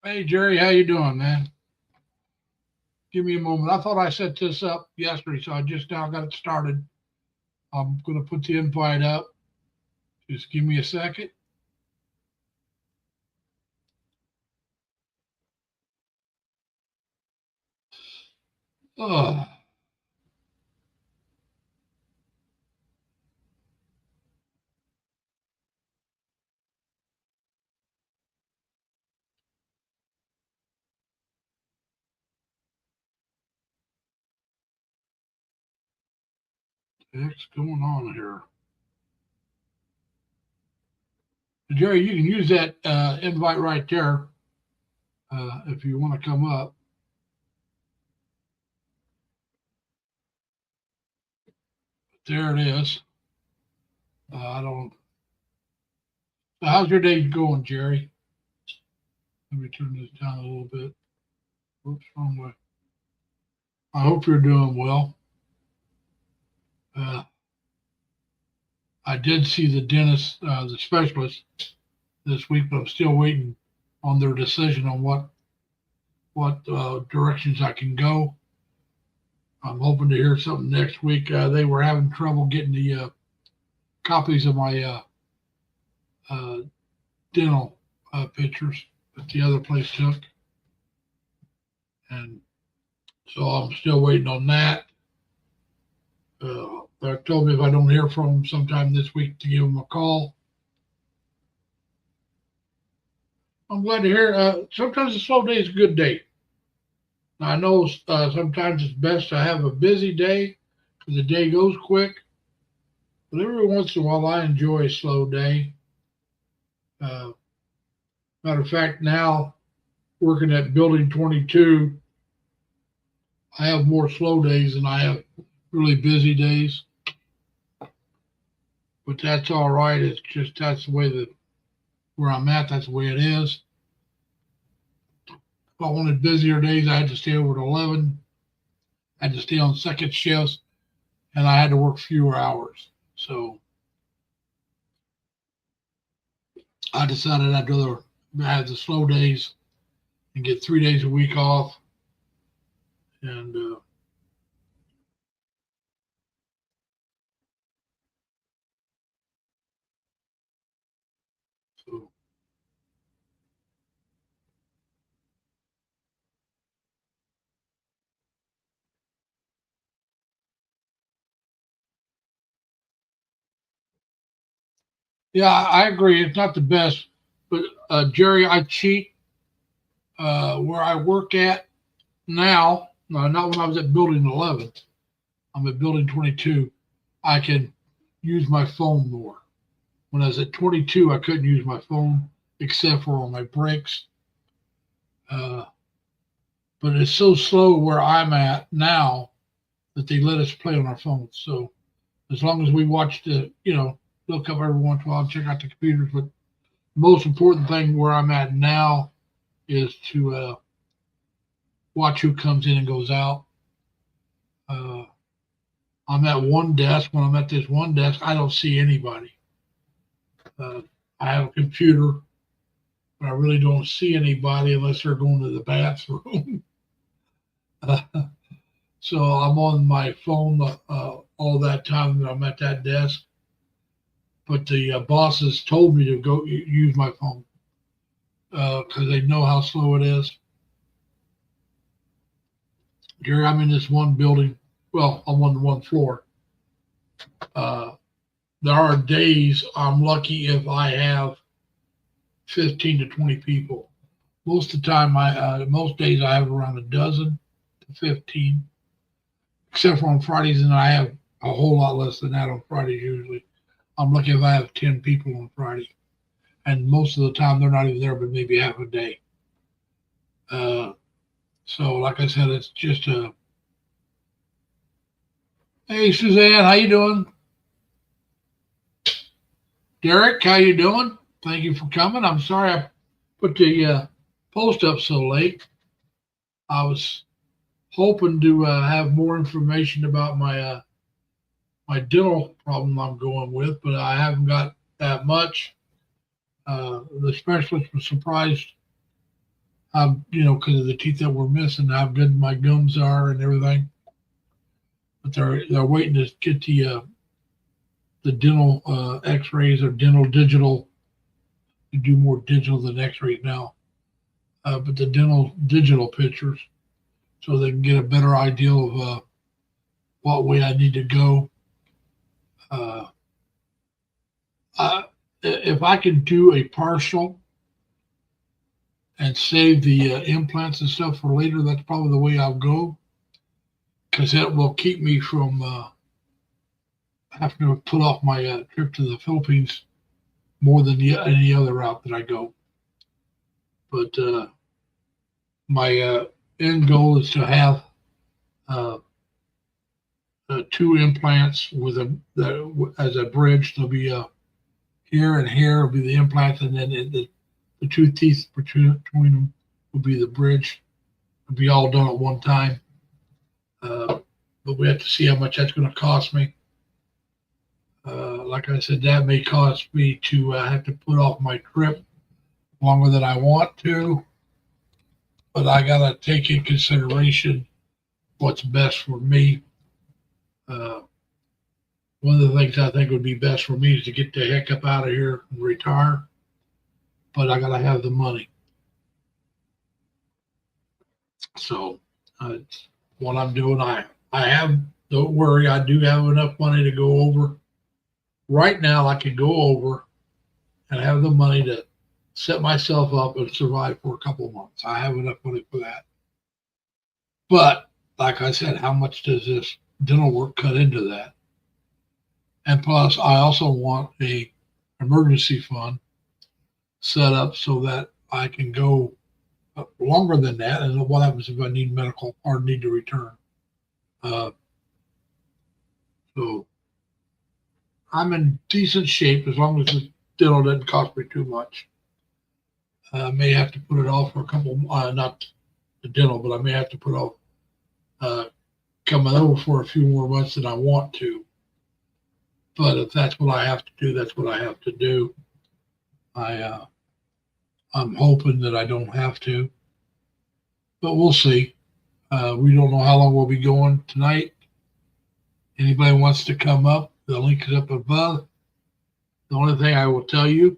Hey Jerry, how you doing, man? Give me a moment. I thought I set this up yesterday, so I just now got it started. I'm gonna put the invite up. Just give me a second. Oh, what's going on here? Jerry, you can use that invite right there if you want to come up. There it is. I don't. How's your day going, Jerry? Let me turn this down a little bit. Oops, wrong way. I hope you're doing well. Uh, I did see the dentist, the specialist this week, but I'm still waiting on their decision on what directions I can go. I'm hoping to hear something next week. They were having trouble getting the copies of my uh, dental pictures that the other place took, and so I'm still waiting on that. They told me if I don't hear from them sometime this week to give them a call. I'm glad to hear. Sometimes a slow day is a good day. I know sometimes it's best to have a busy day because the day goes quick. But every once in a while, I enjoy a slow day. Uh, Matter of fact, now working at Building 22, I have more slow days than I have really busy days. But that's all right. It's just that's the way that where I'm at. That's the way it is. If I wanted busier days, I had to stay over at 11. I had to stay on second shifts, and I had to work fewer hours. So I decided I'd rather have the slow days and get 3 days a week off. And so, yeah, I agree. It's not the best, but Jerry, I cheat where I work at now. No, not when I was at Building 11. I'm at Building 22. I can use my phone more. When I was at 22, I couldn't use my phone except for on my breaks. Uh, but it's so slow where I'm at now that they let us play on our phones. So as long as we watch look up every once in a while, check out the computers. But the most important thing where I'm at now is to watch who comes in and goes out. Uh, I'm at one desk. When I'm at this one desk, I don't see anybody. Uh, I have a computer, but I really don't see anybody unless they're going to the bathroom. uh, so I'm on my phone all that time that I'm at that desk. But the bosses told me to go use my phone because they know how slow it is. Gary, I'm in this one building. Well, I'm on the one floor. Uh, there are days I'm lucky if I have 15 to 20 people. Most of the time, most days I have around a dozen to 15, except for on Fridays, and I have a whole lot less than that on Fridays usually. I'm lucky if I have 10 people on Friday, and most of the time they're not even there, but maybe half a day. Uh, so, like I said, it's just a hey Suzanne, how you doing? Derek, how you doing? Thank you for coming. I'm sorry I put the post up so late. I was hoping to have more information about my dental problem I'm going with, but I haven't got that much. The specialist was surprised because of the teeth that were missing, how good my gums are and everything. But they're waiting to get the dental X-rays or dental digital. You do more digital than X-rays now, but the dental digital pictures, so they can get a better idea of what way I need to go. If I can do a partial and save the implants and stuff for later, that's probably the way I'll go, because that will keep me from having to put off my trip to the Philippines more than any other route that I go. But my end goal is to have 2 implants with as a bridge. There'll be here and here will be the implants, and then the 2 teeth between them will be the bridge. It'll be all done at one time. But we have to see how much that's going to cost me. Like I said, that may cost me to have to put off my trip longer than I want to. But I got to take in consideration what's best for me. One of the things I think would be best for me is to get the heck up out of here and retire. But I got to have the money. So it's what I'm doing. Don't worry, I do have enough money to go over. Right now, I can go over and have the money to set myself up and survive for a couple of months. I have enough money for that. But like I said, how much does this dental work cut into that? And plus, I also want a emergency fund set up so that I can go longer than that. And what happens if I need medical or need to return? So I'm in decent shape as long as the dental doesn't cost me too much. I may have to put it off for a couple, not the dental, but I may have to put off coming over for a few more months than I want to. But if that's what I have to do, that's what I have to do. I'm hoping that I don't have to, but we'll see. We don't know how long we'll be going tonight. Anybody wants to come up, the link is up above. The only thing I will tell you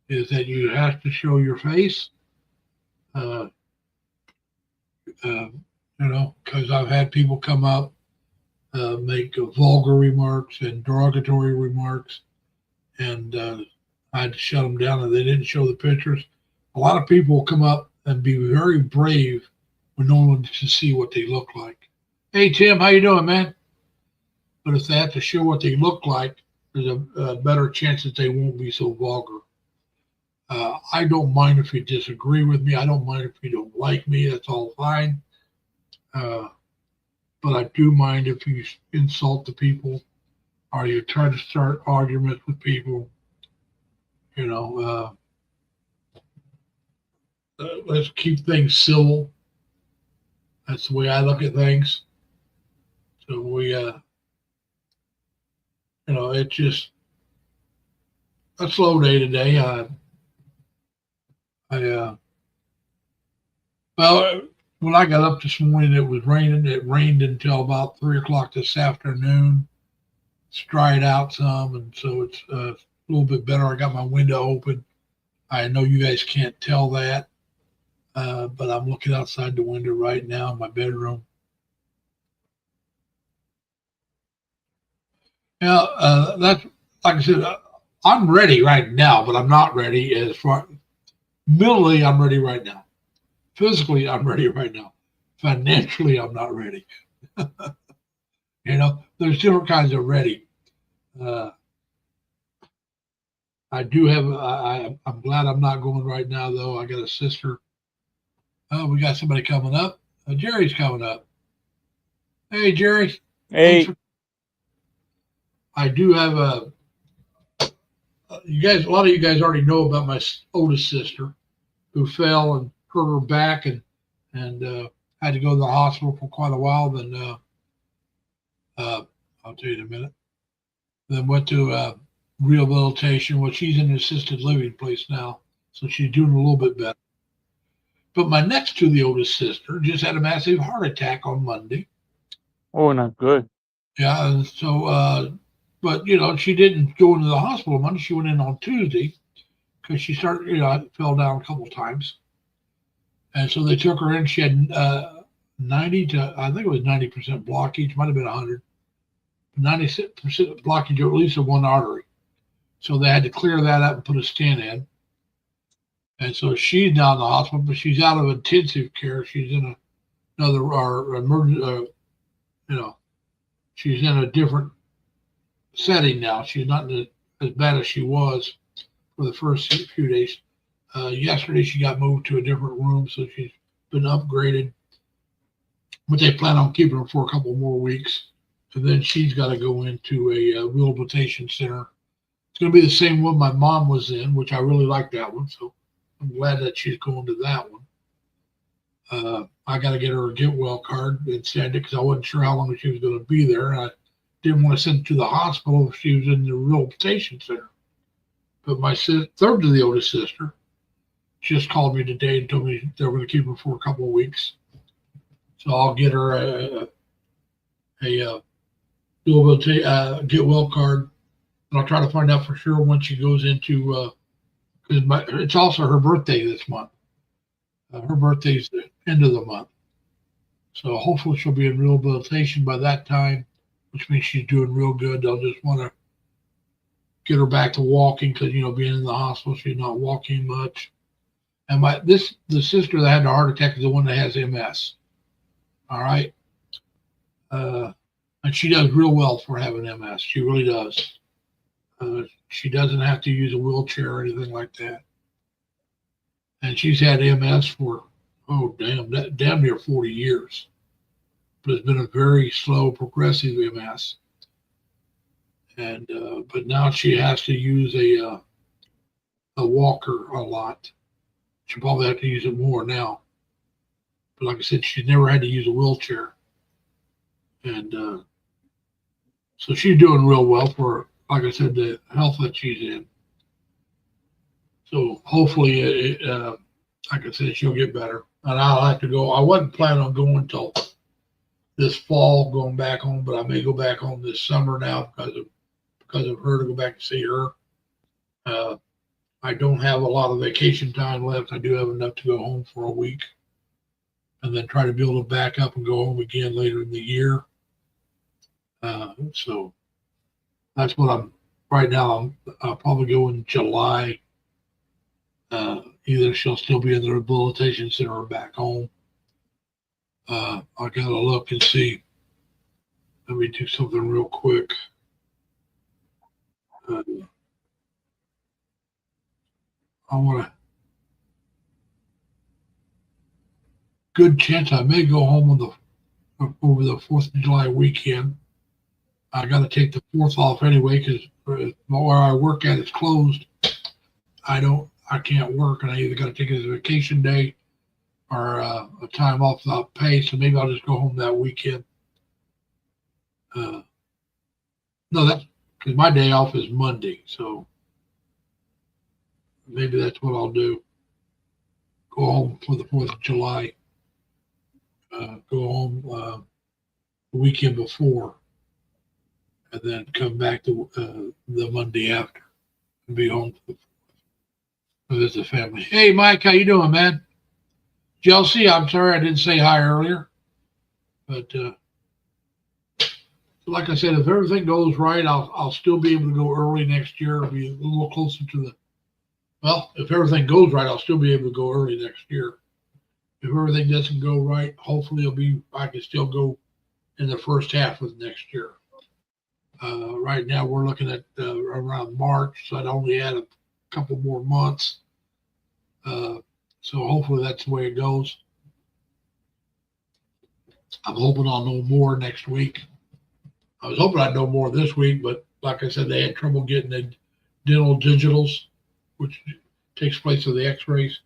is that you have to show your face. Because I've had people come up, make vulgar remarks and derogatory remarks, and I had to shut them down, and they didn't show the pictures. A lot of people will come up and be very brave when no one can see what they look like. Hey, Tim, how you doing, man? But if they have to show what they look like, there's a better chance that they won't be so vulgar. I don't mind if you disagree with me. I don't mind if you don't like me. That's all fine. But I do mind if you insult the people or you try to start arguments with people. Let's keep things civil. That's the way I look at things. So we, it's just a slow day today. Well, when I got up this morning, it was raining. It rained until about 3:00 this afternoon. It's dried out some, and so it's a little bit better. I got my window open. I know you guys can't tell that, but I'm looking outside the window right now in my bedroom. Now, that's like I said, I'm ready right now, but I'm not ready as far. Mentally, I'm ready right now. Physically, I'm ready right now. Financially, I'm not ready. There's different kinds of ready. I do have. I'm glad I'm not going right now, though. I got a sister. Oh, we got somebody coming up. Jerry's coming up. Hey, Jerry. Hey. I do have you guys. A lot of you guys already know about my oldest sister, who fell and hurt her back and had to go to the hospital for quite a while. Then I'll tell you in a minute. Then went to rehabilitation. Well, she's in an assisted living place now, so she's doing a little bit better. But my next to the oldest sister just had a massive heart attack on Monday. Oh, not good. Yeah, and so, but you know, she didn't go into the hospital Monday. She went in on Tuesday because she started, you know, fell down a couple of times, and so they took her in. She had 90 to, I think it was 90% blockage, might have been 100, 90% blockage of at least of one artery. So they had to clear that up and put a stent in. And so she's now in the hospital, but she's out of intensive care. She's in another or emergency, you know, she's in a different setting now. She's not as bad as she was for the first few days. Yesterday, she got moved to a different room, so she's been upgraded. But they plan on keeping her for a couple more weeks. And then she's got to go into a rehabilitation center. It's going to be the same one my mom was in, which I really like that one. So I'm glad that she's going to that one. I got to get her a get well card and send it because I wasn't sure how long she was going to be there. And I didn't want to send it to the hospital if she was in the rehabilitation center. But my third to the oldest sister just called me today and told me they were going to keep her for a couple of weeks. So I'll get her a get well card. And I'll try to find out for sure when she goes into, because it's also her birthday this month. Her birthday's the end of the month. So hopefully she'll be in rehabilitation by that time, which means she's doing real good. They'll just want to get her back to walking because, you know, being in the hospital, she's not walking much. And the sister that had the heart attack is the one that has MS. All right. And she does real well for having MS. She really does. She doesn't have to use a wheelchair or anything like that. And she's had MS for, damn near 40 years. But it's been a very slow, progressive MS. And but now she has to use a walker a lot. She'll probably have to use it more now. But like I said, she's never had to use a wheelchair. And so she's doing real well for, like I said, the health that she's in. So hopefully, like I said, she'll get better. And I'll have to go. I wasn't planning on going until this fall, going back home, but I may go back home this summer now because of her to go back to see her. I don't have a lot of vacation time left. I do have enough to go home for a week and then try to be able to back up and go home again later in the year. So that's what I'm right now. I'll probably go in July. Either she'll still be in the rehabilitation center or back home. I gotta look and see. Let me do something real quick. I want a good chance I may go home over the 4th of July weekend. I got to take the 4th off anyway because where I work at is closed. I can't work, and I either got to take it as a vacation day or a time off without pay. So maybe I'll just go home that weekend. No, that's because my day off is Monday, so maybe that's what I'll do. Go home for the 4th of July. Go home the weekend before, and then come back to the Monday after and be home for visit family. Hey, Mike, how you doing, man? Chelsea, I'm sorry I didn't say hi earlier, but like I said, if everything goes right, I'll still be able to go early next year. I'll be a little closer to the. Well, if everything goes right, I'll still be able to go early next year. If everything doesn't go right, hopefully I can still go in the first half of next year. Right now we're looking at around March, so I'd only add a couple more months. So hopefully that's the way it goes. I'm hoping I'll know more next week. I was hoping I'd know more this week, but like I said, they had trouble getting the dental digitals, which takes place with the X-rays.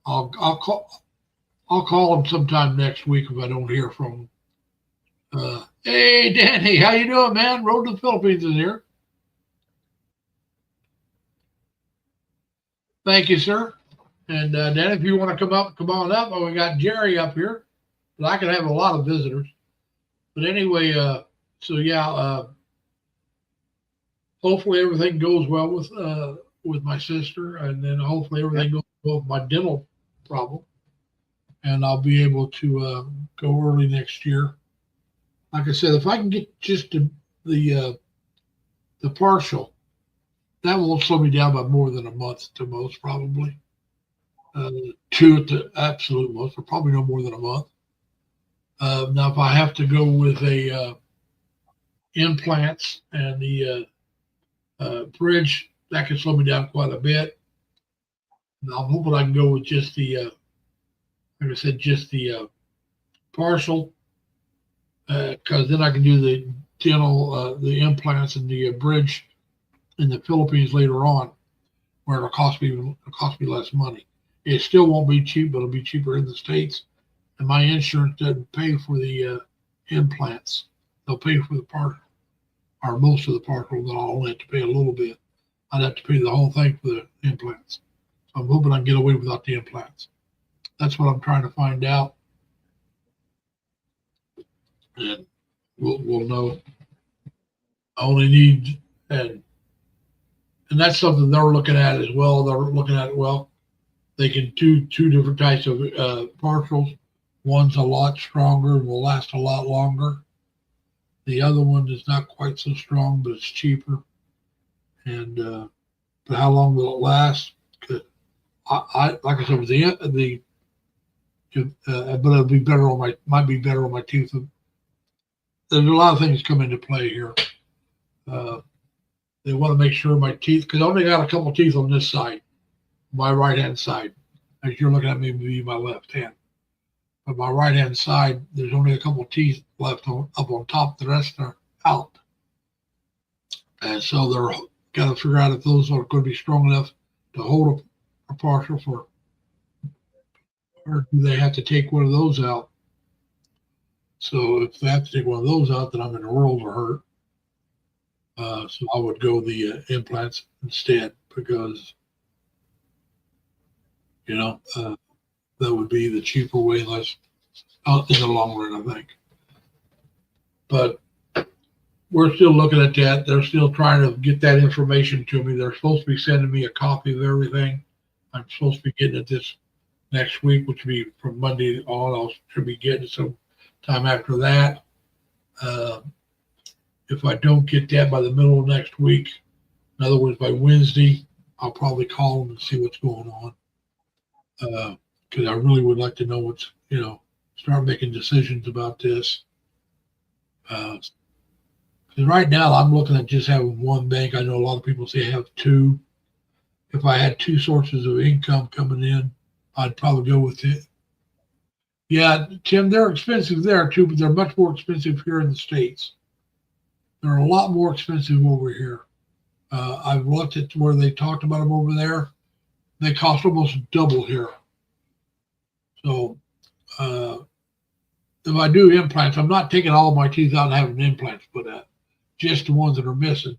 I'll call them sometime next week if I don't hear from them. Hey, Danny, how you doing, man? Road to the Philippines is here. Thank you, sir. And then if you want to come on up. Oh, we got Jerry up here. But I can have a lot of visitors. But anyway, so yeah, hopefully everything goes well with my sister, and then hopefully everything goes well with my dental problem, and I'll be able to go early next year. Like I said, if I can get just the partial, that won't slow me down by more than a month to most, probably. 2 at the absolute most, or probably no more than a month. Now, if I have to go with a implants and the bridge, that can slow me down quite a bit. And I'm hoping I can go with just the, like I said, just the partial, because then I can do the dental, the implants and the bridge in the Philippines later on, where it'll cost me less money. It still won't be cheap, but it'll be cheaper in the States. And my insurance doesn't pay for the implants; they'll pay for the partial, or most of the partial. Then I'll only have to pay a little bit. I'd have to pay the whole thing for the implants. So I'm hoping I can get away without the implants. That's what I'm trying to find out, and we'll know. I only need and that's something they're looking at as well. They're looking at, well, they can do 2 different types of partials. One's a lot stronger and will last a lot longer. The other one is not quite so strong, but it's cheaper. And but how long will it last? I like I said, with but it'll be better on might be better on my tooth. There's a lot of things come into play here. They want to make sure my teeth, because I only got a couple of teeth on this side, my right hand side. As you're looking at me, maybe my left hand. But my right hand side, there's only a couple of teeth left up on top. The rest are out. And so they're got to figure out if those are going to be strong enough to hold a partial for, or do they have to take one of those out? So if they have to take one of those out, then I'm in a world of hurt. So I would go the implants instead, because that would be the cheaper way, less in the long run, I think. But we're still looking at that. They're still trying to get that information to me. They're supposed to be sending me a copy of everything. I'm supposed to be getting it this next week, which will be from Monday on. I should be getting it some time after that. If I don't get that by the middle of next week, in other words, by Wednesday, I'll probably call them and see what's going on. Because I really would like to know what's, start making decisions about this. Because right now I'm looking at just having one bank. I know a lot of people say have 2. If I had 2 sources of income coming in, I'd probably go with it. Yeah, Tim, they're expensive there too, but they're much more expensive here in the States. They're a lot more expensive over here. I've looked at where they talked about them over there. They cost almost double here. So if I do implants, I'm not taking all of my teeth out and having implants put in, just the ones that are missing.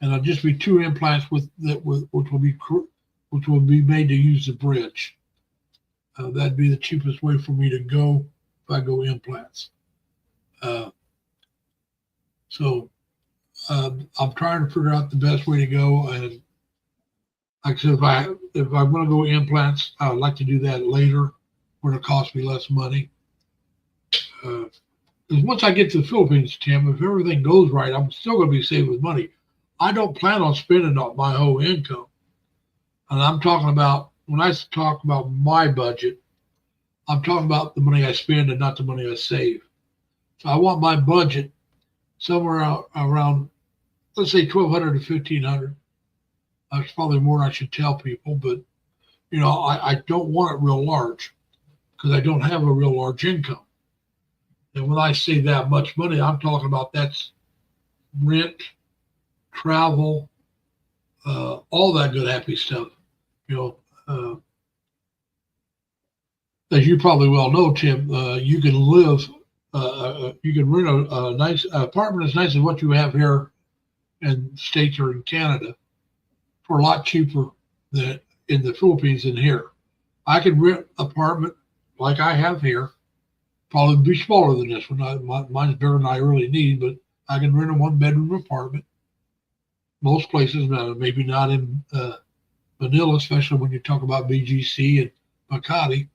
And it'll just be 2 implants which will be made to use the bridge. That'd be the cheapest way for me to go if I go implants. So I'm trying to figure out the best way to go. And like I said, if I'm going to go implants, I would like to do that later, where it'll cost me less money. Because once I get to the Philippines, Tim, if everything goes right, I'm still going to be saving money. I don't plan on spending my whole income. And I'm talking about, when I talk about my budget, I'm talking about the money I spend and not the money I save. So I want my budget somewhere around, let's say, $1,200 to $1,500. That's probably more than I should tell people, but I don't want it real large, because I don't have a real large income. And when I say that much money, I'm talking about that's rent, travel, all that good happy stuff. As you probably well know, Tim, you can live, you can rent a nice apartment as nice as what you have here in the States or in Canada for a lot cheaper than in the Philippines than here. I could rent an apartment like I have here, probably be smaller than this one. Mine's bigger than I really need, but I can rent a 1-bedroom apartment. Most places, maybe not in Manila, especially when you talk about BGC and Makati.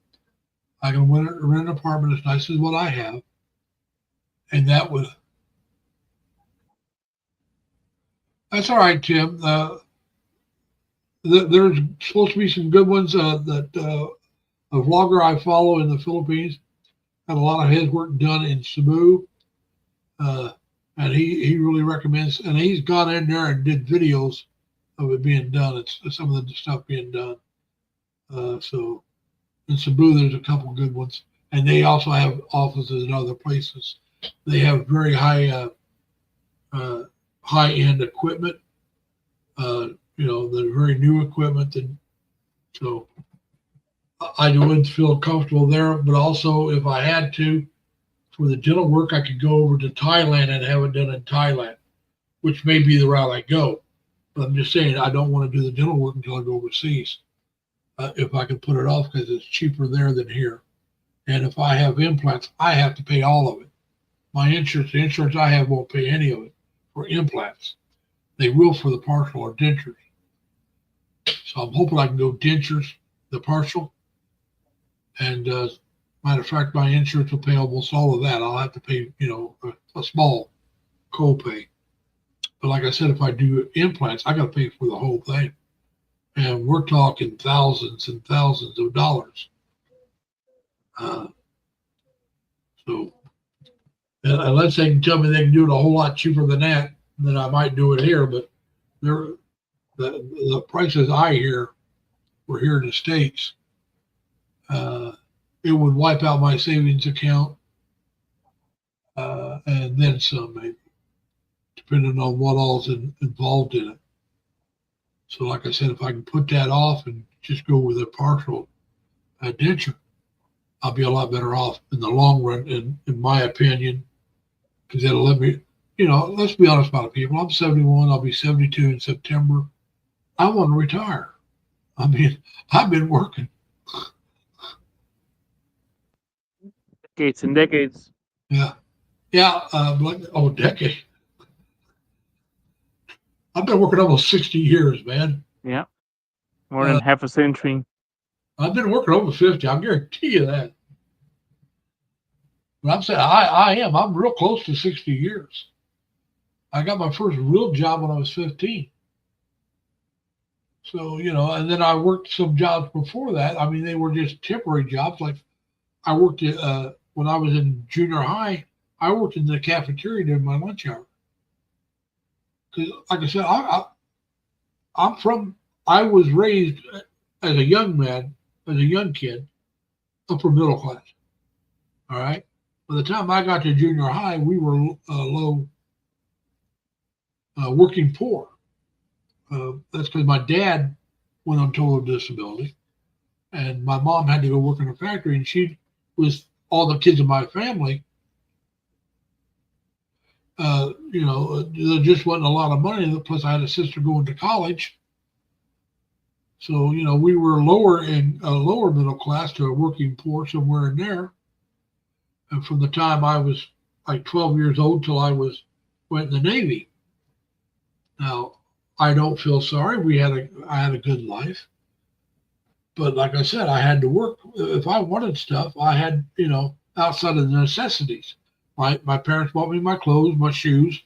I can rent an apartment as nice as what I have, and that's all right, Tim. There's supposed to be some good ones that a vlogger I follow in the Philippines had a lot of his work done in Cebu, and he really recommends. And he's gone in there and did videos of it being done. It's some of the stuff being done. So in Cebu, there's a couple good ones, and they also have offices in other places. They have very high-end equipment. The very new equipment, and so I wouldn't feel comfortable there. But also, if I had to, for the dental work, I could go over to Thailand and have it done in Thailand, which may be the route I go. But I'm just saying, I don't want to do the dental work until I go overseas. If I can put it off, because it's cheaper there than here. And if I have implants, I have to pay all of it. The insurance I have won't pay any of it for implants. They will for the partial or dentures. So I'm hoping I can go dentures, the partial. And matter of fact, my insurance will pay almost all of that. I'll have to pay, a small copay. But like I said, if I do implants, I got to pay for the whole thing. And we're talking thousands and thousands of dollars. So unless they can tell me they can do it a whole lot cheaper than that, then I might do it here. But the prices I hear were here in the States. It would wipe out my savings account and then some, maybe, depending on what all's involved in it. So like I said, if I can put that off and just go with a partial denture, I'll be a lot better off in the long run, in my opinion, because that'll let me, let's be honest about it, people. I'm 71. I'll be 72 in September. I want to retire. I mean, I've been working. Decades and decades. Yeah. Decade. I've been working almost 60 years, man. Yeah. More than half a century. I've been working over 50. I'll guarantee you that. But I'm saying I'm real close to 60 years. I got my first real job when I was 15. So, and then I worked some jobs before that. I mean, they were just temporary jobs. Like I worked when I was in junior high, I worked in the cafeteria during my lunch hour. Because, like I said, I was raised as a young man, as a young kid, upper middle class. All right. By the time I got to junior high, we were low, working poor. That's because my dad went on total disability, and my mom had to go work in a factory, and she was all the kids in my family. There just wasn't a lot of money. Plus, I had a sister going to college. So, we were lower middle class to a working poor, somewhere in there. And from the time I was like 12 years old till I went in the Navy. Now, I don't feel sorry. I had a good life. But like I said, I had to work. If I wanted stuff, I had, outside of the necessities. My parents bought me my clothes, my shoes,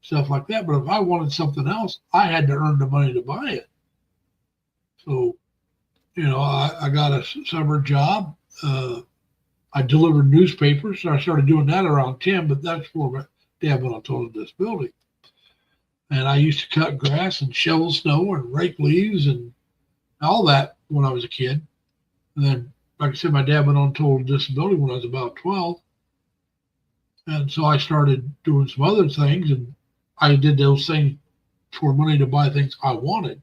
stuff like that. But if I wanted something else, I had to earn the money to buy it. So, I got a summer job. I delivered newspapers. So I started doing that around 10, but that's before my dad went on total disability. And I used to cut grass and shovel snow and rake leaves and all that when I was a kid. And then, like I said, my dad went on total disability when I was about 12. And so I started doing some other things, and I did those things for money to buy things I wanted,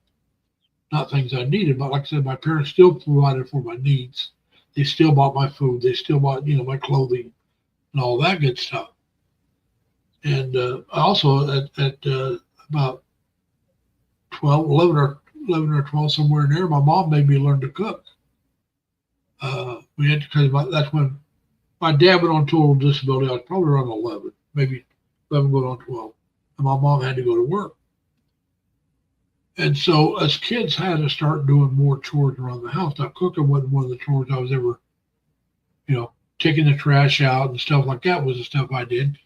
not things I needed. But like I said, my parents still provided for my needs. They still bought my food. They still bought, my clothing and all that good stuff. And also at about 11 or 12, somewhere in there, my mom made me learn to cook. We had because that's when my dad went on total disability. I was probably around 11, maybe 11 going on 12, and my mom had to go to work. And so as kids had to start doing more chores around the house. Now cooking wasn't one of the chores I was ever, taking the trash out and stuff like that was the stuff I did.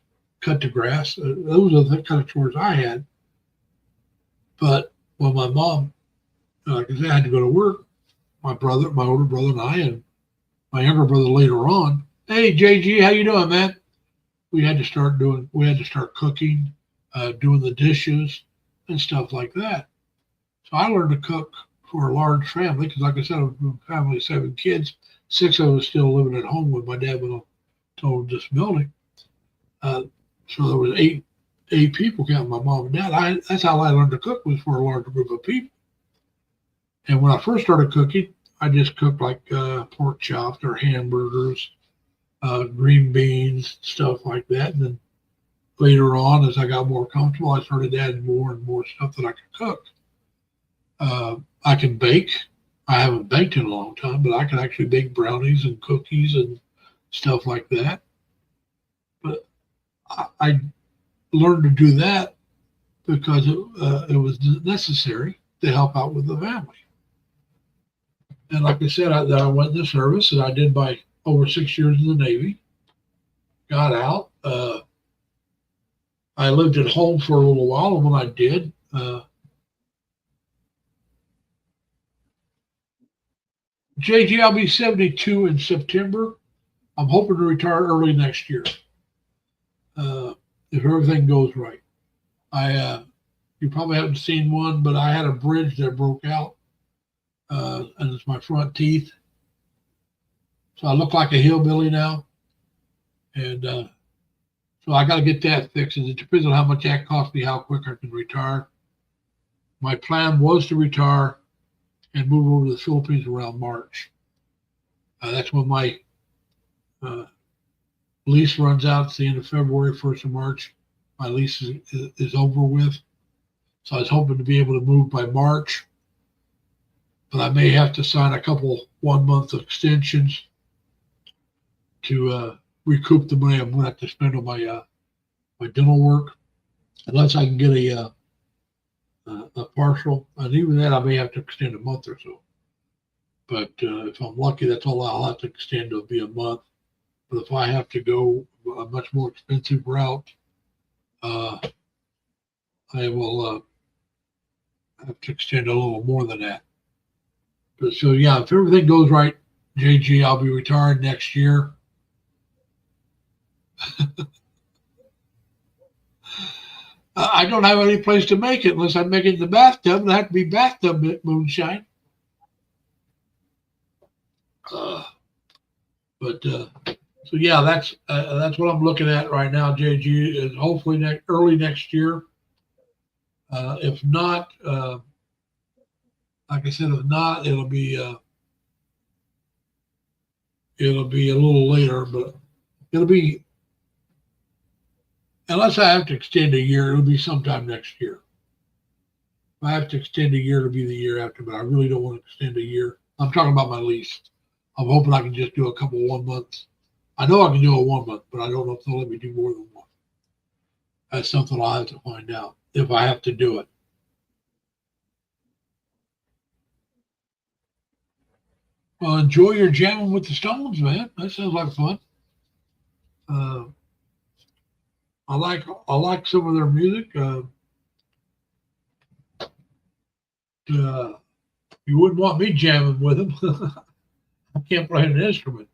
Cut the grass. Those are the kind of chores I had. But when my mom, like I said, had to go to work, my older brother and I, and my younger brother later on, hey JG, how you doing, man? We had to start cooking, doing the dishes and stuff like that. So I learned to cook for a large family because, like I said, I was a family of 7 kids. 6 of us still living at home when my dad went on total disability. So there was eight people counting my mom and dad. That's how I learned to cook, was for a large group of people. And when I first started cooking, I just cooked like pork chops or hamburgers, green beans, stuff like that. And then later on, as I got more comfortable, I started adding more and more stuff that I could cook. I can bake. I haven't baked in a long time, but I can actually bake brownies and cookies and stuff like that. But I learned to do that because it was necessary to help out with the family. And like I said, I went in the service, and I did my over 6 years in the Navy. Got out. I lived at home for a little while, and when I did, JG, I'll be 72 in September. I'm hoping to retire early next year, if everything goes right. You probably haven't seen one, but I had a bridge that broke out, and it's my front teeth. So I look like a hillbilly now, and so I got to get that fixed. And it depends on how much that costs me, how quick I can retire. My plan was to retire and move over to the Philippines around March. That's when my lease runs out. It's the end of February, 1st of March. My lease is over with. So I was hoping to be able to move by March, but I may have to sign a couple 1-month extensions to recoup the money I'm going to have to spend on my dental work, unless I can get a partial. And even then, I may have to extend a month or so. But if I'm lucky, that's all I'll have to extend. It'll be a month. But if I have to go a much more expensive route, I will have to extend a little more than that. But so yeah, if everything goes right, JG, I'll be retired next year. I don't have any place to make it unless I make it in the bathtub. It'll have to be bathtub moonshine. So yeah, that's what I'm looking at right now, JG, is hopefully early next year. If not, like I said, if not, it'll be a little later, but it'll be, unless I have to extend a year, it'll be sometime next year. If I have to extend a year, it'll be the year after, but I really don't want to extend a year. I'm talking about my lease. I'm hoping I can just do a couple 1 months. I know I can do a 1 month, but I don't know if they'll let me do more than one. That's something I'll have to find out if I have to do it. Well, enjoy your jamming with the Stones, man. That sounds like fun. I like some of their music. You wouldn't want me jamming with them. I can't play an instrument.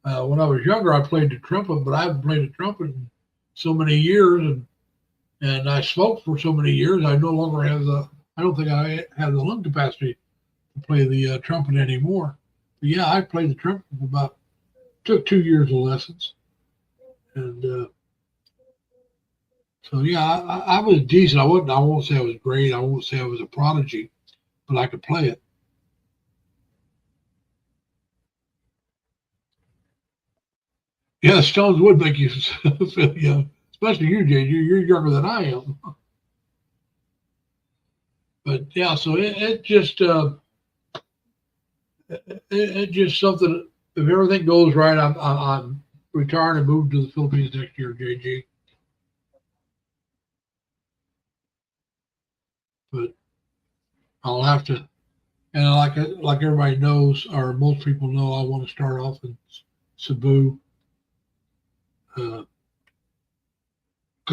When I was younger, I played the trumpet, but I haven't played the trumpet in so many years, and I smoked for so many years. I no longer have I don't think I have the lung capacity to play the trumpet anymore. But yeah, I played the trumpet for took 2 years of lessons, and so yeah, I was decent. I won't say I was great. I won't say I was a prodigy, but I could play it. Yeah, the Stones would make you feel young, especially you, Jay. You're younger than I am. But yeah, so it just It's just something. If everything goes right, I'm retiring and moving to the Philippines next year, JG. But I'll have to, and like everybody knows, or most people know, I want to start off in Cebu, because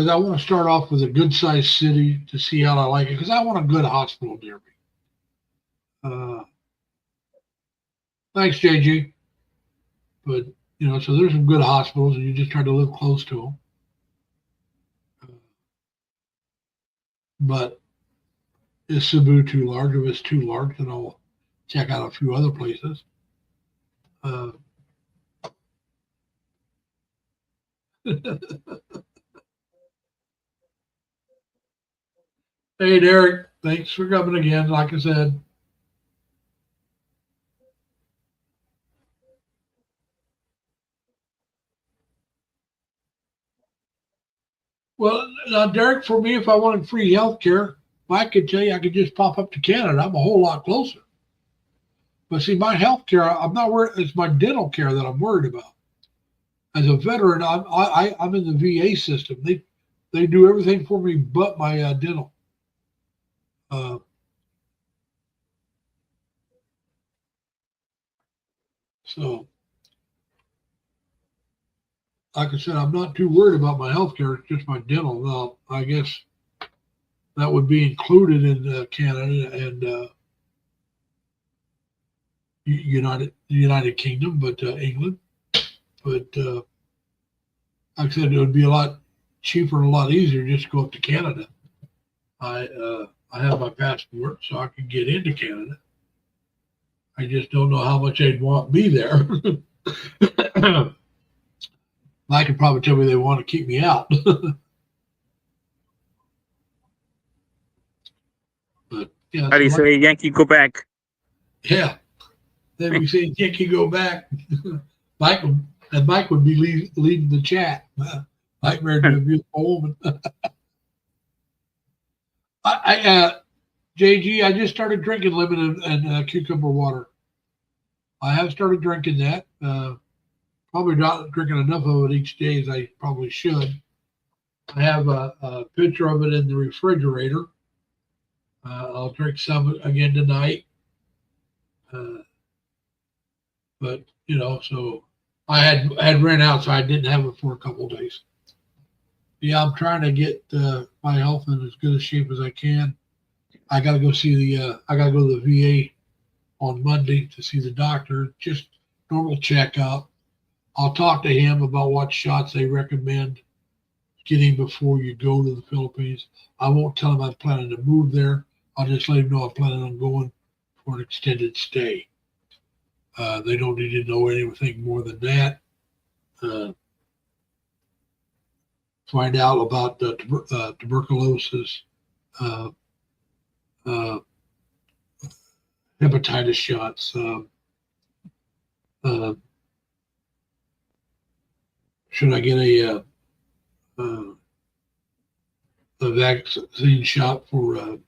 I want to start off with a good sized city to see how I like it. Because I want a good hospital near me. Thanks, JG. But so there's some good hospitals, and you just try to live close to them. But is Cebu too large? If it's too large, then I'll check out a few other places. Hey, Derek, thanks for coming again. Like I said, well, now, Derek, for me, if I wanted free health care, I could tell you I could just pop up to Canada. I'm a whole lot closer. But see, my health care, I'm not worried. It's my dental care that I'm worried about. As a veteran, I'm in the VA system. They do everything for me but my dental. So, like I said, I'm not too worried about my health care. It's just my dental. Now, I guess that would be included in Canada and United Kingdom, but England. But like I said, it would be a lot cheaper and a lot easier just to go up to Canada. I have my passport, so I can get into Canada. I just don't know how much they'd want me there. I could probably tell me they want to keep me out. But yeah, How do you say Yankee go back? Yeah, then we say Yankee go back. Mike would be leading the chat. Mike married a beautiful woman. JG, I just started drinking lemon and cucumber water. I have started drinking that. Probably not drinking enough of it each day as I probably should. I have a pitcher of it in the refrigerator. I'll drink some again tonight. But so I had ran out, so I didn't have it for a couple of days. Yeah, I'm trying to get my health in as good a shape as I can. I got to go see I got to go to the VA on Monday to see the doctor. Just normal checkup. I'll talk to him about what shots they recommend getting before you go to the Philippines. I won't tell him I'm planning to move there. I'll just let him know I'm planning on going for an extended stay. They don't need to know anything more than that. Find out about tuberculosis, hepatitis shots. Should I get a vaccine shot for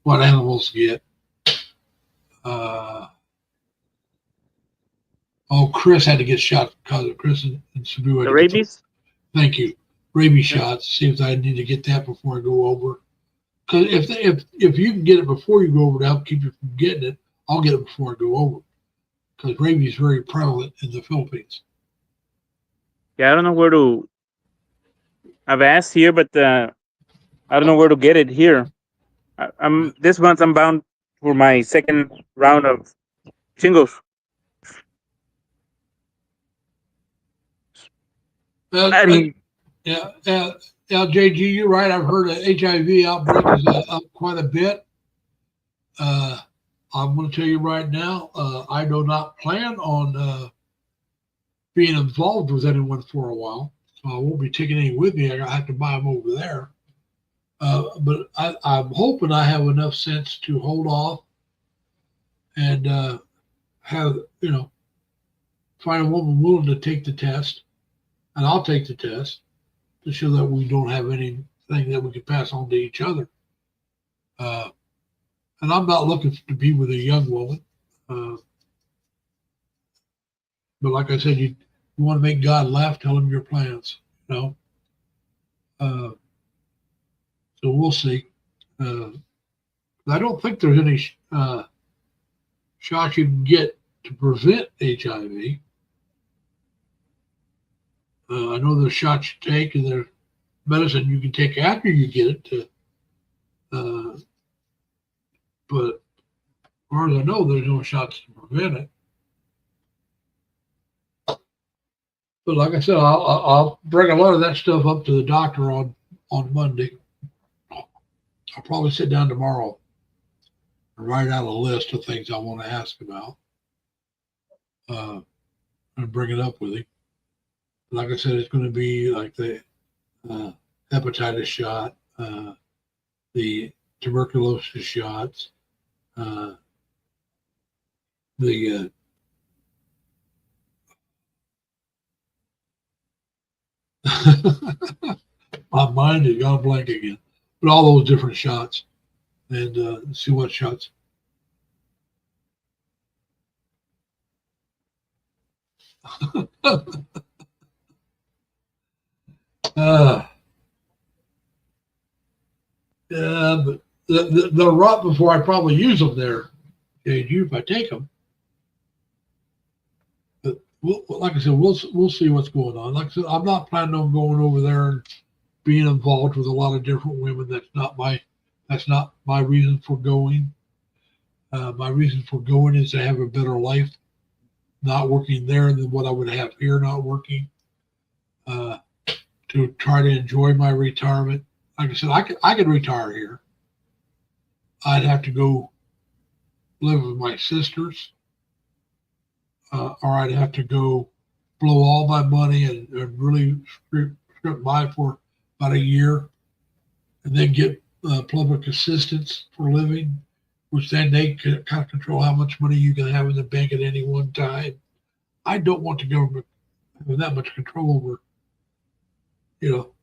what animals get? Chris had to get shot because of Chris and Cebu. The rabies? Thank you. Rabies shots. See if I need to get that before I go over. Because if you can get it before you go over to help keep you from getting it, I'll get it before I go over. Because rabies is very prevalent in the Philippines. Yeah, I don't know where to. I've asked here, but I don't know where to get it here. This month I'm bound for my second round of shingles. JG, you're right. I've heard an HIV outbreak is up quite a bit. I'm going to tell you right now, I do not plan on being involved with anyone for a while. So I won't be taking any with me. I have to buy them over there. But I'm hoping I have enough sense to hold off and have, find a woman willing to take the test. And I'll take the test to show that we don't have anything that we could pass on to each other. And I'm not looking to be with a young woman. Uh, but like I said, you want to make God laugh, tell him your plans, you know? So we'll see. I don't think there's any shots you can get to prevent HIV. I know there's shots you take and there's medicine you can take after you get it to, but as far as I know, there's no shots to prevent it. But like I said, I'll bring a lot of that stuff up to the doctor on Monday. I'll probably sit down tomorrow and write out a list of things I want to ask about, and bring it up with him. Like I said, it's going to be like the hepatitis shot, the tuberculosis shots, the my mind has gone blank again. But all those different shots, and see what shots. Yeah, but they'll rot before I probably use them there, JG, if I take them. But like I said, we'll see what's going on. Like I said, I'm not planning on going over there and being involved with a lot of different women. That's not my reason for going. My reason for going is to have a better life, not working there than what I would have here, not working. To try to enjoy my retirement. Like I said, I could retire here. I'd have to go live with my sisters, or I'd have to go blow all my money and really strip by for about a year, and then get public assistance for living, which then they kind of control how much money you can have in the bank at any one time. I don't want the government having that much control over.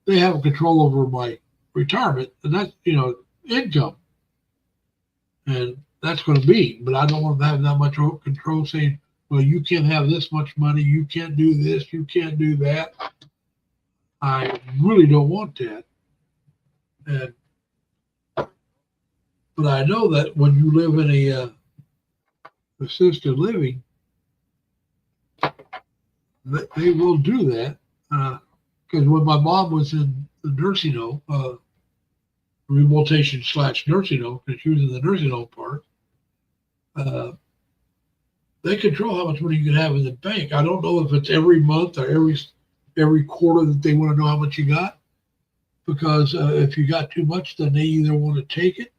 They have control over my retirement, and that's income, and that's going to be. But I don't want to have that much control, saying, "Well, you can't have this much money, you can't do this, you can't do that." I really don't want that, and but I know that when you live in a assisted living, they will do that. Because when my mom was in the nursing home, rehabilitation / nursing home, because she was in the nursing home part, they control how much money you can have in the bank. I don't know if it's every month or every quarter that they want to know how much you got, because if you got too much, then they either want to take it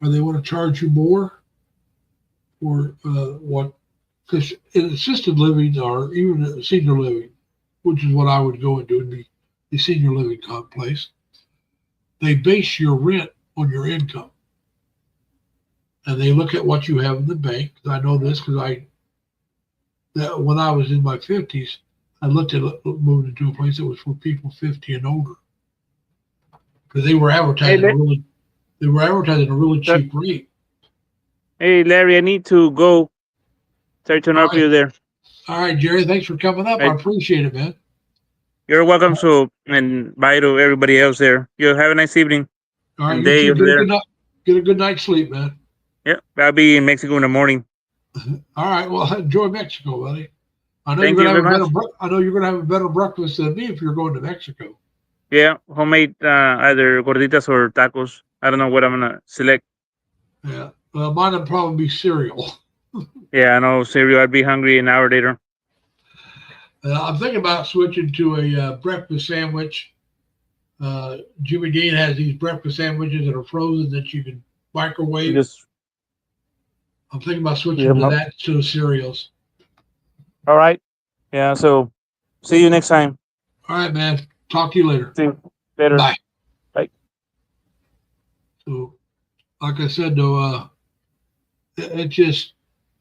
or they want to charge you more, or what? Because in assisted living or even senior living, which is what I would go and do in the senior living complex, they base your rent on your income. And they look at what you have in the bank. I know this because when I was in my 50s, I looked at moving into a place that was for people 50 and older, because they were advertising a really cheap rate. Hey, Larry, I need to go. Sorry to interrupt you there. All right, Jerry, thanks for coming up. I appreciate it, man. You're welcome. So, and bye to everybody else there. You have a nice evening. All right, you too. Get a good night's sleep, man. Yeah, I'll be in Mexico in the morning. All right, well, enjoy Mexico, buddy. I know Thank you're you gonna very have much. I know you're gonna have a better breakfast than me if you're going to Mexico. Yeah, homemade either gorditas or tacos. I don't know what I'm gonna select. Yeah, well, mine would probably be cereal. Yeah, I know cereal. I'd be hungry an hour later. I'm thinking about switching to a breakfast sandwich. Jimmy Dean has these breakfast sandwiches that are frozen that you can microwave. I'm thinking about switching to that to cereals. All right. Yeah. So, see you next time. All right, man. Talk to you later. See you later. Bye. Bye. So, like I said, though, it just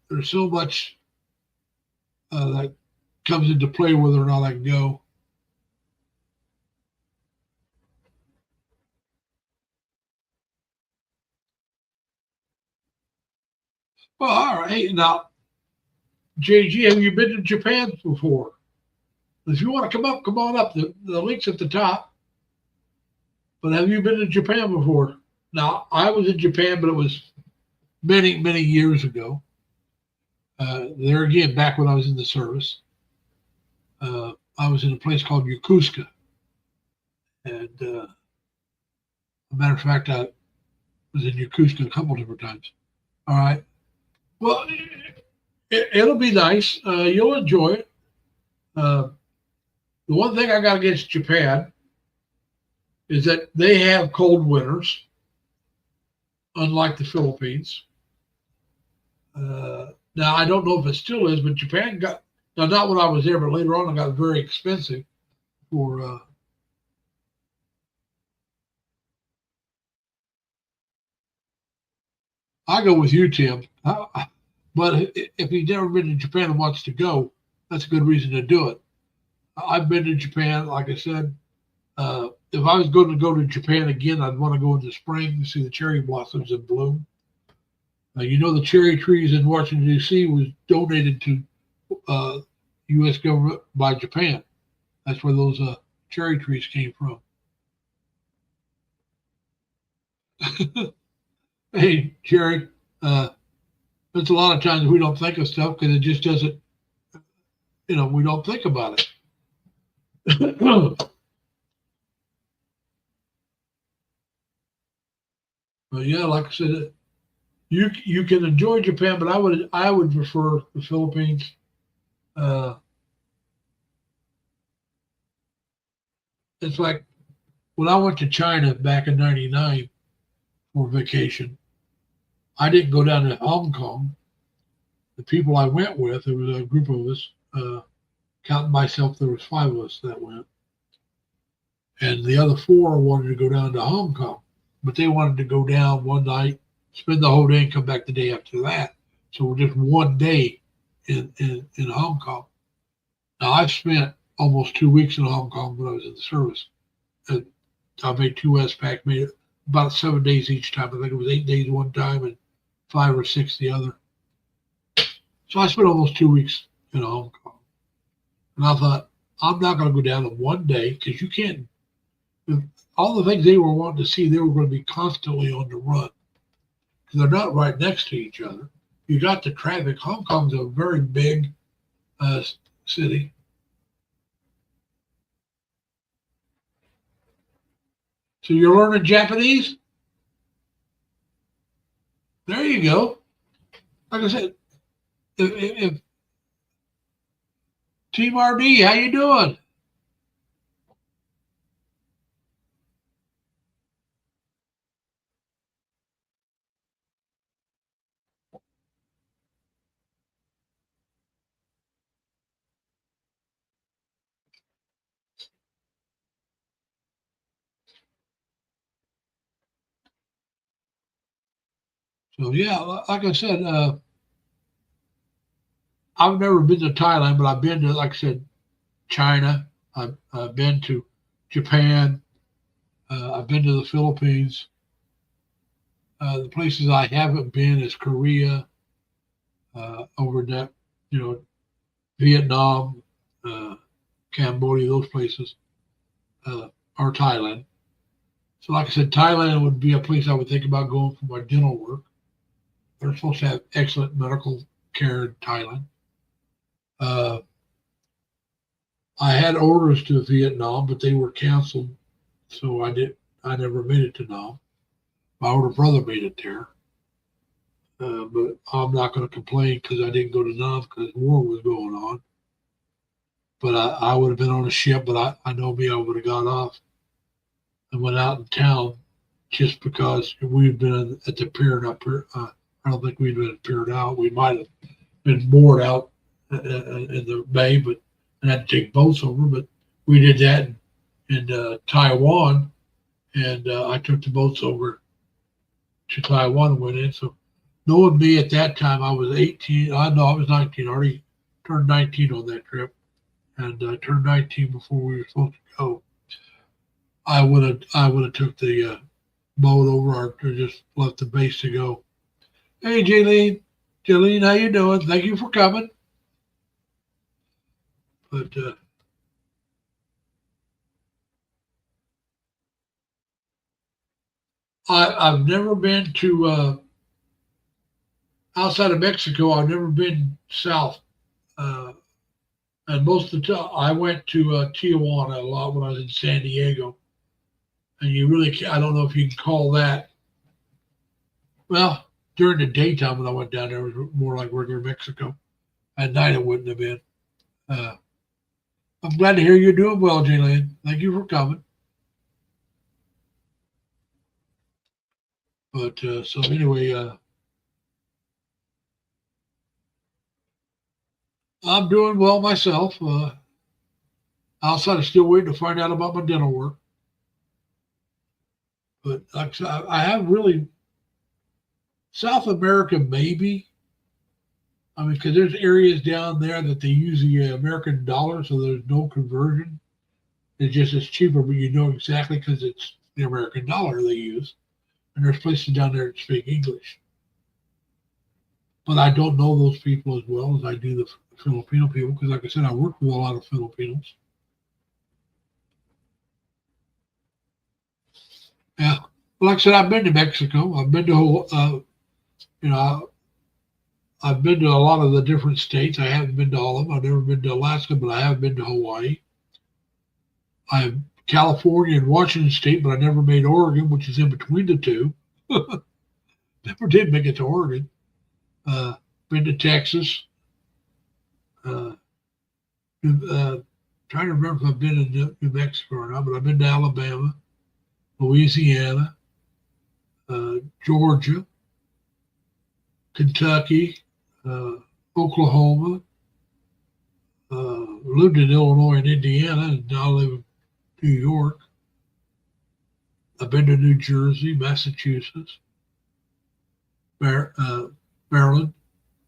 there's so much that comes into play whether or not I can go. Well, all right. Hey, now, JG, have you been to Japan before? If you want to come on up. The link's at the top. But have you been to Japan before? Now, I was in Japan, but it was many, many years ago. There again, back when I was in the service, I was in a place called Yokosuka. And a matter of fact, I was in Yokosuka a couple different times. All right. Well, it'll be nice. You'll enjoy it. The one thing I got against Japan is that they have cold winters, unlike the Philippines. Now, I don't know if it still is, but Japan got, now not when I was there, but later on it got very expensive for I go with you, Tim. But if you've never been to Japan and wants to go, that's a good reason to do it. I've been to Japan, like I said. If I was going to go to Japan again, I'd want to go in the spring to see the cherry blossoms in bloom. You know, the cherry trees in Washington, D.C. was donated to U.S. government by Japan. That's where those cherry trees came from. Hey, Jerry, there's a lot of times we don't think of stuff because it just doesn't, we don't think about it. But yeah, like I said, you can enjoy Japan, but I would prefer the Philippines. It's like when I went to China back in '99 for vacation, I didn't go down to Hong Kong. The people I went with, there was a group of us, counting myself, there was 5 of us that went. And the other 4 wanted to go down to Hong Kong, but they wanted to go down one night, spend the whole day, and come back the day after that. So we're just one day in Hong Kong. Now, I've spent almost 2 weeks in Hong Kong when I was in the service. And I made 2 Westpac, made it about 7 days each time. I think it was 8 days one time and 5 or 6 the other. So I spent almost 2 weeks in Hong Kong. And I thought, I'm not going to go down in one day because you can't. All the things they were wanting to see, they were going to be constantly on the run because they're not right next to each other. You got the traffic. Hong Kong's a very big city. So you're learning Japanese? There you go. Like I said, if Team RD, how you doing? So yeah, like I said, I've never been to Thailand, but I've been to, like I said, China. I've been to Japan. I've been to the Philippines. The places I haven't been is Korea, over that, Vietnam, Cambodia, those places, or Thailand. So, like I said, Thailand would be a place I would think about going for my dental work. They're supposed to have excellent medical care in Thailand. I had orders to Vietnam, but they were canceled, so I never made it to Nam. My older brother made it there, but I'm not going to complain because I didn't go to Nam because war was going on. But I would have been on a ship, but I know me, I would have got off and went out in town just because we'd been at the pier. I don't think we'd been piered out. We might have been moored out in the bay, but and had to take boats over. But we did that in Taiwan, and I took the boats over to Taiwan and went in. So knowing me at that time, I was 18. I was 19. I already turned 19 on that trip, and I turned 19 before we were supposed to go. I would have took the boat over or just left the base to go. Hey, Jaylene, Jillian, how you doing? Thank you for coming. But I've never been to outside of Mexico. I've never been south, and most of the time I went to Tijuana a lot when I was in San Diego. And you really can't, I don't know if you can call that. Well, during the daytime when I went down there, it was more like regular Mexico. At night, it wouldn't have been. I'm glad to hear you're doing well, Jillian. Thank you for coming. But so anyway, I'm doing well myself. Outside, I'm still waiting to find out about my dental work. But like I said, I have really South America, maybe. I mean, because there's areas down there that they use the American dollar, so there's no conversion. It's just it's cheaper, but you know exactly because it's the American dollar they use. And there's places down there that speak English. But I don't know those people as well as I do the Filipino people, because like I said, I work with a lot of Filipinos. Yeah. Well, like I said, I've been to Mexico. I've been to, I've been to a lot of the different states. I haven't been to all of them. I've never been to Alaska, but I have been to Hawaii. I've California and Washington State, but I never made Oregon, which is in between the two. Never did make it to Oregon. Been to Texas. Trying to remember if I've been in New Mexico or not, but I've been to Alabama, Louisiana, Georgia, Kentucky, Oklahoma, lived in Illinois and Indiana, and now live in New York. I've been to New Jersey, Massachusetts, Maryland,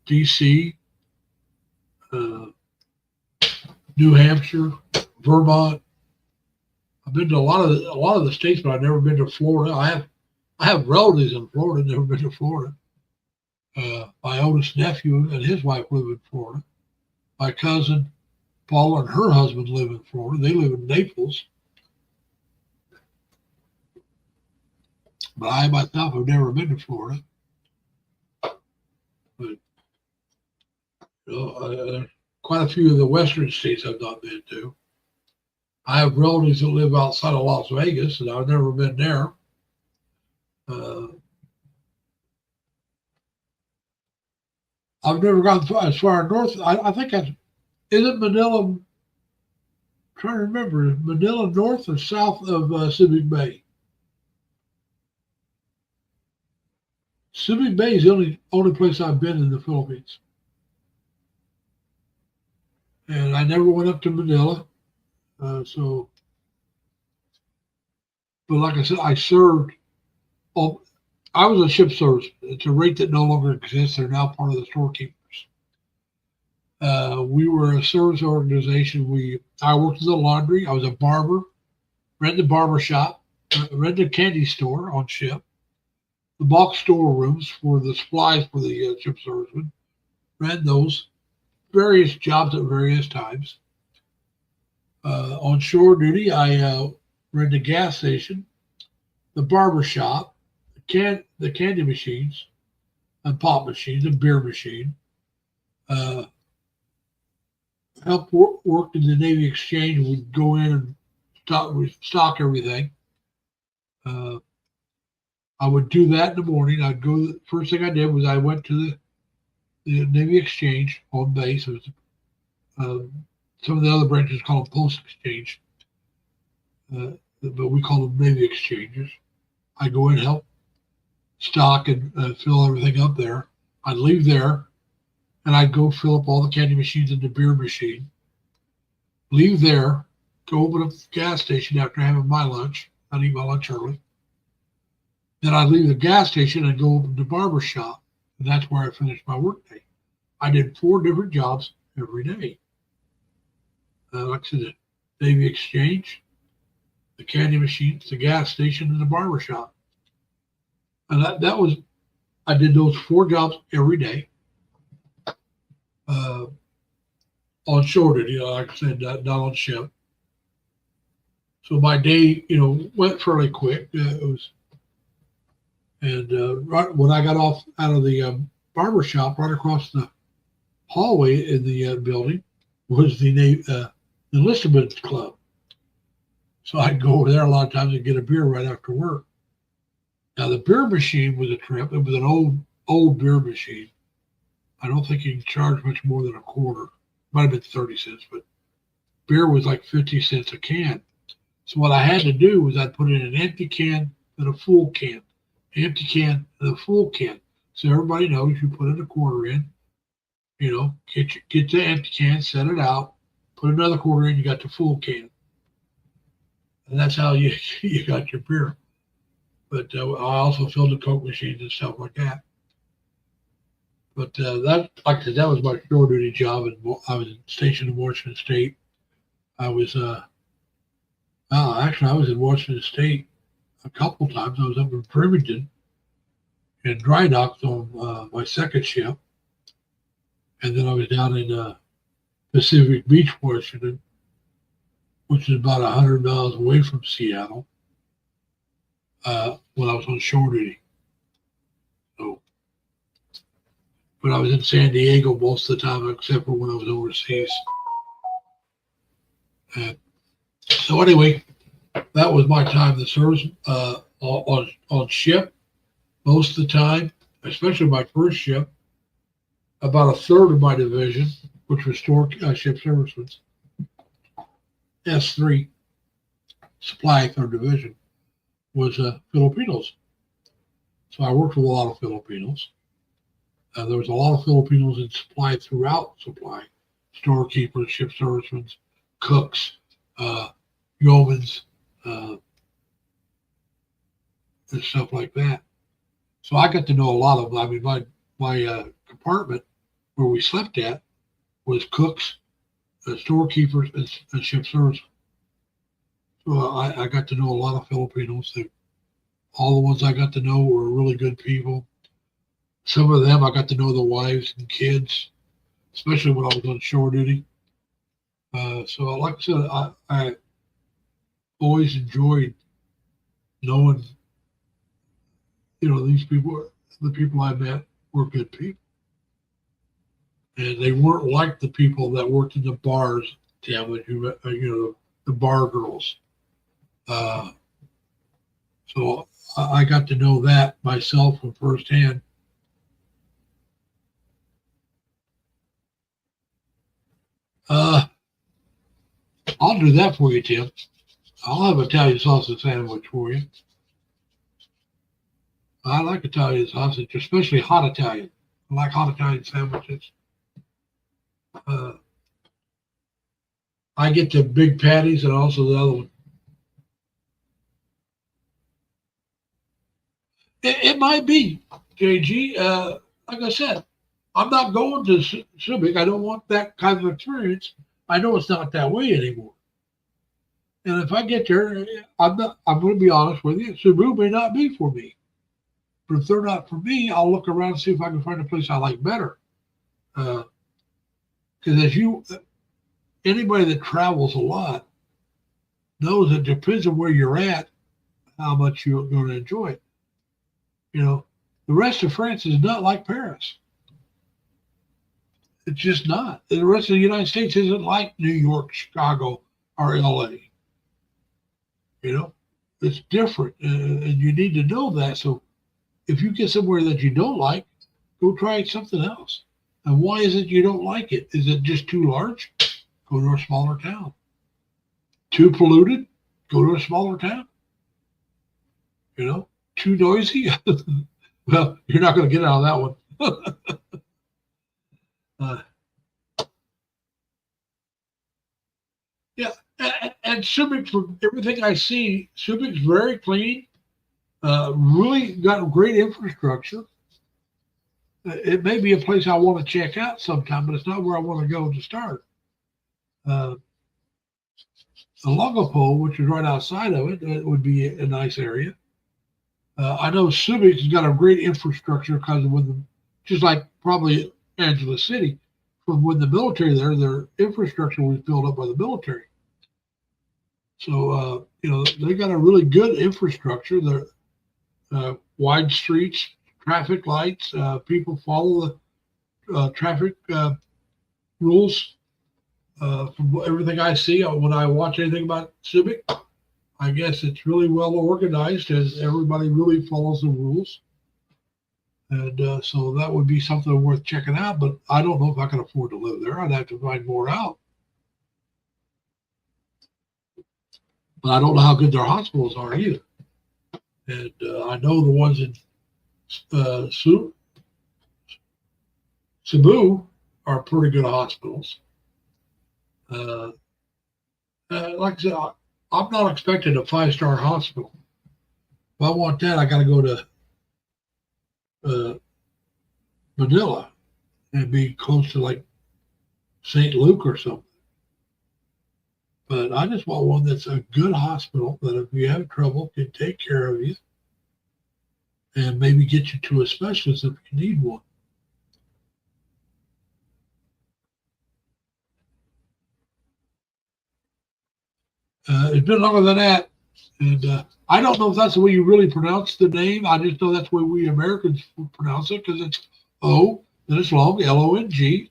D.C., New Hampshire, Vermont. I've been to a lot of the states, but I've never been to Florida. I have relatives in Florida. Never been to Florida. My oldest nephew and his wife live in Florida. My cousin Paula and her husband live in Florida. They live in Naples. But I myself have never been to Florida. But quite a few of the western states I've not been to. I have relatives that live outside of Las Vegas, and I've never been there. I've never gone as far north. I think isn't Manila? I'm trying to remember, is Manila north or south of Subic Bay? Subic Bay is the only place I've been in the Philippines. And I never went up to Manila. But like I said, I served. I was a ship service. It's a rate that no longer exists. They're now part of the storekeepers. We were a service organization. I worked as a laundry. I was a barber, rented a barber shop, rented a candy store on ship, the box storerooms for the supplies for the ship servicemen, ran those, various jobs at various times. On shore duty, I ran the gas station, the barber shop, the candy machines, and pop machines, and beer machine. Helped work in the Navy Exchange. We'd go in and stock everything. I would do that in the morning. I'd go. First thing I did was I went to the Navy Exchange on base. It was some of the other branches call them Post Exchange, but we call them Navy Exchanges. I go in, help stock and fill everything up there. I'd leave there, and I'd go fill up all the candy machines in the beer machine. Leave there, go open up the gas station after having my lunch. I'd eat my lunch early. Then I'd leave the gas station and go open the barber shop, and that's where I finished my workday. I did 4 different jobs every day. Like I said, the Navy Exchange, the candy machines, the gas station, and the barber shop. And I did those 4 jobs every day. on shore duty, like I said, not on ship. So my day, went fairly quick. It was, and right when I got off out of the barber shop, right across the hallway in the building was the enlistment club. So I'd go over there a lot of times and get a beer right after work. Now the beer machine was a trip. It was an old beer machine. I don't think you can charge much more than a quarter. Might have been 30 cents, but beer was like 50 cents a can. So what I had to do was I'd put in an empty can and a full can, empty can and a full can. So everybody knows you put in a quarter in, get the empty can, set it out, put another quarter in, you got the full can. And that's how you got your beer. But I also filled the Coke machines and stuff like that. But that, like I said, that was my shore duty job. And I was stationed in Washington State. I was, actually, I was in Washington State a couple times. I was up in Bremerton in dry dock on my second ship. And then I was down in Pacific Beach, Washington, which is about 100 miles away from Seattle, when I was on shore duty. So, but I was in San Diego most of the time, except for when I was overseas. So anyway, that was my time. The service on ship most of the time, especially my first ship. About a third of my division, which was ship servicemen, S3 supply third division, was Filipinos. So I worked with a lot of Filipinos. There was a lot of Filipinos in supply throughout supply, storekeepers, ship servicemen, cooks, yeomans, and stuff like that. So I got to know a lot of them. I mean, my compartment where we slept at was cooks, storekeepers, and ship servicemen. So I got to know a lot of Filipinos. All the ones I got to know were really good people. Some of them I got to know the wives and kids, especially when I was on shore duty. So like I said, I always enjoyed knowing, these people, the people I met were good people. And they weren't like the people that worked in the bars, the bar girls. So I got to know that myself from firsthand. I'll do that for you, Tim. I'll have Italian sausage sandwich for you. I like Italian sausage, especially hot Italian. I like hot Italian sandwiches. I get the big patties and also the other one. It might be, JG. Like I said, I'm not going to Subic. I don't want that kind of experience. I know it's not that way anymore. And if I get there, I'm going to be honest with you. Cebu may not be for me. But if they're not for me, I'll look around and see if I can find a place I like better. Because anybody that travels a lot knows it depends on where you're at, how much you're going to enjoy it. The rest of France is not like Paris. It's just not. The rest of the United States isn't like New York, Chicago, or LA. It's different, and you need to know that. So if you get somewhere that you don't like, go try something else. And why is it you don't like it? Is it just too large? Go to a smaller town. Too polluted? Go to a smaller town. Too noisy? Well, you're not going to get out of that one. Yeah, and Subic, from everything I see, Subic's very clean. Really got great infrastructure. It may be a place I want to check out sometime, but it's not where I want to go to start. The Lagapole, which is right outside of it, would be a nice area. I know Subic's got a great infrastructure because of just like probably Angeles City, from when the military there, their infrastructure was built up by the military. So, they got a really good infrastructure. They're wide streets, traffic lights, people follow the traffic rules. From everything I see, when I watch anything about Subic, I guess it's really well organized as everybody really follows the rules. And so that would be something worth checking out, but I don't know if I can afford to live there. I'd have to find more out. But I don't know how good their hospitals are either. And I know the ones in Cebu are pretty good hospitals. Like I said, I'm not expecting a 5-star hospital. If I want that, I got to go to Manila and be close to like St. Luke or something. But I just want one that's a good hospital that if you have trouble can take care of you and maybe get you to a specialist if you need one. It's been longer than that. And I don't know if that's the way you really pronounce the name. I just know that's the way we Americans pronounce it because it's O, then it's long, L-O-N-G,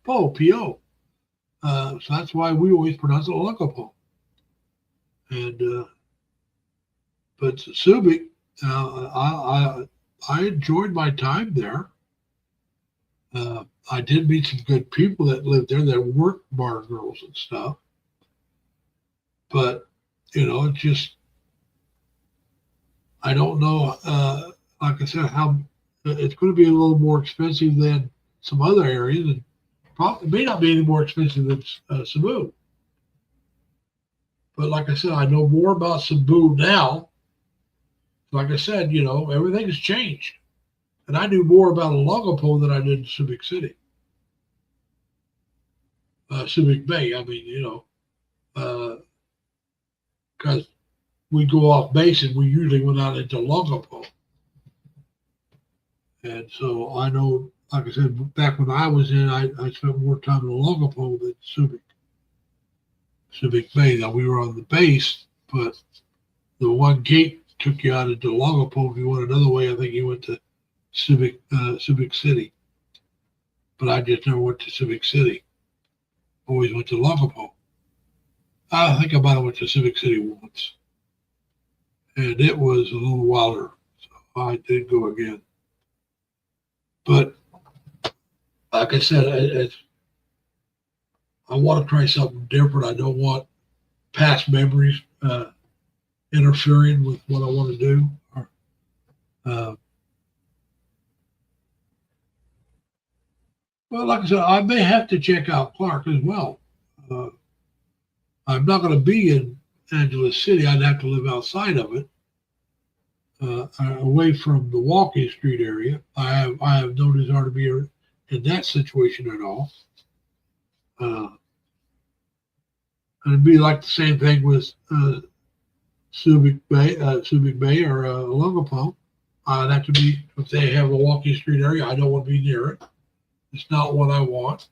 Po, P-O. So that's why we always pronounce it Longopo. And but Subic, I enjoyed my time there. I did meet some good people that lived there that weren't bar girls and stuff. But it's just I don't know. Like I said, how it's going to be a little more expensive than some other areas, and probably may not be any more expensive than Cebu. But like I said, I know more about Cebu now. Like I said, everything has changed, and I knew more about Olongapo than I did in Subic City, Subic Bay. I mean, because we go off base and we usually went out into Longapo. And so I know, like I said, back when I was in, I spent more time in Longapo than Subic Bay. Now we were on the base, but the one gate took you out into Longapo. If you went another way, I think you went to Subic City. But I just never went to Subic City. Always went to Longapo. I think I might have went to Subic City once. And it was a little wilder. So I did go again. But like I said, I want to try something different. I don't want past memories interfering with what I want to do. Well, like I said, I may have to check out Clark as well. I'm not going to be in Angeles City. I'd have to live outside of it, away from the walking street area. I have no desire to be in that situation at all. And it'd be like the same thing with Subic Bay or Longapo. I'd have to be, if they have a walking street area, I don't want to be near it. It's not what I want.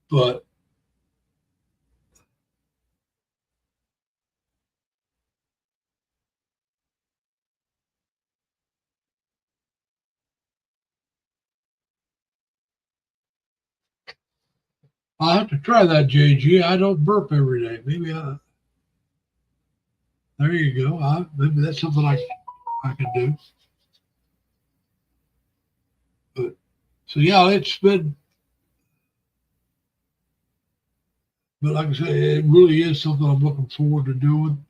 But I'll have to try that, JG. I don't burp every day. Maybe there you go. Maybe that's something I can do. But so yeah, it's been. But like I said, it really is something I'm looking forward to doing.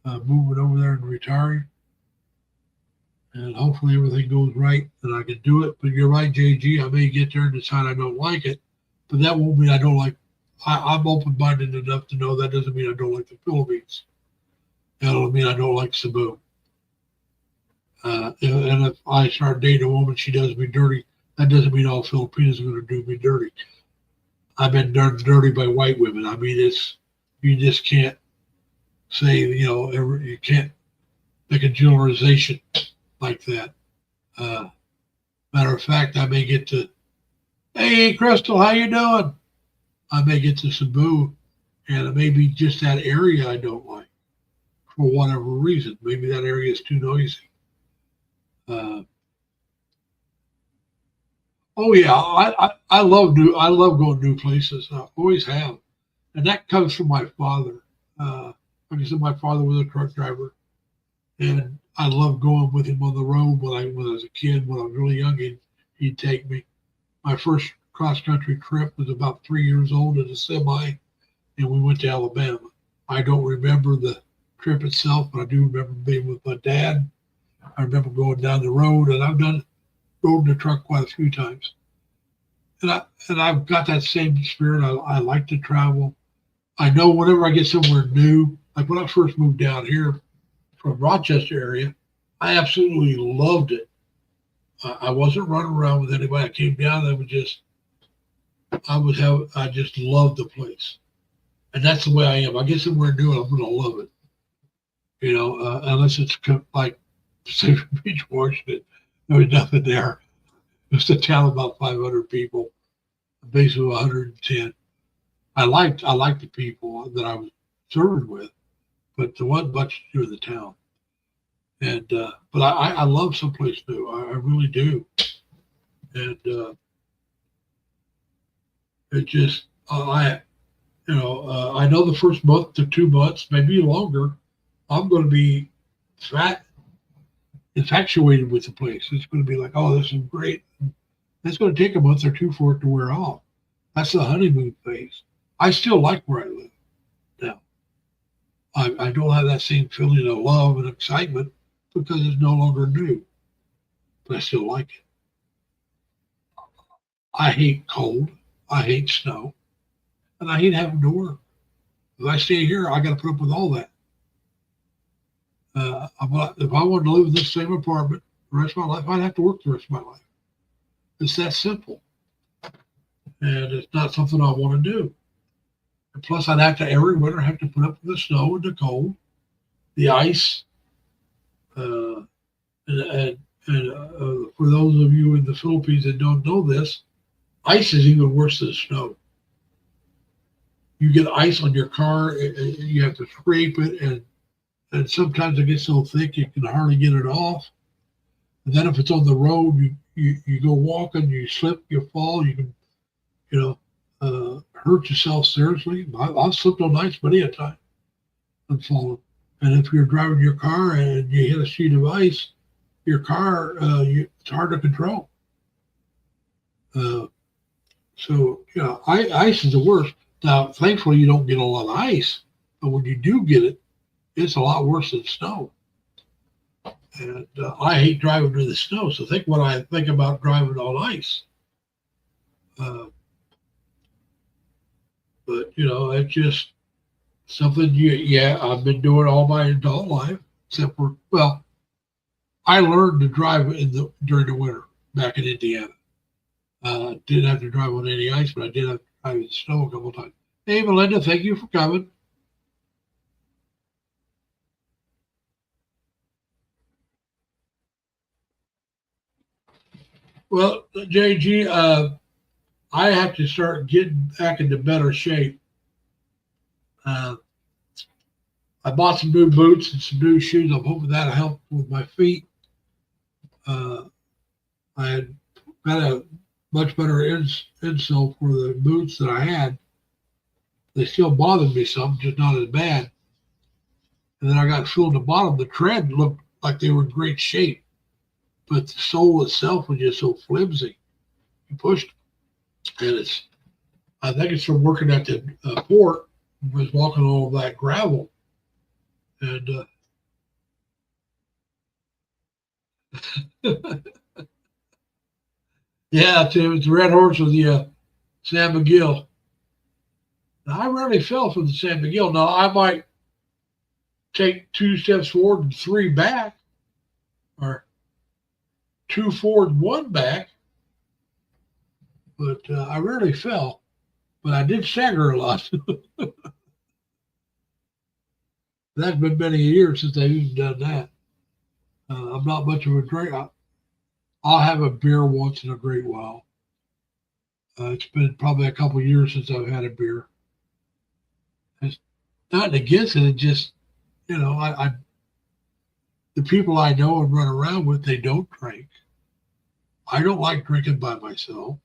Moving over there and retiring, and hopefully everything goes right and I can do it. But you're right, JG. I may get there and decide I don't like it, but that won't mean I don't like. I'm open-minded enough to know that doesn't mean I don't like the Philippines. That don't mean I don't like Cebu. And if I start dating a woman, she does me dirty. That doesn't mean all Filipinos are going to do me dirty. I've been done dirty by white women. I mean, you just can't say, you can't make a generalization like that. Matter of fact, I may get to, hey, Crystal, how you doing? I may get to Cebu, and it may be just that area I don't like for whatever reason. Maybe that area is too noisy. Oh yeah, I love going new places. I always have, and that comes from my father. Like I said, my father was a truck driver, and I loved going with him on the road when I was a kid. When I was really young, he'd take me. My first cross country trip was about 3 years old in a semi, and we went to Alabama. I don't remember the trip itself, but I do remember being with my dad. I remember going down the road, and I've rode in the truck quite a few times. And I've got that same spirit. I like to travel. I know whenever I get somewhere new, like when I first moved down here from Rochester area, I absolutely loved it. I wasn't running around with anybody. I came down, I just loved the place. And that's the way I am. I get somewhere new and I'm going to love it. Unless it's like Pacific Beach, Washington, there was nothing there. It's a town of about 500 people, a base of 110. I liked the people that I was serving with, but there wasn't much to do in the town. And but I love someplace new. I really do. And it just I know the first month to 2 months, maybe longer, I'm going to be infatuated with the place. It's going to be like, oh, this is great. It's going to take a month or two for it to wear off. That's the honeymoon phase. I still like where I live now. I don't have that same feeling of love and excitement because it's no longer new, but I still like it. I hate cold. I hate snow. And I hate having to work. If I stay here, I got to put up with all that. If I wanted to live in this same apartment the rest of my life, I'd have to work the rest of my life. It's that simple. And it's not something I want to do. And plus, I'd have to every winter have to put up with the snow and the cold, the ice. And for those of you in the Philippines that don't know this, ice is even worse than snow. You get ice on your car, you have to scrape it, and sometimes it gets so thick you can hardly get it off. And then if it's on the road, you go walking, you slip, you fall, you can, hurt yourself seriously. I've slipped on ice many a time and fallen. And if you're driving your car and you hit a sheet of ice, your car, it's hard to control. Ice is the worst. Now, thankfully, you don't get a lot of ice, but when you do get it, it's a lot worse than snow. And I hate driving through the snow. So think what I think about driving on ice. But it's just something I've been doing all my adult life, except for, I learned to drive during the winter back in Indiana. Didn't have to drive on any ice, but I did have to drive in the snow a couple of times. Hey, Melinda, thank you for coming. Well, JG, I have to start getting back into better shape. I bought some new boots and some new shoes. I'm hoping that'll help with my feet. I had got a much better insole for the boots that I had. They still bothered me some, just not as bad. And then I got filled the bottom. The tread looked like they were in great shape, but the sole itself was just so flimsy. You pushed, and I think it's from working at the port. Was walking all that gravel, and yeah, Tim, it's the Red Horse of the San Miguel. Now, I rarely fell from the San Miguel. Now I might take 2 steps forward and 3 back, or 2 forward, 1 back, but I rarely fell. But I did stagger a lot. That's been many years since I've even done that. I'm not much of a drinker. I'll have a beer once in a great while. It's been probably a couple of years since I've had a beer. It's nothing against it. It just, I the people I know and run around with, they don't drink. I don't like drinking by myself.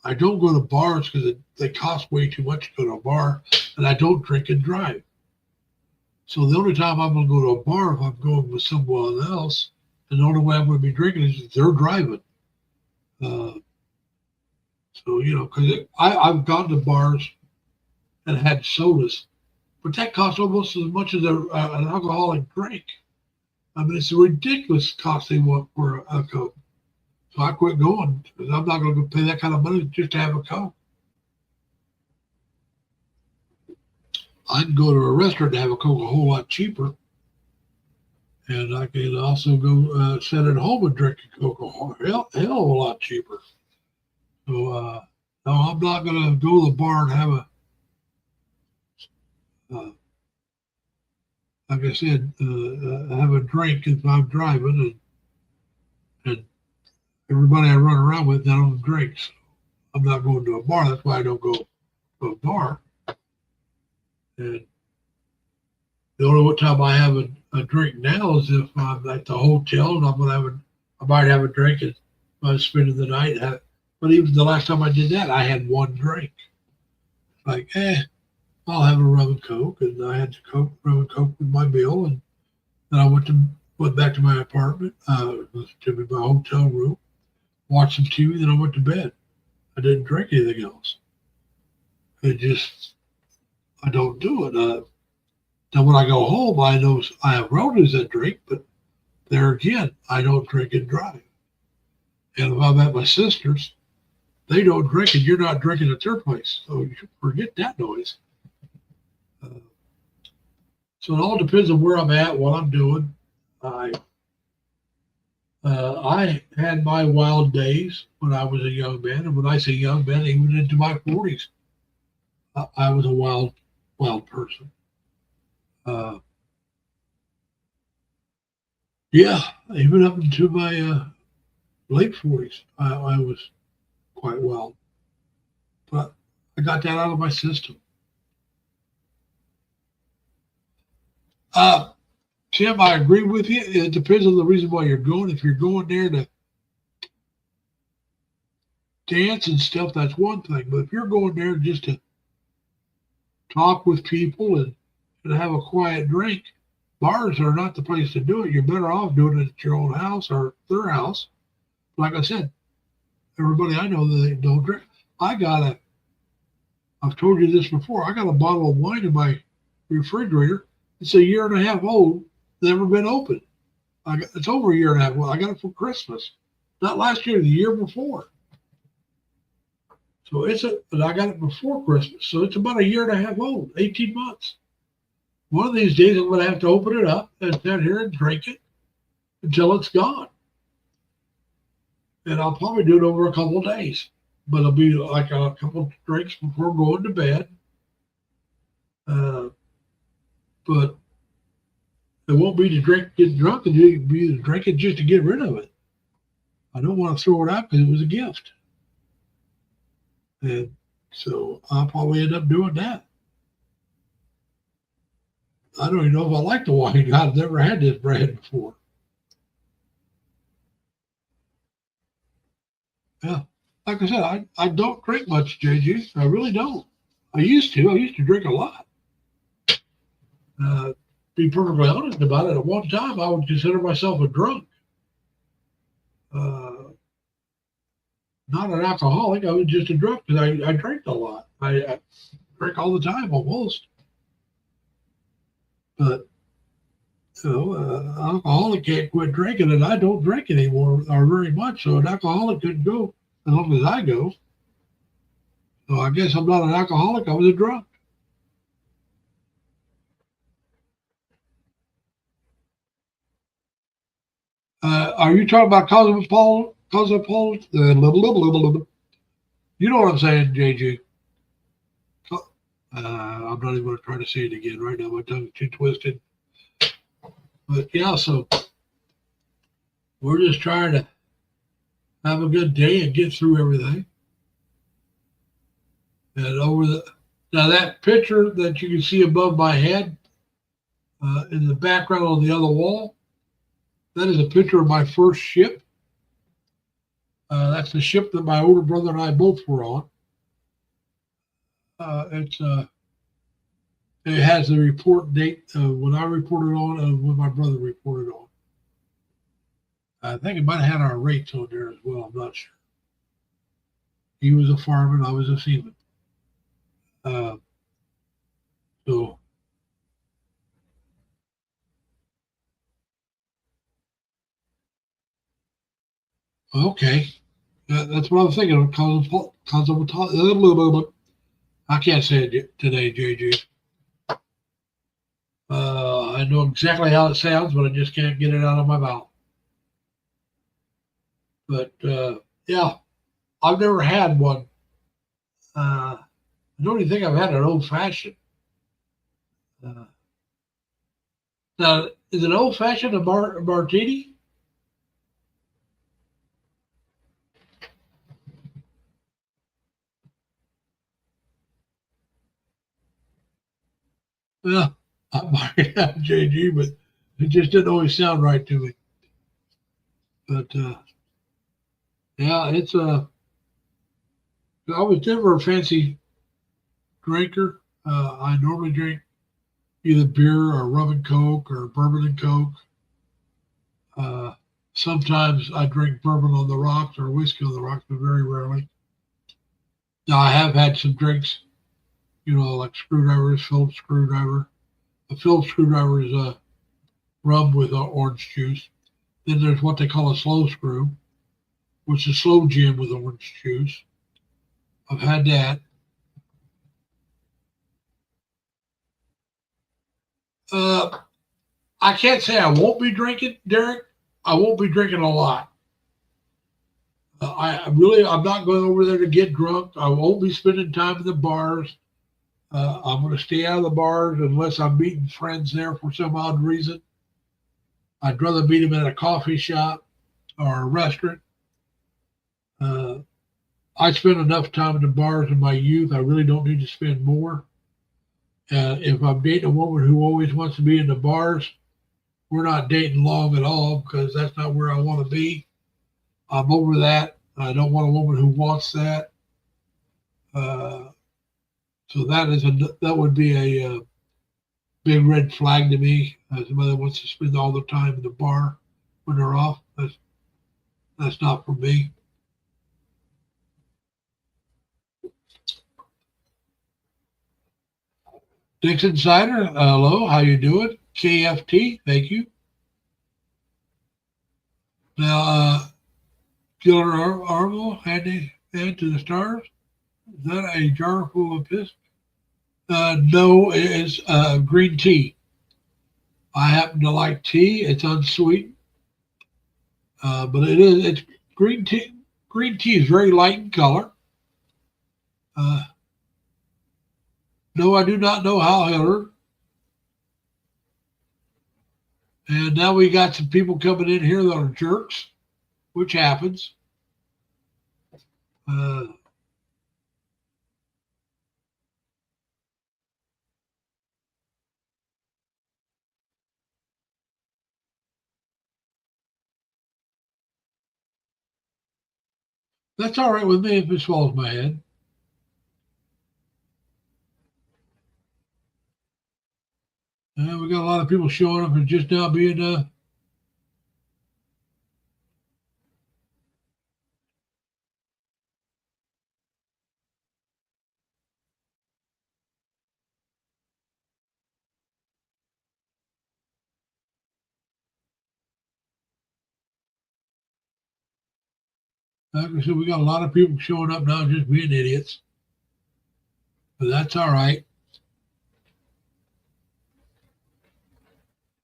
I don't go to bars because they cost way too much to go to a bar, and I don't drink and drive. So the only time I'm going to go to a bar if I'm going with someone else, and the only way I'm going to be drinking is if they're driving. Because I've gone to bars and had sodas, but that costs almost as much as an alcoholic drink. I mean, it's a ridiculous cost they want for a Coke. So I quit going because I'm not going to pay that kind of money just to have a Coke. I can go to a restaurant and have a Coke a whole lot cheaper. And I can also go sit at home and drink a Coke a hell of a lot cheaper. So, no, I'm not going to go to the bar and have like I said, have a drink if I'm driving, and everybody I run around with, they don't drink. So I'm not going to a bar. That's why I don't go to a bar. And the only time I have a drink now is if I'm at the hotel and I might have a drink and I'm spending the night. But even the last time I did that, I had one drink. Like, I'll have a rum and Coke, and I had the rum and Coke with my meal, and then I went back to my apartment, to my hotel room, watched some TV, then I went to bed. I didn't drink anything else. I don't do it. Then when I go home, I know I have relatives that drink, but there again, I don't drink and drive. And if I'm at my sister's, they don't drink, and you're not drinking at their place, so you forget that noise. So it all depends on where I'm at, what I'm doing. I had my wild days when I was a young man, and when I say young man, even into my 40s, I was a wild person. Yeah, even up into my late 40s, I was quite wild. But I got that out of my system. Tim, I agree with you. It depends on the reason why you're going. If you're going there to dance and stuff, that's one thing. But if you're going there just to talk with people and have a quiet drink, bars are not the place to do it. You're better off doing it at your own house or their house. Like I said, everybody I know, they don't drink. I've told you this before, I got a bottle of wine in my refrigerator. It's 1.5 years old, never been opened. It's over 1.5 years old. I got it for Christmas. Not last year, the year before. So but I got it before Christmas. So it's about 1.5 years old, 18 months. One of these days I'm going to have to open it up and sit here and drink it until it's gone. And I'll probably do it over a couple of days. But it'll be like a couple of drinks before going to bed. But it won't be to get drunk, and it'll be to drink it just to get rid of it. I don't want to throw it out because it was a gift. And so I'll probably end up doing that. I don't even know if I like the wine. I've never had this brand before. Yeah. Like I said, I don't drink much, JG. I really don't. I used to drink a lot. Be perfectly honest about it, at one time I would consider myself a drunk. Not an alcoholic, I was just a drunk because I drank a lot. I drink all the time almost. But an alcoholic can't quit drinking, and I don't drink anymore or very much, so an alcoholic couldn't go as long as I go. So I guess I'm not an alcoholic, I was a drunk. Are you talking about Cosmopolitan? You know what I'm saying, JG? I'm not even going to try to say it again right now. My tongue's too twisted. But yeah, so we're just trying to have a good day and get through everything. And now that picture that you can see above my head in the background on the other wall, that is a picture of my first ship. That's the ship that my older brother and I both were on. It has the report date of when I reported on and when my brother reported on. I think it might have had our rates on there as well. I'm not sure. He was a fireman. I was a seaman. So okay, that's what I was thinking of. I can't say it today, JG. I know exactly how it sounds, but I just can't get it out of my mouth. But yeah, I've never had one. I don't even think I've had an old fashioned. Now, is an old fashioned a martini? Yeah, I might have JG, but it just didn't always sound right to me. But yeah, it's I was never a fancy drinker. I normally drink either beer or rum and coke or bourbon and coke. Uh, Sometimes I drink bourbon on the rocks or whiskey on the rocks, but very rarely. Now I have had some drinks, like screwdrivers, Phillips screwdriver. A Phillips screwdriver is a rum with orange juice. Then there's what they call a slow screw, which is slow gin with orange juice. I've had that. Uh, I can't say I won't be drinking, Derek. I won't be drinking a lot. I'm not going over there to get drunk. I won't be spending time in the bars. I'm going to stay out of the bars unless I'm meeting friends there for some odd reason. I'd rather meet them at a coffee shop or a restaurant. I spent enough time in the bars in my youth. I really don't need to spend more. If I'm dating a woman who always wants to be in the bars, we're not dating long at all because that's not where I want to be. I'm over that. I don't want a woman who wants that. So that would be a big red flag to me. Somebody that wants to spend all the time in the bar when they're off. That's not for me. Dixon Cider, hello, how you doing? KFT, thank you. Now, Gilder Arvo, hand to the stars. Is that a jar full of piss? No, it's green tea. I happen to like tea. It's unsweet, but it's green tea. Green tea is very light in color. Uh, no, I do not know how Hiller. And now we got some people coming in here that are jerks, which happens. That's all right with me if it swallows my head. We got a lot of people showing up and just now being like I said, we got a lot of people showing up now just being idiots. But that's all right.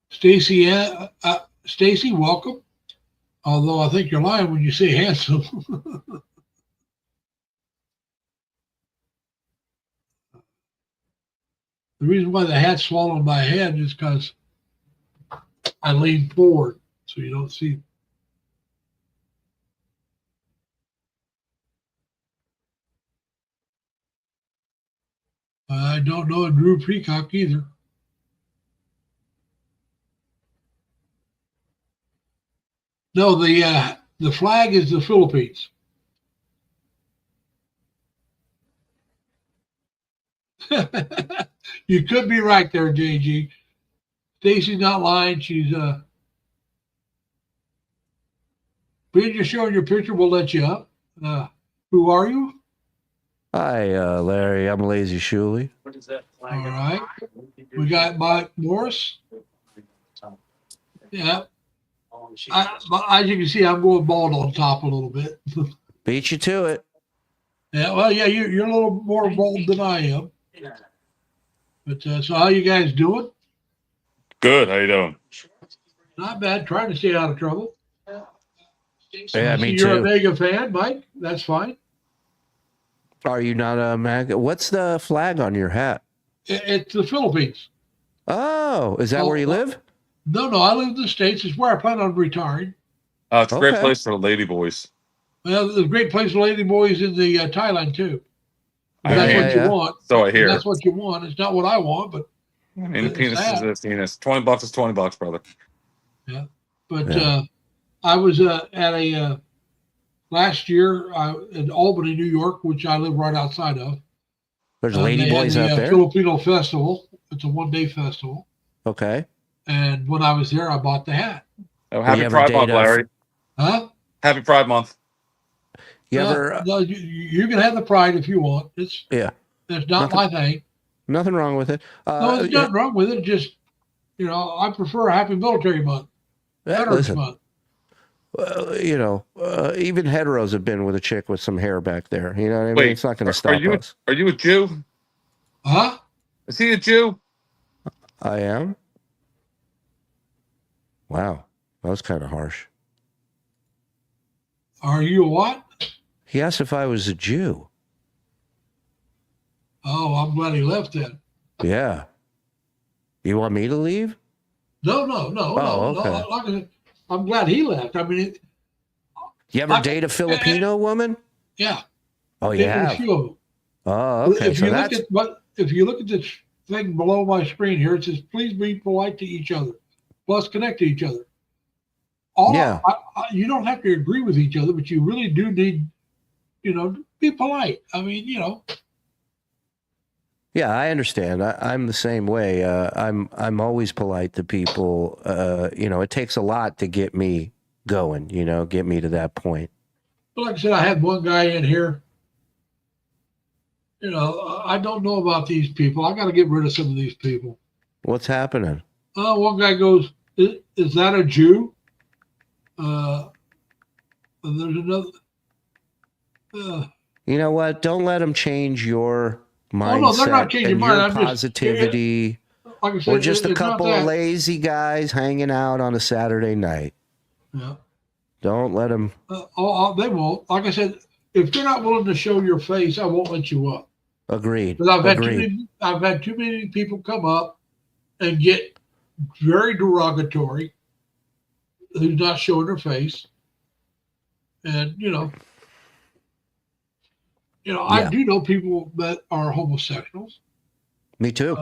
Stacy, Stacy, welcome. Although I think you're lying when you say handsome. The reason why the hat's swallowing my head is because I lean forward so you don't see. I don't know a Drew Peacock either. No, the flag is the Philippines. You could be right there, JG. Stacy's not lying. She's being just showing your picture. We'll let you up. Who are you? Hi, Larry. I'm Lazy Shuley. All right. We got Mike Morris. Yeah. As you can see, I'm going bald on top a little bit. Beat you to it. Yeah. Well, yeah, you're a little more bald than I am. But so how you guys doing? Good. How you doing? Not bad. Trying to stay out of trouble. Yeah, I me see you're a too. mega fan, Mike. That's fine. Are you not a mag? What's the flag on your hat? It's the Philippines. Oh, is that where you live? No, I live in the States. It's where I plan on retiring. It's a great Okay. place for the lady boys. Well, there's a great place for lady boys in the Thailand too. If I that's mean, what you yeah. want. So I If hear. that's what you want. It's not what I want, but I mean, the It's penis is sad. a penis. $20 is $20, brother. but Yeah. I was at a last year in Albany, New York, which I live right outside of. There's lady They had boys the out there. Filipino festival. It's a one-day festival, Okay. and when I was there, I bought the hat. Oh, you happy ever Pride date Month, a- Larry. Huh? Happy Pride Month. You ever? No, you can have the pride if you want. It's Yeah. not my thing. Nothing wrong with it. No, there's nothing wrong with it. Just I prefer Happy Military Month, Veterans Listen, Month. even heteros have been with a chick with some hair back there. You know what I mean? Wait, It's not going to Are stop you us. are you a Jew? Huh? Is he a Jew? I am. Wow, that was kind of harsh. Are you a what? He asked if I was a Jew. Oh, I'm glad he left then. Yeah. You want me to leave? No. okay. Like I said, I'm glad he left. I mean, You ever date a Filipino woman? yeah. Oh, you There's a have. few of them. Oh, okay. If So you look that's if you look at this thing below my screen here, it says, "Please be polite to each other, plus connect to each other." Yeah. You don't have to agree with each other, but you really do need, be polite. I mean, Yeah, I understand. I'm the same way. I'm always polite to people. It takes a lot to get me going. Get me to that point. But like I said, I had one guy in here. I don't know about these people. I got to get rid of some of these people. What's happening? One guy goes, "Is that a Jew?" And there's another. You know what? Don't let them change your mindset no, they're not changing and mine. your I'm just- positivity. Like I said, We're just a it's not couple that. of lazy guys hanging out on a Saturday night. Yeah. Don't let them. They won't. Like I said, if you're not willing to show your face, I won't let you up. Agreed. Because Agreed. I've had too many people come up and get very derogatory, who's not showing their face, and I Yeah. do know people that are homosexuals. Me too.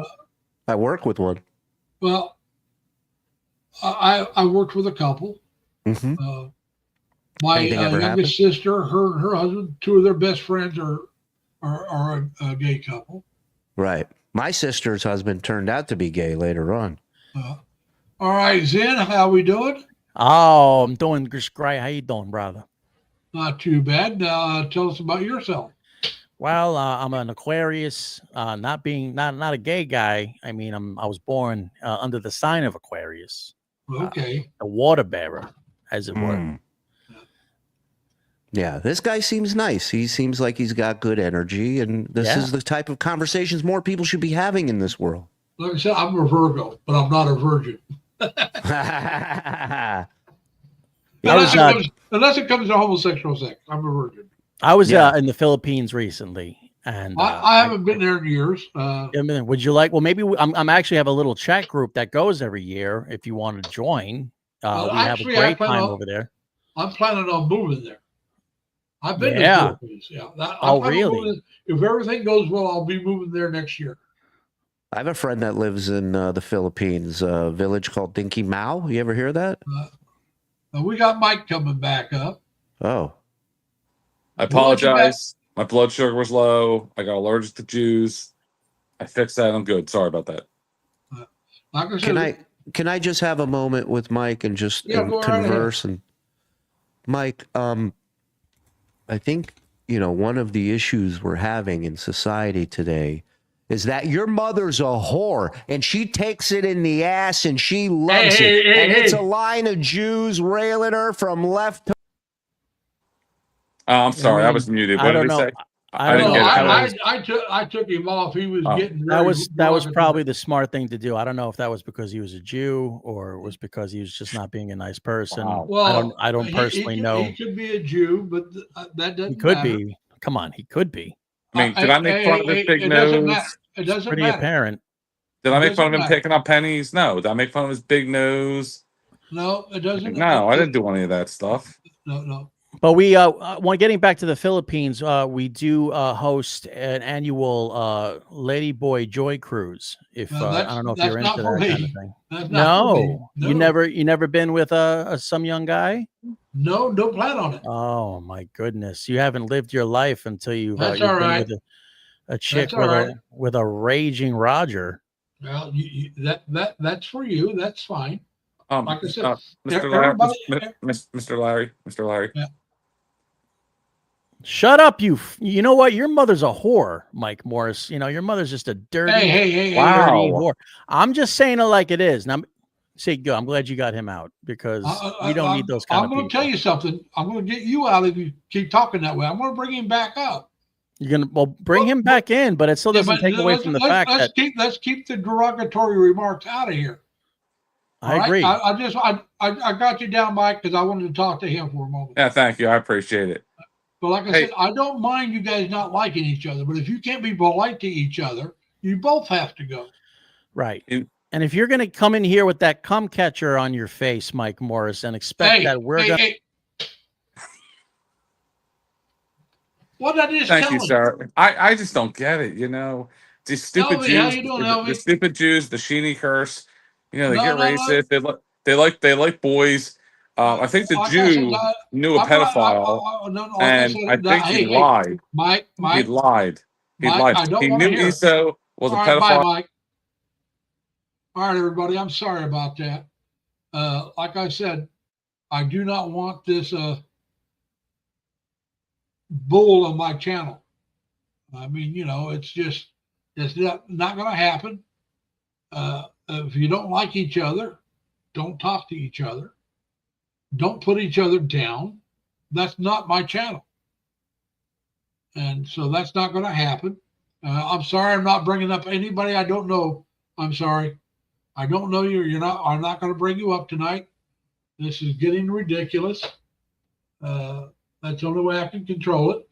I work with one. Well, I worked with a couple. Hmm. My Anything ever youngest sister, her and her husband, two of their best friends are a gay couple. Right. My sister's husband turned out to be gay later on. All right, Zen, how we doing? Oh, I'm doing just great. How you doing, brother? Not too bad. Tell us about yourself. Well, I'm an Aquarius. Not a gay guy. I mean, I was born under the sign of Aquarius, Okay. a water bearer, as it were. Mm. Yeah, this guy seems nice. He seems like he's got good energy, and this Yeah. is the type of conversations more people should be having in this world. Like I said, I'm a Virgo, but I'm not a virgin. Yeah. Unless it comes to homosexual sex, I'm a virgin. I was Yeah. in the Philippines recently, and I haven't been there in years. I mean, would you like? Well, maybe I'm actually have a little chat group that goes every year. If you want to join, Well, we have a actually, I great plan time on- over there. I'm planning on moving there. I've been to Yeah. the Philippines. Yeah. Oh, I'm planning on really? moving- If everything goes well, I'll be moving there next year. I have a friend that lives in the Philippines, a village called Dinky Mao. You ever hear that? And we got Mike coming back up. Oh, I We'll let you apologize. My blood sugar was low. I got allergic to Jews. I fixed that. I'm good. Sorry about that. Like I said, can I just have a moment with Mike and just Yeah, go right ahead. converse? And Mike, I think one of the issues we're having in society today is that your mother's a whore and she takes it in the ass and she loves it, and it's a line of Jews railing her from left to. I'm sorry. I mean, was muted. I What did don't he know. say? I I don't didn't know. get it. I took him off. He was Oh. getting That very was derogatory. probably the smart thing to do. I don't know if that was because he was a Jew or it was because he was just not being a nice person. Wow. Well, I don't personally know. He could be a Jew, but that doesn't He could matter. be. Come on, he could be. I mean, did I make fun of his big It doesn't matter. nose? It It's doesn't pretty matter. apparent. Did I It make fun of doesn't him matter. picking up pennies? No. Did I make fun of his big nose? No, it doesn't. No, I didn't do any of that stuff. No. But we, when getting back to the Philippines, we do host an annual Lady Boy Joy Cruise. If Well, I don't know if that's you're not into for that kind me. of thing. That's not for me. No, you never been with some young guy. No, don't plan on it. Oh my goodness, you haven't lived your life until you've That's been all right. with a chick all right. with a raging Roger. Well, that's for you. That's fine. Like I said, Mr. Larry, everybody- Mr. Larry. Yeah. Shut up, you know what? Your mother's a whore, Mike Morris. Your mother's just a dirty, Hey, Wow. dirty whore. I'm just saying it like it is. Now, see, good. I'm glad you got him out because we don't need those kind of people. I'm going to tell you something. I'm going to get you out if you keep talking that way. I'm going to bring him back up. You're gonna bring him back in, but it still doesn't take away from the fact that let's keep the derogatory remarks out of here. I agree. I got you down, Mike, because I wanted to talk to him for a moment. Yeah, thank you. I appreciate it. But like I said, I don't mind you guys not liking each other. But if you can't be polite to each other, you both have to go. Right. And if you're going to come in here with that cum catcher on your face, Mike Morris, and expect that we're going to. What I just Thank tell you, him. sir. I just don't get it. These stupid Elvie, how Jews, you doing, the Elvie? stupid Jews, the Sheeny curse. They No, get no, racist. They like boys. I think the Like I Jew said, knew a pedophile, and I think he lied. Mike, He lied. He Mike, lied. I don't He wanna knew hear it. Esau was a All right, bye, pedophile. Mike. All right, everybody. I'm sorry about that. Like I said, I do not want this bull on my channel. I mean, it's not going to happen. If you don't like each other, don't talk to each other. Don't put each other down. That's not my channel. And so that's not going to happen. I'm sorry I'm not bringing up anybody I don't know. I'm sorry. I don't know you. I'm not going to bring you up tonight. This is getting ridiculous. That's the only way I can control it.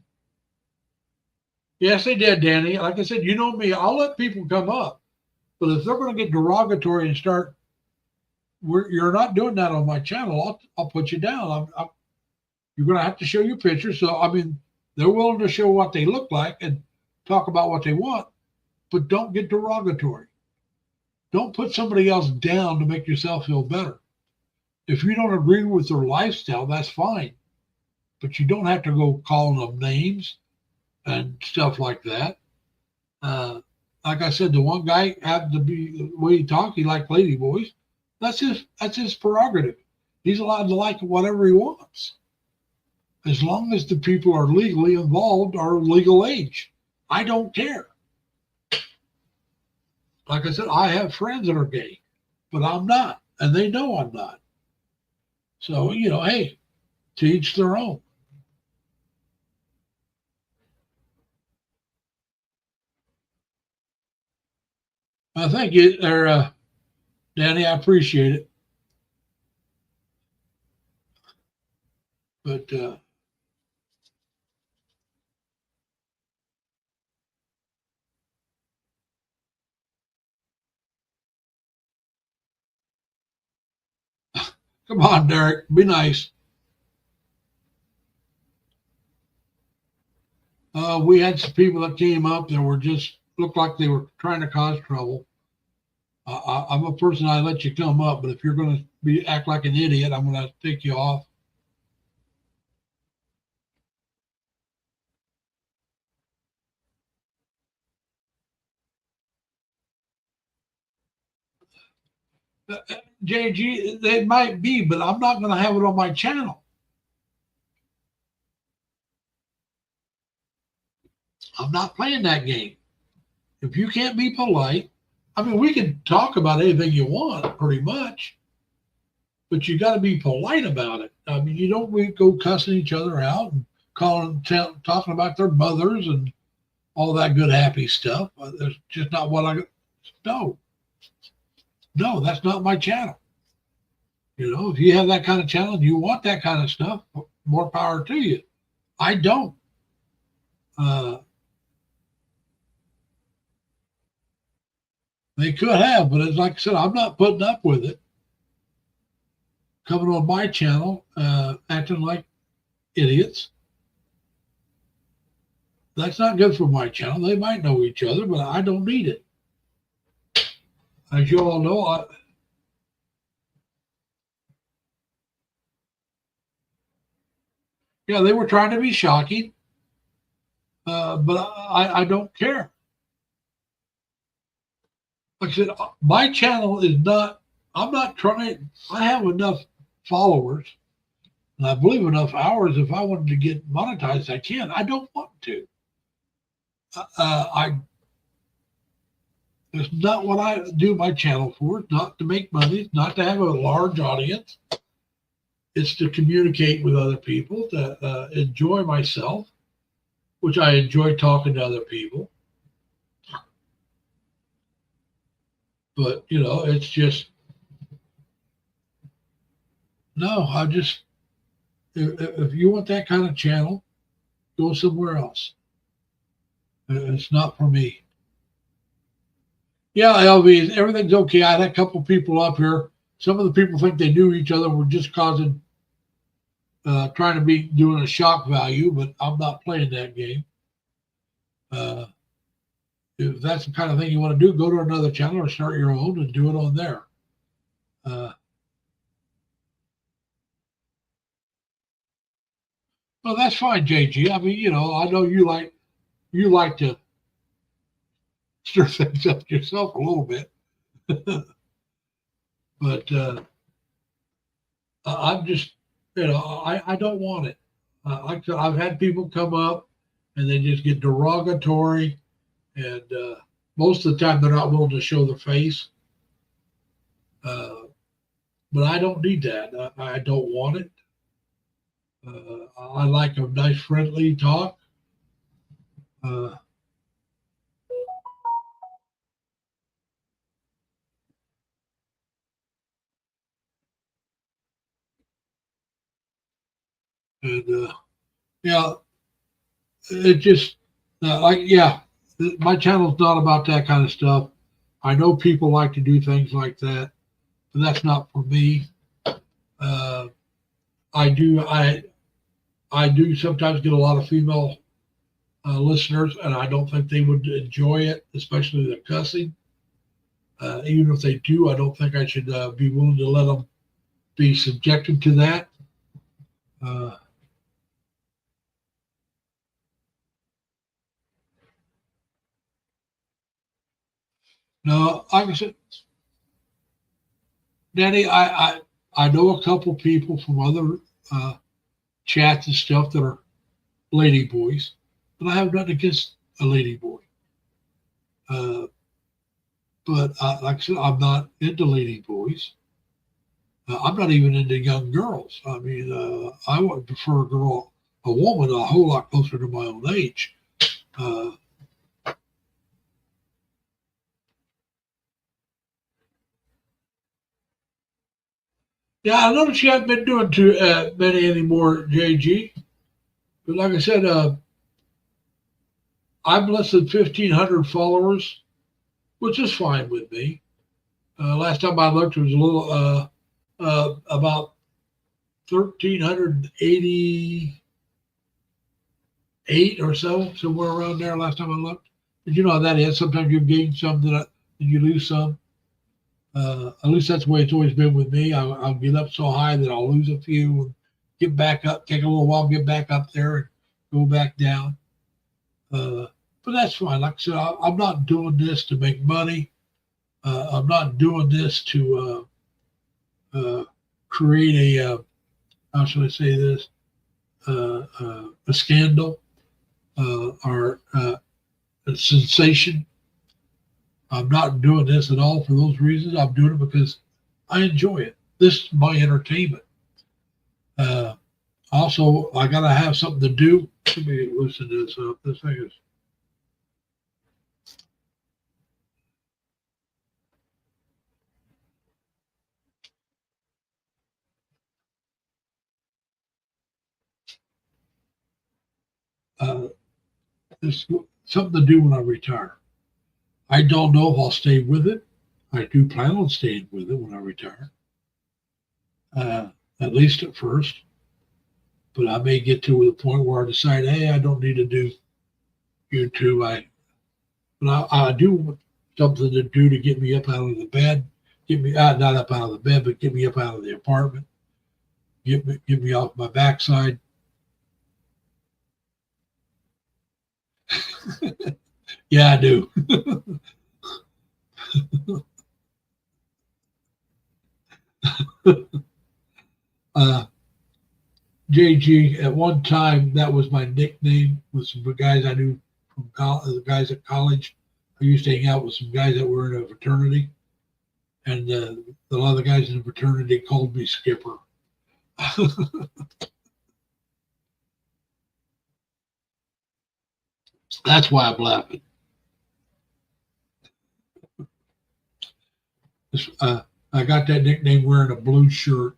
Yes, they did, Danny. Like I said, you know me. I'll let people come up. But if they're going to get derogatory and start, you're not doing that on my channel, I'll put you down. You're going to have to show your pictures. So, I mean, they're willing to show what they look like and talk about what they want, but don't get derogatory. Don't put somebody else down to make yourself feel better. If you don't agree with their lifestyle, that's fine. But you don't have to go calling them names and stuff like that. Like I said, the one guy happened to be the way he talked, he liked lady boys. That's his prerogative. He's allowed to like whatever he wants. As long as the people are legally involved or legal age. I don't care. Like I said, I have friends that are gay, but I'm not. And they know I'm not. So, hey, to each their own. Thank you there, Danny. I appreciate it. But come on, Derek, be nice. We had some people that came up that were just looked like they were trying to cause trouble. I'm a person, I let you come up, but if you're going to act like an idiot, I'm going to take you off. JG, they might be, but I'm not going to have it on my channel. I'm not playing that game. If you can't be polite, I mean, we can talk about anything you want, pretty much, but you got to be polite about it. I mean, you don't go cussing each other out and talking about their mothers and all that good, happy stuff. That's just not what no, that's not my channel. You know, if you have that kind of channel and you want that kind of stuff, more power to you. I don't. They could have, but it's like I said, I'm not putting up with it. Coming on my channel, acting like idiots. That's not good for my channel. They might know each other, but I don't need it. As you all know, yeah, they were trying to be shocking, but I don't care. Like I said, my channel is not, I'm not trying, I have enough followers, and I believe enough hours. If I wanted to get monetized, I can. I don't want to. It's not what I do my channel for. It's not to make money. It's not to have a large audience. It's to communicate with other people, to enjoy myself, which I enjoy talking to other people. But, you know, it's just, no, if you want that kind of channel, go somewhere else. It's not for me. Yeah, LV, everything's okay. I had a couple people up here. Some of the people think they knew each other, were just trying to be doing a shock value, but I'm not playing that game. If that's the kind of thing you want to do, go to another channel or start your own and do it on there. Well, that's fine, JG. I mean, you know, I know you like to stir things up yourself a little bit, but I'm just, you know, I don't want it. I've had people come up and they just get derogatory, and most of the time they're not willing to show their face. But I don't need that. I don't want it. I like a nice, friendly talk. And yeah, it just my channel's not about that kind of stuff. I know people like to do things like that, but that's not for me. I do sometimes get a lot of female listeners, and I don't think they would enjoy it, especially the cussing. Even if they do, I don't think I should be willing to let them be subjected to that. No, like I said, Danny, I know a couple people from other chats and stuff that are lady boys, but I have nothing against a lady boy. But like I said, I'm not into lady boys. I'm not even into young girls. I mean, I would prefer a woman a whole lot closer to my own age. Yeah, I noticed you haven't been doing too many anymore, JG. But like I said, I'm less than 1,500 followers, which is fine with me. Last time I looked, it was a little about 1,380 8 or so, somewhere around there last time I looked. But you know how that is. Sometimes you gain some, and you lose some. At least that's the way it's always been with me. I'll get up so high that I'll lose a few, and get back up, take a little while, get back up there, and go back down. But that's fine. Like I said, I'm not doing this to make money. I'm not doing this to create a how should I say this, a scandal or a sensation. I'm not doing this at all for those reasons. I'm doing it because I enjoy it. This is my entertainment. Also, I got to have something to do. Let me loosen this up. This thing is. There's something to do when I retire. I don't know if I'll stay with it. I do plan on staying with it when I retire, at least at first. But I may get to the point where I decide, hey, I don't need to do YouTube. But I do want something to do to get me up out of the bed, get me not up out of the bed, but get me up out of the apartment, get me off my backside. Yeah, I do. JG, at one time, that was my nickname with some guys I knew from the guys at college. I used to hang out with some guys that were in a fraternity, and a lot of the guys in the fraternity called me Skipper. That's why I'm laughing. I got that nickname wearing a blue shirt.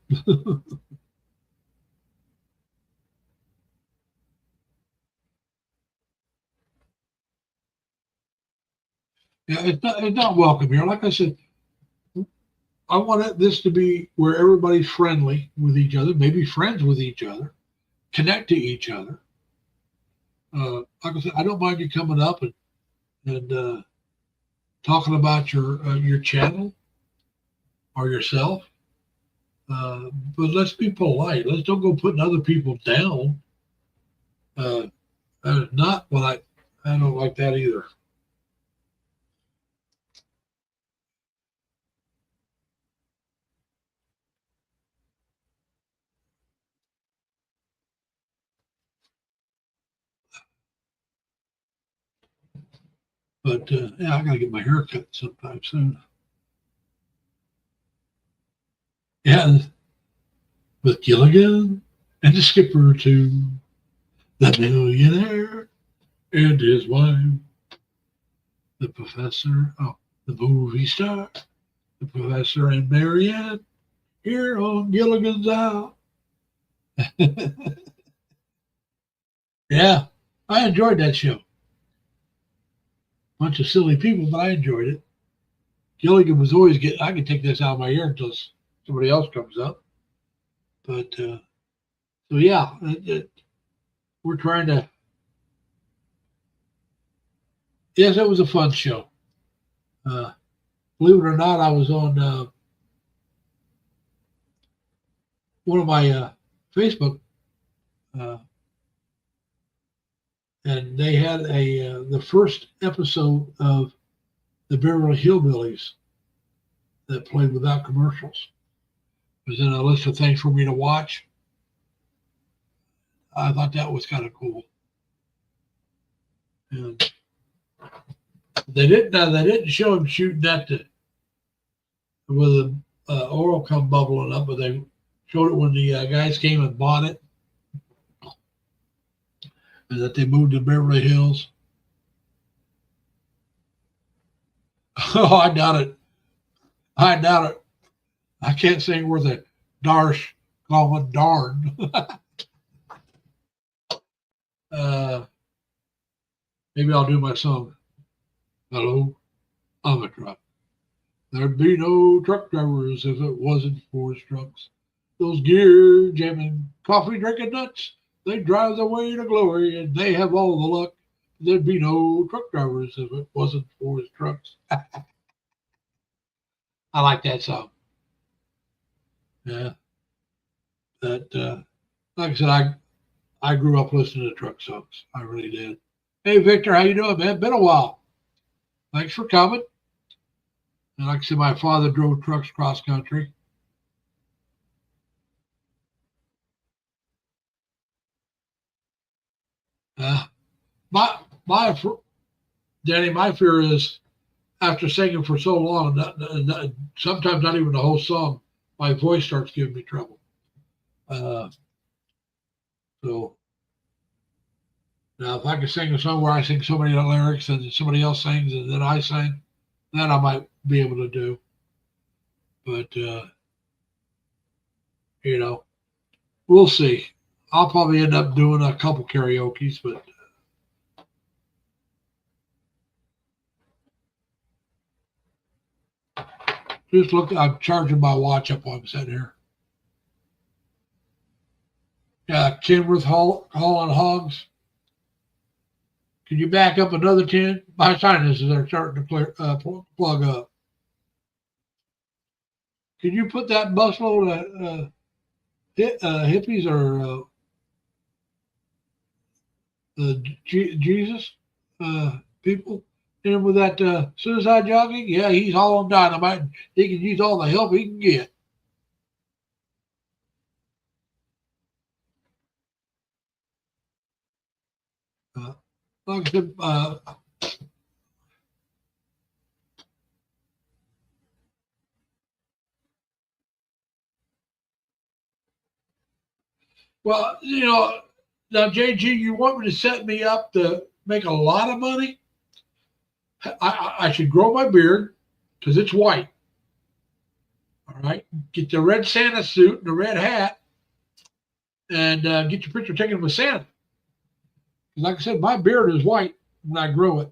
Yeah, it's not welcome here. Like I said, I want this to be where everybody's friendly with each other, maybe friends with each other, connect to each other. Like I said, I don't mind you coming up and talking about your channel or yourself. But let's be polite. Let's don't go putting other people down. Not what I don't like that either. But yeah, I gotta get my hair cut sometime soon. Yeah, with Gilligan and the skipper too, the millionaire and his wife, the professor, the movie star, the professor and Marianne here on Gilligan's Island. Yeah, I enjoyed that show. Bunch of silly people, but I enjoyed it. Gilligan was always I can take this out of my ear until somebody else comes up. But so yeah, we're trying to. Yes, it was a fun show. Believe it or not, I was on one of my Facebook, and they had the first episode of the Beverly Hillbillies that played without commercials. It was in a list of things for me to watch. I thought that was kind of cool. And they didn't show him shooting at with the oil come bubbling up, but they showed it when the guys came and bought it, and that they moved to Beverly Hills. Oh, I doubt it. I doubt it. I can't sing worth a darsh calling darn. Maybe I'll do my song. Hello, I'm a truck. There'd be no truck drivers if it wasn't for his trucks. Those gear jamming, coffee drinking nuts They drive their way to glory, and they have all the luck. There'd be no truck drivers if it wasn't for his trucks. I like that song. Yeah. Like I said, I grew up listening to truck songs. I really did. Hey, Victor, how you doing, man? Been a while. Thanks for coming. And like I said, my father drove trucks cross country. My Danny, my fear is after singing for so long, sometimes not even the whole song, my voice starts giving me trouble. So now, if I could sing a song where I sing so many lyrics and somebody else sings and then I sing, that I might be able to do. But we'll see. I'll probably end up doing a couple karaoke's, but just look. I'm charging my watch up while I'm sitting here. Yeah, Kenworth hauling hogs. Can you back up another 10? My sinuses are starting to plug up. Can you put that busload of hippies or Jesus people in with that suicide jogging? Yeah, he's hauling dynamite. He can use all the help he can get. Like I said, well, now, JG, you want me to set me up to make a lot of money? I should grow my beard because it's white. All right. Get the red Santa suit and the red hat and get your picture taken with Santa. Like I said, my beard is white when I grow it.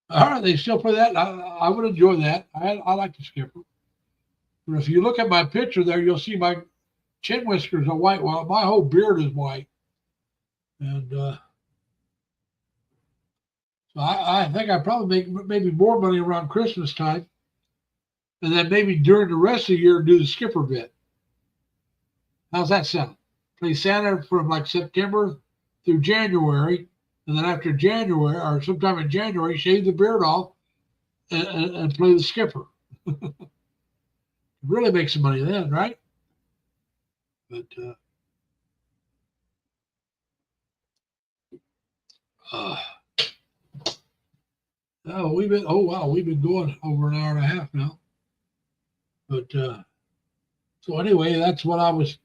All right, they still play that. I would enjoy that. I like the Skipper. But if you look at my picture there, you'll see my chin whiskers are white. Well, my whole beard is white. And so I think I probably make maybe more money around Christmas time. And then maybe during the rest of the year, do the Skipper bit. How's that sound? Play Santa from like September through January. And then after January, or sometime in January, shave the beard off and play the Skipper. Really make some money then, right? But we've been going over an hour and a half now. But so anyway, that's what I was.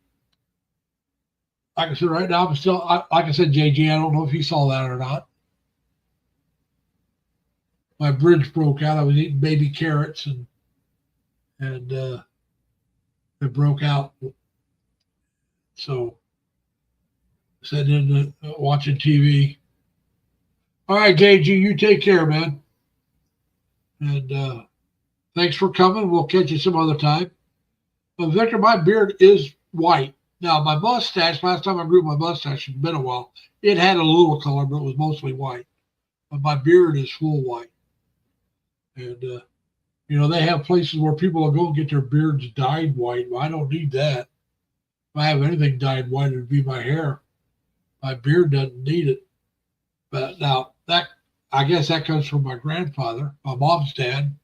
Like I said, right now I'm still. Like I said, JG, I don't know if you saw that or not. My bridge broke out. I was eating baby carrots and it broke out. So sitting in watching TV. All right, JG, you take care, man. And thanks for coming. We'll catch you some other time. But Victor, my beard is white. Now, my mustache, last time I grew my mustache, it's been a while. It had a little color, but it was mostly white. But my beard is full white. And, they have places where people will go and get their beards dyed white. Well, I don't need that. If I have anything dyed white, it would be my hair. My beard doesn't need it. But now, I guess that comes from my grandfather, my mom's dad.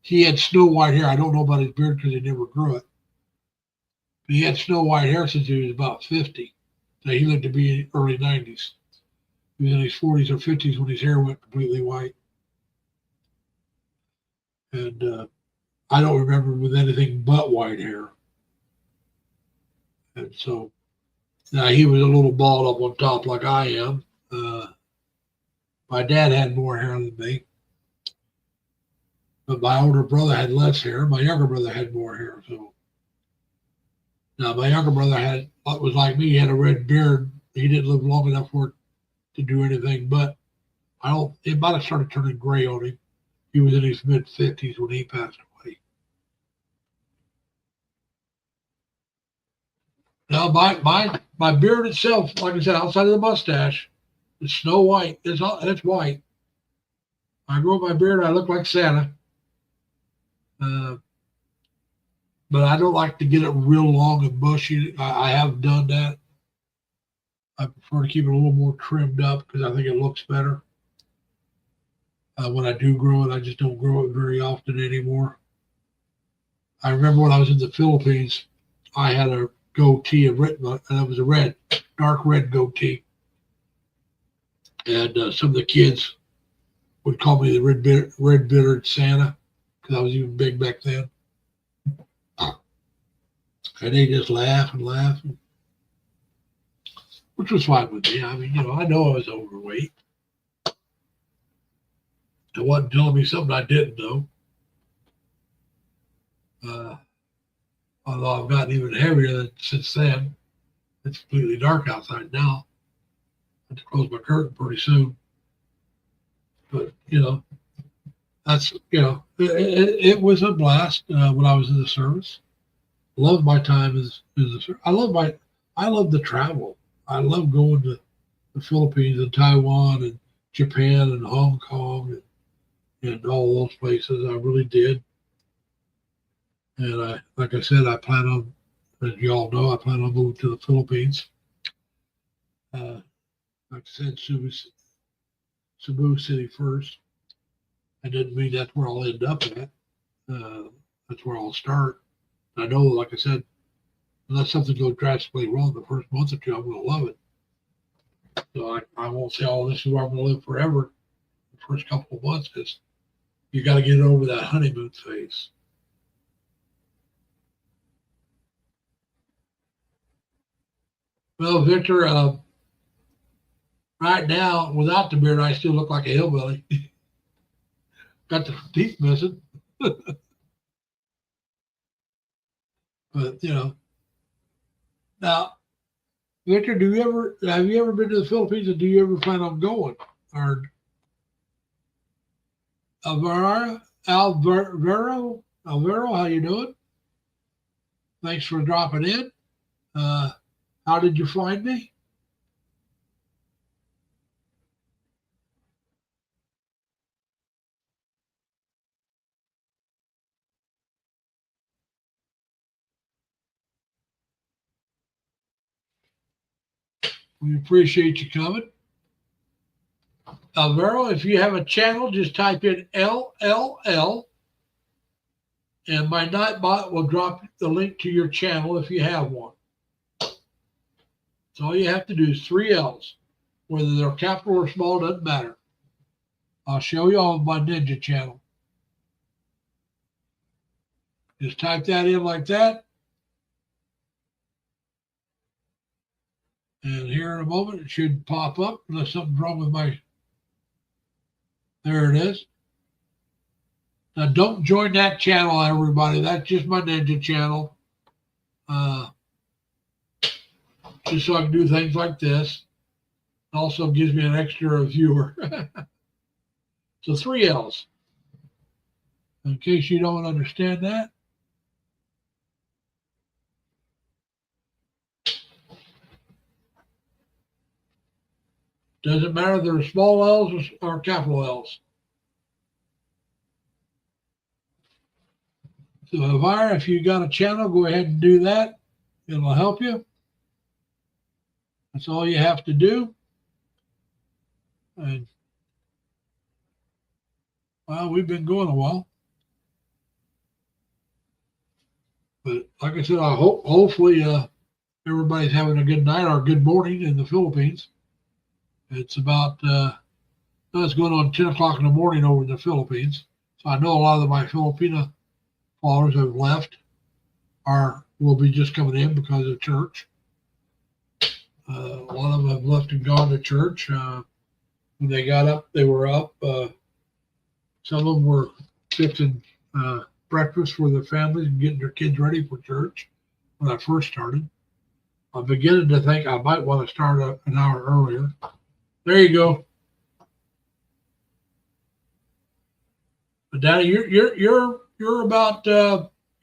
He had snow white hair. I don't know about his beard because he never grew it. But he had snow white hair since he was about 50. So he lived to be in early 90s. He was in his 40s or 50s when his hair went completely white. And I don't remember with anything but white hair. And so now he was a little bald up on top like I am. My dad had more hair than me. But my older brother had less hair. My younger brother had more hair. So now my younger brother was like me. He had a red beard. He didn't live long enough for it to do anything. But it might have started turning gray on him. He was in his mid-50s when he passed away. Now, my beard itself, like I said, outside of the mustache, is snow white. It's white. I grow my beard, I look like Santa. But I don't like to get it real long and bushy. I have done that. I prefer to keep it a little more trimmed up because I think it looks better. When I do grow it, I just don't grow it very often anymore. I remember when I was in the Philippines, I had a goatee, and it was a dark red goatee. And some of the kids would call me the red bearded Santa because I was even big back then. And they just laugh and laugh, which was fine with me. I mean, I know I was overweight. It wasn't telling me something I didn't know. Although I've gotten even heavier since then. It's completely dark outside now. I have to close my curtain pretty soon. But, that's, it was a blast when I was in the service. Loved my time as the service. I love the travel. I love going to the Philippines and Taiwan and Japan and Hong Kong and all those places. I really did. And like I said, I plan on, as you all know, I plan on moving to the Philippines. Like I said, Cebu City first. I didn't mean that's where I'll end up at. That's where I'll start. I know, like I said, unless something goes drastically wrong the first month or two, I'm going to love it. So I won't say, oh, this is where I'm going to live forever the first couple of months, because you got to get over that honeymoon phase. Well, Victor, right now, without the beard, I still look like a hillbilly. Got the teeth missing. But, now, Victor, have you ever been to the Philippines, and do you ever plan on going? Or Alvaro, how you doing? Thanks for dropping in. How did you find me? We appreciate you coming. Alvaro, if you have a channel, just type in LLL, and my Nightbot will drop the link to your channel if you have one. So all you have to do is 3 L's. Whether they're capital or small, doesn't matter. I'll show you on my Ninja channel. Just type that in like that. And here in a moment, it should pop up unless something's wrong with my... There it is. Now, don't join that channel, everybody. That's just my Ninja channel. Just so I can do things like this. Also gives me an extra viewer. So 3 L's. In case you don't understand that. Doesn't matter if they're small L's or capital L's. So Elvira, if you got a channel, go ahead and do that. It'll help you. That's all you have to do. And well, we've been going a while. But like I said, I hopefully everybody's having a good night or a good morning in the Philippines. It's about, it's going on 10 o'clock in the morning over in the Philippines. So I know a lot of my Filipino followers have left or will be just coming in because of church. A lot of them have left and gone to church. When they got up, they were up. Some of them were fixing breakfast for their families and getting their kids ready for church when I first started. I'm beginning to think I might want to start an hour earlier. There you go. But Danny, you're about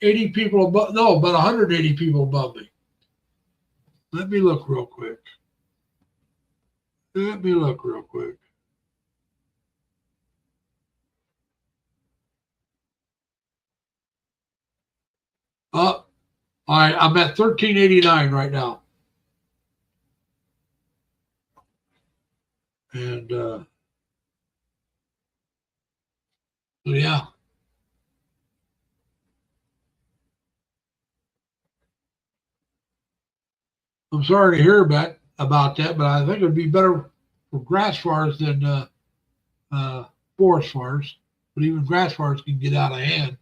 80 people above, no, about 180 people above me. Let me look real quick. Let me look real quick. All right, I'm at 1389 right now. And so yeah. I'm sorry to hear about that, but I think it would be better for grass fires than forest fires. But even grass fires can get out of hand.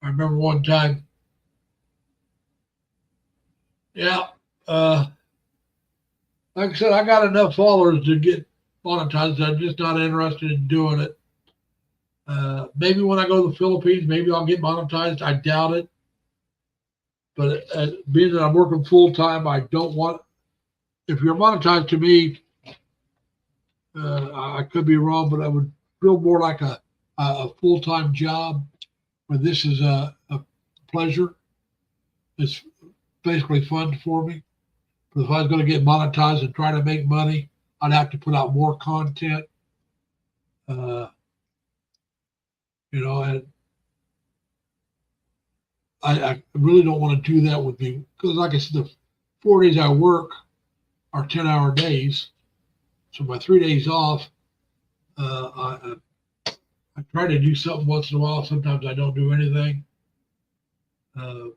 I remember one time. Yeah. Like I said, I got enough followers to get monetized. I'm just not interested in doing it. Maybe when I go to the Philippines, maybe I'll get monetized. I doubt it. But being that I'm working full time, I don't want. If you're monetized to me, I could be wrong, but I would feel more like a full time job. Where this is a pleasure. It's basically fun for me. But if I was going to get monetized and try to make money, I'd have to put out more content. And I really don't want to do that with me because, like I said, the 4 days I work are 10-hour days. So my 3 days off, I try to do something once in a while. Sometimes I don't do anything. I'm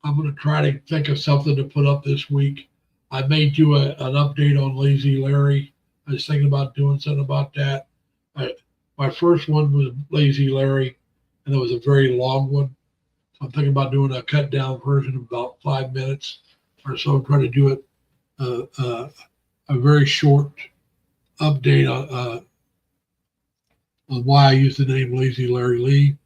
going to try to think of something to put up this week. I may do an update on Lazy Larry. I was thinking about doing something about that. My first one was Lazy Larry, and it was a very long one. So I'm thinking about doing a cut down version of about 5 minutes or so. Try to do it a very short update on why I use the name Lazy Larry Lee.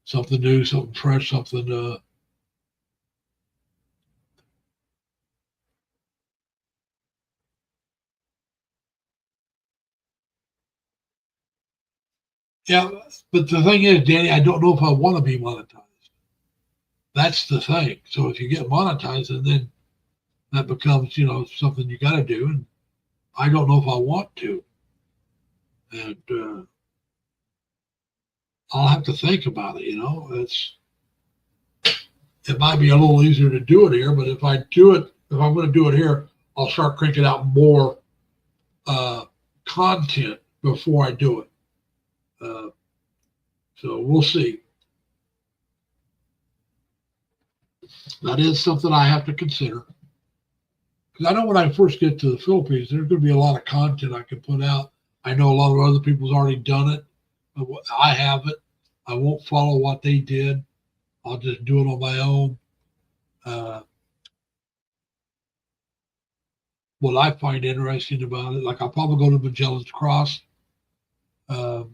Something new, something fresh, something. Yeah, but the thing is, Danny, I don't know if I want to be monetized. That's the thing. So if you get monetized, and then that becomes, something you got to do, and I don't know if I want to. And I'll have to think about it. It might be a little easier to do it here, but if I'm going to do it here, I'll start cranking out more content before I do it. So we'll see. That is something I have to consider. Because I know when I first get to the Philippines, there's going to be a lot of content I can put out. I know a lot of other people's already done it, but I haven't. I won't follow what they did. I'll just do it on my own. What I find interesting about it, like I'll probably go to Magellan's Cross. I'll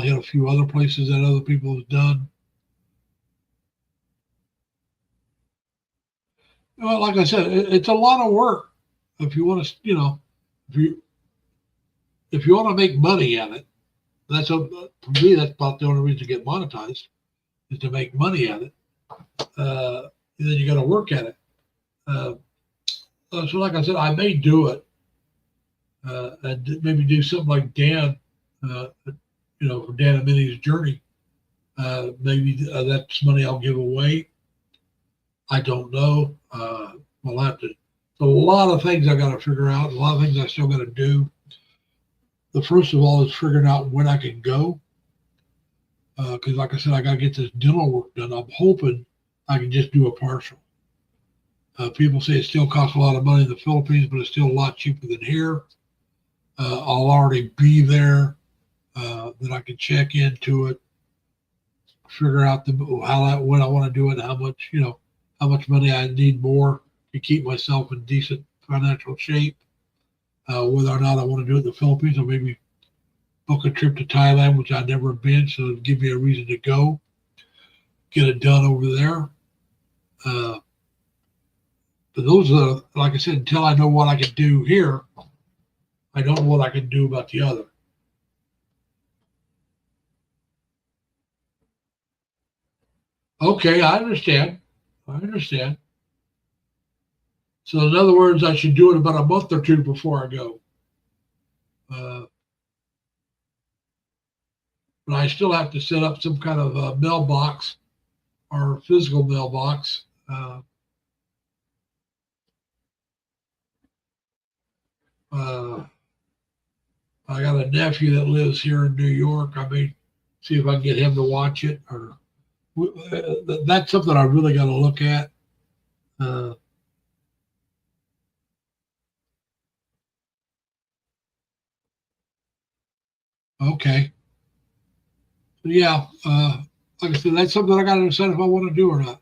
hit a few other places that other people have done. Well, like I said, it's a lot of work. If you want to, if you want to make money at it, for me, that's about the only reason to get monetized is to make money at it. And then you got to work at it. So like I said, I may do it and maybe do something like Dan, for Dan and Minnie's Journey. Maybe that's money I'll give away. I don't know. We'll have to. A lot of things I got to figure out. A lot of things I still got to do. The first of all is figuring out when I can go. Because like I said, I got to get this dental work done. I'm hoping I can just do a partial. People say it still costs a lot of money in the Philippines, but it's still a lot cheaper than here. I'll already be there. Then I can check into it, figure out when I want to do it, how much money I need more to keep myself in decent financial shape. Whether or not I want to do it in the Philippines, or maybe book a trip to Thailand, which I've never been, so it'll give me a reason to go, get it done over there. But those are, like I said, until I know what I can do here, I don't know what I can do about the other. Okay, I understand. I understand. So in other words, I should do it about a month or two before I go. But I still have to set up some kind of a mailbox or physical mailbox. I got a nephew that lives here in New York. I may see if I can get him to watch it, or that's something I really got to look at. Okay. Yeah. Like I said, that's something I got to decide if I want to do or not.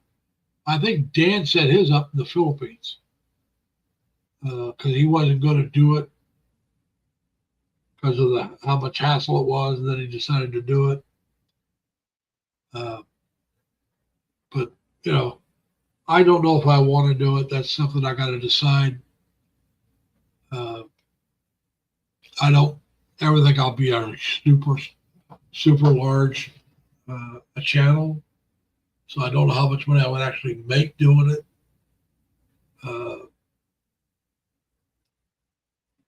I think Dan set his up in the Philippines because he wasn't going to do it because of how much hassle it was, and then he decided to do it. But you know, I don't know if I want to do it. That's something I got to decide. I don't ever think I'll be a super large a channel, so I don't know how much money I would actually make doing it.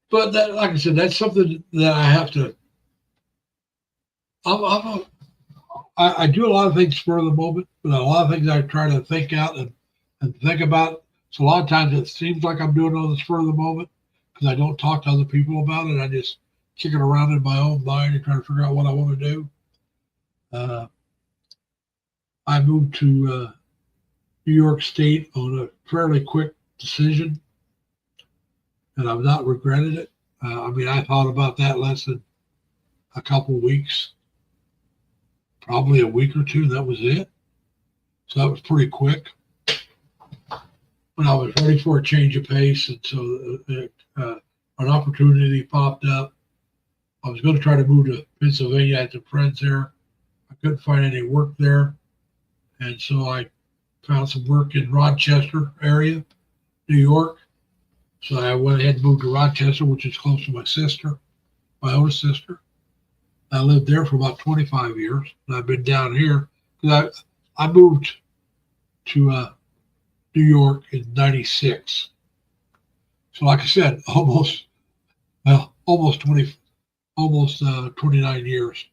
But that, like I said, that's something that I have to. I do a lot of things for the moment, but a lot of things I try to think out and think about. So a lot of times it seems like I'm doing all this for the moment because I don't talk to other people about it. I just kick it around in my own mind and try to figure out what I want to do. I moved to New York State on a fairly quick decision, and I've not regretted it. I mean, I thought about that less than a couple of weeks, probably a week or two. That was it. So that was pretty quick. When I was ready for a change of pace, and so an opportunity popped up. I was going to try to move to Pennsylvania. I had some friends there. I couldn't find any work there, and so I found some work in Rochester area, New York. So I went ahead and moved to Rochester, which is close to my sister, my oldest sister. I lived there for about 25 years, and I've been down here because I moved to New York in '96. So, like I said, almost 29 years.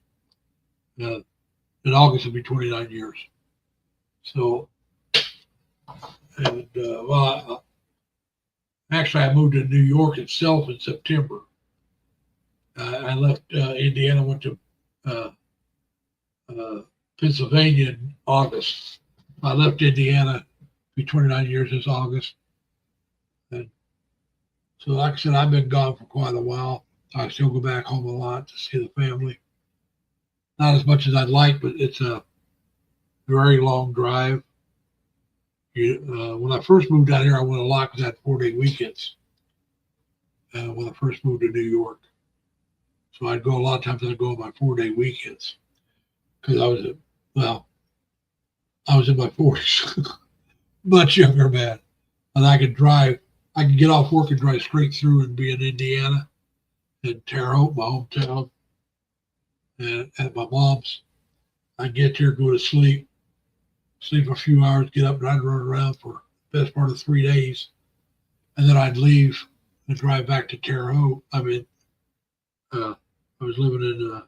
In August it'll be 29 years. So, and actually, I moved to New York itself in September. I left Indiana, went to Pennsylvania in August. I left Indiana, be 29 years this August. And so, like I said, I've been gone for quite a while. I still go back home a lot to see the family. Not as much as I'd like, but it's a very long drive. When I first moved out here, I went a lot because I had 4-day weekends when I first moved to New York. So I'd go a lot of times. I'd go on my 4-day weekends because I was in my 40s, much younger man, and I could drive. I could get off work and drive straight through and be in Indiana, in Terre Haute, my hometown, and at my mom's. I'd get there, go to sleep a few hours, get up, and I'd run around for the best part of 3 days, and then I'd leave and drive back to Terre Haute. I mean, I was living in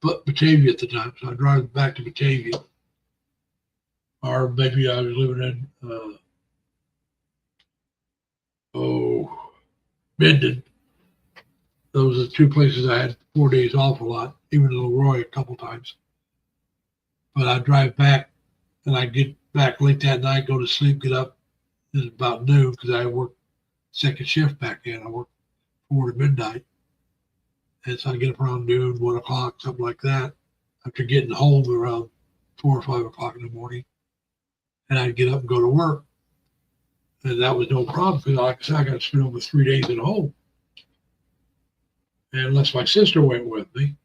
Batavia at the time, so I'd drive back to Batavia, or maybe I was living in Minden. Those are the two places I had 4 days off a lot, even in Leroy a couple times. But I'd drive back, and I'd get back late that night, go to sleep, get up. It's about noon because I worked second shift back then. I worked 4 to midnight. And so I'd get up around noon, 1 o'clock, something like that, after getting home around 4 or 5 o'clock in the morning. And I'd get up and go to work. And that was no problem because, like I said, I got to spend over 3 days at home. And unless my sister went with me,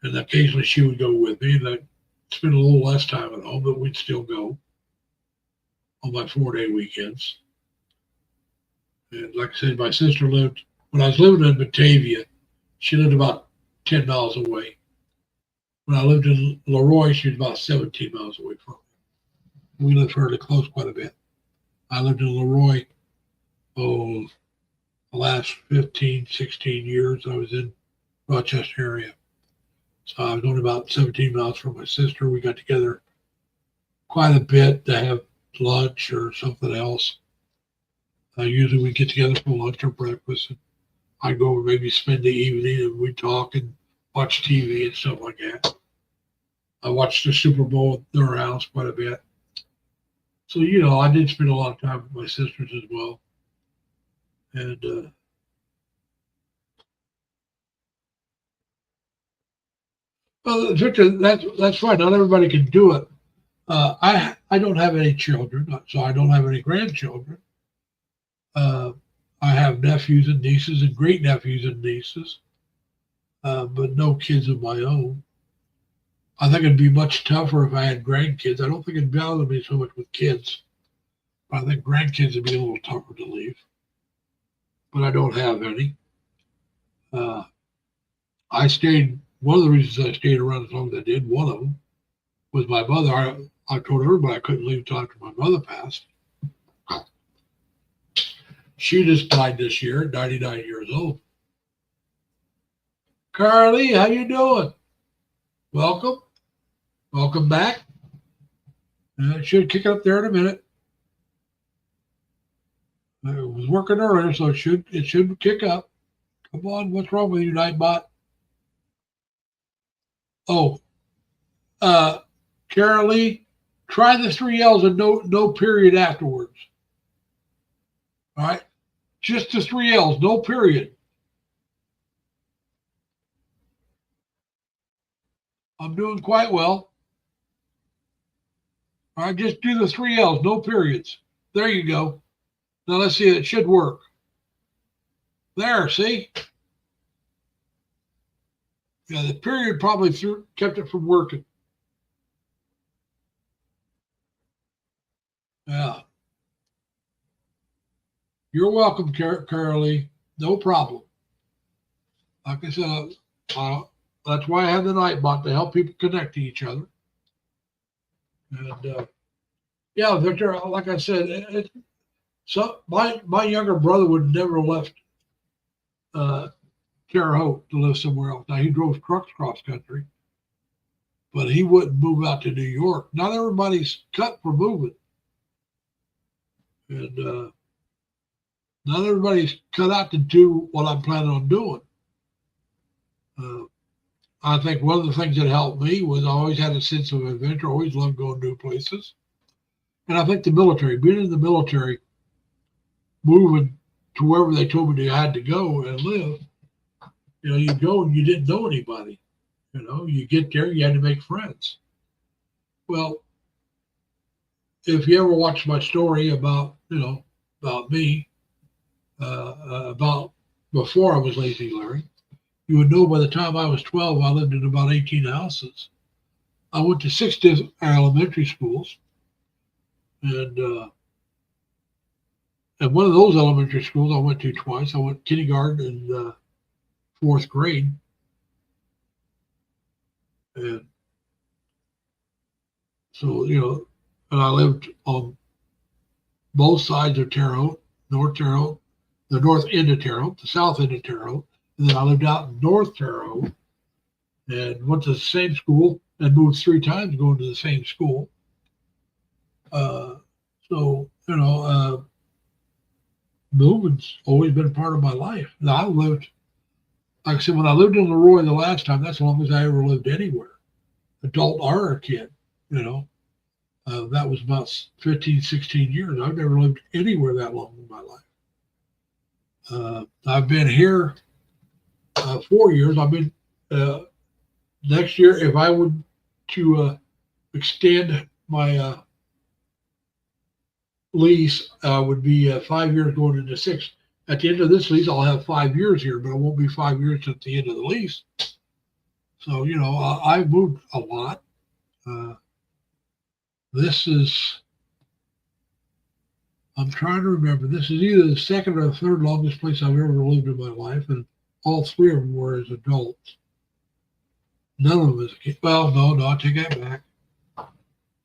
and occasionally she would go with me, and I'd spend a little less time at home, but we'd still go on my 4-day weekends. And like I said, my sister lived, when I was living in Batavia, she lived about 10 miles away. When I lived in Leroy, she was about 17 miles away from me. We lived fairly close quite a bit. I lived in Leroy, the last 15, 16 years I was in Rochester area. So I was only about 17 miles from my sister. We got together quite a bit to have lunch or something else. Usually we get together for lunch or breakfast. And I'd go over maybe spend the evening and we'd talk and watch TV and stuff like that. I watched the Super Bowl at their house quite a bit. So, I did spend a lot of time with my sisters as well. And well, Victor, that's right. Not everybody can do it. I don't have any children, so I don't have any grandchildren. I have nephews and nieces and great nephews and nieces, but no kids of my own. I think it'd be much tougher if I had grandkids. I don't think it'd bother me so much with kids. I think grandkids would be a little tougher to leave, but I don't have any. One of the reasons I stayed around as long as I did, one of them, was my mother. I told everybody I couldn't leave until after my mother passed. She just died this year, 99 years old. Carly, how you doing? Welcome. Welcome back. It should kick up there in a minute. I was working earlier, so it should kick up. Come on, what's wrong with you, Nightbot? Oh, Carolee, try the 3 L's and no period afterwards. All right, just the 3 L's, no period. I'm doing quite well. All right, just do the 3 L's, no periods. There you go. Now let's see, it should work. There, see? Yeah, the period probably kept it from working. Yeah. You're welcome, Carolee. No problem. Like I said, that's why I have the Nightbot, to help people connect to each other. And yeah, Victor, like I said, so my younger brother would never have left Terre Haute to live somewhere else. Now he drove trucks cross country, but he wouldn't move out to New York. Not everybody's cut for moving, and not everybody's cut out to do what I'm planning on doing. I think one of the things that helped me was I always had a sense of adventure. Always loved going new places, and I think the military, being in the military, moving to wherever they told me you had to go and live. You go and you didn't know anybody. You get there, you had to make friends. Well, if you ever watch my story about me, about before I was Lazy Larry, you would know by the time I was 12, I lived in about 18 houses. I went to 6 different elementary schools, and one of those elementary schools I went to twice. I went kindergarten and 4th grade. And so, and I lived on both sides of Terre Haute, North Terre Haute, the north end of Terre Haute, the south end of Terre Haute. And then I lived out in North Terre Haute and went to the same school and moved 3 times going to the same school. So, moving's always been part of my life. Now, I lived, like I said, when I lived in Leroy the last time, that's as long as I ever lived anywhere, adult or a kid, that was about 15, 16 years. I've never lived anywhere that long in my life. I've been here 4 years. I've been, next year, if I would to extend my lease, would be 5 years going into 6. At the end of this lease, I'll have 5 years here, but it won't be 5 years at the end of the lease. So, I've moved a lot. I'm trying to remember, this is either the second or the third longest place I've ever lived in my life, and all 3 of them were as adults. None of them as a kid. Well, no, I take that back.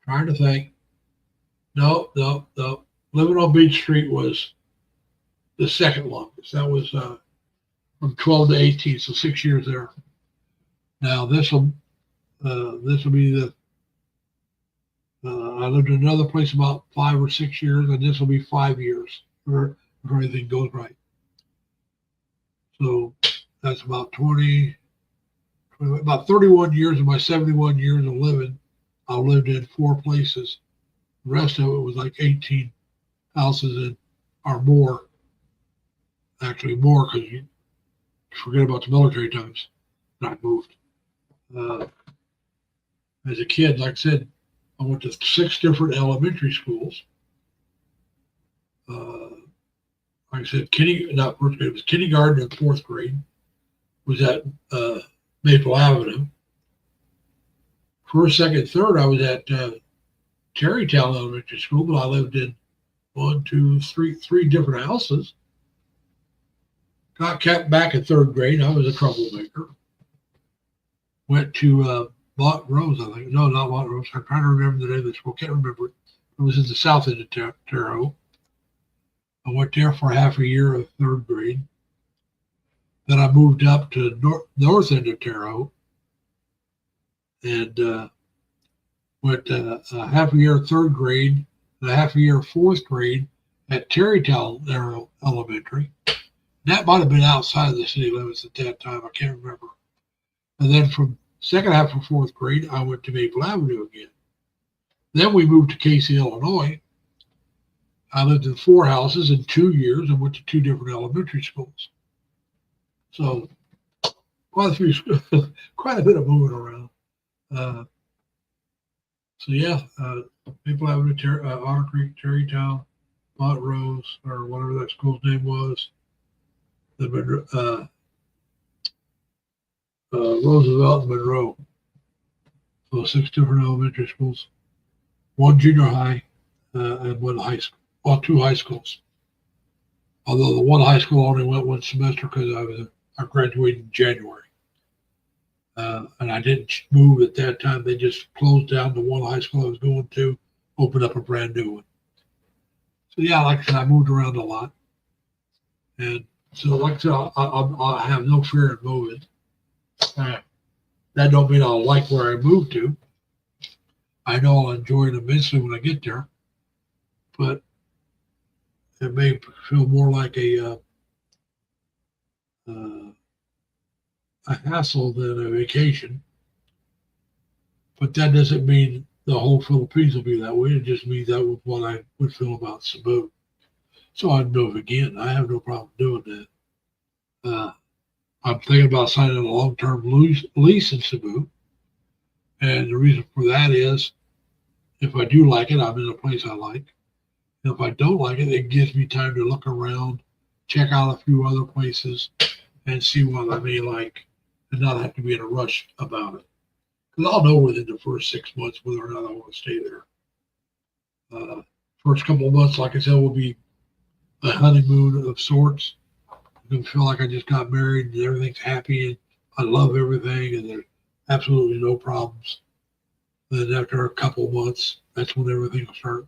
Trying to think. No. Living on Beach Street was the second longest. That was from 12 to 18, so 6 years there. Now this will be the. I lived in another place about 5 or 6 years, and this will be 5 years if everything goes right. So that's about 20, about 31 years of my 71 years of living. I lived in 4 places. The rest of it was like 18 houses in, or more. Actually, more because you forget about the military times. And I moved. As a kid, like I said, I went to 6 different elementary schools. Like I said, not first grade, it was kindergarten and 4th grade. Was at Maple Avenue. First, second, third, I was at Terrytown Elementary School, but I lived in 3 different houses. Got kept back in 3rd grade. I was a troublemaker. Went to Montrose, I think. No, not Montrose. I'm trying to remember the name of the school. Can't remember it. It was in the south end of Terre Haute. I went there for half a year of 3rd grade. Then I moved up to north end of Terre Haute and went a half a year of 3rd grade and a half a year of 4th grade at Terrytown Elementary. That might have been outside of the city limits at that time. I can't remember. And then from second half of 4th grade, I went to Maple Avenue again. Then we moved to Casey, Illinois. I lived in 4 houses in 2 years and went to 2 different elementary schools. So quite a bit of moving around. Maple Avenue, Otter Creek, Terrytown, Montrose, or whatever that school's name was. Roosevelt and Monroe. So 6 different elementary schools, 1 junior high, and 1 high school. Well, 2 high schools. Although the 1 high school only went 1 semester because I graduated in January. And I didn't move at that time. They just closed down the 1 high school I was going to, opened up a brand new one. So yeah, like I said, I moved around a lot. And so like I said, I have no fear of moving. That don't mean I'll like where I move to. I know I'll enjoy it immensely when I get there. But it may feel more like a hassle than a vacation. But that doesn't mean the whole Philippines will be that way. It just means that was what I would feel about Cebu. So I'd move again. I have no problem doing that. I'm thinking about signing a long-term lease in Cebu. And the reason for that is if I do like it, I'm in a place I like. And if I don't like it, it gives me time to look around, check out a few other places, and see what I may like and not have to be in a rush about it. Because I'll know within the first 6 months whether or not I want to stay there. First couple of months, like I said, will be a honeymoon of sorts. I'm going to feel like I just got married and everything's happy and I love everything and there's absolutely no problems. Then after a couple of months, that's when everything will start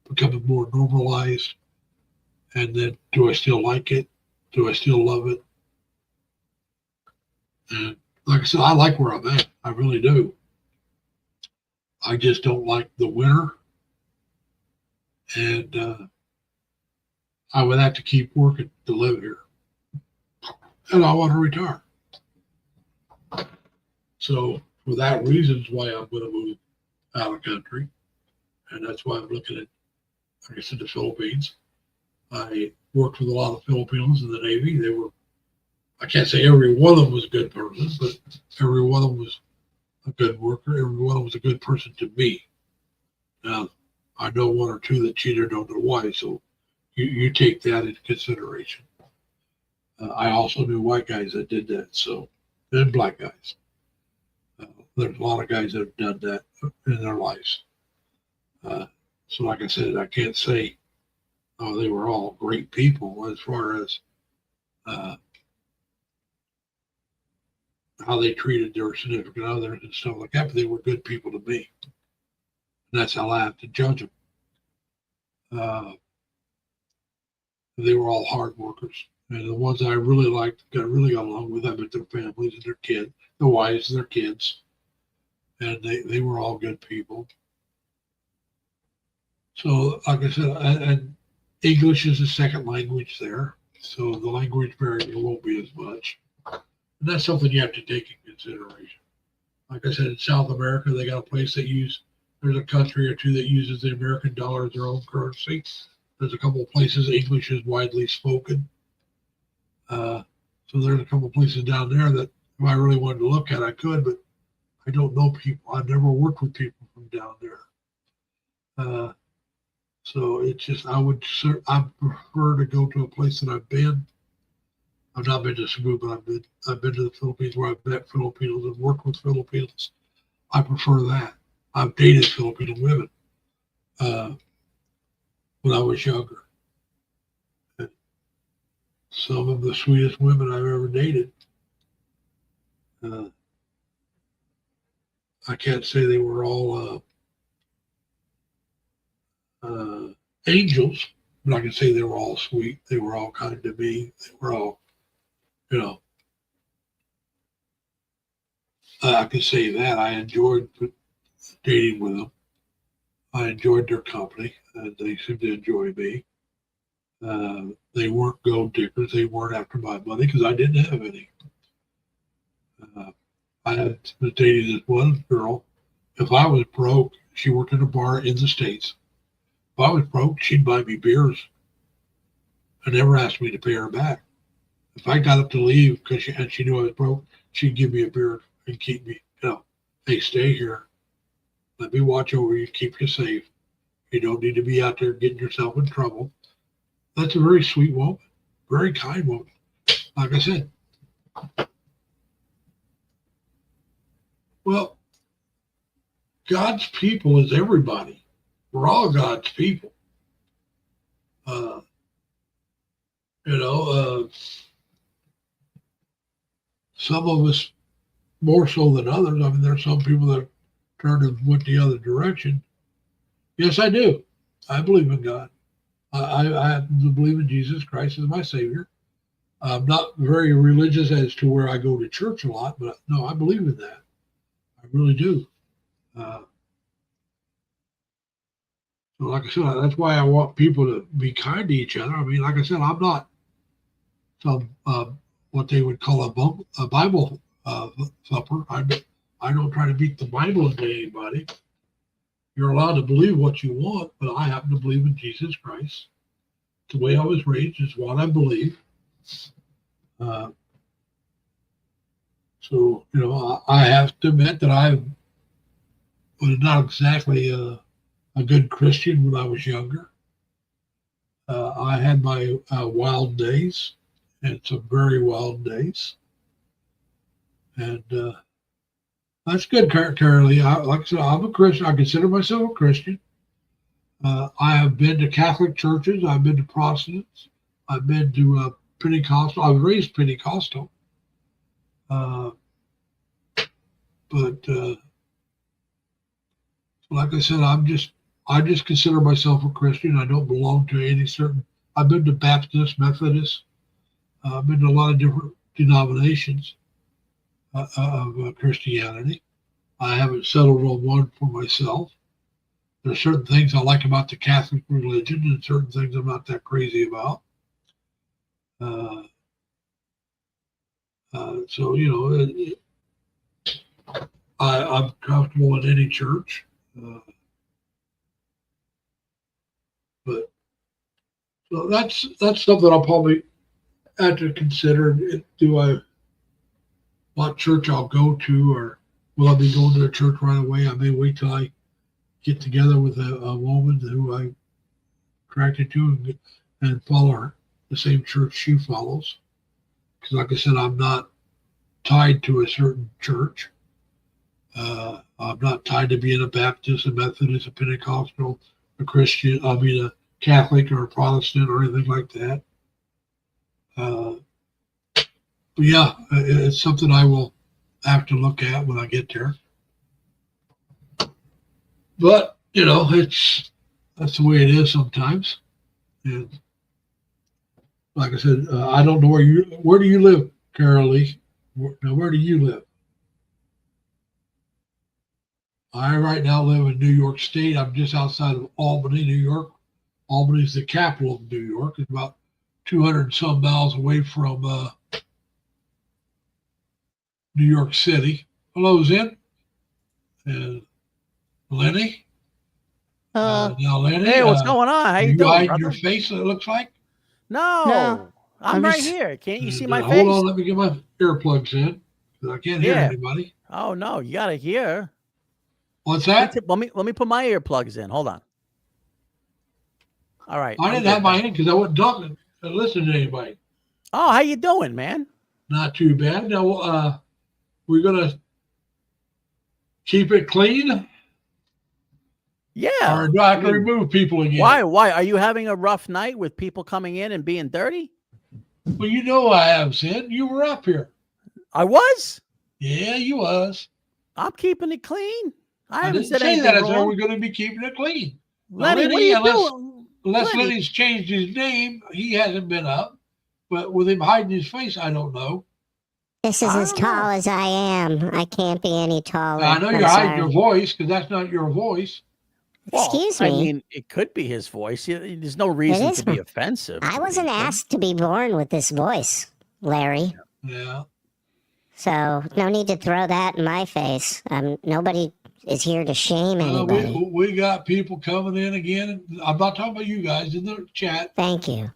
becoming more normalized. And then, do I still like it? Do I still love it? And like I said, I like where I'm at. I really do. I just don't like the winter. And I would have to keep working to live here. And I want to retire. So for that reason is why I'm going to move out of country. And that's why I'm looking at, like I said, the Philippines. I worked with a lot of Filipinos in the Navy. They were, I can't say every one of them was a good person, but every one of them was a good worker. Every one of them was a good person to me. Now, I know 1 or 2 that cheated, don't know why. So you take that into consideration. I also knew white guys that did that, so, and black guys. There's a lot of guys that have done that in their lives. So like I said, I can't say, oh, they were all great people as far as how they treated their significant others and stuff like that, but they were good people to me. And that's how I have to judge them. They were all hard workers. And the ones that I really liked, really got along with, I met their families and their kids, their wives and their kids. And they were all good people. So, like I said, and English is a second language there. So the language barrier won't be as much. And that's something you have to take in consideration. Like I said, in South America, they got a place there's a country or two that uses the American dollar as their own currency. There's a couple of places English is widely spoken. So there's a couple of places down there that if I really wanted to look at, I could, but I don't know people. I've never worked with people from down there. So it's just, I prefer to go to a place that I've been. I've not been to Cebu, but I've been to the Philippines where I've met Filipinos and worked with Filipinos. I prefer that. I've dated Filipino women when I was younger. And some of the sweetest women I've ever dated. I can't say they were all angels, but I can say they were all sweet. They were all kind to me. They were all, I can say that I enjoyed dating with them. I enjoyed their company, and they seemed to enjoy me. They weren't gold diggers. They weren't after my money because I didn't have any. I was dating this one girl. If I was broke, she worked in a bar in the States. If I was broke, she'd buy me beers and never asked me to pay her back. If I got up to leave because she knew I was broke, she'd give me a beer and keep me, hey, stay here. Let me watch over you, keep you safe. You don't need to be out there getting yourself in trouble. That's a very sweet woman, very kind woman. Like I said, well, God's people is everybody. We're all God's people. Some of us more so than others. I mean, there's some people that turned and went the other direction. Yes, I do. I believe in God. I happen to believe in Jesus Christ as my Savior. I'm not very religious as to where I go to church a lot, but no, I believe in that. I really do. So like I said, that's why I want people to be kind to each other. I mean, like I said, I'm not some what they would call a Bible thumper. I don't try to beat the Bible into anybody. You're allowed to believe what you want, but I happen to believe in Jesus Christ. The way I was raised is what I believe. So, I have to admit that I was not exactly a good Christian when I was younger. I had my wild days, and some very wild days. And that's good, Carolee. Like I said, I'm a Christian. I consider myself a Christian. I have been to Catholic churches. I've been to Protestants. I've been to Pentecostal. I was raised Pentecostal. But like I said, I just consider myself a Christian. I don't belong to any certain. I've been to Baptist, Methodist. I've been to a lot of different denominations of Christianity. I haven't settled on one for myself. There's certain things I like about the Catholic religion and certain things I'm not that crazy about. So, I'm comfortable in any church. But so that's something I'll probably have to consider. What church I'll go to, or will I be going to a church right away? I may wait till I get together with a woman who I'm attracted to and follow her, the same church she follows. Because like I said, I'm not tied to a certain church. I'm not tied to being a Baptist, a Methodist, a Pentecostal, a Christian, a Catholic or a Protestant or anything like that. But yeah, it's something I will have to look at when I get there. But that's the way it is sometimes. And like I said, I don't know where do you live, Carol Lee? Where do you live? I right now live in New York State. I'm just outside of Albany, New York. Albany is the capital of New York. It's about 200 and some miles away from New York City. Hello, Zen. And Lenny. Now, Lenny. Hey, what's going on? How you doing, hiding brother? your face, it looks like? No, I'm I'm right just- here. Can't you see And, my hold face? on, let me get my earplugs in because I can't hear Yeah. anybody. Oh no, you gotta hear. What's that? Let me put my earplugs in. Hold on. All right. I I'm didn't good have my now. in because I wasn't talking and listening to anybody. Oh, how you doing, man? Not too bad. Now, we're gonna keep it clean, Yeah. or do I have to I mean, remove people again? Why? Are you having a rough night with people coming in and being dirty? Well, you know I have, Sid. You were up here. I was. Yeah, you was. I'm keeping it clean. I haven't didn't said say anything that. I said wrong. we're going to be keeping it clean. Lenny, what are Lenny, you unless- doing? Unless Lenny. Lenny's changed his name, he hasn't been up. But with him hiding his face, I don't know. This is I as don't know. tall as I am. I can't be any taller. I know I'm you're hiding sorry. your voice because that's not your voice. Well, Excuse I me. mean, it could be his voice. There's no reason is to be my- offensive. I to wasn't people. asked to be born with this voice, Larry. Yeah. So no need to throw that in my face. Nobody is here to shame anybody. We got people coming in again. I'm not talking about you guys in the chat Thank you.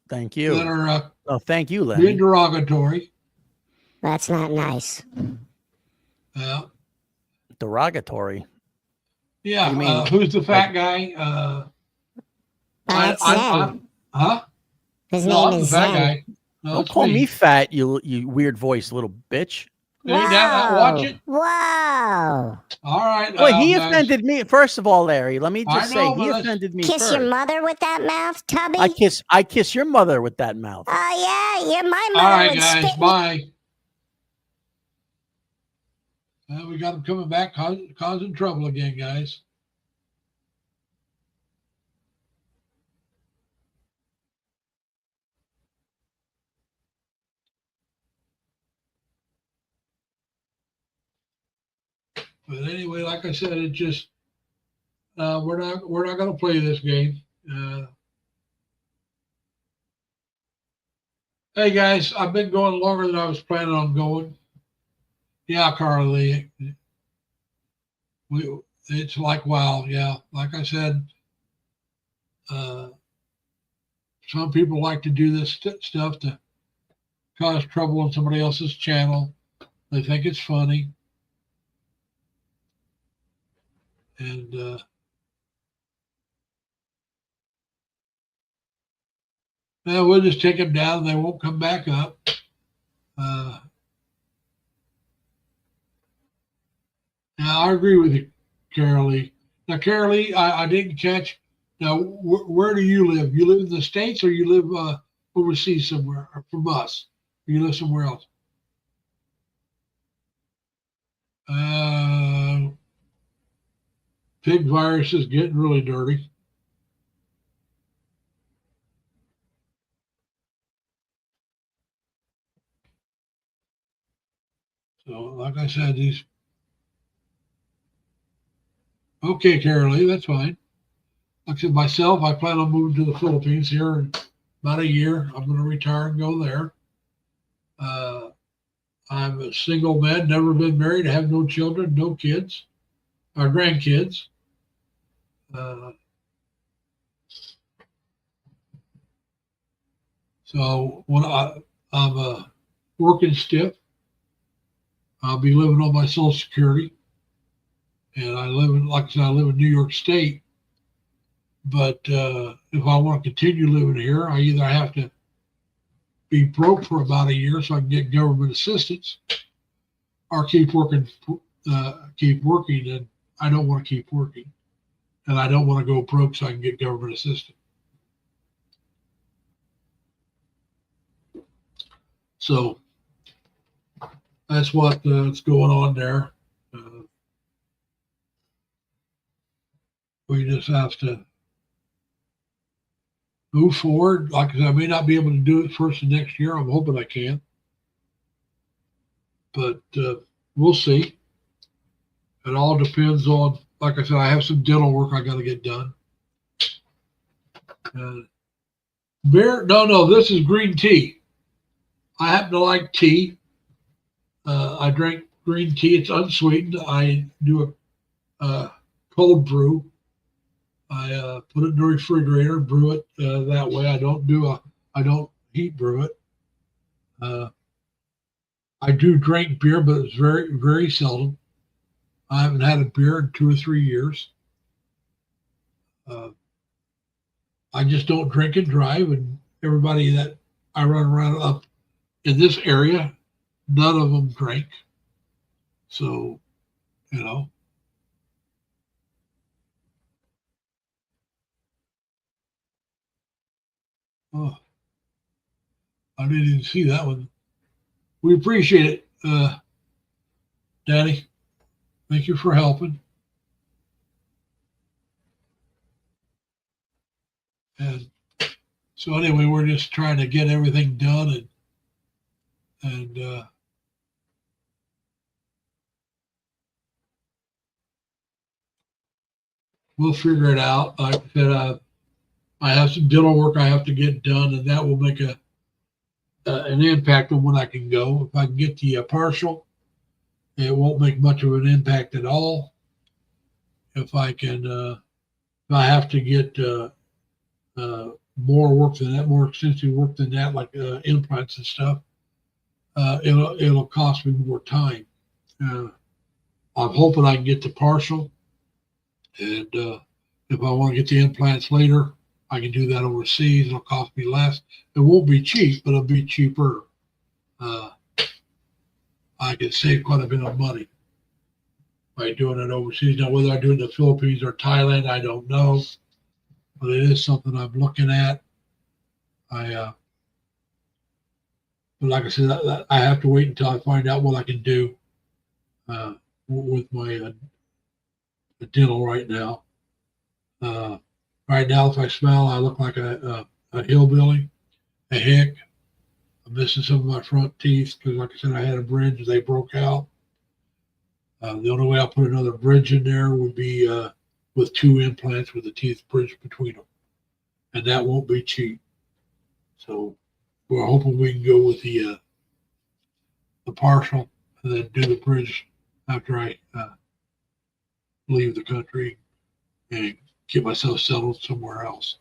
Thank that you. are Oh, thank you, being Lenny. derogatory. That's not nice. Yeah. Derogatory. Yeah. You mean, Who's the fat guy? That's Zen. Huh? His No, name I'm the is fat Zen. guy. No, Don't it's call me fat, you weird voice little bitch. Hey, now, watch it. Whoa. All right. Well, he guys. offended me. First of all, Larry, let me I just know, say he but that's- offended me Kiss first. your mother with that mouth, Tubby? I kiss your mother with that mouth. Oh, yeah. My All mother right, would guys. spit in Bye. We got them coming back, causing trouble again, guys. But anyway, like I said, it just we're not going to play this game. Hey guys, I've been going longer than I was planning on going. Yeah, Carly. It's like wow, yeah. Like I said, some people like to do this stuff to cause trouble on somebody else's channel. They think it's funny. And we'll just take them down. They won't come back up. Now, I agree with you, Carolee. Now, Carolee, I didn't catch. Now, where do you live? You live in the States or you live overseas somewhere or from us? Or you live somewhere else? Pig virus is getting really dirty. So, like I said, these. Okay, Carolee, that's fine. Like I said, myself, I plan on moving to the Philippines here in about a year. I'm going to retire and go there. I'm a single man, never been married, have no children, no kids, or grandkids. So when I'm working stiff, I'll be living on my Social Security, and I live in, like I said, I live in New York State. But if I want to continue living here, I either have to be broke for about a year so I can get government assistance, or keep working. And I don't want to keep working, and I don't want to go broke so I can get government assistance. So that's what's going on there. We just have to move forward. Like I said, I may not be able to do it first of next year. I'm hoping I can, but we'll see. It all depends on, like I said, I have some dental work I got to get done. Beer? No, this is green tea. I happen to like tea. I drink green tea. It's unsweetened. I do a cold brew. I put it in the refrigerator, brew it that way. I don't heat brew it. I do drink beer, but it's very, very seldom. I haven't had a beer in 2 or 3 years. I just don't drink and drive, and everybody that I run around up in this area, none of them drink. So, you know. Oh, I didn't even see that one. We appreciate it, Danny. Thank you for helping. And so anyway, we're just trying to get everything done and we'll figure it out. Like I said, I have some dental work I have to get done, and that will make an impact on when I can go. If I can get the partial, it won't make much of an impact at all. If I can, if I have to get more work than that, more extensive work than that, like implants and stuff, it'll cost me more time. I'm hoping I can get the partial, and if I want to get the implants later, I can do that overseas. It'll cost me less. It won't be cheap, but it'll be cheaper. I can save quite a bit of money by doing it overseas. Now, whether I do it in the Philippines or Thailand, I don't know, but it is something I'm looking at. But like I said, I have to wait until I find out what I can do with my dental right now. Right now, if I smile, I look like a hillbilly, a hick. I'm missing some of my front teeth because, like I said, I had a bridge. They broke out. The only way I'll put another bridge in there would be with 2 implants with the teeth bridged between them. And that won't be cheap. So we're hoping we can go with the partial and then do the bridge after I leave the country and get myself settled somewhere else.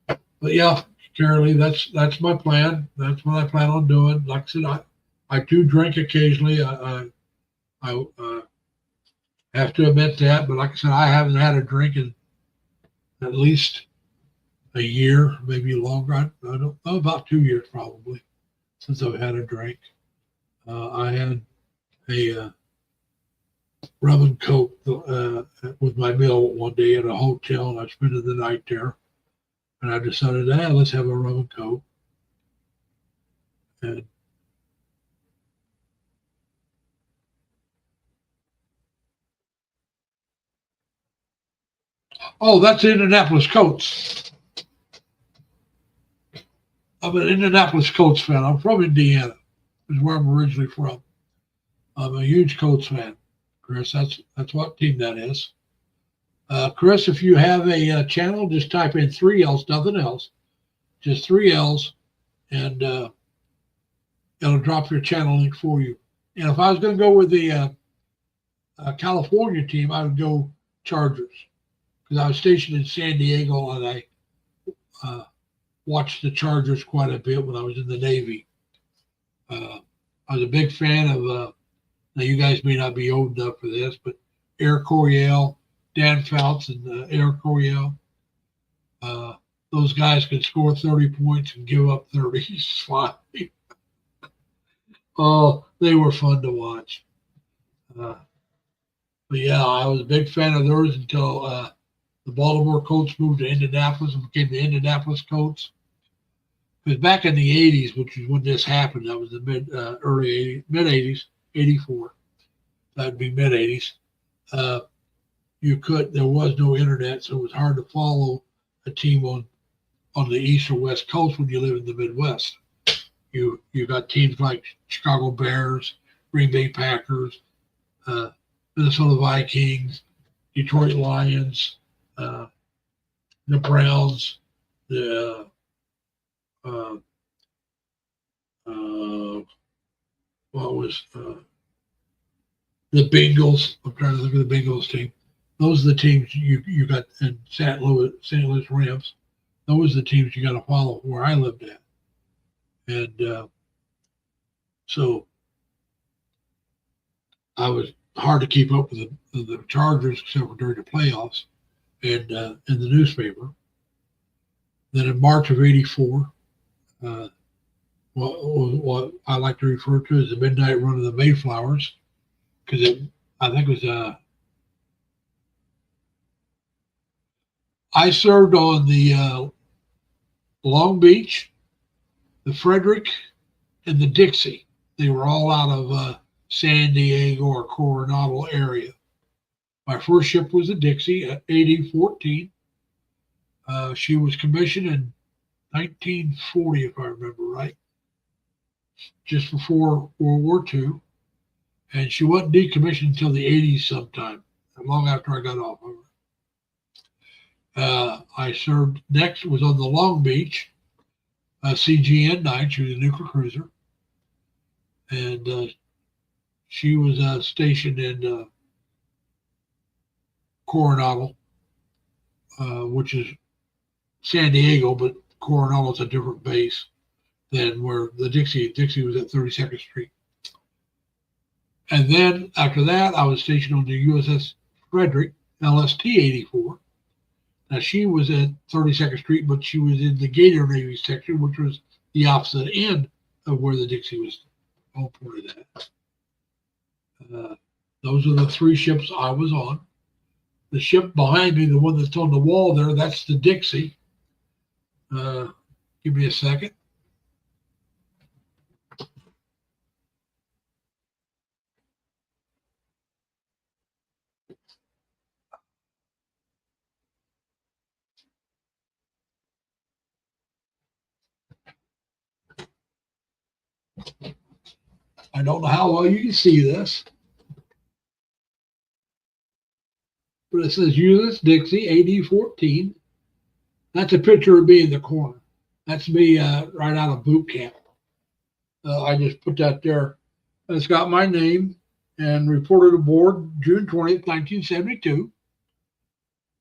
But yeah, Carolee, that's my plan. That's what I plan on doing. Like I said, I do drink occasionally. I have to admit that, but like I said, I haven't had a drink in at least a year, maybe longer. I don't know, about 2 years probably since I've had a drink. I had a rum and coke with my meal one day at a hotel, and I spent the night there. And I decided, let's have a rum and coke. And oh, that's Indianapolis Colts. I'm an Indianapolis Colts fan. I'm from Indiana, is where I'm originally from. I'm a huge Colts fan, Chris. That's what team that is. Chris, if you have a channel, just type in 3 L's, nothing else, just 3 L's, and it'll drop your channel link for you. And if I was going to go with the California team, I would go Chargers, because I was stationed in San Diego and I watched the Chargers quite a bit when I was in the Navy. I was a big fan of, now you guys may not be old enough for this, but Air Coryell, Dan Fouts, and Air Coryell. Those guys could score 30 points and give up 30 fine. Oh, they were fun to watch. But yeah, I was a big fan of theirs until the Baltimore Colts moved to Indianapolis and became the Indianapolis Colts. Because back in the 80s, which is when this happened, that was the mid 80s, 84. That'd be mid 80s. There was no internet, so it was hard to follow a team on the east or west coast when you live in the Midwest. You got teams like Chicago Bears, Green Bay Packers, Minnesota Vikings, Detroit Lions, the Browns, the the Bengals. I'm trying to think of the Bengals team. Those are the teams you got in St. Louis Rams. Those are the teams you got to follow where I lived at. And so I was hard to keep up with the Chargers, except for during the playoffs and in the newspaper. Then in March of '84, what I like to refer to as the midnight run of the Mayflowers, because I think it was I served on the Long Beach, the Frederick, and the Dixie. They were all out of San Diego or Coronado area. My first ship was the Dixie at AD-14. She was commissioned in 1940, if I remember right, just before World War II. And she wasn't decommissioned until the 80s sometime, long after I got off of her. I served next, was on the Long Beach, CGN-9. She was a nuclear cruiser. And she was stationed in Coronado, which is San Diego, but Coronado's a different base than where the Dixie was at 32nd Street. And then after that, I was stationed on the USS Frederick, LST-84. Now, she was at 32nd Street, but she was in the Gator Navy section, which was the opposite end of where the Dixie was all pointed at. Those are the three ships I was on. The ship behind me, the one that's on the wall there, that's the Dixie. Give me a second. I don't know how well you can see this, but it says USS Dixie AD-14. That's a picture of me in the corner. That's me right out of boot camp. I just put that there. It's got my name and reported aboard June 20th, 1972.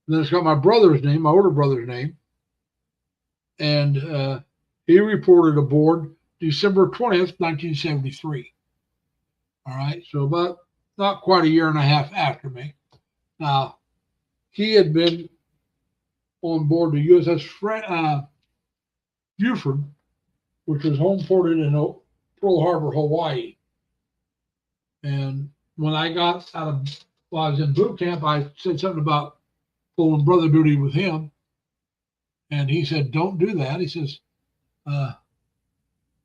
Then it's got my brother's name, my older brother's name. And he reported aboard December 20th, 1973. All right, so about not quite a year and a half after me. Now, he had been on board the USS Buford, which was home ported in Pearl Harbor, Hawaii. And when I got out of, while I was in boot camp, I said something about pulling brother duty with him. And he said, don't do that. He says,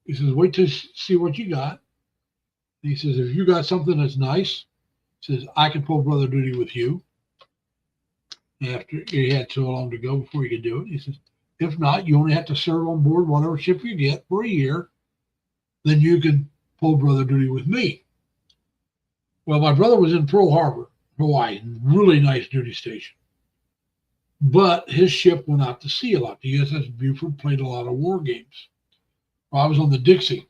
wait to see what you got. And he says, if you got something that's nice, he says, I can pull brother duty with you. After he had so long to go before he could do it. He says, if not, you only have to serve on board whatever ship you get for a year. Then you can pull brother duty with me. Well, my brother was in Pearl Harbor, Hawaii, really nice duty station. But his ship went out to sea a lot. The USS Buford played a lot of war games. Well, I was on the Dixie.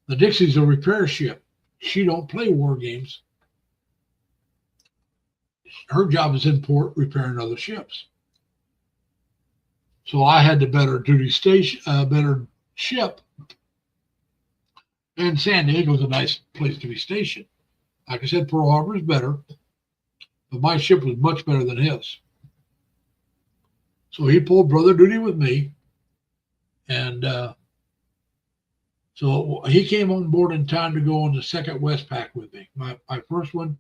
The Dixie's a repair ship. She don't play war games. Her job is in port repairing other ships. So I had the better duty station, better ship. And San Diego's a nice place to be stationed. Like I said, Pearl Harbor is better, but my ship was much better than his. So he pulled brother duty with me. And so he came on board in time to go on the second Westpac with me. My first one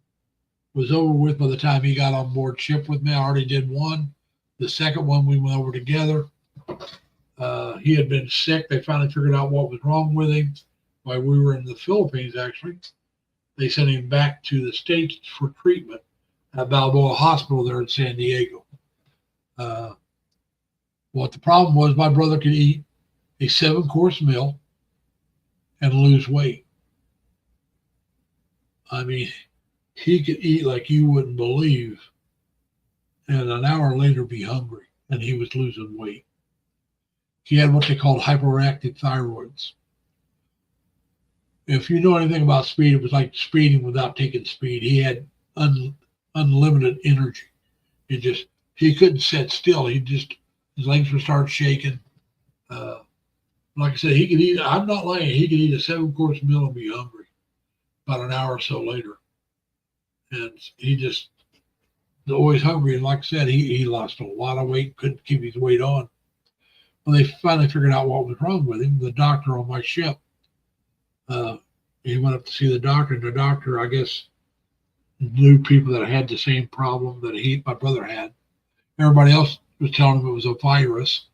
was over with by the time he got on board ship with me. I already did one. The second one we went over together. He had been sick. They finally figured out what was wrong with him while we were in the Philippines, actually. They sent him back to the States for treatment at Balboa Hospital there in San Diego. What the problem was, my brother could eat a 7-course meal and lose weight. I mean, he could eat like you wouldn't believe, and an hour later be hungry, and he was losing weight. He had what they called hyperactive thyroids. If you know anything about speed, it was like speeding without taking speed. He had unlimited energy. He couldn't sit still. His legs would start shaking. Like I said, he could eat. I'm not lying. He could eat a 7-course meal and be hungry about an hour or so later. And he just always hungry. And like I said, he lost a lot of weight, couldn't keep his weight on. When they finally figured out what was wrong with him, the doctor on my ship, he went up to see the doctor, and the doctor, I guess, knew people that had the same problem that my brother had. Everybody else was telling him it was a virus.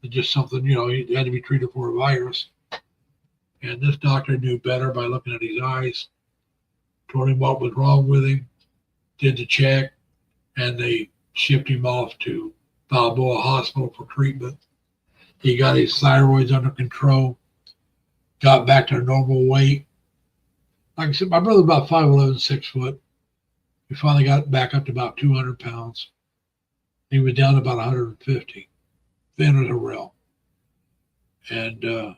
It's just something, he had to be treated for a virus. And this doctor knew better by looking at his eyes, told him what was wrong with him, did the check, and they shipped him off to Balboa Hospital for treatment. He got his thyroids under control, got back to normal weight. Like I said, my brother's about 5'11", 6 foot. He finally got back up to about 200 pounds. He was down to about 150, thin as a rail. And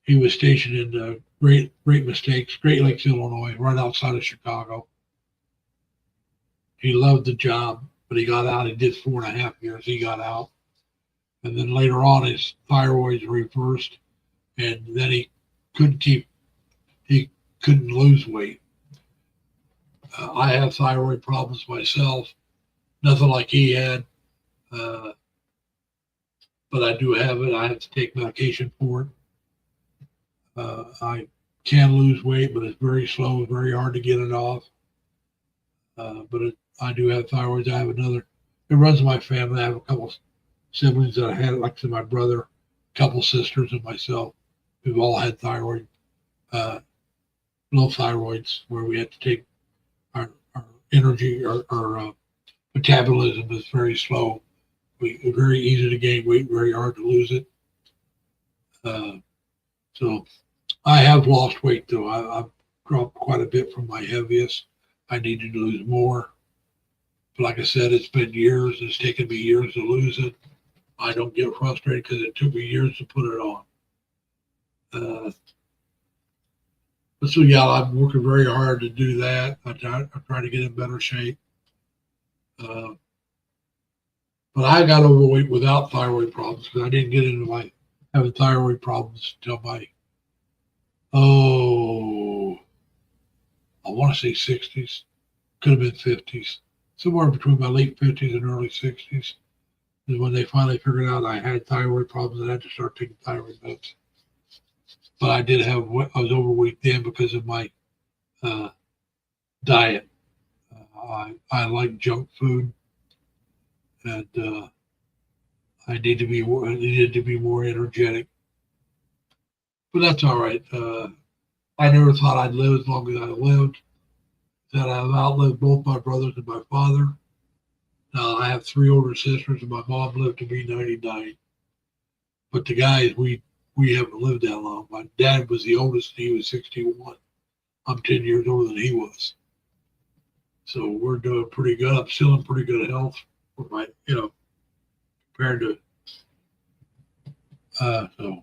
he was stationed in Great Lakes, Illinois, right outside of Chicago. He loved the job, but he got out. He did 4.5 years. He got out. And then later on, his thyroids reversed, and then he couldn't lose weight. I have thyroid problems myself, nothing like he had, but I do have it. I have to take medication for it. I can lose weight, but it's very slow, very hard to get it off. I do have thyroids. I have it runs in my family. I have a couple siblings that I had, like I said, my brother, a couple sisters, and myself. We've all had thyroid, low thyroids, where we have to take our energy, our metabolism is very slow. It's very easy to gain weight, very hard to lose it. So I have lost weight though. I've dropped quite a bit from my heaviest. I needed to lose more. But like I said, it's been years. It's taken me years to lose it. I don't get frustrated because it took me years to put it on. But so yeah, I'm working very hard to do that. I'm trying to get in better shape. But I got overweight without thyroid problems because I didn't get into having thyroid problems until I want to say 60s, could have been 50s, somewhere between my late 50s and early 60s is when they finally figured out I had thyroid problems and I had to start taking thyroid meds. But I was overweight then because of my diet. I like junk food, and I needed to be more energetic. But that's all right. I never thought I'd live as long as I lived. That I've outlived both my brothers and my father. Now I have 3 older sisters, and my mom lived to be 99. But the guys, we haven't lived that long. My dad was the oldest, and he was 61. I'm 10 years older than he was. So we're doing pretty good. I'm still in pretty good health for my, compared to, so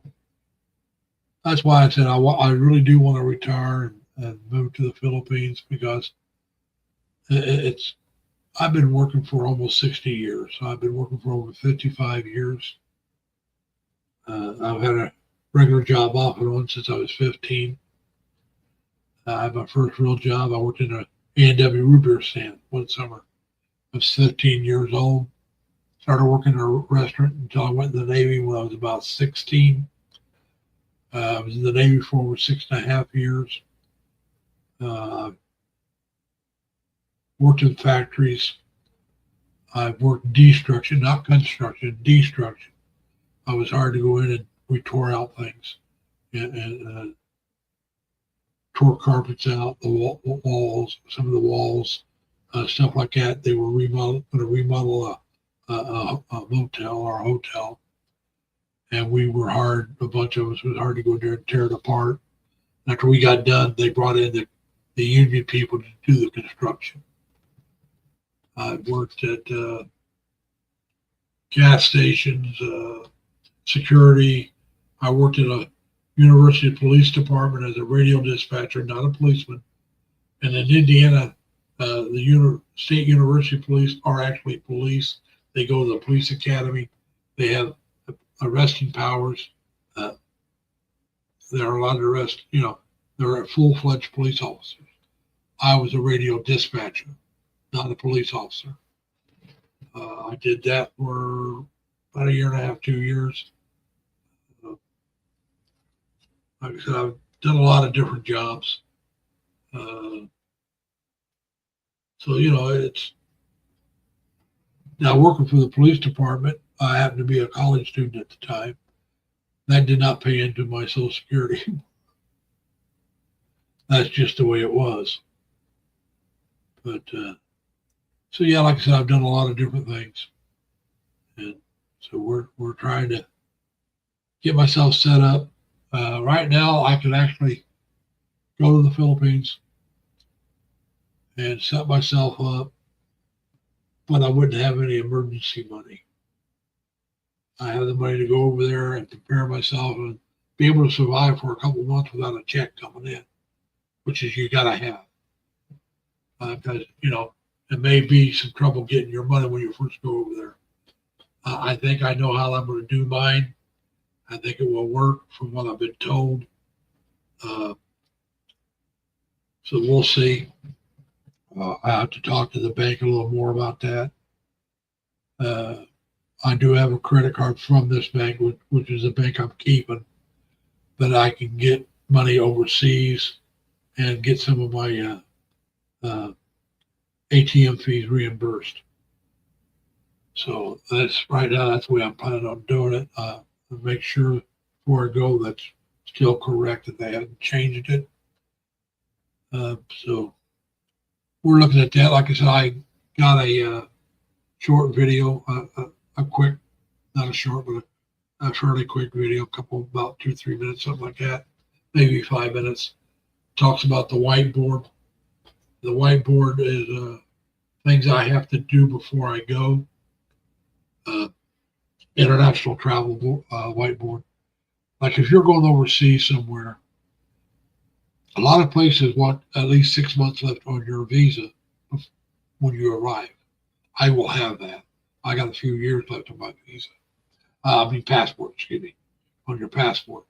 that's why I said I really do want to retire and move to the Philippines because I've been working for almost 60 years. So I've been working for over 55 years. I've had a regular job off and on since I was 15. I had my first real job. I worked in a A&W root beer stand one summer. I was 15 years old. Started working in a restaurant until I went in the Navy when I was about 16. I was in the Navy for over 6.5 years. Worked in factories. I've worked destruction, not construction, destruction. I was hard to go in and we tore out things and tore carpets out, the walls, some of the walls, stuff like that. They were going to remodel a motel or a hotel. And we were hard, a bunch of us was hard to go in there and tear it apart. After we got done, they brought in the union people to do the construction. I worked at gas stations, security. I worked at a university police department as a radio dispatcher, not a policeman. And in Indiana, the state university police are actually police. They go to the police academy. They have arresting powers. They're allowed to arrest, they're full-fledged police officers. I was a radio dispatcher, not a police officer. I did that for about a year and a half, 2 years. Like I said, I've done a lot of different jobs. So, it's now working for the police department. I happened to be a college student at the time. That did not pay into my Social Security. That's just the way it was. But, so yeah, like I said, I've done a lot of different things. And so we're trying to get myself set up. Right now, I could actually go to the Philippines and set myself up, but I wouldn't have any emergency money. I have the money to go over there and prepare myself and be able to survive for a couple of months without a check coming in, which is you got to have. Because, it may be some trouble getting your money when you first go over there. I think I know how I'm going to do mine. I think it will work from what I've been told. So we'll see. I have to talk to the bank a little more about that. I do have a credit card from this bank, which is the bank I'm keeping, that I can get money overseas and get some of my ATM fees reimbursed. So that's right now, that's the way I'm planning on doing it. Make sure before I go that's still correct, that they haven't changed it. So we're looking at that. Like I said, I got a short video, a quick, not a short, but a fairly quick video, about 2-3 minutes, something like that, maybe 5 minutes. Talks about the whiteboard. The whiteboard is things I have to do before I go. International travel whiteboard. Like if you're going overseas somewhere, a lot of places want at least 6 months left on your visa when you arrive. I will have that. I got a few years left on my visa. Passport, excuse me, on your passport.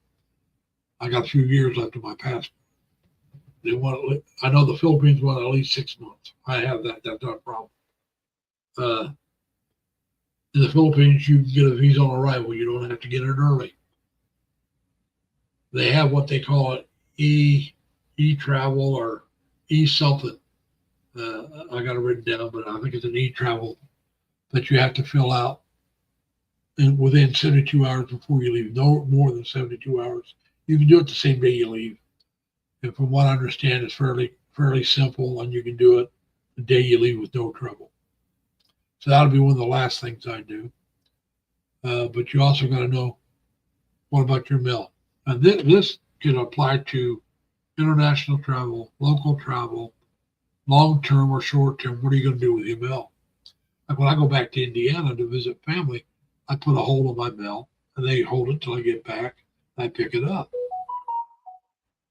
I got a few years left on my passport. They want, I know the Philippines want at least 6 months. I have that. That's not a problem. In the Philippines, you can get a visa on arrival. You don't have to get it early. They have what they call it e-travel or e-something. I got it written down, but I think it's an e-travel that you have to fill out within 72 hours before you leave. No more than 72 hours. You can do it the same day you leave. And from what I understand, it's fairly simple, and you can do it the day you leave with no trouble. So that'll be one of the last things I do. But you also got to know, what about your mail? And this can apply to international travel, local travel, long-term or short-term. What are you going to do with your mail? Like when I go back to Indiana to visit family, I put a hold on my mail, and they hold it till I get back. I pick it up.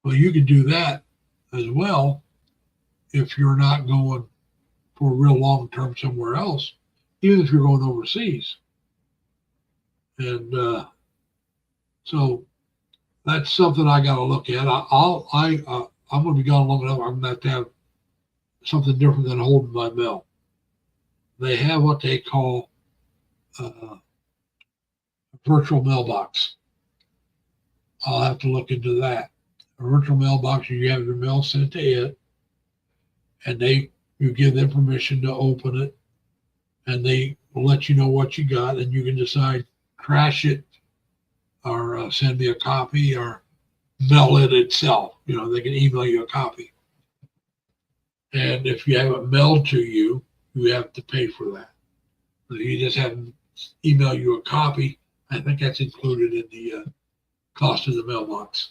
Well, you can do that as well if you're not going for real long-term somewhere else, even if you're going overseas. And so that's something I got to look at. I'm going to be gone long enough. I'm going to have something different than holding my mail. They have what they call a virtual mailbox. I'll have to look into that. A virtual mailbox, you have your mail sent to it, and you give them permission to open it and they will let you know what you got, and you can decide trash it or send me a copy or mail it itself. You know, they can email you a copy. And if you have it mailed to you, you have to pay for that. If you just have them email you a copy, I think that's included in the cost of the mailbox.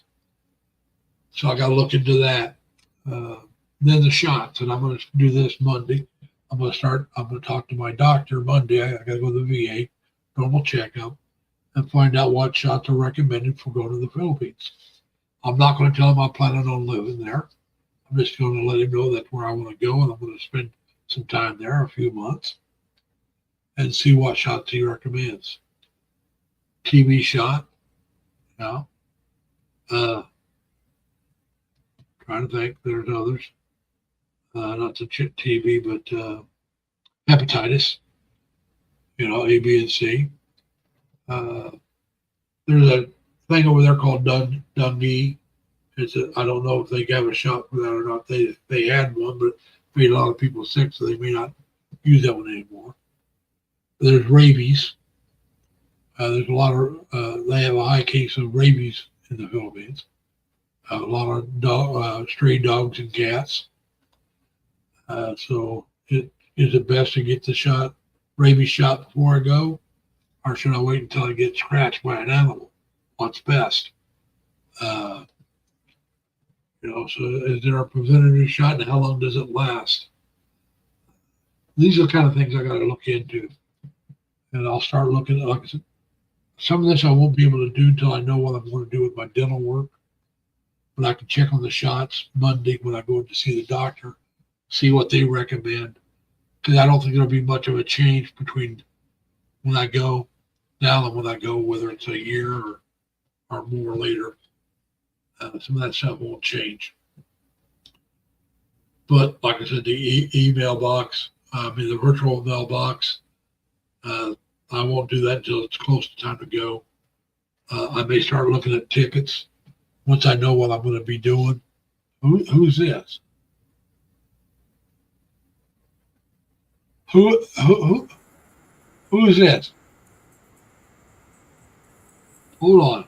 So I got to look into that. Then the shots, and I'm going to do this Monday. I'm going to talk to my doctor Monday. I got to go to the VA, normal checkup, and find out what shots are recommended for going to the Philippines. I'm not going to tell him I'm planning on living there. I'm just going to let him know that's where I want to go, and I'm going to spend some time there, a few months, and see what shots he recommends. TB shot, yeah. Trying to think, there's others. Not the TB, but hepatitis, you know, A, B, and C. There's a thing over there called Dundee. I don't know if they have a shot for that or not. They had one, but it made a lot of people sick, so they may not use that one anymore. There's rabies. There's a lot of, they have a high case of rabies in the Philippines. A lot of stray dogs and cats. So is it best to get the rabies shot before I go? Or should I wait until I get scratched by an animal? What's best? You know, so is there a preventative shot and how long does it last? These are the kind of things I got to look into. And I'll start looking at, like I said, some of this I won't be able to do until I know what I'm going to do with my dental work. But I can check on the shots Monday when I go to see the doctor, see what they recommend. Because I don't think there'll be much of a change between when I go now and when I go, whether it's a year or more later. Some of that stuff won't change. But like I said, the email box, the virtual mailbox, I won't do that until it's close to time to go. I may start looking at tickets once I know what I'm going to be doing. Who's this? Who is this? Hold on.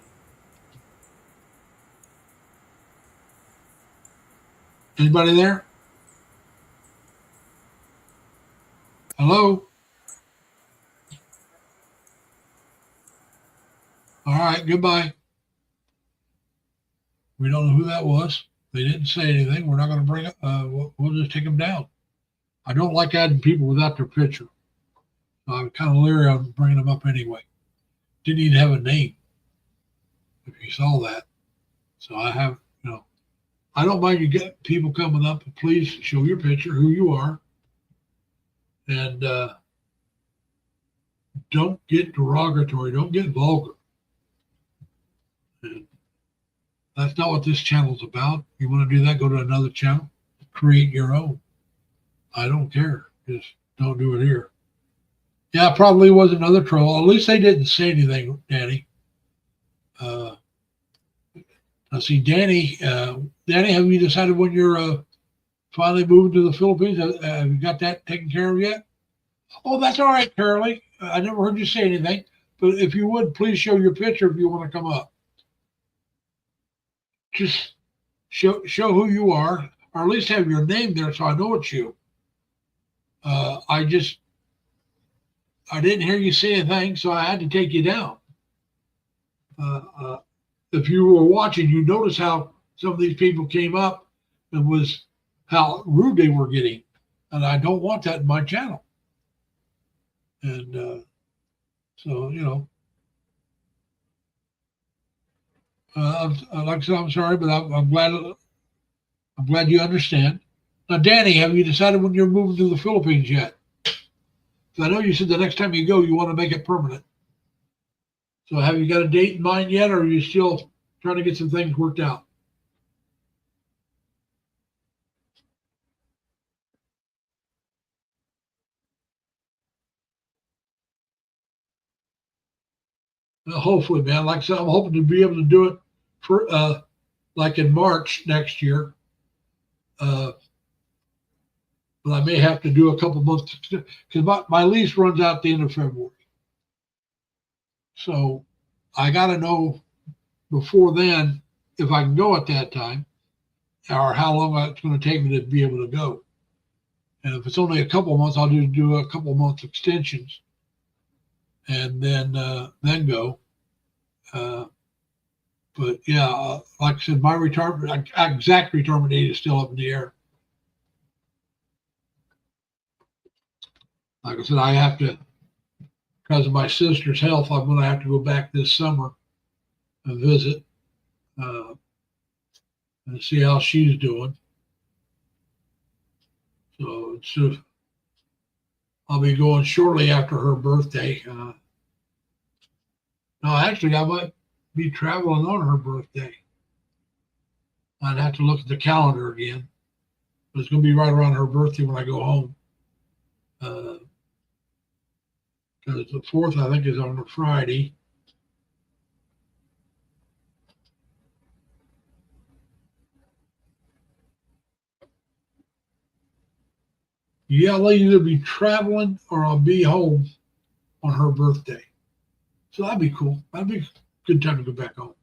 Anybody there? Hello? All right, goodbye. We don't know who that was. They didn't say anything. We're not going to bring it. We'll just take them down. I don't like adding people without their picture. So I'm kind of leery on bringing them up anyway. Didn't even have a name, if you saw that. So I have, you know, I don't mind you get people coming up, but please show your picture, who you are, and don't get derogatory, don't get vulgar. And that's not what this channel's about. You want to do that, go to another channel, create your own. I don't care. Just don't do it here. Yeah, probably was another troll. At least they didn't say anything, Danny. I see Danny. Danny, have you decided when you're finally moving to the Philippines? Have you got that taken care of yet? Oh, that's all right, Carolee. I never heard you say anything. But if you would, please show your picture if you want to come up. Just show who you are, or at least have your name there so I know it's you. I didn't hear you say anything, so I had to take you down. If you were watching, you notice how some of these people came up and was how rude they were getting. And I don't want that in my channel. And so, you know, like I said, I'm sorry, but I'm glad you understand. Now, Danny, have you decided when you're moving to the Philippines yet? I know you said the next time you go, you want to make it permanent. So have you got a date in mind yet, or are you still trying to get some things worked out? Hopefully, man. Like I said, I'm hoping to be able to do it for like in March next year. but I may have to do a couple months because my lease runs out the end of February. So I got to know before then if I can go at that time or how long it's going to take me to be able to go. And if it's only a couple months, I'll do a couple months extensions and then go. But yeah, like I said, my retirement, exact retirement date is still up in the air. Like I said, I have to, because of my sister's health, I'm going to have to go back this summer and visit and see how she's doing. So I'll be going shortly after her birthday. No, actually, I might be traveling on her birthday. I'd have to look at the calendar again, but it's going to be right around her birthday when I go home. Because the 4th, I think, is on a Friday. Yeah, I'll either be traveling or I'll be home on her birthday. So that'd be cool. That'd be a good time to go back home.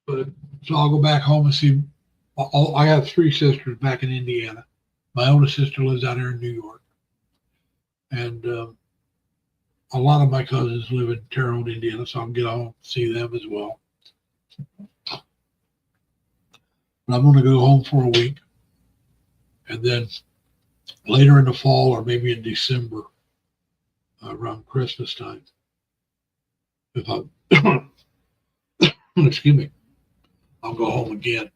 But so I'll go back home and see. I have 3 sisters back in Indiana. My oldest sister lives out here in New York. And a lot of my cousins live in Terre Haute, Indiana, so I can get home and see them as well. But I'm going to go home for a week. And then later in the fall or maybe in December, around Christmas time, if I, excuse me, I'll go home again.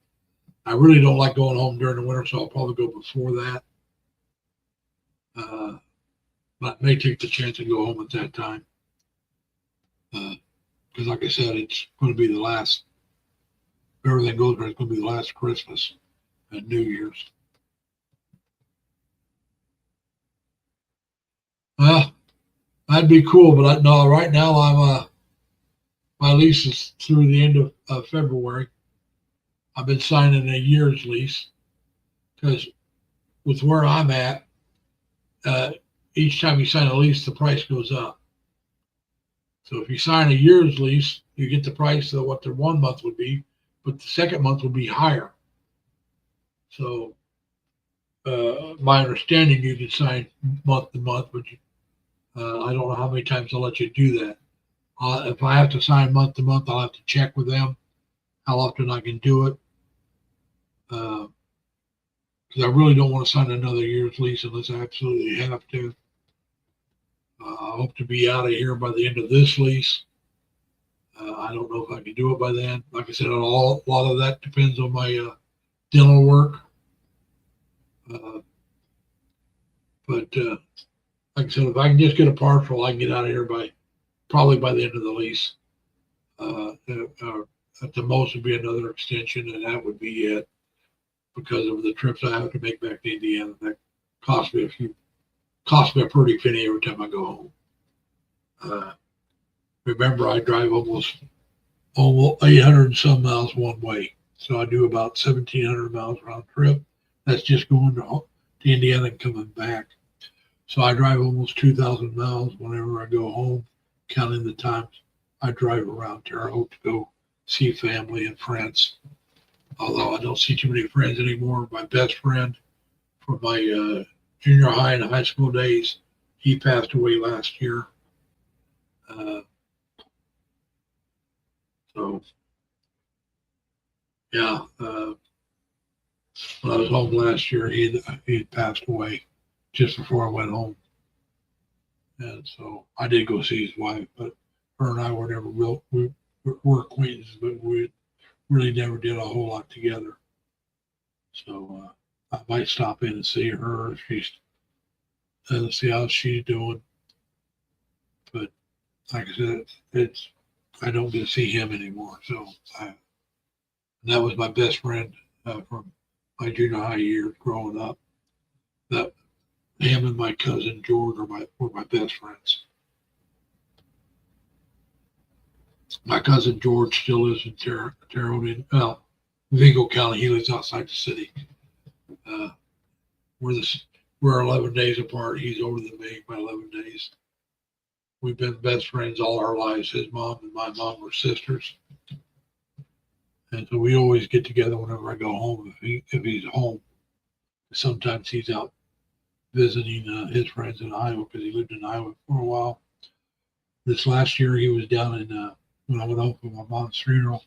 I really don't like going home during the winter, so I'll probably go before that. But I may take the chance and go home at that time. Because like I said, it's going to be the last, if everything goes right, it's going to be the last Christmas and New Year's. That'd be cool, but no, right now my lease is through the end of February. I've been signing a year's lease because with where I'm at, each time you sign a lease, the price goes up. So if you sign a year's lease, you get the price of what the 1 month would be, but the second month will be higher. So my understanding, you can sign month to month, but I don't know how many times they'll let you do that. If I have to sign month to month, I'll have to check with them how often I can do it. Because I really don't want to sign another year's lease unless I absolutely have to. I hope to be out of here by the end of this lease. I don't know if I can do it by then. Like I said, a lot of that depends on my dental work. But like I said, if I can just get a partial, I can get out of here probably by the end of the lease. At the most would be another extension, and that would be it. Because of the trips I have to make back to Indiana, that cost me a pretty penny every time I go home. Remember, I drive almost 800 and some miles one way, so I do about 1,700 miles round trip. That's just going to Indiana and coming back. So I drive almost 2,000 miles whenever I go home, counting the times I drive around Terre Haute to go see family and friends. Although I don't see too many friends anymore. My best friend from my junior high and high school days, he passed away last year. So, yeah, when I was home last year, he had passed away just before I went home. And so I did go see his wife, but her and I were never we were acquaintances, but we really never did a whole lot together. So I might stop in and see her if she's see how she's doing. But like I said, I don't get to see him anymore. So that was my best friend from my junior high years growing up. That him and my cousin George were my best friends. My cousin George still lives in Terre Haute. Well, Vigo County. He lives outside the city. We're 11 days apart. He's older than me by 11 days. We've been best friends all our lives. His mom and my mom were sisters. And so we always get together whenever I go home, if he's home. Sometimes he's out visiting his friends in Iowa because he lived in Iowa for a while. This last year he was down in, when I went home for my mom's funeral,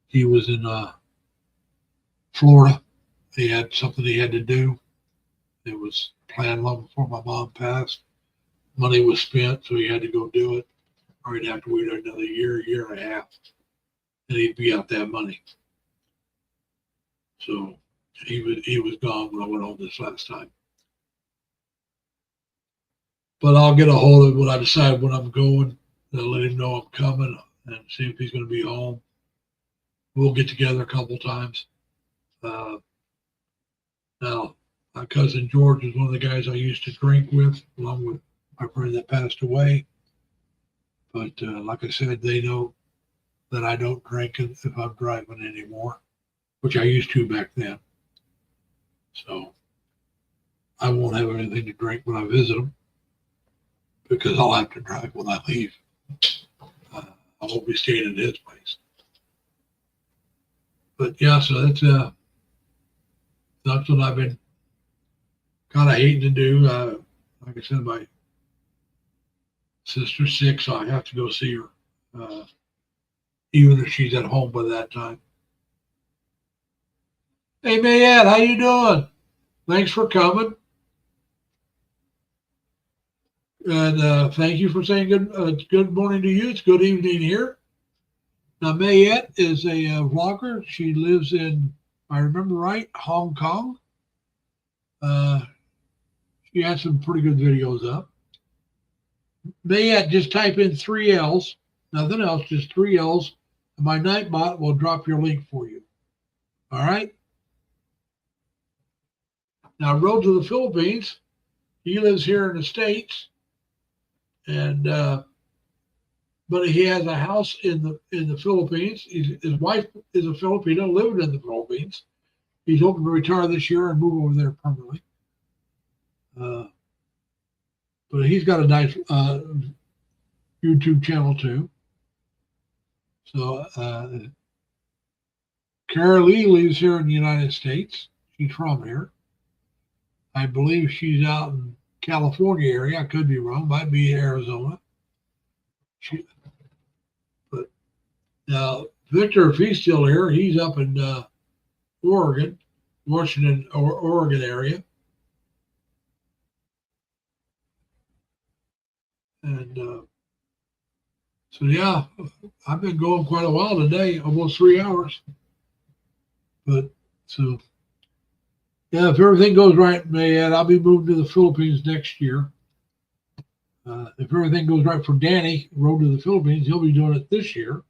he was in Florida. He had something he had to do. It was planned long before my mom passed. Money was spent, so he had to go do it. Or he'd have to wait another year and a half, and he'd be out that money. So he was gone when I went home this last time. But I'll get a hold of him when I decide when I'm going. I'll let him know I'm coming and see if he's going to be home. We'll get together a couple times. Now, my cousin George is one of the guys I used to drink with, along with my friend that passed away. But like I said, they know that I don't drink if I'm driving anymore, which I used to back then. So I won't have anything to drink when I visit them because I'll have to drive when I leave. I won't be staying in his place. But yeah, so that's what I've been kind of hating to do. Like I said, my sister's sick, so I have to go see her, even if she's at home by that time. Hey, Mayette, how you doing? Thanks for coming. And thank you for saying good morning to you. It's good evening here. Now, Mayette is a vlogger. She lives in, if I remember right, Hong Kong. She has some pretty good videos up. Mayette, just type in 3 L's, nothing else, just 3 L's, and my Nightbot will drop your link for you. All right? Now, Road to the Philippines, he lives here in the States, and but he has a house in the Philippines. His wife is a Filipino living in the Philippines. He's hoping to retire this year and move over there permanently. But he's got a nice YouTube channel too. So Kara Lee lives here in the United States. She's from here. I believe she's out in California area. I could be wrong. Might be Arizona. But now Victor, if he's still here, he's up in Oregon, Washington, or Oregon area. And so, yeah, I've been going quite a while today, almost 3 hours. But so, yeah, if everything goes right, Mayette, I'll be moving to the Philippines next year. If everything goes right for Danny, Road to the Philippines, he'll be doing it this year.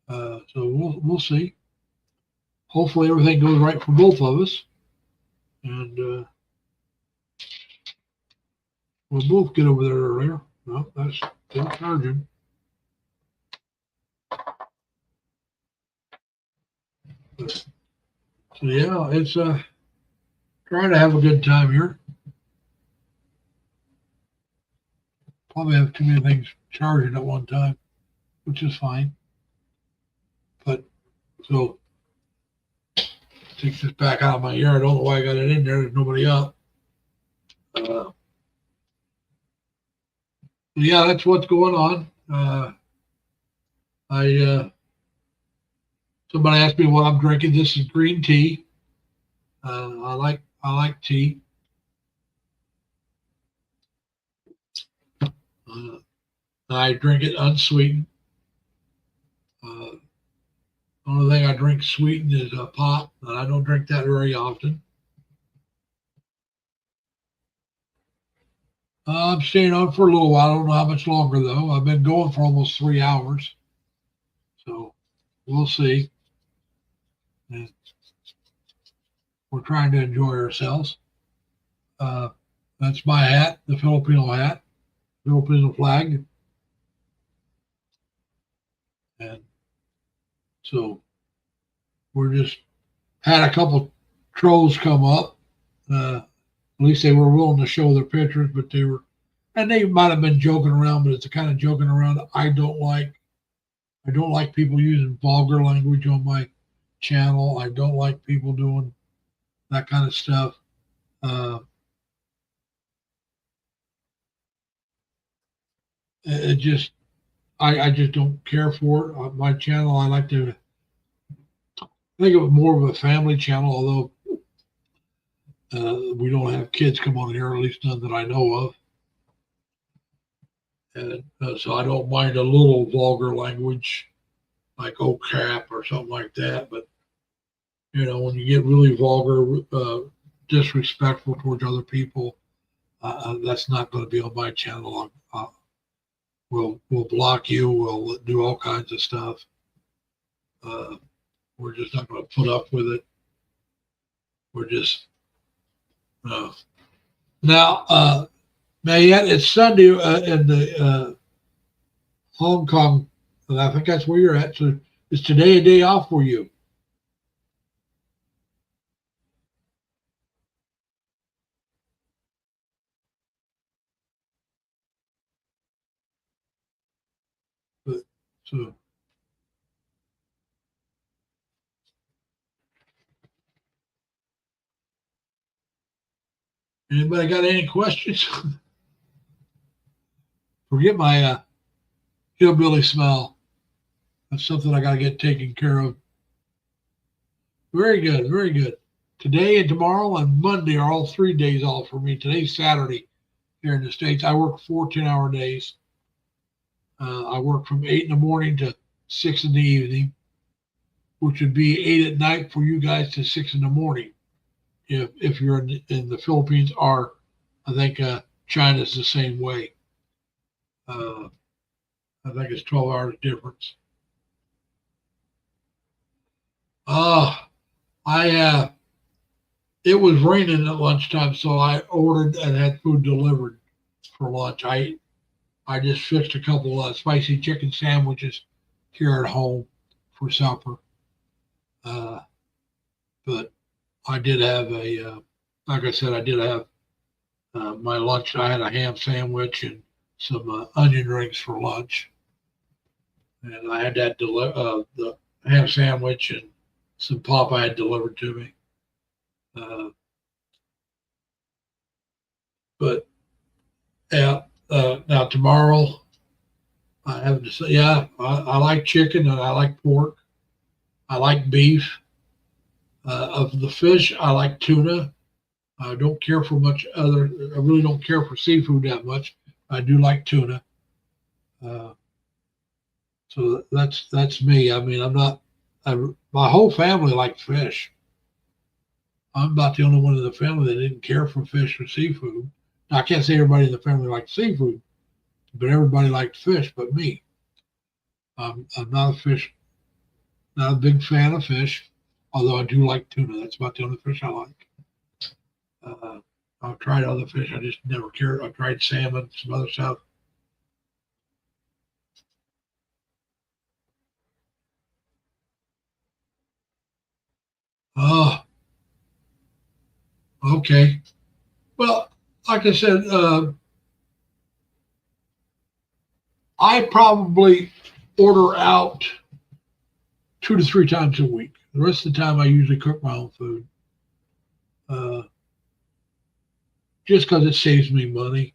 So we'll see. Hopefully everything goes right for both of us. And we'll both get over there earlier. No, that's still charging. But, so yeah, it's trying to have a good time here. Probably have too many things charging at one time, which is fine. But so take this back out of my ear. I don't know why I got it in there. There's nobody up. Yeah, that's what's going on. Somebody asked me what I'm drinking. This is green tea. I like tea. I drink it unsweetened. Only thing I drink sweetened is pop, and I don't drink that very often. I'm staying on for a little while. I don't know how much longer, though. I've been going for almost 3 hours. So we'll see. And we're trying to enjoy ourselves. That's my hat, the Filipino hat, Filipino flag. And so we're just had a couple trolls come up. At least they were willing to show their pictures, but they might have been joking around, but it's the kind of joking around I don't like. I don't like people using vulgar language on my channel. I don't like people doing that kind of stuff. It just, I just don't care for it. My channel, I like to think of it more of a family channel, although we don't have kids come on here, at least none that I know of. And so I don't mind a little vulgar language, like "oh crap" or something like that. But when you get really vulgar, disrespectful towards other people, that's not going to be on my channel. We'll block you. We'll do all kinds of stuff. We're just not going to put up with it. We're just now. Mayette, it's Sunday in the Hong Kong, and I think that's where you're at. So is today a day off for you? So anybody got any questions? Forget my hillbilly smell. That's something I got to get taken care of. Very good, very good. Today and tomorrow and Monday are all 3 days off for me. Today's Saturday here in the States. I work 4 10-hour days. I work from 8 in the morning to 6 in the evening, which would be 8 at night for you guys to 6 in the morning. If you're in the Philippines, or I think China's the same way. I think it's 12 hours difference. It was raining at lunchtime, so I ordered and had food delivered for lunch. I just fixed a couple spicy chicken sandwiches here at home for supper. But I did have like I said, I did have my lunch. I had a ham sandwich and some onion rings for lunch. And I had that the ham sandwich and some pop I had delivered to me. But yeah, now tomorrow I have to say, I like chicken and I like pork. I like beef. Of the fish, I like tuna. I don't care for much other. I really don't care for seafood that much. I do like tuna. So that's me. I mean, my whole family likes fish. I'm about the only one in the family that didn't care for fish or seafood. Now, I can't say everybody in the family likes seafood, but everybody liked fish but me. I'm not a big fan of fish, although I do like tuna. That's about the only fish I like. I've tried other fish. I just never cared. I've tried salmon, some other stuff. Oh, okay. Well, like I said, I probably order out 2 to 3 times a week. The rest of the time, I usually cook my own food. Just because it saves me money.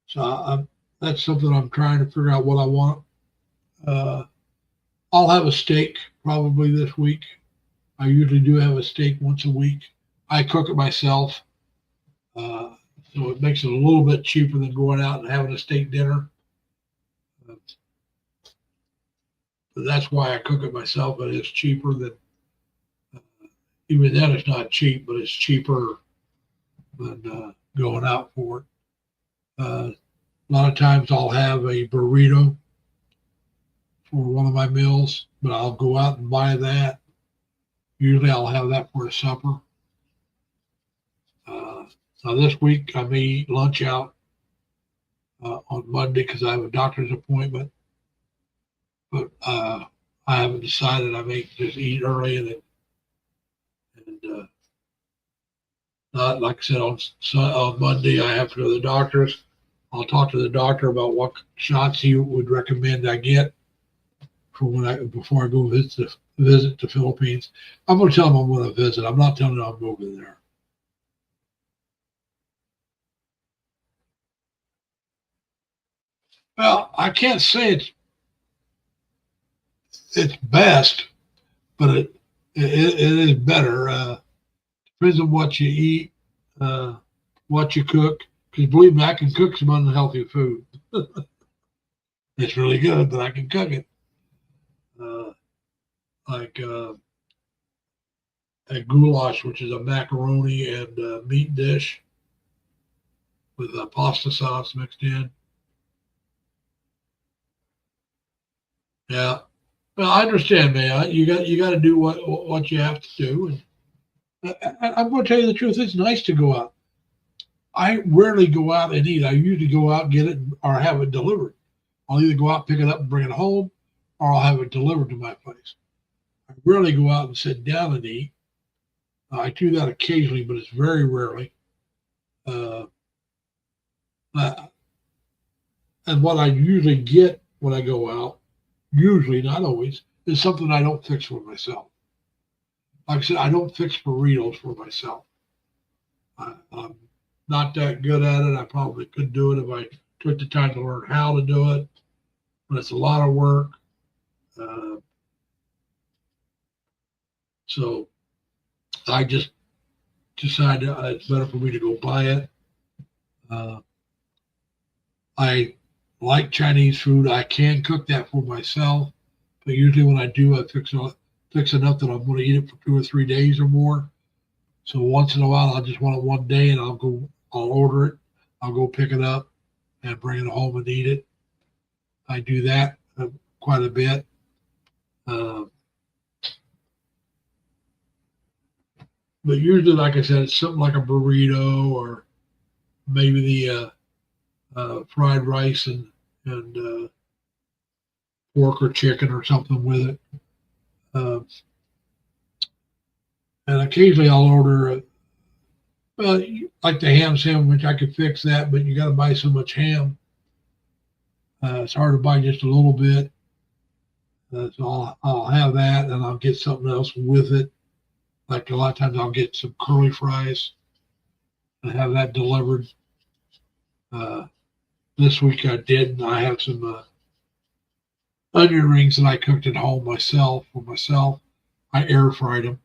So that's something I'm trying to figure out what I want. I'll have a steak probably this week. I usually do have a steak once a week. I cook it myself. So it makes it a little bit cheaper than going out and having a steak dinner. But that's why I cook it myself. It is cheaper than, even then it's not cheap, but it's cheaper than going out for it. A lot of times I'll have a burrito for one of my meals, but I'll go out and buy that. Usually I'll have that for a supper. Now this week I may eat lunch out on Monday because I have a doctor's appointment. but I haven't decided. I may just eat early and not like I said on Monday. I have to go to the doctor's. I'll talk to the doctor about what shots he would recommend I get for before I go visit the Philippines. I'm going to tell him I'm going to visit. I'm not telling him I'm moving there. Well, I can't say it's best, but it is better. Depends on what you eat, what you cook. Because believe me, I can cook some unhealthy food. It's really good, but I can cook it. Like a goulash, which is a macaroni and meat dish with a pasta sauce mixed in. Yeah. Well, I understand, man. You got to do what you have to do. And I'm going to tell you the truth. It's nice to go out. I rarely go out and eat. I usually go out, get it, or have it delivered. I'll either go out, pick it up, and bring it home, or I'll have it delivered to my place. I rarely go out and sit down and eat. I do that occasionally, but it's very rarely. And what I usually get when I go out, usually, not always, is something I don't fix for myself. Like I said, I don't fix burritos for myself. I'm not that good at it. I probably could do it if I took the time to learn how to do it, but it's a lot of work. So I just decided it's better for me to go buy it. I like Chinese food. I can cook that for myself, but usually when I do, I fix enough that I'm going to eat it for 2 or 3 days or more. So once in a while, I just want it one day, and I'll order it. I'll go pick it up and bring it home and eat it. I do that quite a bit. But usually, like I said, it's something like a burrito or maybe the fried rice and pork or chicken or something with it. And occasionally I'll order, like the ham sandwich. I could fix that, but you got to buy so much ham. It's hard to buy just a little bit. So I'll have that, and I'll get something else with it. Like a lot of times I'll get some curly fries and have that delivered. This week I did, and I have some onion rings that I cooked at home for myself. I air fried them,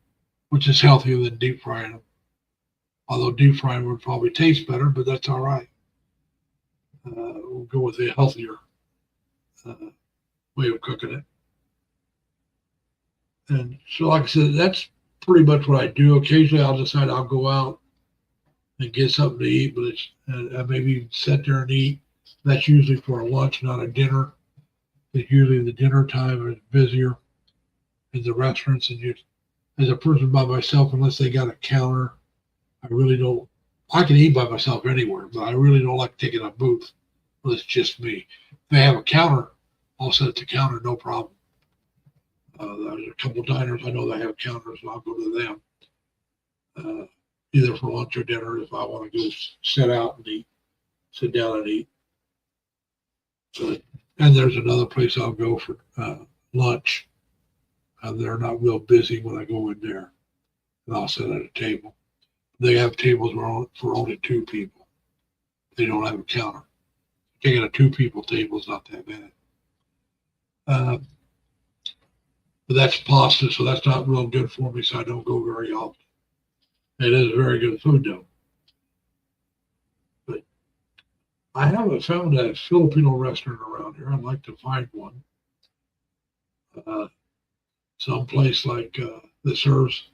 which is healthier than deep frying them. Although deep frying would probably taste better, but that's all right. We'll go with the healthier way of cooking it. And so, like I said, that's pretty much what I do. Occasionally I'll decide I'll go out and get something to eat, but I maybe sit there and eat. That's usually for a lunch, not a dinner. It's usually the dinner time is busier in the restaurants, and as a person by myself, unless they got a counter, I really don't. I can eat by myself anywhere, but I really don't like taking a booth when it's just me. If they have a counter, I'll sit at the counter, no problem. There's a couple of diners I know that have counters, so I'll go to them. Either for lunch or dinner if I want to go sit out and eat, sit down and eat. So, and there's another place I'll go for lunch. They're not real busy when I go in there, and I'll sit at a table. They have tables for only 2 people. They don't have a counter. Taking a 2-people table is not that bad. But that's pasta, so that's not real good for me, so I don't go very often. It is very good food, though. But I haven't found a Filipino restaurant around here. I'd like to find one. Some place like that serves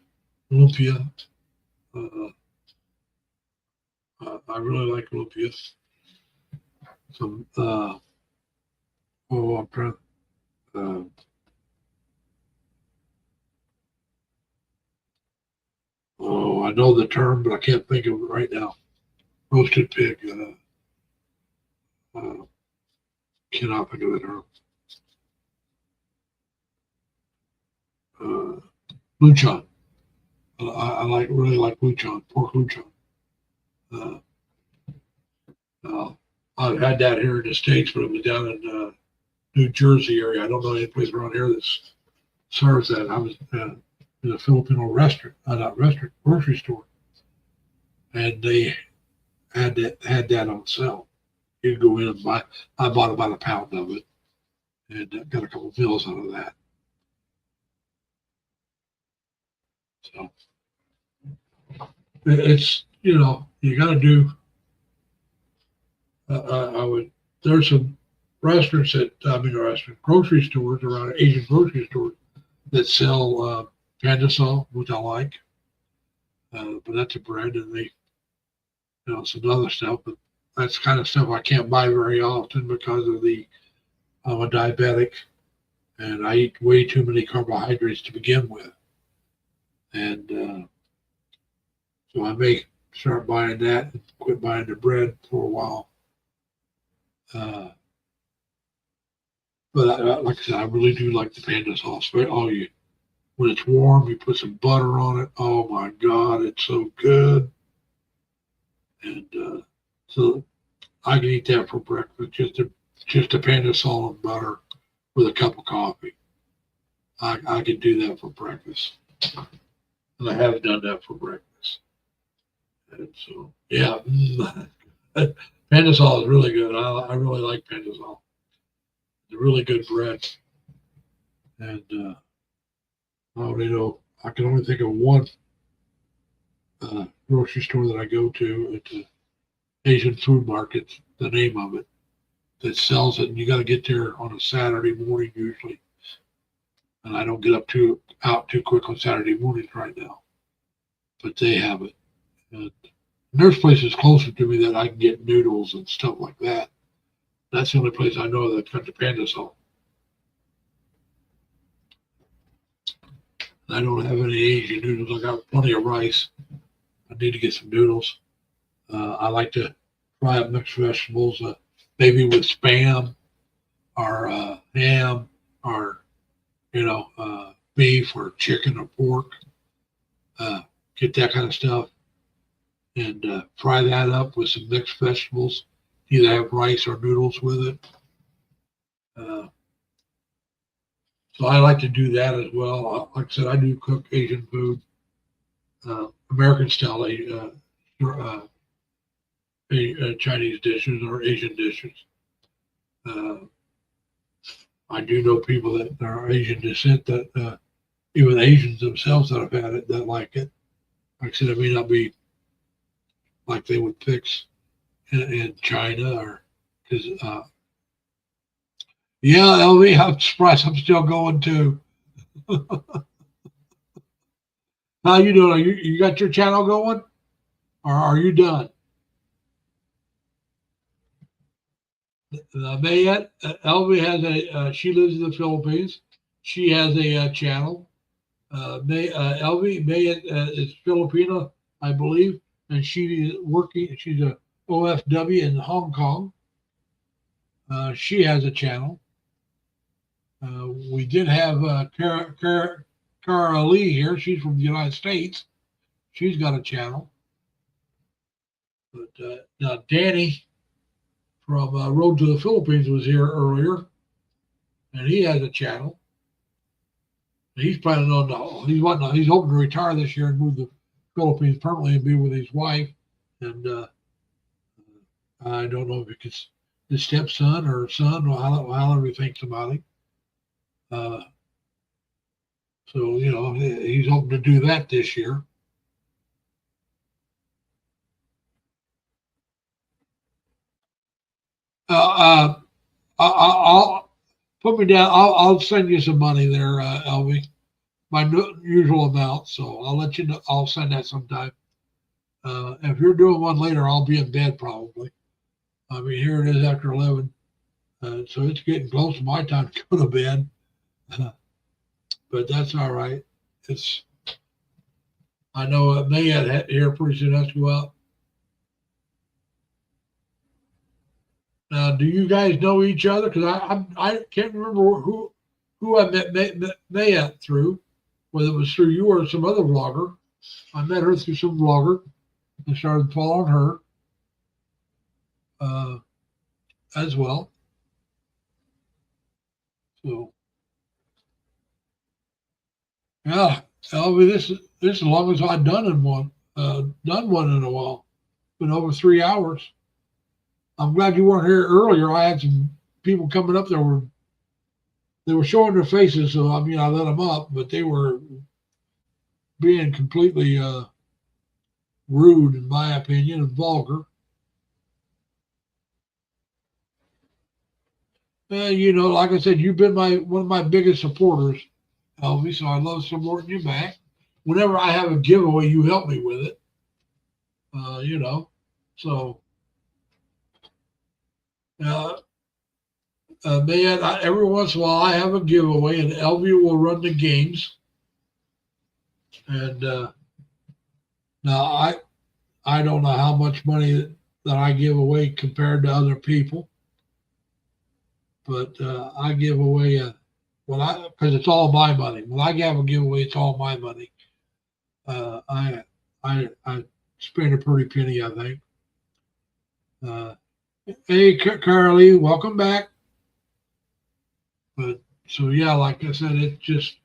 lumpia. I really like lumpia. Some I'm trying. I know the term, but I can't think of it right now. Roasted pig. Cannot think of the term. Luchon. Really like Luchon, pork Luchon. I've had that here in the States, but it was down in New Jersey area. I don't know any place around here that serves that. I was in a Filipino restaurant, not restaurant, grocery store, and they had that on sale. You could go in and buy. I bought about a pound of it, and got a couple meals out of that. So it's you got to do. I would. There's some restaurants grocery stores around Asian grocery stores that sell Pandasol, which I like. But that's a brand, and they, some other stuff. But that's kind of stuff I can't buy very often because of I'm a diabetic, and I eat way too many carbohydrates to begin with, and so I may start buying that and quit buying the bread for a while. But like I said, I really do like the Panda sauce. When it's warm, you put some butter on it. Oh my God, it's so good. And so I can eat that for breakfast. Just a Panda salt and butter with a cup of coffee. I can do that for breakfast, and I have done that for breakfast. And so yeah, Panda salt is really good. I really like Panda salt. It's a really good bread. And I can only think of one grocery store that I go to. It's an Asian food market, the name of it, that sells it. And you got to get there on a Saturday morning usually. And I don't get out too quick on Saturday mornings right now. But they have it. And there's places closer to me that I can get noodles and stuff like that. That's the only place I know that's got the Panda salt. I don't have any Asian noodles. I got plenty of rice. I need to get some noodles. I like to fry up mixed vegetables, maybe with Spam or ham or, beef or chicken or pork. Get that kind of stuff and fry that up with some mixed vegetables. Either have rice or noodles with it. So I like to do that as well. Like I said, I do cook Asian food, American style Chinese dishes or Asian dishes. I do know people that are Asian descent that even Asians themselves that have had it that like it. Like I said, it may not be like they would fix in China or because yeah, LV, I'm surprised I'm still going too. How you doing? Are you got your channel going, or are you done? Mayette, LV has she lives in the Philippines. She has a channel. LV Mayette is Filipino, I believe, and she's a OFW in Hong Kong. She has a channel. We did have Cara Lee here. She's from the United States. She's got a channel. But now Danny from Road to the Philippines was here earlier, and he has a channel. He's planning on he's hoping to retire this year and move to the Philippines permanently and be with his wife. And I don't know if it's his stepson or son or however he thinks about him. So he's hoping to do that this year. I'll put me down. I'll send you some money there, LV. My usual amount. So I'll let you know. I'll send that sometime. If you're doing one later, I'll be in bed probably. I mean, here it is after 11. So it's getting close to my time to go to bed. But that's all right. I know Mayette here pretty soon has to go out. Now, do you guys know each other? Because I can't remember who I met Mayette through. whether it was through you or some other vlogger. I met her through some vlogger and started following her as well. So, yeah, LV, this is as long as I've done one in a while. Been over 3 hours. I'm glad you weren't here earlier. I had some people coming up there they were showing their faces, so I mean I let them up, but they were being completely rude, in my opinion, and vulgar. You know, like I said, you've been one of my biggest supporters, Elvie, so I love supporting you back. Whenever I have a giveaway, you help me with it. You know, so man, every once in a while I have a giveaway, and Elvie will run the games. And now I don't know how much money that I give away compared to other people, but I give away because it's all my money. When I have a giveaway, it's all my money. I spend a pretty penny, I think. Hey, Carly, welcome back. But so yeah, like I said, it just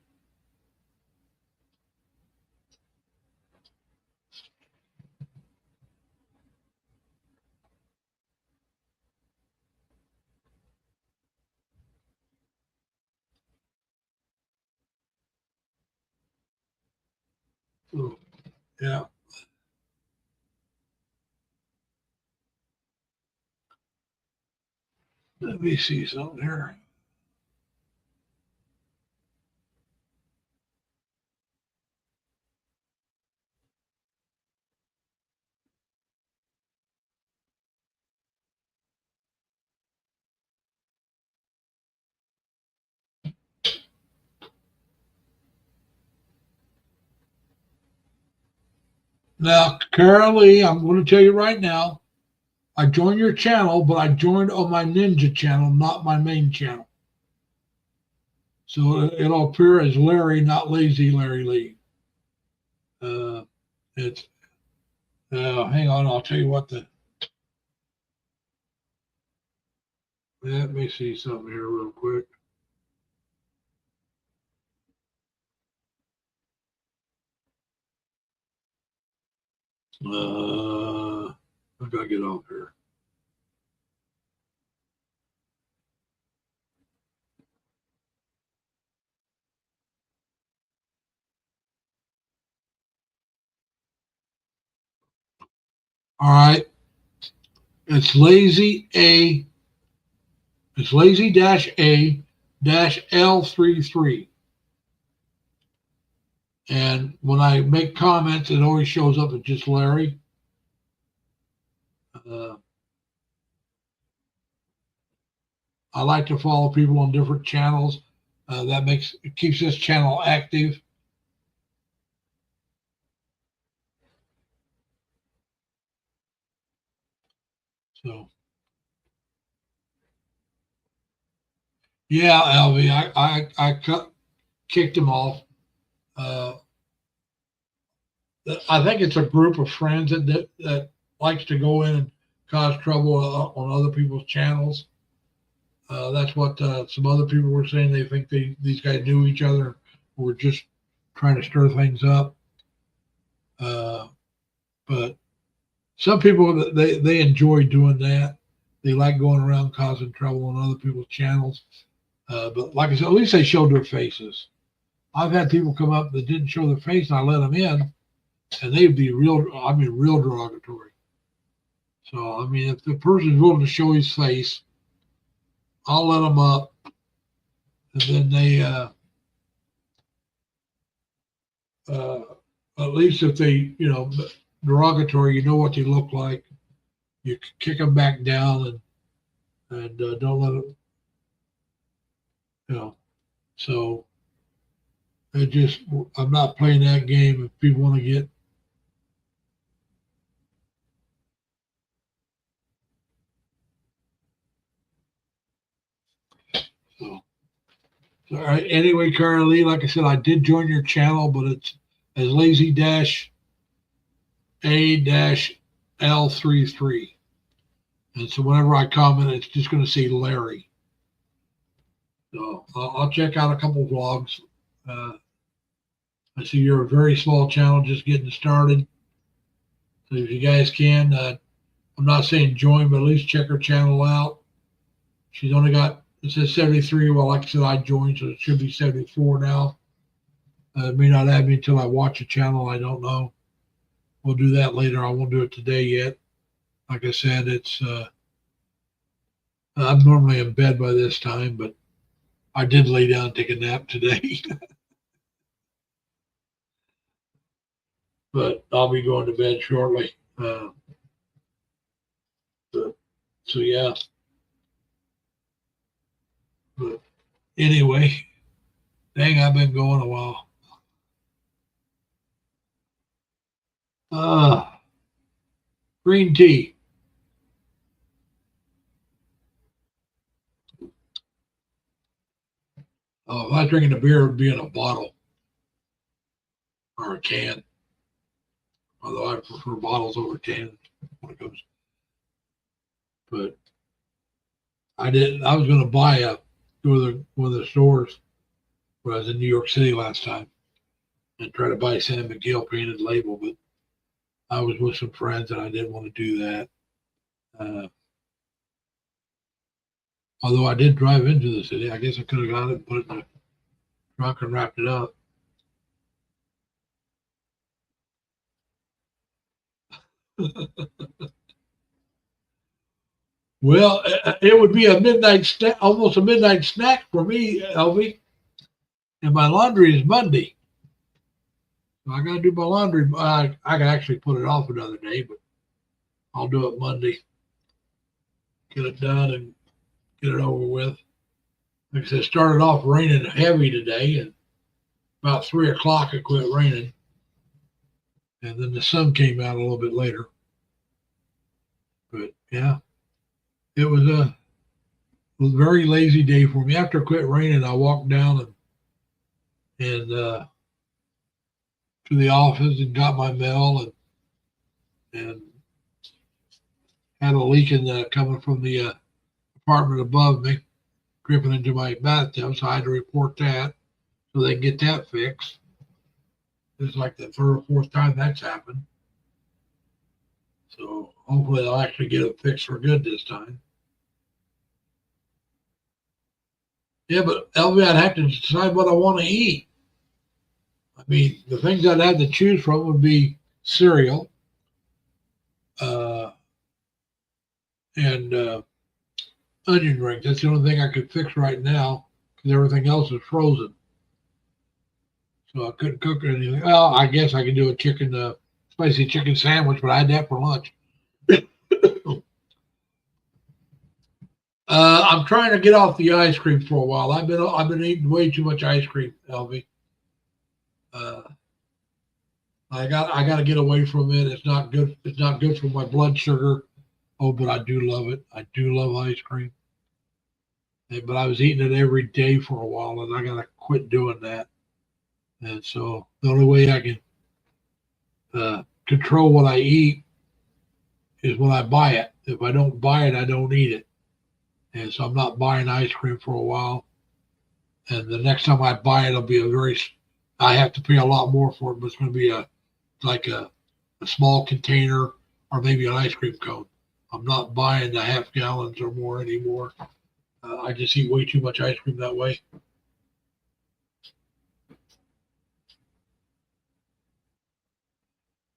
yeah. Let me see something here. Now, Carly, I'm going to tell you right now. I joined your channel, but I joined on my Ninja channel, not my main channel. So it'll appear as Larry, not Lazy Larry Lee. It's hang on, I'll tell you what let me see something here real quick. I gotta get off here. All right. It's lazy dash A dash L33. And when I make comments, it always shows up as just Larry. I like to follow people on different channels. It keeps this channel active. So yeah, Alvy, I kicked him off. I think it's a group of friends that likes to go in and cause trouble on other people's channels. That's what some other people were saying. They think these guys knew each other, were just trying to stir things up. But some people they enjoy doing that. They like going around causing trouble on other people's channels. But like I said, at least they showed their faces. I've had people come up that didn't show their face, and I let them in, and they'd be real derogatory. So, I mean, if the person's willing to show his face, I'll let them up. And then they, at least if they, derogatory, you know what they look like. You kick them back down and don't let them, So I'm not playing that game if people want to get. So, All right. Anyway, Carly Lee, like I said, I did join your channel, but it's as lazy-a-l33. And so whenever I comment, it's just going to say Larry. So I'll check out a couple vlogs. I see you're a very small channel, just getting started. So if you guys can, I'm not saying join, but at least check her channel out. She's only got, it says 73. Well, like I said, I joined, so it should be 74 now. It may not have me until I watch a channel. I don't know. We'll do that later. I won't do it today yet. Like I said, it's I'm normally in bed by this time, but I did lay down and take a nap today. But I'll be going to bed shortly. So yeah. But anyway, dang, I've been going a while. Green tea. Oh, if I was drinking a beer, it would be in a bottle or a can. Although I prefer bottles over cans when it comes. But I didn't. I was going to buy go to one of the stores when I was in New York City last time and try to buy Sam McGill painted label, but I was with some friends and I didn't want to do that. Although I did drive into the city, I guess I could have got it, put it in the trunk and wrapped it up. Well, it would be a midnight snack, almost a midnight snack for me, Elvie. And my laundry is Monday. So I got to do my laundry. I can actually put it off another day, but I'll do it Monday. Get it done and get it over with. Like I said, it started off raining heavy today, and about 3 o'clock it quit raining. And then the sun came out a little bit later. But yeah, it was a very lazy day for me. After it quit raining, I walked down and to the office and got my mail and had a leak coming from the apartment above me, dripping into my bathtub. So I had to report that so they can get that fixed. It's like the third or fourth time that's happened. So hopefully they'll actually get it fixed for good this time. Yeah, but Elvie, I'd have to decide what I want to eat. I mean, the things I'd have to choose from would be cereal and onion rings. That's the only thing I could fix right now because everything else is frozen. So I couldn't cook anything. Well, I guess I could do a spicy chicken sandwich, but I had that for lunch. I'm trying to get off the ice cream for a while. I've been eating way too much ice cream, Elvie. I got to get away from it. It's not good. It's not good for my blood sugar. Oh, but I do love it. I do love ice cream. But I was eating it every day for a while, and I got to quit doing that. And so the only way I can control what I eat is when I buy it. If I don't buy it, I don't eat it. And so I'm not buying ice cream for a while. And the next time I buy it, it'll be I have to pay a lot more for it, but it's going to be a small container or maybe an ice cream cone. I'm not buying the half gallons or more anymore. I just eat way too much ice cream that way.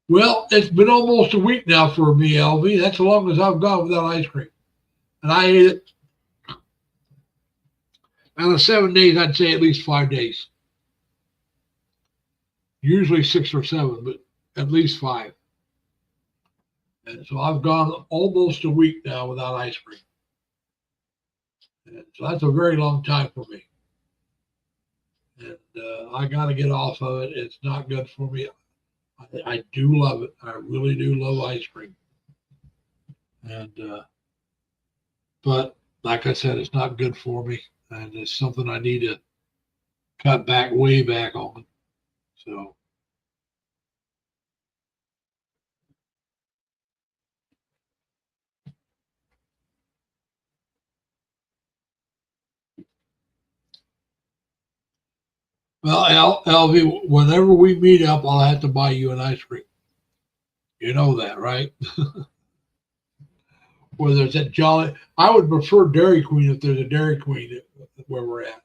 Well, it's been almost a week now for me, Elvie. That's as long as I've gone without ice cream. And I ate it. Out of 7 days, I'd say at least 5 days. Usually 6 or 7, but at least 5. And so I've gone almost a week now without ice cream. And so that's a very long time for me. And I got to get off of it. It's not good for me. I do love it. I really do love ice cream. And but like I said, it's not good for me. And it's something I need to cut back way back on. So. Well, LV, whenever we meet up, I'll have to buy you an ice cream. You know that, right? Whether it's at Jolly, I would prefer Dairy Queen if there's a Dairy Queen where we're at.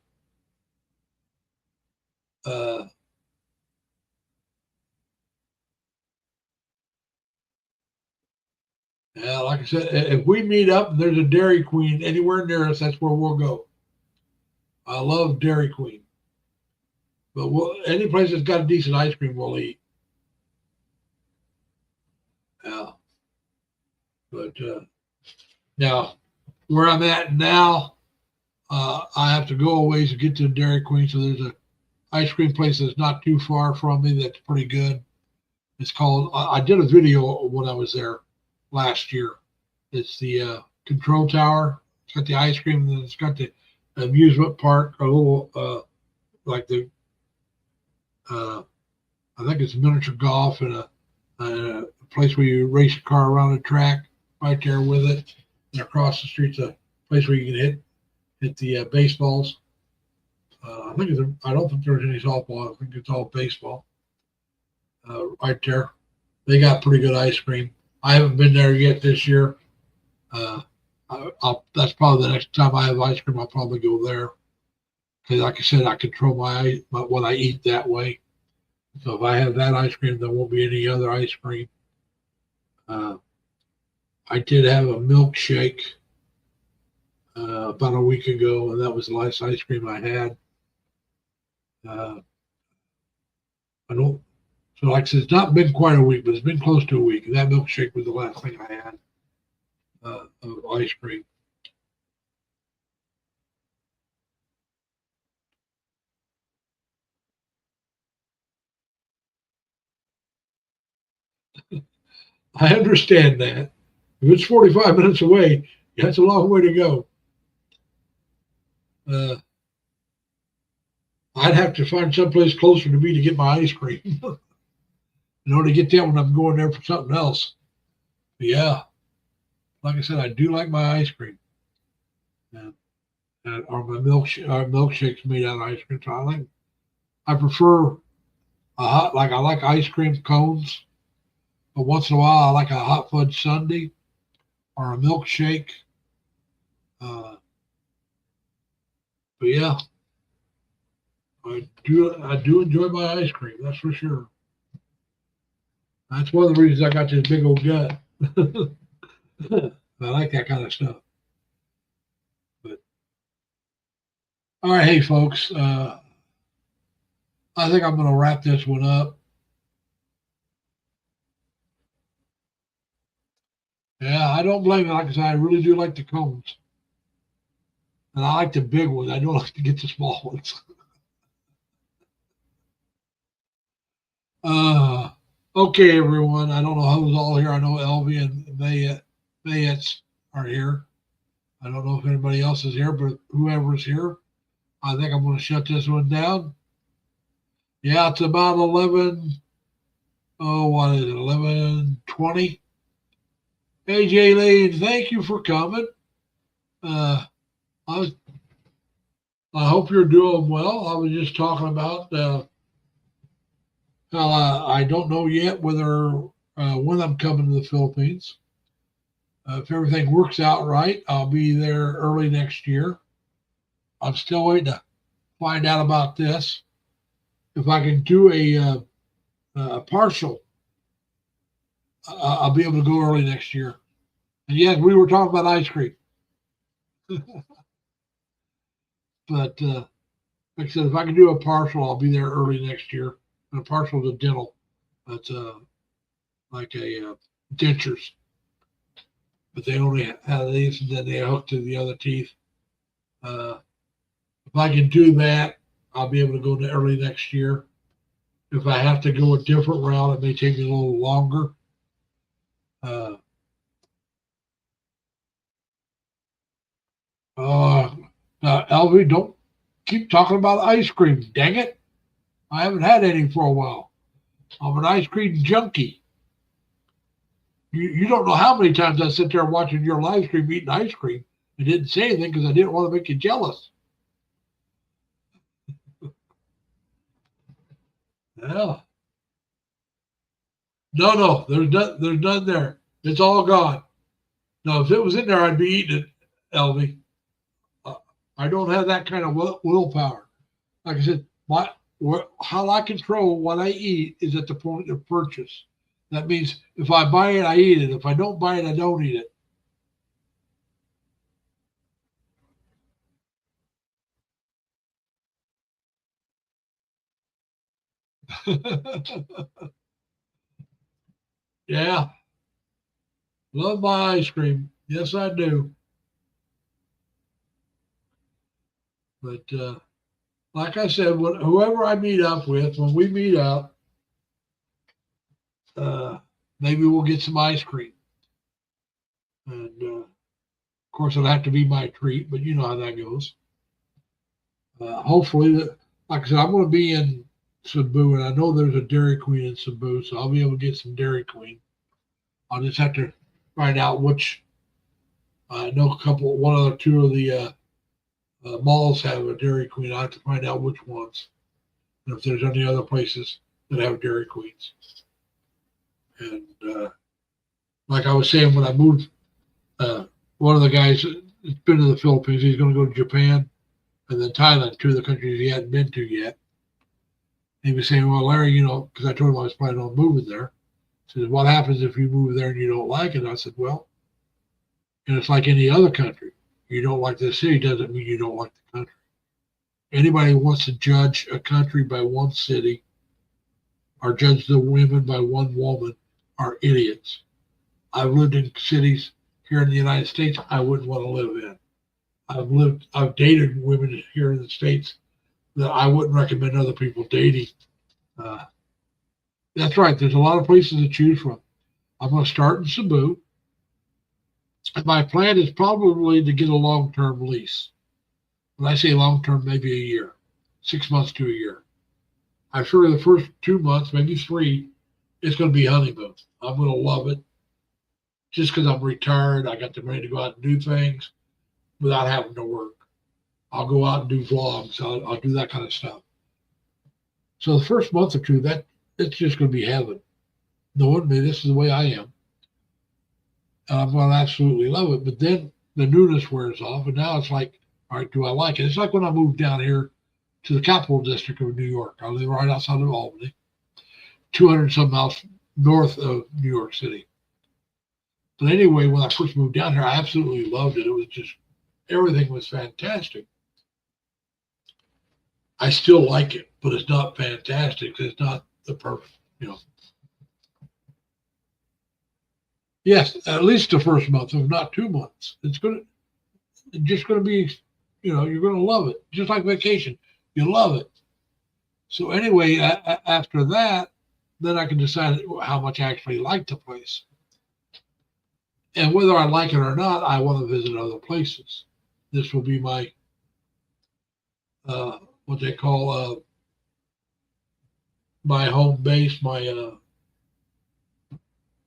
Yeah, like I said, if we meet up and there's a Dairy Queen anywhere near us, that's where we'll go. I love Dairy Queen, but any place that's got a decent ice cream, we'll eat. Yeah, but now where I'm at now, I have to go a ways to get to Dairy Queen. So there's a ice cream place that's not too far from me that's pretty good. It's called. I did a video when I was there last year. It's the Control Tower. It's got the ice cream, and then it's got the amusement park, a little like the I think it's miniature golf and a place where you race a car around a track right there with it. And across the street's a place where you can hit the baseballs. I don't think there's any softball. I think it's all baseball. Right there, they got pretty good ice cream. I haven't been there yet this year. That's probably the next time I have ice cream. I'll probably go there because, like I said, I control my what I eat that way. So if I have that ice cream, there won't be any other ice cream. I did have a milkshake about a week ago, and that was the last ice cream I had. I don't. So like I said, it's not been quite a week, but it's been close to a week. And that milkshake was the last thing I had of ice cream. I understand that. If it's 45 minutes away, that's a long way to go. I'd have to find someplace closer to me to get my ice cream. In order to get that when I'm going there for something else. But yeah, like I said, I do like my ice cream. Or my milkshakes made out of ice cream. So I prefer I like ice cream cones, but once in a while I like a hot fudge sundae or a milkshake. But yeah, I do enjoy my ice cream. That's for sure. That's one of the reasons I got this big old gut. I like that kind of stuff. But all right, hey folks, I think I'm going to wrap this one up. Yeah, I don't blame you. Like I said, I really do like the cones, and I like the big ones. I don't like to get the small ones. Okay, everyone. I don't know who's all here. I know LV and Mayets are here. I don't know if anybody else is here, but whoever's here, I think I'm going to shut this one down. Yeah, it's about 11. Oh, what is it? 11:20. Hey, Jaylene, thank you for coming. I hope you're doing well. I was just talking about how I don't know yet whether when I'm coming to the Philippines. If everything works out right, I'll be there early next year. I'm still waiting to find out about this. If I can do a partial, I'll be able to go early next year. And yes, we were talking about ice cream. But like I said, if I can do a partial, I'll be there early next year. And a partial is a dental. That's like a dentures. But they only have these and then they hook to the other teeth. If I can do that, I'll be able to go to early next year. If I have to go a different route, it may take me a little longer. LV, keep talking about ice cream. Dang it. I haven't had any for a while. I'm an ice cream junkie. You don't know how many times I sit there watching your live stream eating ice cream and didn't say anything because I didn't want to make you jealous. Yeah. No, there's none there. It's all gone. No, if it was in there, I'd be eating it, Elvie. I don't have that kind of willpower. Like I said, how I control what I eat is at the point of purchase. That means if I buy it, I eat it. If I don't buy it, I don't eat it. Yeah. Love my ice cream. Yes, I do. But like I said, whoever I meet up with, when we meet up, maybe we'll get some ice cream. And of course, it'll have to be my treat, but you know how that goes. Hopefully, like I said, I'm going to be in Cebu, and I know there's a Dairy Queen in Cebu, so I'll be able to get some Dairy Queen. I'll just have to find out which. I know one or two of the malls have a Dairy Queen. I have to find out which ones, and if there's any other places that have Dairy Queens. And like I was saying, when I moved, one of the guys has been to the Philippines. He's going to go to Japan and then Thailand, two of the countries he hadn't been to yet. He was saying, well, Larry, because I told him I was planning on moving there. He says, what happens if you move there and you don't like it? And I said, well, it's like any other country. You don't like the city doesn't mean you don't like the country. Anybody who wants to judge a country by one city or judge the women by one woman are idiots. I've lived in cities here in the United States I wouldn't want to live in. I've dated women here in the States that I wouldn't recommend other people dating. That's right. There's a lot of places to choose from. I'm going to start in Cebu. And my plan is probably to get a long-term lease. When I say long-term, maybe a year, 6 months to a year. I'm sure the first 2 months, maybe 3, it's going to be honeymoon. I'm going to love it. Just because I'm retired, I got the money to go out and do things without having to work. I'll go out and do vlogs. I'll do that kind of stuff. So the first month or two, it's just going to be heaven. Knowing me, this is the way I am. And I'm going to absolutely love it. But then the newness wears off, and now it's like, all right, do I like it? It's like when I moved down here to the Capital District of New York. I live right outside of Albany, 200 some miles north of New York City. But anyway, when I first moved down here, I absolutely loved it. It was just, everything was fantastic. I still like it, but it's not fantastic. It's not the perfect, Yes, at least the first month, if not 2 months. It's just going to be, you're going to love it. Just like vacation, you love it. So anyway, after that, then I can decide how much I actually like the place. And whether I like it or not, I want to visit other places. This will be my, what they call my home base, my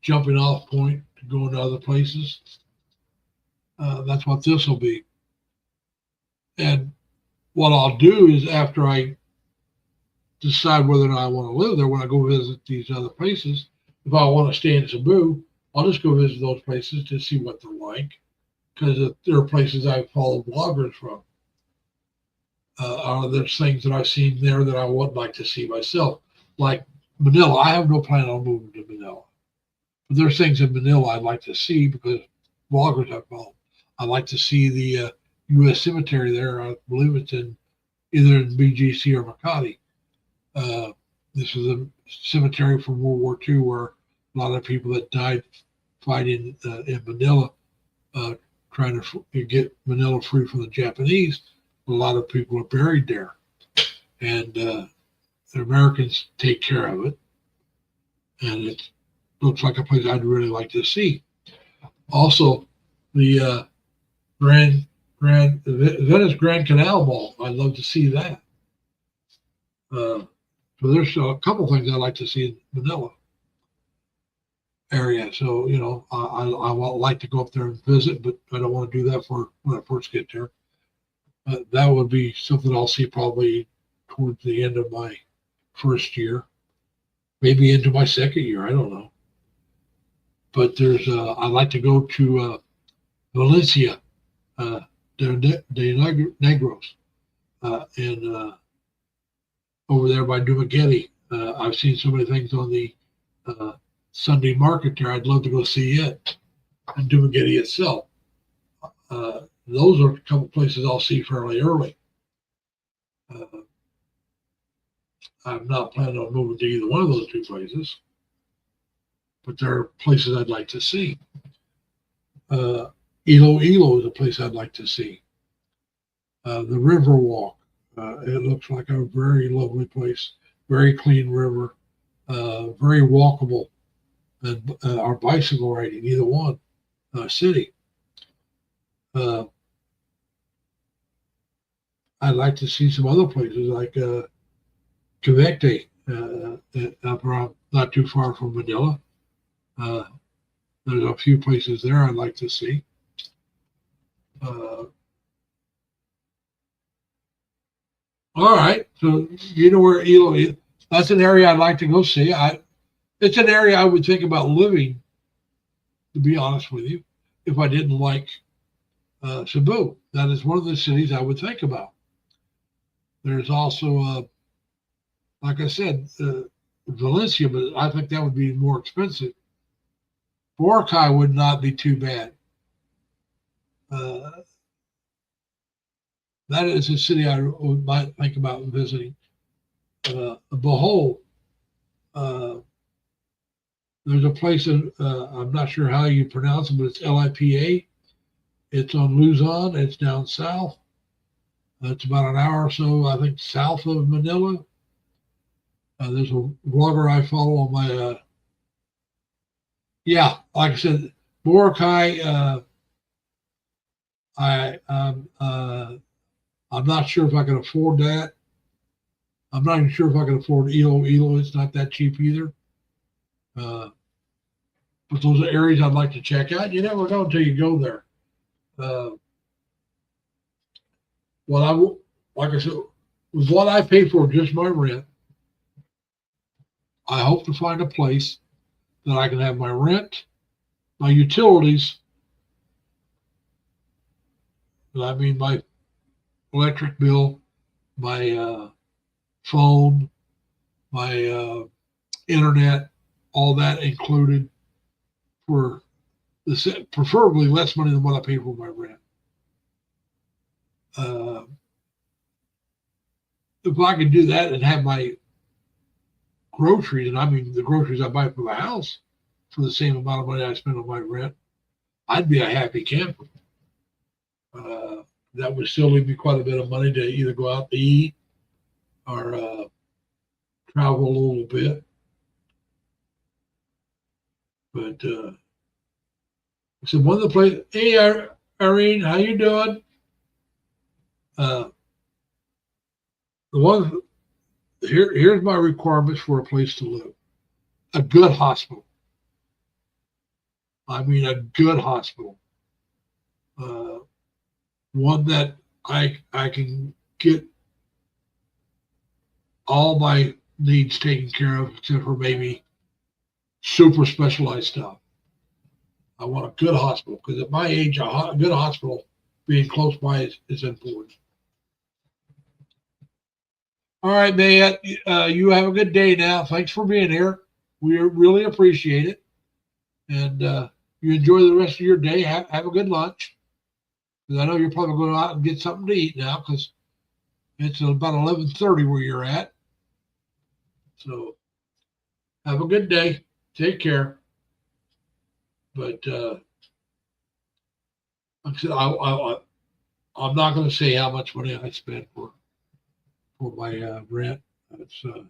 jumping off point to go into other places. That's what this will be. And what I'll do is after I decide whether or not I want to live there, when I go visit these other places, if I want to stay in Cebu, I'll just go visit those places to see what they're like, because there are places I follow bloggers from. There's things that I've seen there that I would like to see myself, like Manila. I have no plan on moving to Manila, but there's things in Manila I'd like to see because bloggers I follow. I'd like to see the U.S. cemetery there. I believe it's either in BGC or Makati. This is a cemetery from World War II where a lot of people that died fighting in Manila, trying to get Manila free from the Japanese. A lot of people are buried there, and the Americans take care of it, and it looks like a place I'd really like to see. Also, the Grand Venice Grand Canal Mall. I'd love to see that. So there's a couple things I'd like to see in Manila area. So, you know, I would like to go up there and visit, but I don't want to do that for when I first get there. That would be something I'll see probably towards the end of my first year, maybe into my second year. I don't know. But I'd like to go to Valencia, de Negros, and over there by Dumaguete. I've seen so many things on the Sunday market there. I'd love to go see it, and Dumaguete itself. Those are a couple places I'll see fairly early. I'm not planning on moving to either one of those two places, but there are places I'd like to see. Iloilo is a place I'd like to see. The Riverwalk. It looks like a very lovely place, very clean river, very walkable, and our bicycle riding, either one, city. I'd like to see some other places like Cavite, up around not too far from Manila. There's a few places there I'd like to see. All right, so you know where Elo is. That's an area I'd like to go see. It's an area I would think about living, to be honest with you, if I didn't like Cebu. That is one of the cities I would think about. There's also, like I said, Valencia, but I think that would be more expensive. Boracay would not be too bad. That is a city I might think about visiting. Bohol, there's a place in, I'm not sure how you pronounce it, but it's Lipa. It's on Luzon. It's down south. It's about an hour or so, I think, south of Manila. There's a vlogger I follow on my, yeah, like I said, Boracay, I'm not sure if I can afford that. I'm not even sure if I can afford Iloilo. It's not that cheap either. But those are areas I'd like to check out. You never know until you go there. Like I said, with what I pay for just my rent, I hope to find a place that I can have my rent, my utilities, I mean my electric bill, my phone, my internet, all that included for preferably less money than what I pay for my rent. If I could do that and have my groceries, and I mean the groceries I buy for the house, for the same amount of money I spend on my rent, I'd be a happy camper. That would still leave me quite a bit of money to either go out to eat or travel a little bit. But so one of the places, hey, Irene, how you doing? Here's my requirements for a place to live. A good hospital. I mean, a good hospital. One that I can get all my needs taken care of, except for maybe super specialized stuff. I want a good hospital because at my age, a good hospital being close by is important. All right, Mayette, you have a good day now. Thanks for being here. We really appreciate it. And you enjoy the rest of your day. Have a good lunch. Because I know you're probably going out and get something to eat now because it's about 11:30 where you're at. So have a good day. Take care. But like I said, I'm not going to say how much money I spent for my rent. It's all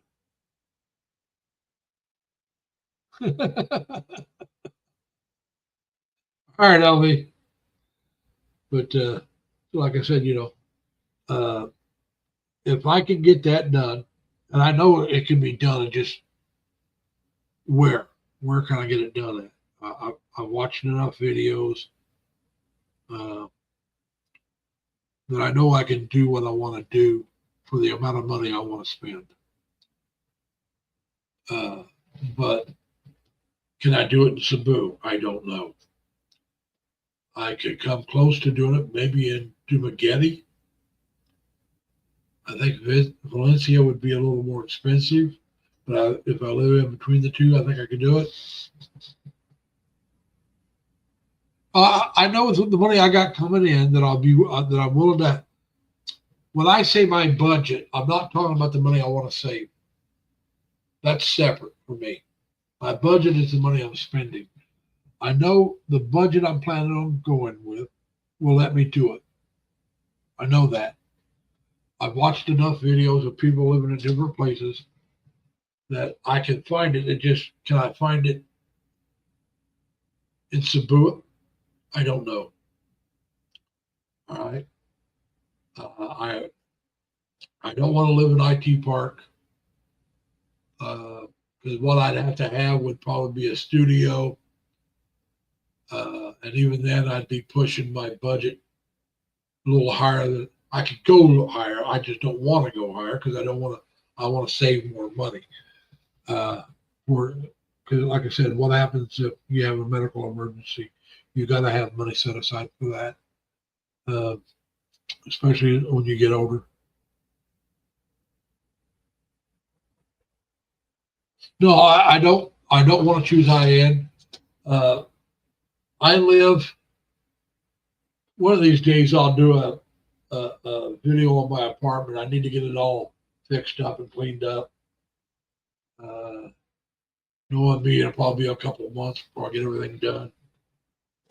right, LV. But like I said, if I can get that done, and I know it can be done, and just where can I get it done at? I've watched enough videos that I know I can do what I want to do for the amount of money I want to spend. But can I do it in Cebu? I don't know. I could come close to doing it, maybe in Dumaguete. I think Valencia would be a little more expensive, but if I live in between the two, I think I could do it. I know with the money I got coming in that that I'm willing to. When I say my budget, I'm not talking about the money I want to save. That's separate for me. My budget is the money I'm spending. I know the budget I'm planning on going with will let me do it. I know that. I've watched enough videos of people living in different places that I can find it. Can I find it in Cebu? I don't know. All right. I don't want to live in IT Park because what I'd have to have would probably be a studio. And even then, I'd be pushing my budget a little higher than I could go a little higher. I just don't want to go higher because I want to save more money. Because, like I said, what happens if you have a medical emergency? You got to have money set aside for that, especially when you get older. No, I don't want to choose high end. I live. One of these days, I'll do a video of my apartment. I need to get it all fixed up and cleaned up. Knowing me, it'll probably be a couple of months before I get everything done.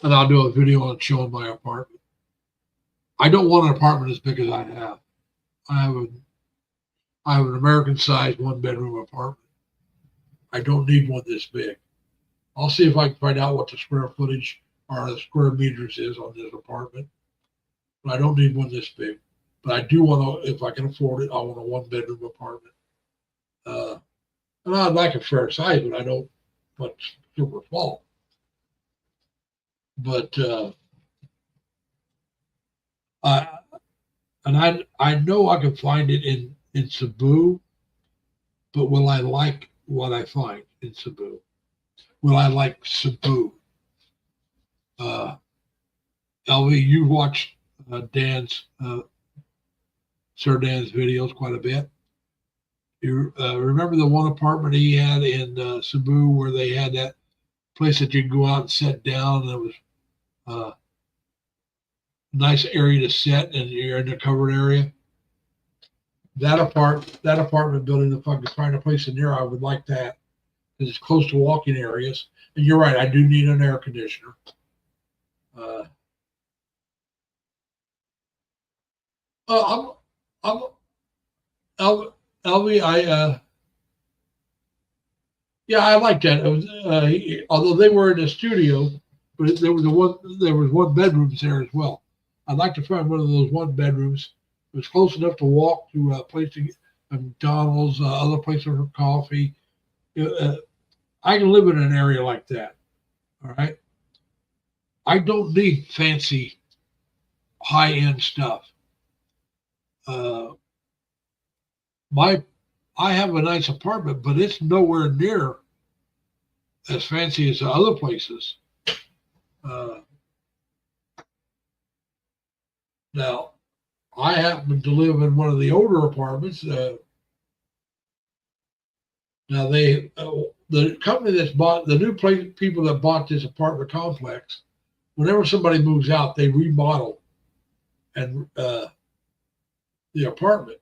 And I'll do a video on showing my apartment. I don't want an apartment as big as I have. I have an American-sized one-bedroom apartment. I don't need one this big. I'll see if I can find out what the square footage or the square meters is on this apartment. But I don't need one this big. But I do want to, if I can afford it, I want a one-bedroom apartment. And I'd like a fair size, but I don't want super small. But I know I can find it in Cebu, but will I like what I find in Cebu? Will I like Cebu? LV, you watched Sir Dan's videos quite a bit. You remember the one apartment he had in Cebu where they had that place that you could go out and sit down, and it was a nice area to sit, and you're in the covered area. That apartment building, if I could find a place in there, I would like that because it's close to walking areas. And you're right, I do need an air conditioner. LV, I like that. It was, although they were in a studio, but there was one bedrooms there as well. I'd like to find one of those one bedrooms. It was close enough to walk to a place to get McDonald's, other places for coffee. I can live in an area like that. All right. I don't need fancy high-end stuff. I have a nice apartment, but it's nowhere near as fancy as the other places. Now, I happen to live in one of the older apartments. Now the company that's bought the new people that bought this apartment complex, whenever somebody moves out, they remodel and the apartment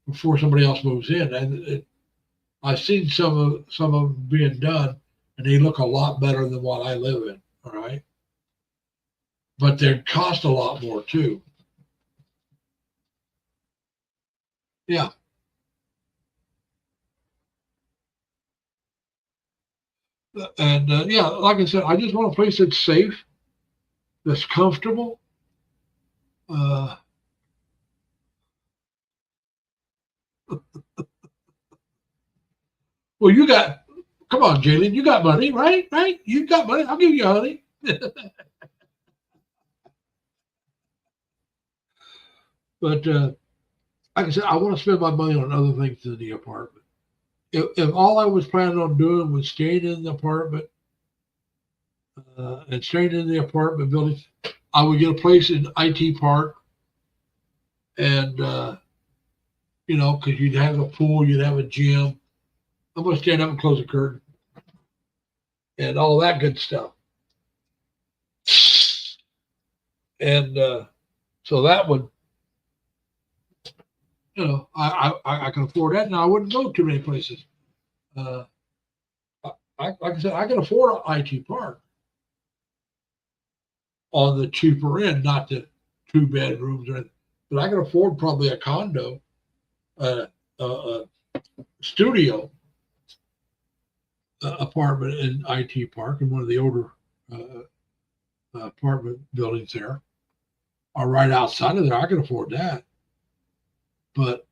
before somebody else moves in. And I've seen some of them being done, and they look a lot better than what I live in. All right, but they cost a lot more too. Yeah. And like I said, I just want a place that's safe, that's comfortable, Uh, well, come on, Jalen, you got money, right? Right? You got money. I'll give you honey. But like I said, I want to spend my money on other things than the apartment. If all I was planning on doing was staying in the apartment and staying in the apartment building, I would get a place in IT Park, and because you'd have a pool, you'd have a gym. I'm going to stand up and close the curtain and all that good stuff. And so that would, I can afford that, and I wouldn't go too many places. Like I said, I can afford an IT Park on the cheaper end, not the 2 bedrooms or anything, but I can afford probably a condo, a studio apartment in IT Park, in one of the older apartment buildings there, or right outside of there. I can afford that. But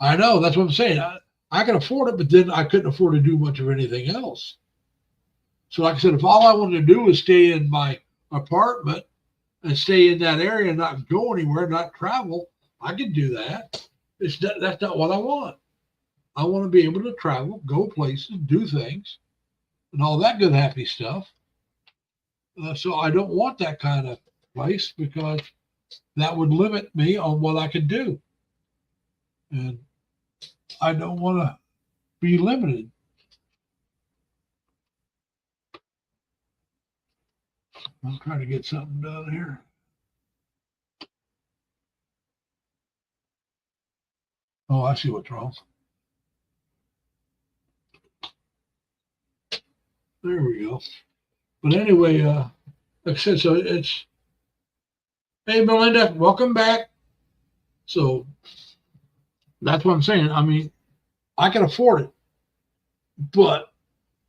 I know, that's what I'm saying. I can afford it, but then I couldn't afford to do much of anything else. So like I said, if all I wanted to do was stay in my apartment and stay in that area and not go anywhere, not travel, I could do that. That's not what I want. I want to be able to travel, go places, do things, and all that good, happy stuff. So I don't want that kind of place, because that would limit me on what I could do. And I don't want to be limited. I'm trying to get something done here. Oh, I see what's wrong. There we go. But anyway, like I said, so it's, hey, Melinda, welcome back. So that's what I'm saying. I mean, I can afford it, but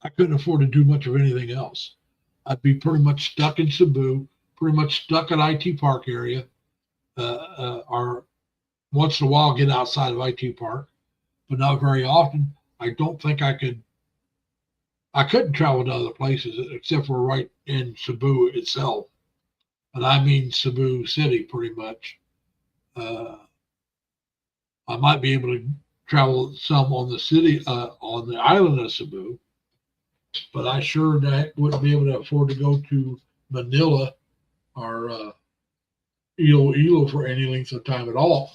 I couldn't afford to do much of anything else. I'd be pretty much stuck in Cebu, pretty much stuck at IT Park area, or once in a while get outside of IT Park, but not very often. I don't think I couldn't travel to other places except for right in Cebu itself. And I mean Cebu City, pretty much. I might be able to travel some on the city, on the island of Cebu, but I sure wouldn't be able to afford to go to Manila or Iloilo for any length of time at all.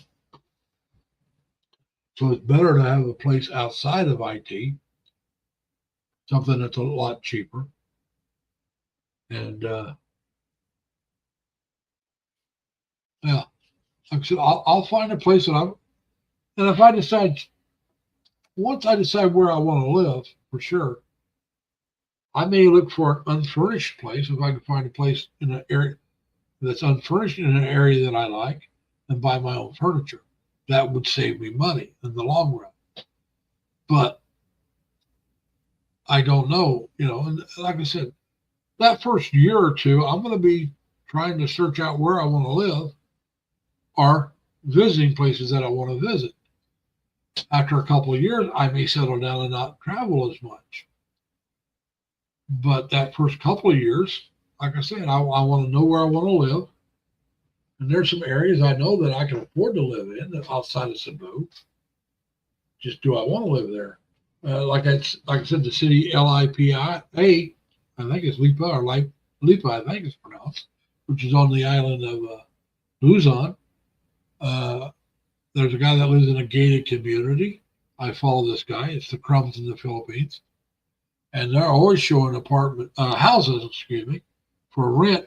So it's better to have a place outside of IT, something that's a lot cheaper. And yeah, like I said, I'll find a place and if I decide, once I decide where I want to live, for sure, I may look for an unfurnished place if I can find a place in an area that's unfurnished in an area that I like, and buy my own furniture. That would save me money in the long run. But I don't know, and like I said, that first year or two, I'm going to be trying to search out where I want to live or visiting places that I want to visit. After a couple of years, I may settle down and not travel as much. But that first couple of years, like I said, I want to know where I want to live. And there's some areas I know that I can afford to live in outside of Cebu. Just do I want to live there? Like I said, the city Lipa, I think it's Lipa, or Lipa, I think it's pronounced, which is on the island of Luzon. There's a guy that lives in a gated community. I follow this guy. It's the Crumbs in the Philippines. And they're always showing houses, for rent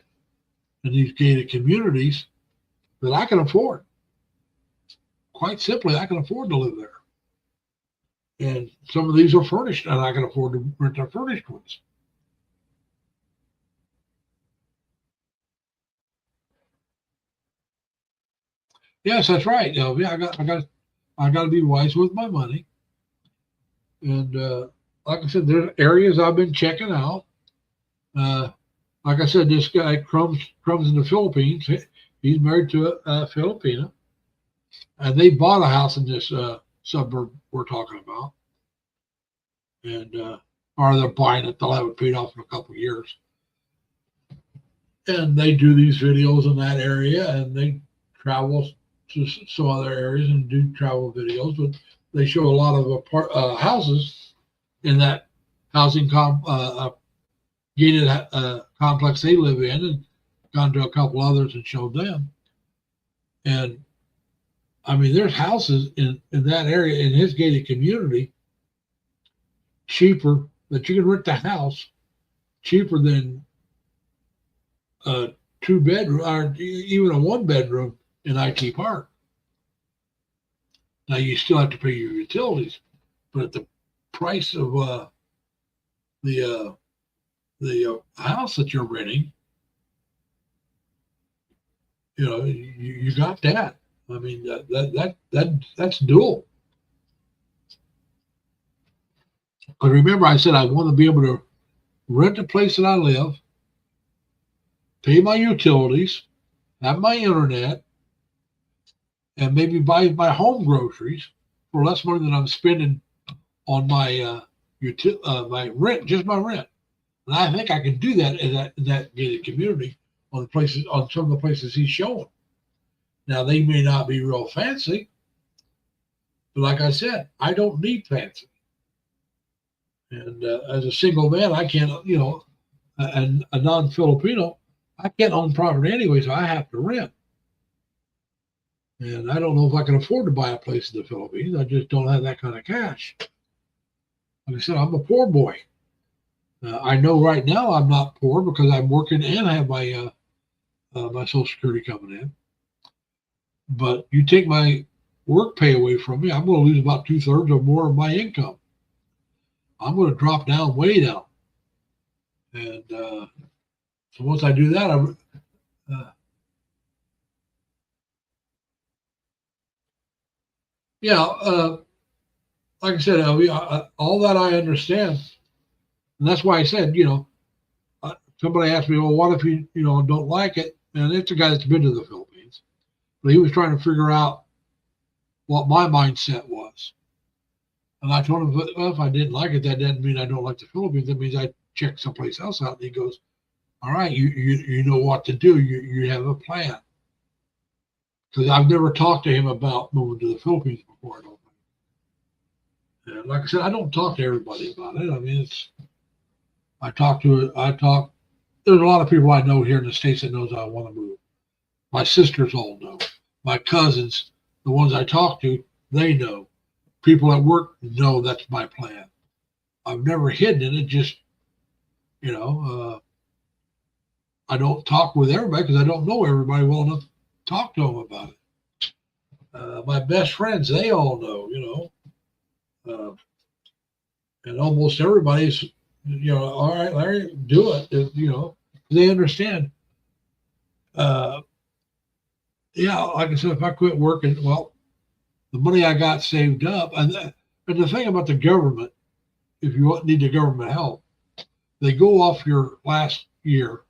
in these gated communities that I can afford. Quite simply, I can afford to live there. And some of these are furnished, and I can afford to rent the furnished ones. Yes, that's right. I got to be wise with my money. And like I said, there's areas I've been checking out. Like I said, this guy Crumbs in the Philippines, He's married to a Filipina, and they bought a house in this suburb we're talking about, and or they're buying it. They'll have it paid off in a couple of years, and they do these videos in that area, and they travel to some other areas and do travel videos. But they show a lot of houses in that housing gated complex they live in, and gone to a couple others and showed them. And I mean, there's houses in that area in his gated community cheaper that you can rent the house cheaper than a 2-bedroom or even a 1-bedroom in IT Park. Now you still have to pay your utilities, but at the price of the house that you're renting, you know, you got that. I mean, that's dual. But remember, I said I want to be able to rent the place that I live, pay my utilities, have my internet, and maybe buy my home groceries for less money than I'm spending on my my rent, just my rent. And I think I can do that in that gated community on some of the places he's showing. Now they may not be real fancy, but like I said, I don't need fancy. And as a single man, I can't, you know, and a non-Filipino, I can't own property anyway, so I have to rent. And I don't know if I can afford to buy a place in the Philippines. I just don't have that kind of cash. Like I said, I'm a poor boy. I know right now I'm not poor because I'm working and have my my Social Security coming in. But you take my work pay away from me, I'm going to lose about 2/3 or more of my income. I'm going to drop down way down. And so once I do that, like I said, all that I understand. And that's why I said, you know, somebody asked me, well, what if you don't like it? And it's a guy that's been to the Philippines. But he was trying to figure out what my mindset was. And I told him, well, if I didn't like it, that doesn't mean I don't like the Philippines. That means I check someplace else out. And he goes, all right, you know what to do. You have a plan. Because I've never talked to him about moving to the Philippines before, I don't think. And like I said, I don't talk to everybody about it. I mean, there's a lot of people I know here in the States that knows I want to move. My sisters all know. My cousins, the ones I talk to, they know. People at work know that's my plan. I've never hidden it. Just, you know, I don't talk with everybody because I don't know everybody well enough to talk to them about it. My best friends, they all know, you know. And almost everybody's, you know, all right, Larry, do it. You know, they understand. Yeah, like I said, if I quit working, well, the money I got saved up, and the thing about the government, if you need the government help, they go off your last year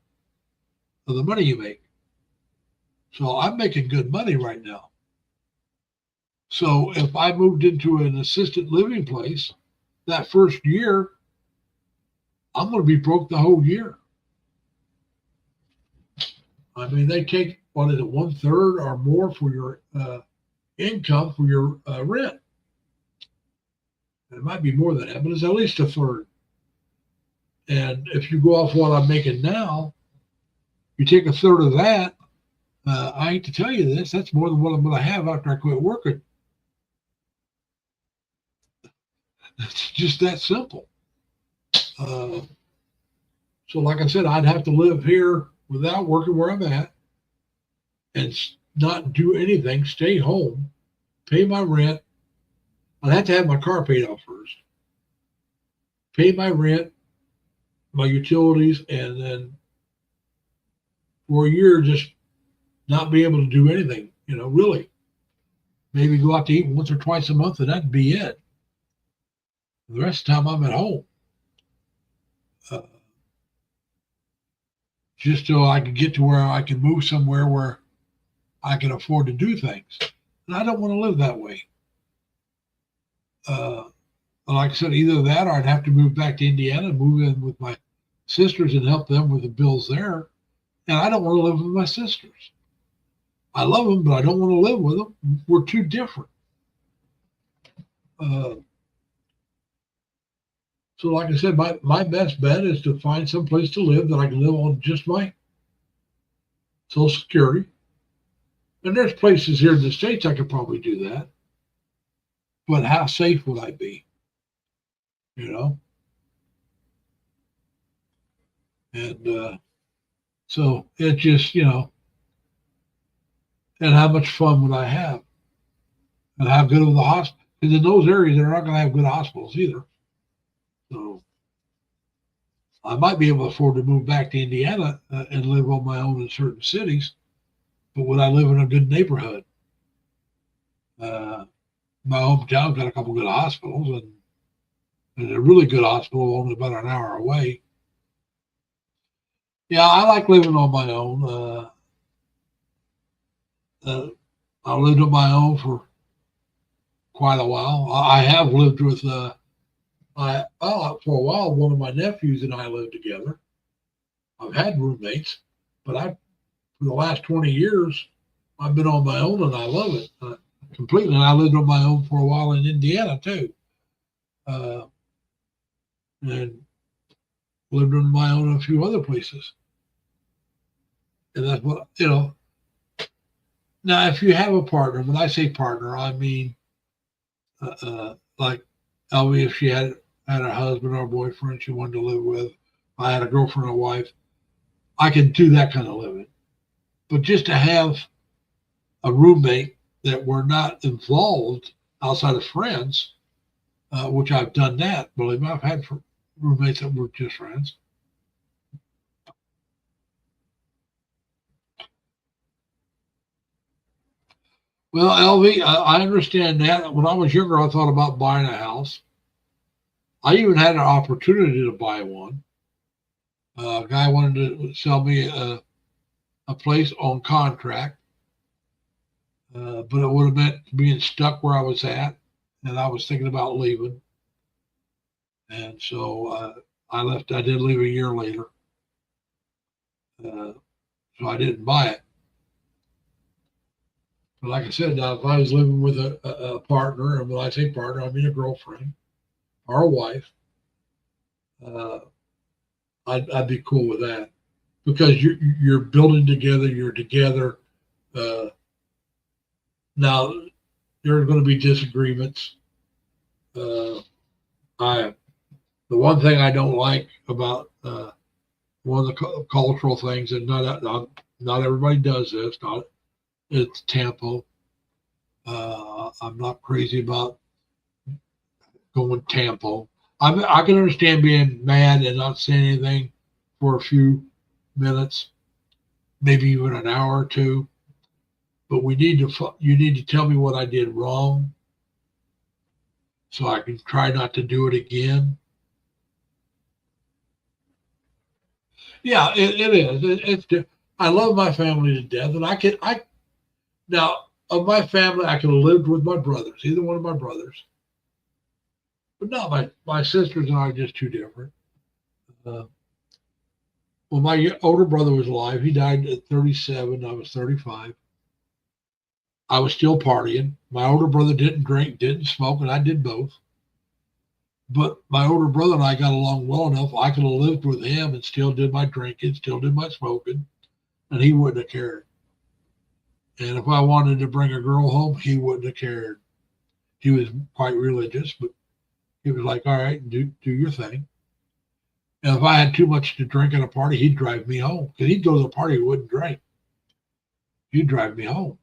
of the money you make. So I'm making good money right now. So if I moved into an assisted living place, that first year, I'm going to be broke the whole year. I mean, they take, what is it, 1/3 or more for your income for your rent. It might be more than that, but it's at least 1/3. And if you go off what I'm making now, you take 1/3 of that. I hate to tell you this, that's more than what I'm going to have after I quit working. It's just that simple. So like I said, I'd have to live here without working where I'm at and not do anything, stay home, pay my rent. I'd have to have my car paid off first. Pay my rent, my utilities, and then for a year just not be able to do anything, you know, really. Maybe go out to eat once or twice a month and that'd be it. The rest of the time I'm at home. Just so I can get to where I can move somewhere where I can afford to do things. And I don't want to live that way. Like I said, either that or I'd have to move back to Indiana, move in with my sisters and help them with the bills there. And I don't want to live with my sisters. I love them, but I don't want to live with them. We're too different. So like I said, my best bet is to find some place to live that I can live on just my Social Security. And there's places here in the States I could probably do that. But how safe would I be? You know? And so it just, you know, and how much fun would I have? And how good of the hospital? Because in those areas, they're not going to have good hospitals either. So I might be able to afford to move back to Indiana and live on my own in certain cities. But would I live in a good neighborhood? My hometown's got a couple good hospitals, and a really good hospital only about an hour away. Yeah, I like living on my own. I lived on my own for quite a while. I have lived with for a while. One of my nephews and I lived together. I've had roommates, but for the last 20 years, I've been on my own and I love it completely. And I lived on my own for a while in Indiana too, and lived on my own in a few other places. And that's what, you know. Now, if you have a partner, when I say partner, I mean like Elvie, if she had a husband or a boyfriend she wanted to live with, I had a girlfriend or wife, I can do that kind of living. But just to have a roommate that we're not involved outside of friends, which I've done that, believe me, I've had roommates that were just friends. Well, Elvie, I understand that. When I was younger, I thought about buying a house. I even had an opportunity to buy one. A guy wanted to sell me a place on contract, but it would have meant being stuck where I was at, and I was thinking about leaving. And so I left. I did leave a year later, so I didn't buy it. But like I said, now if I was living with a partner, and when I say partner, I mean a girlfriend or a wife, I'd be cool with that, because you're building together, you're together. Now there's going to be disagreements. The one thing I don't like about one of the cultural things, and not everybody does this, it's tempo. I'm not crazy about going tempo. I can understand being mad and not saying anything for a few minutes, maybe even an hour or two. But you need to tell me what I did wrong, so I can try not to do it again. Yeah, it is. I love my family to death, and now of my family, I could have lived with my brothers, either one of my brothers. But no, my sisters and I are just too different. When my older brother was alive, he died at 37. I was 35. I was still partying. My older brother didn't drink, didn't smoke, and I did both. But my older brother and I got along well enough. I could have lived with him and still did my drinking, still did my smoking, and he wouldn't have cared. And if I wanted to bring a girl home, he wouldn't have cared. He was quite religious, but he was like, all right, do your thing. And if I had too much to drink at a party, he'd drive me home, because he'd go to the party and wouldn't drink. He'd drive me home.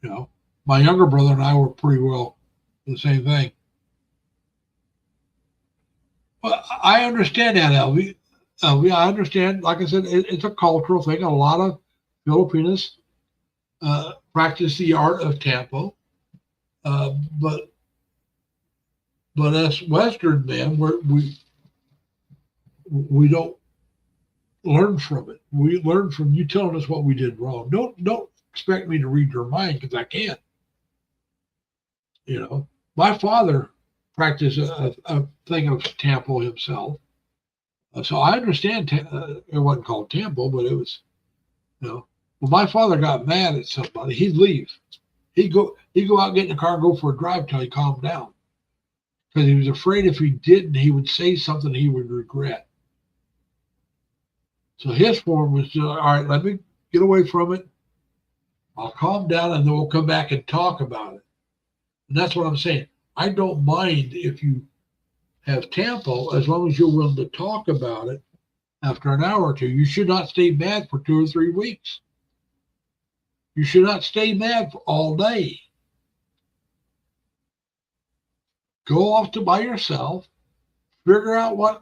You know, my younger brother and I were pretty well the same thing. Well, I understand that, Elvie. I understand. Like I said, it's a cultural thing. A lot of Filipinos practice the art of tempo, but us Western men, we don't learn from it. We learn from you telling us what we did wrong. Don't expect me to read your mind because I can't. You know, my father practiced a thing of Tampo himself. So I understand it wasn't called Tampo, but it was, you know, when my father got mad at somebody, he'd leave. He'd go out, get in the car, and go for a drive till he calmed down. Because he was afraid if he didn't, he would say something he would regret. So his form was just, all right, let me get away from it. I'll calm down and then we'll come back and talk about it. And that's what I'm saying. I don't mind if you have Tampo as long as you're willing to talk about it after an hour or two. You should not stay mad for 2 or 3 weeks. You should not stay mad for all day. Go off to by yourself, figure out what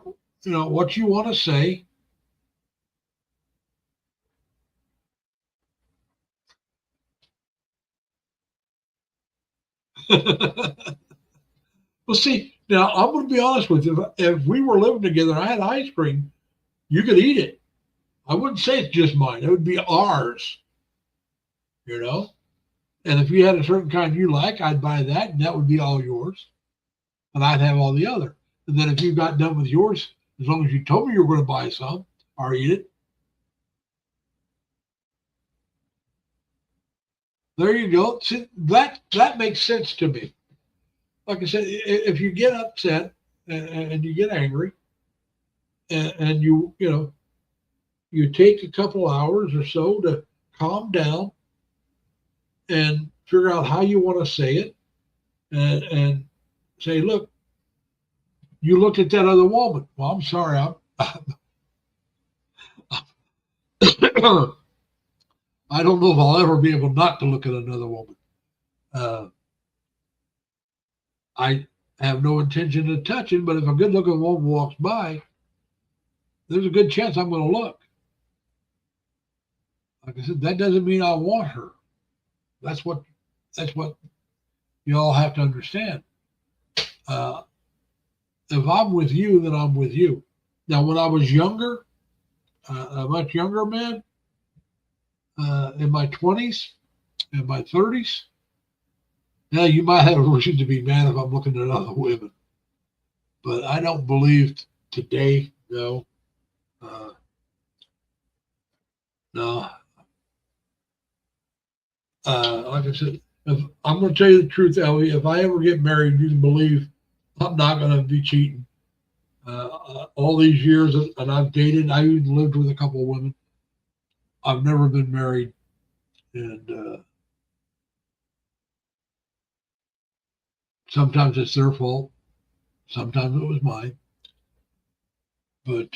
you want to say. Well, see, now I'm going to be honest with you. If we were living together and I had ice cream, you could eat it. I wouldn't say it's just mine. It would be ours, you know? And if you had a certain kind you like, I'd buy that and that would be all yours. And I'd have all the other. And then if you got done with yours, as long as you told me you were going to buy some or eat it, there you go. See, that makes sense to me. Like I said, if you get upset and you get angry, and you take a couple hours or so to calm down and figure out how you want to say it, and say, look, you looked at that other woman. Well, I'm sorry, I don't know if I'll ever be able not to look at another woman. I have no intention of touching, but if a good-looking woman walks by, there's a good chance I'm going to look. Like I said, that doesn't mean I want her. That's what you all have to understand. If I'm with you, then I'm with you. Now, when I was younger, a much younger man, in my 20s, in my 30s, now you might have a reason to be mad if I'm looking at other women. But I don't believe today, no. No. Like I said, if I'm going to tell you the truth, Ellie, if I ever get married, you can believe I'm not going to be cheating. All these years, and I've dated, I even lived with a couple of women. I've never been married, and sometimes it's their fault. Sometimes it was mine. But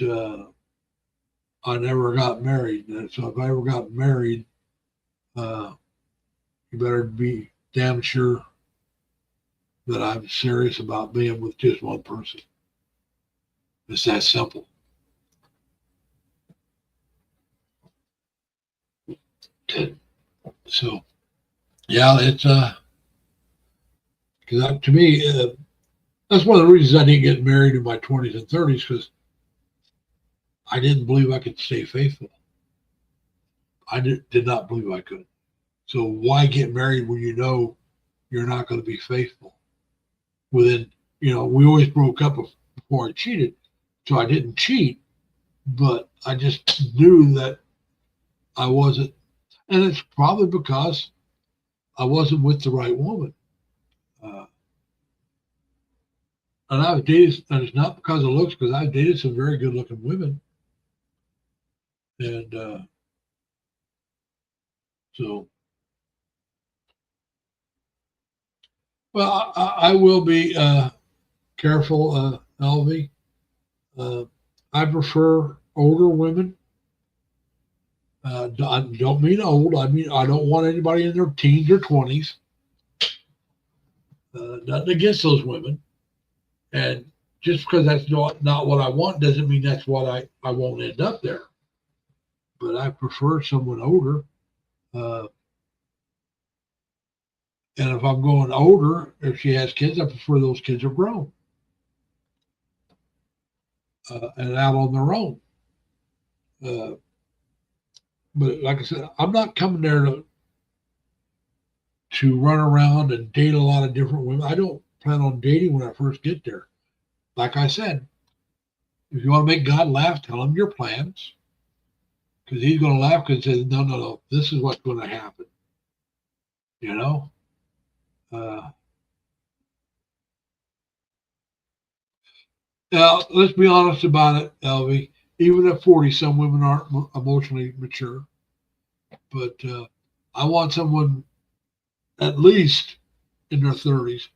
I never got married. And so if I ever got married, you better be damn sure that I'm serious about being with just one person. It's that simple. So, yeah, it's because to me, that's one of the reasons I didn't get married in my 20s and 30s, because I didn't believe I could stay faithful. I did not believe I could. So why get married when you know you're not going to be faithful? Within, we always broke up before I cheated. So I didn't cheat, but I just knew that I wasn't. And it's probably because I wasn't with the right woman. And I've dated, and it's not because of looks, because I've dated some very good looking women. And so, well, I will be careful, Elvie. I prefer older women. I don't mean old. I mean, I don't want anybody in their teens or 20s. Nothing against those women. And just because that's not what I want doesn't mean that's what I won't end up there. But I prefer someone older. And if I'm going older, if she has kids, I prefer those kids are grown and out on their own. But like I said, I'm not coming there to run around and date a lot of different women. I don't plan on dating when I first get there. Like I said, if you want to make God laugh, tell him your plans, because he's going to laugh and say, no, no, no, this is what's going to happen. You know? Now, let's be honest about it, Elvie. Even at 40, some women aren't emotionally mature. But I want someone at least in their 30s,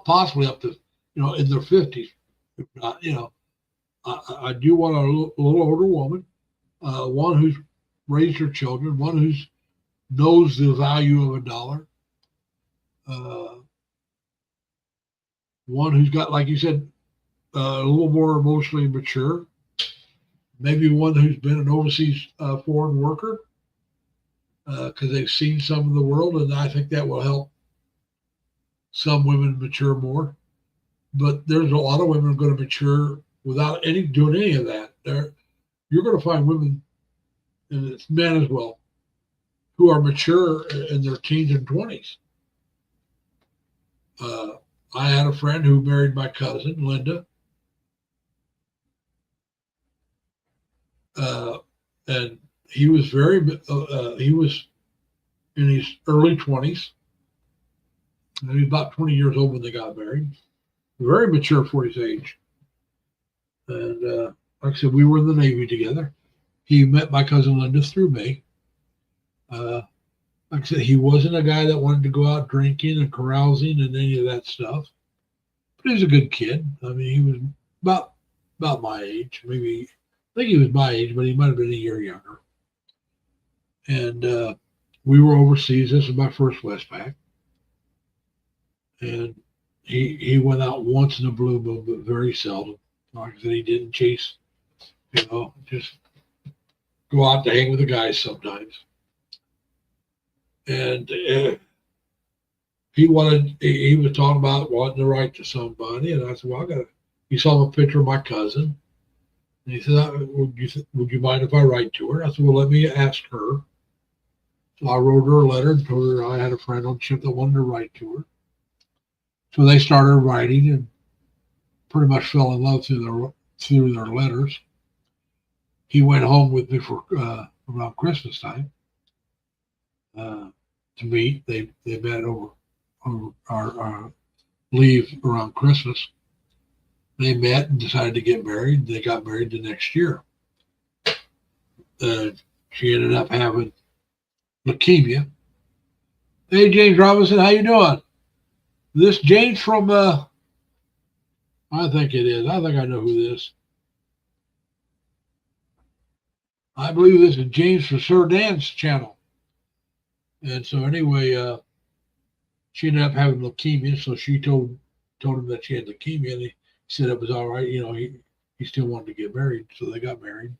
possibly up to, in their 50s. If not, I do want a little older woman, one who's raised her children, one who knows the value of a dollar, one who's got, like you said, a little more emotionally mature, maybe one who's been an overseas foreign worker, because they've seen some of the world, and I think that will help some women mature more. But there's a lot of women who are going to mature without doing any of that. You're going to find women, and it's men as well, who are mature in their teens and 20s. I had a friend who married my cousin, Linda. And he was he was in his early 20s. He was about 20 years old when they got married. Very mature for his age. And like I said, we were in the Navy together. He met my cousin Linda through me. Like I said, he wasn't a guy that wanted to go out drinking and carousing and any of that stuff. But he was a good kid. I mean, he was about my age. Maybe, I think he was my age, but he might have been a year younger. And we were overseas. This was my first Westpac. And he went out once in a blue moon, but very seldom. Like I said, he didn't chase, just go out to hang with the guys sometimes. And he was talking about wanting to write to somebody. And I said, well, he saw a picture of my cousin. And he said, would you mind if I write to her? I said, well, let me ask her. So I wrote her a letter and told her I had a friend on ship that wanted to write to her. So they started writing and pretty much fell in love through their letters. He went home with me for around Christmas time to meet. They met over our leave around Christmas. They met and decided to get married. They got married the next year. She ended up having leukemia. Hey, James Robinson, how you doing? This James from, I think it is. I think I know who this. I believe this is James from Sir Dan's channel. And so anyway, she ended up having leukemia. So she told him that she had leukemia, and he said it was all right. He still wanted to get married. So they got married.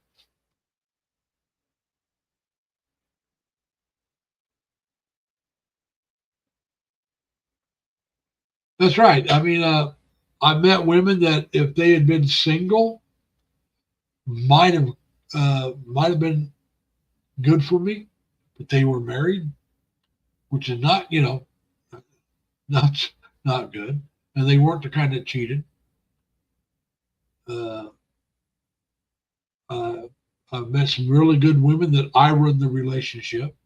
That's right. I mean, I met women that if they had been single, might have been good for me, but they were married, which is not, not good. And they weren't the kind that cheated. I've met some really good women that I run the relationship,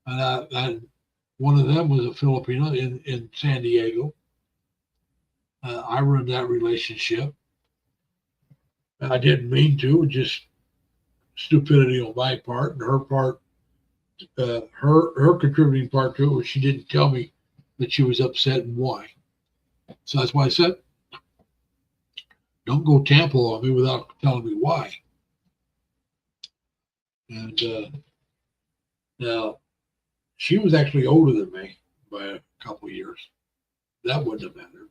and one of them was a Filipino in San Diego. I run that relationship. I didn't mean to, just stupidity on my part, and her part, her contributing part to it was she didn't tell me that she was upset and why. So that's why I said, don't go Tampa on me without telling me why. And now, she was actually older than me by a couple of years. That wouldn't have mattered.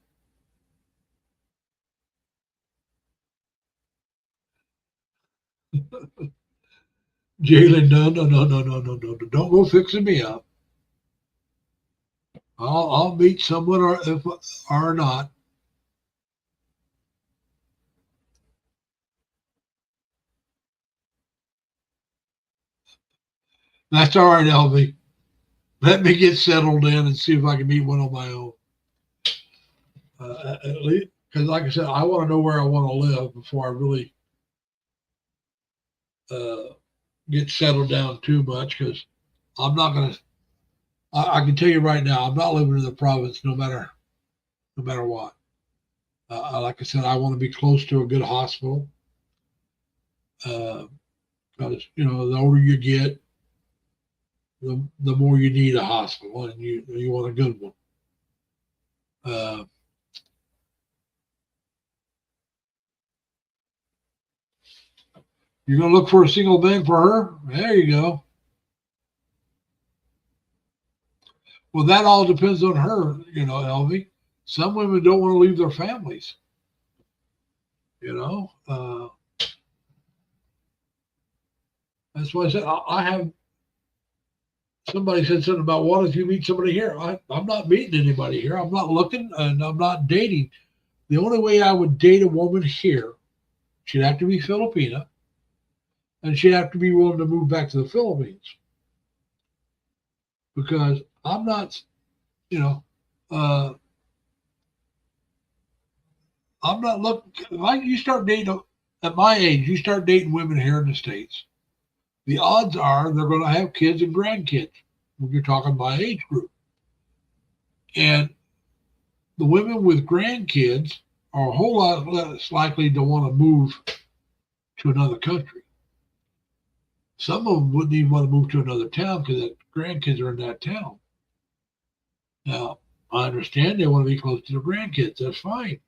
Jalen, no. Don't go fixing me up. I'll meet someone or not. That's all right, Elvie. let me get settled in and see if I can meet one on my own. At least, because like I said, I want to know where I want to live before I really get settled down too much. Because I'm not gonna. I can tell you right now, I'm not living in the province, no matter what. Like I said, I want to be close to a good hospital. Because the older you get, the more you need a hospital, and you want a good one. You're gonna look for a single bed for her? There you go. Well, that all depends on her, Elvie. Some women don't want to leave their families. That's why I said I have. Somebody said something about what if you meet somebody here? I'm not meeting anybody here. I'm not looking, and I'm not dating. The only way I would date a woman here, she'd have to be Filipina, and she'd have to be willing to move back to the Philippines. Because I'm not, I'm not looking. Like you start dating at my age, you start dating women here in the States. The odds are they're going to have kids and grandkids when you're talking my age group. And the women with grandkids are a whole lot less likely to want to move to another country. Some of them wouldn't even want to move to another town because the grandkids are in that town. Now, I understand they want to be close to their grandkids. That's fine.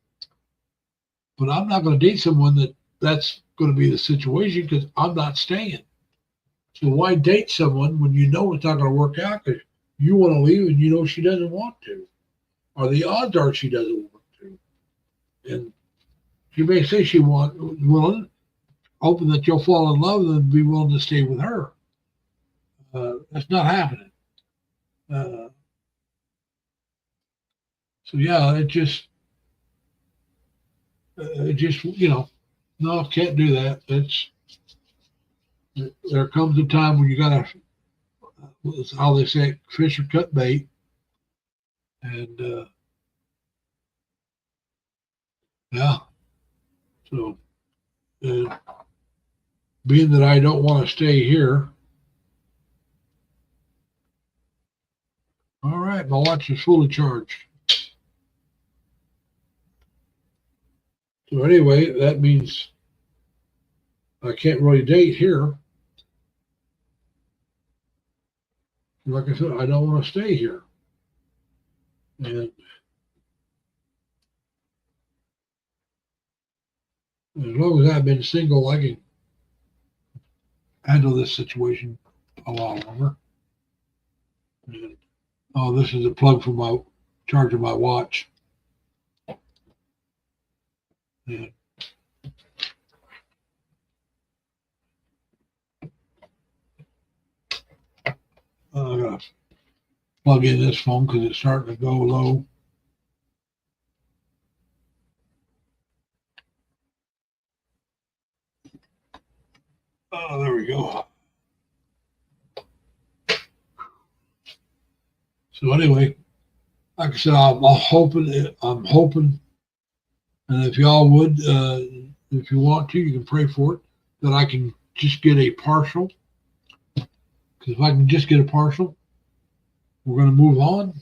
But I'm not going to date someone that's going to be the situation because I'm not staying. So why date someone when you know it's not going to work out because you want to leave and you know she doesn't want to? Or the odds are she doesn't want to. And she may say she willing, hoping that you'll fall in love and be willing to stay with her. That's not happening. So yeah, it just no, can't do that. There comes a time when you gotta, how they say, fish or cut bait, and yeah. So, being that I don't want to stay here, all right, my watch is fully charged. So anyway, that means I can't really date here. Like I said, I don't want to stay here. And as long as I've been single, I can handle this situation a lot longer. And, this is a plug for my charge of my watch. And I gotta plug in this phone because it's starting to go low. Oh, there we go. So anyway, like I said, I'm hoping, and if y'all would, if you want to, you can pray for it, that I can just get a partial. Because if I can just get a partial, we're going to move on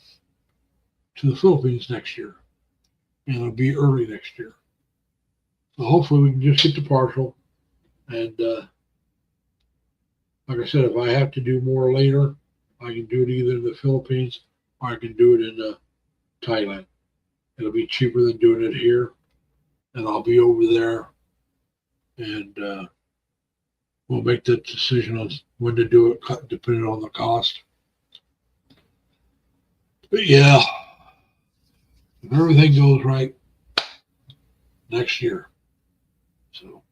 to the Philippines next year. And it'll be early next year. So hopefully we can just get the partial. And like I said, if I have to do more later, I can do it either in the Philippines or I can do it in Thailand. It'll be cheaper than doing it here. And I'll be over there. And we'll make the decision on when to do it, depending on the cost. But yeah, if everything goes right, next year. So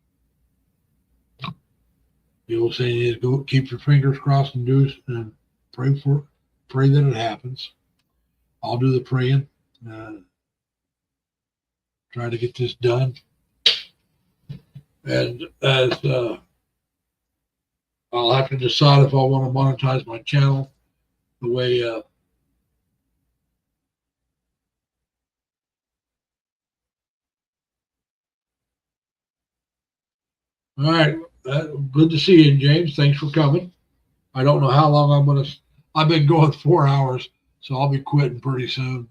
the old saying is, go keep your fingers crossed and pray that it happens. I'll do the praying. Try to get this done. And as I'll have to decide if I want to monetize my channel the way all right. Good to see you, James. Thanks for coming. I don't know how long I've been going 4 hours, so I'll be quitting pretty soon.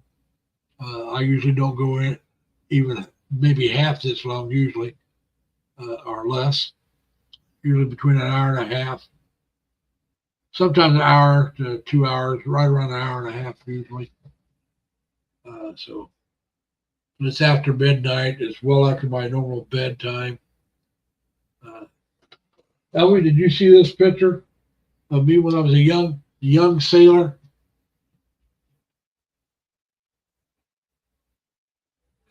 I usually don't go in even maybe half this long, usually, or less. Usually between an hour and a half. Sometimes an hour to 2 hours, right around an hour and a half, usually. So it's after midnight. It's well after my normal bedtime. Ellie, did you see this picture of me when I was a young sailor?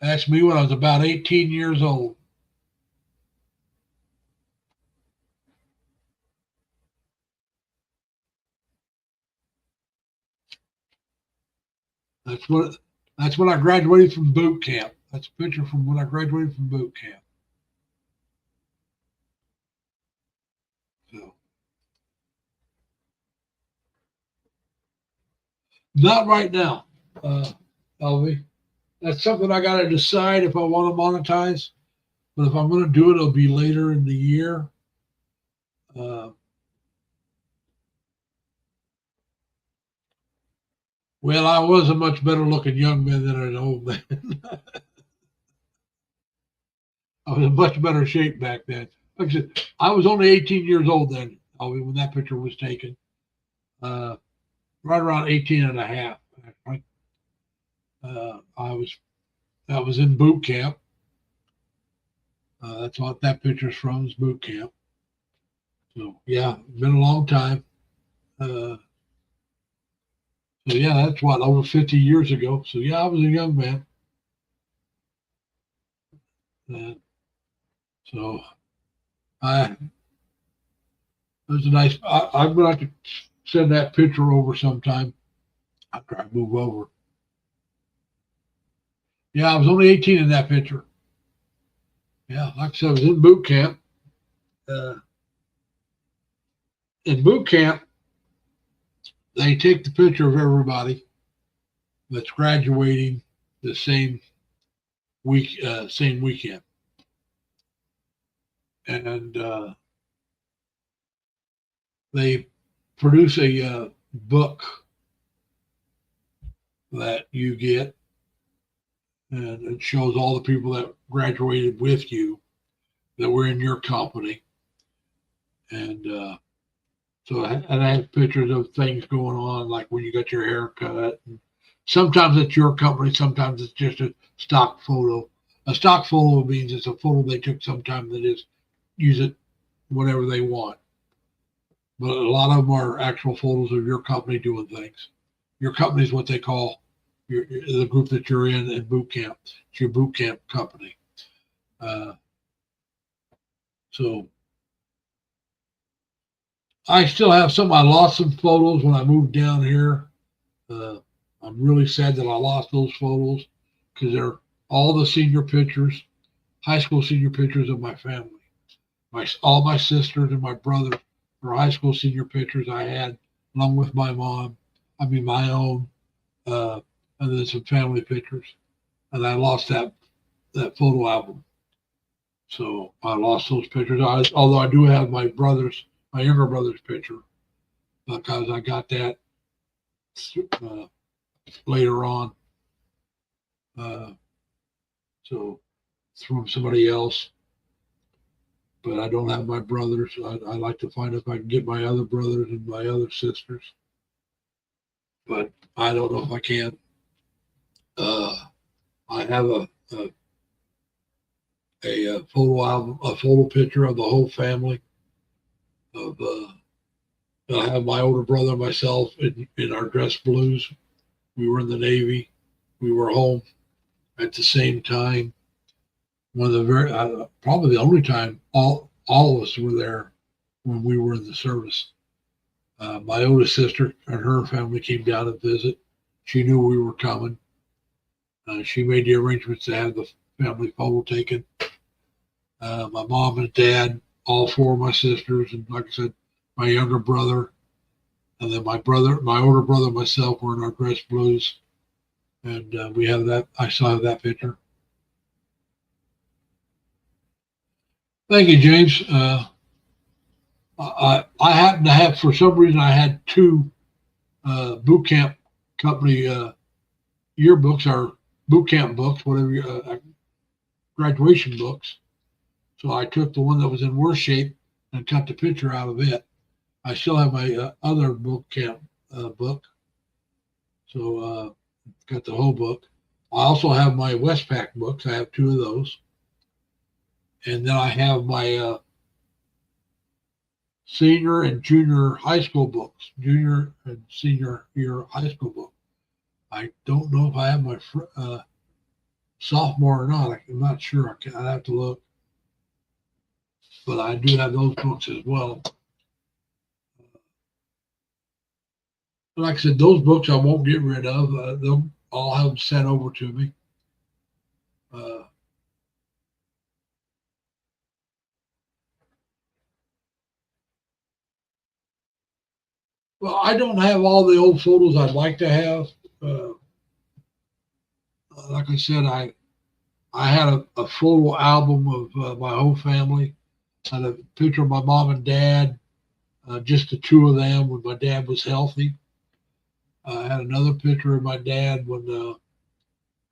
That's me when I was about 18 years old. That's when I graduated from boot camp. That's a picture from when I graduated from boot camp. So, not right now, Elvie. That's something I got to decide if I want to monetize. But if I'm going to do it, it'll be later in the year. Well, I was a much better looking young man than an old man. I was in much better shape back then. Like I said, I was only 18 years old then, when that picture was taken. Right around 18 and a half, actually. That was in boot camp. That's what that picture's from, is boot camp. So yeah, been a long time. So yeah, that's what, over 50 years ago. So yeah, I was a young man. So there's a nice, I'm gonna have to send that picture over sometime after I move over. Yeah, I was only 18 in that picture. Yeah, like I said, I was in boot camp. In boot camp, they take the picture of everybody that's graduating the same weekend, and they produce a book that you get, and it shows all the people that graduated with you that were in your company, and so I have pictures of things going on, like when you got your hair cut. And sometimes it's your company, sometimes it's just a stock photo. A stock photo means it's a photo they took sometime that is use it whatever they want. But a lot of them are actual photos of your company doing things. Your company is what they call the group that you're in boot camp. It's your boot camp company. So I still have some. I lost some photos when I moved down here. I'm really sad that I lost those photos because they're all the senior pictures, high school senior pictures of my family. All my sisters and my brother are high school senior pictures I had along with my mom. I mean, my own, and then some family pictures. And I lost that photo album. So I lost those pictures. Although I do have my younger brother's picture, because I got that later on. So from somebody else. But I don't have my brothers. I like to find if I can get my other brothers and my other sisters. But I don't know if I can. I have a photo album, a photo picture of the whole family. I have my older brother and myself in our dress blues. We were in the Navy. We were home at the same time. One of the probably the only time all of us were there when we were in the service. My oldest sister and her family came down to visit. She knew we were coming. She made the arrangements to have the family photo taken. My mom and dad, all four of my sisters, and like I said, my younger brother, And then my older brother, and myself were in our dress blues. And we have that. I still have that picture. Thank you, James. I happen to have, for some reason, I had two boot camp company yearbooks or boot camp books, whatever, graduation books. So I took the one that was in worse shape and cut the picture out of it. I still have my other boot camp book. So got the whole book. I also have my Westpac books. I have two of those. And then I have my senior and junior high school books, junior and senior year high school book. I don't know if I have my sophomore or not. I'm not sure. I'd have to look. But I do have those books as well. Like I said, those books I won't get rid of. I'll have them sent over to me. Well, I don't have all the old photos I'd like to have. Like I said, I had a photo album of my whole family. I had a picture of my mom and dad, just the two of them when my dad was healthy. I had another picture of my dad when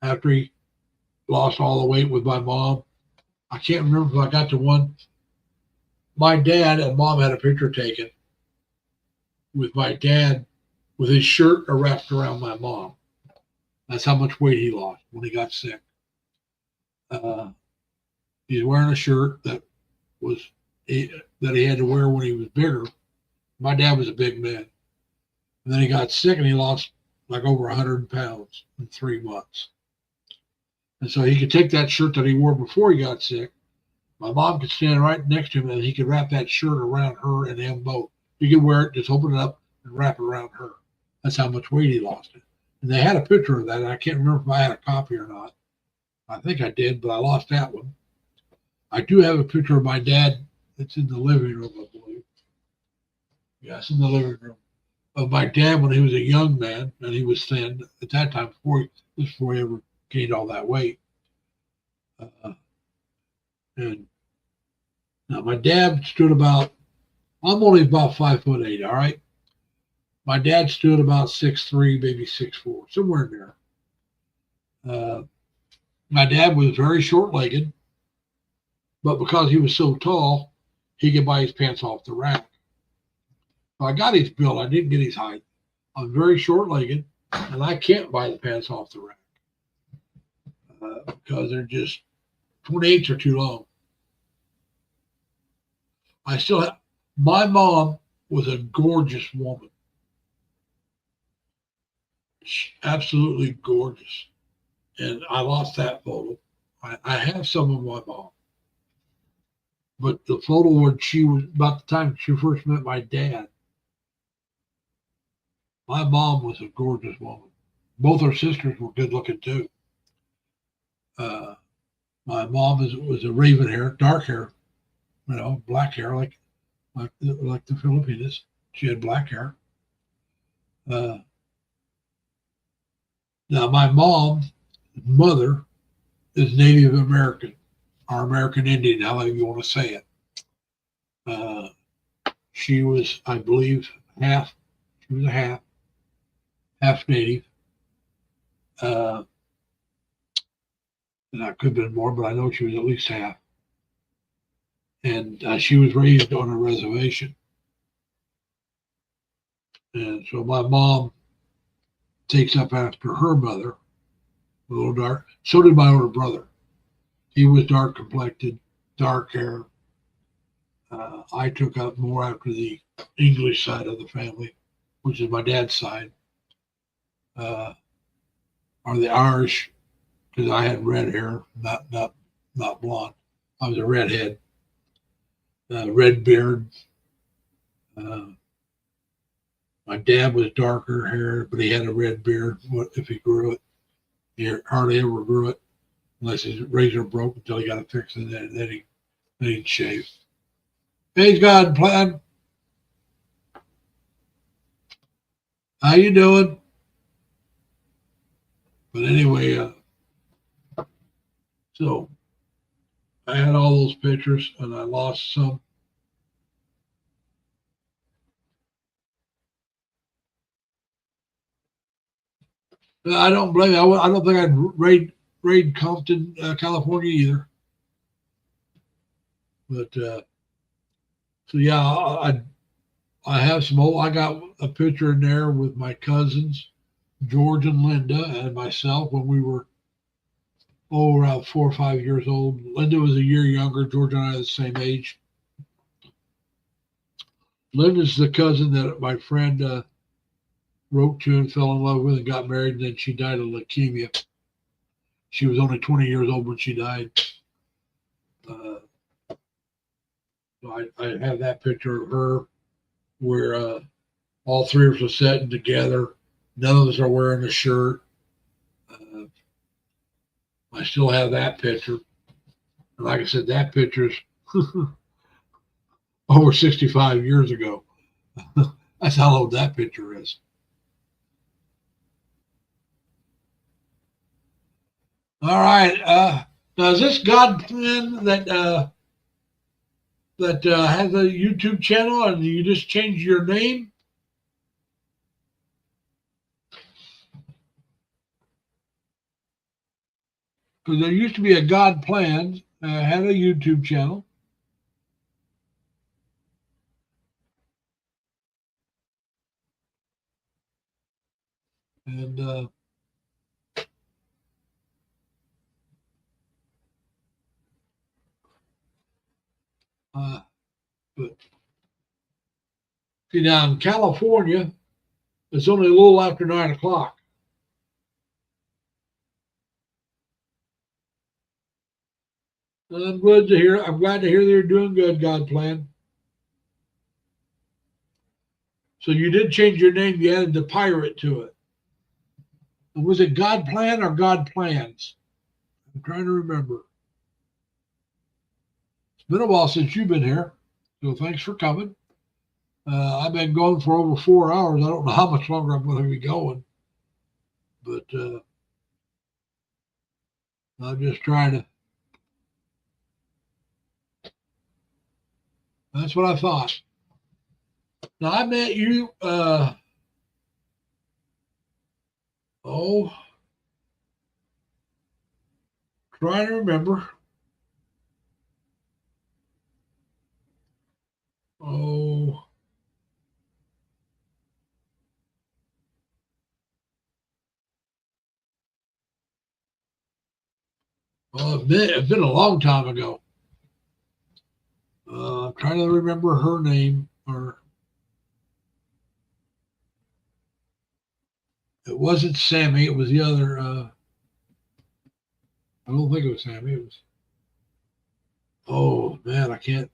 after he lost all the weight with my mom. I can't remember if I got to one. My dad and mom had a picture taken with my dad with his shirt wrapped around my mom. That's how much weight he lost when he got sick. He's wearing a shirt that he had to wear when he was bigger. My dad was a big man. And then he got sick and he lost like over 100 pounds in 3 months. And so he could take that shirt that he wore before he got sick. My mom could stand right next to him and he could wrap that shirt around her and him both. He could wear it, just open it up and wrap it around her. That's how much weight he lost it. And they had a picture of that. And I can't remember if I had a copy or not. I think I did, but I lost that one. I do have a picture of my dad. It's in the living room, I believe. Yeah, it's in the living room. Of my dad when he was a young man and he was thin at that time before he ever gained all that weight. And now my dad stood about, I'm only about 5'8", all right? My dad stood about 6'3", maybe 6'4", somewhere in there. My dad was very short-legged, but because he was so tall, he could buy his pants off the rack. So I got his build. I didn't get his height. I'm very short-legged, and I can't buy the pants off the rack because they're just 28s are too long. I still have. My mom was a gorgeous woman, absolutely gorgeous, and I lost that photo. I have some of my mom, but the photo when she was about the time she first met my dad. My mom was a gorgeous woman. Both her sisters were good looking too. My mom was a raven hair, dark hair, black hair like the Filipinas. She had black hair. Now my mom's mother is Native American or American Indian, however you want to say it. She was, I believe, half Native. And I could have been more, but I know she was at least half. And she was raised on a reservation. And so my mom takes up after her mother, a little dark. So did my older brother. He was dark complected, dark hair. I took up more after the English side of the family, which is my dad's side. Or the Irish, because I had red hair, not blonde. I was a redhead, red beard. My dad was darker hair, but he had a red beard. If he grew it, he hardly ever grew it, unless his razor broke until he got it fixed, and then he'd shave. Praise God, plan. How you doing? But anyway, so I had all those pictures and I lost some. I don't blame you. I don't think I'd raid Compton, California either. But so yeah, I have some old. I got a picture in there with my cousins, George and Linda, and myself when we were around 4 or 5 years old. Linda was a year younger. George and I are the same age. Linda's the cousin that my friend wrote to and fell in love with and got married, and then she died of leukemia. She was only 20 years old when she died. So I have that picture of her where all three of us are sitting together. None of us are wearing a shirt. I still have that picture. And like I said, that picture's over 65 years ago. That's how old that picture is. All right. Now is this God Plan that has a YouTube channel and you just change your name? Because there used to be a God Plan, had a YouTube channel. And but see, now in California, it's only a little after 9 o'clock. And I'm glad to hear they're doing good, God Plan. So you did change your name. You added the pirate to it. And was it God Plan or God Plans? I'm trying to remember. It's been a while since you've been here, so thanks for coming. I've been going for over 4 hours. I don't know how much longer I'm going to be going, but I'm just trying to. That's what I thought. Now I met you. Trying to remember. Oh. Well, it's been a long time ago. I'm trying to remember her name, or it wasn't Sammy. It was the other. I don't think it was Sammy. It was. Oh man, I can't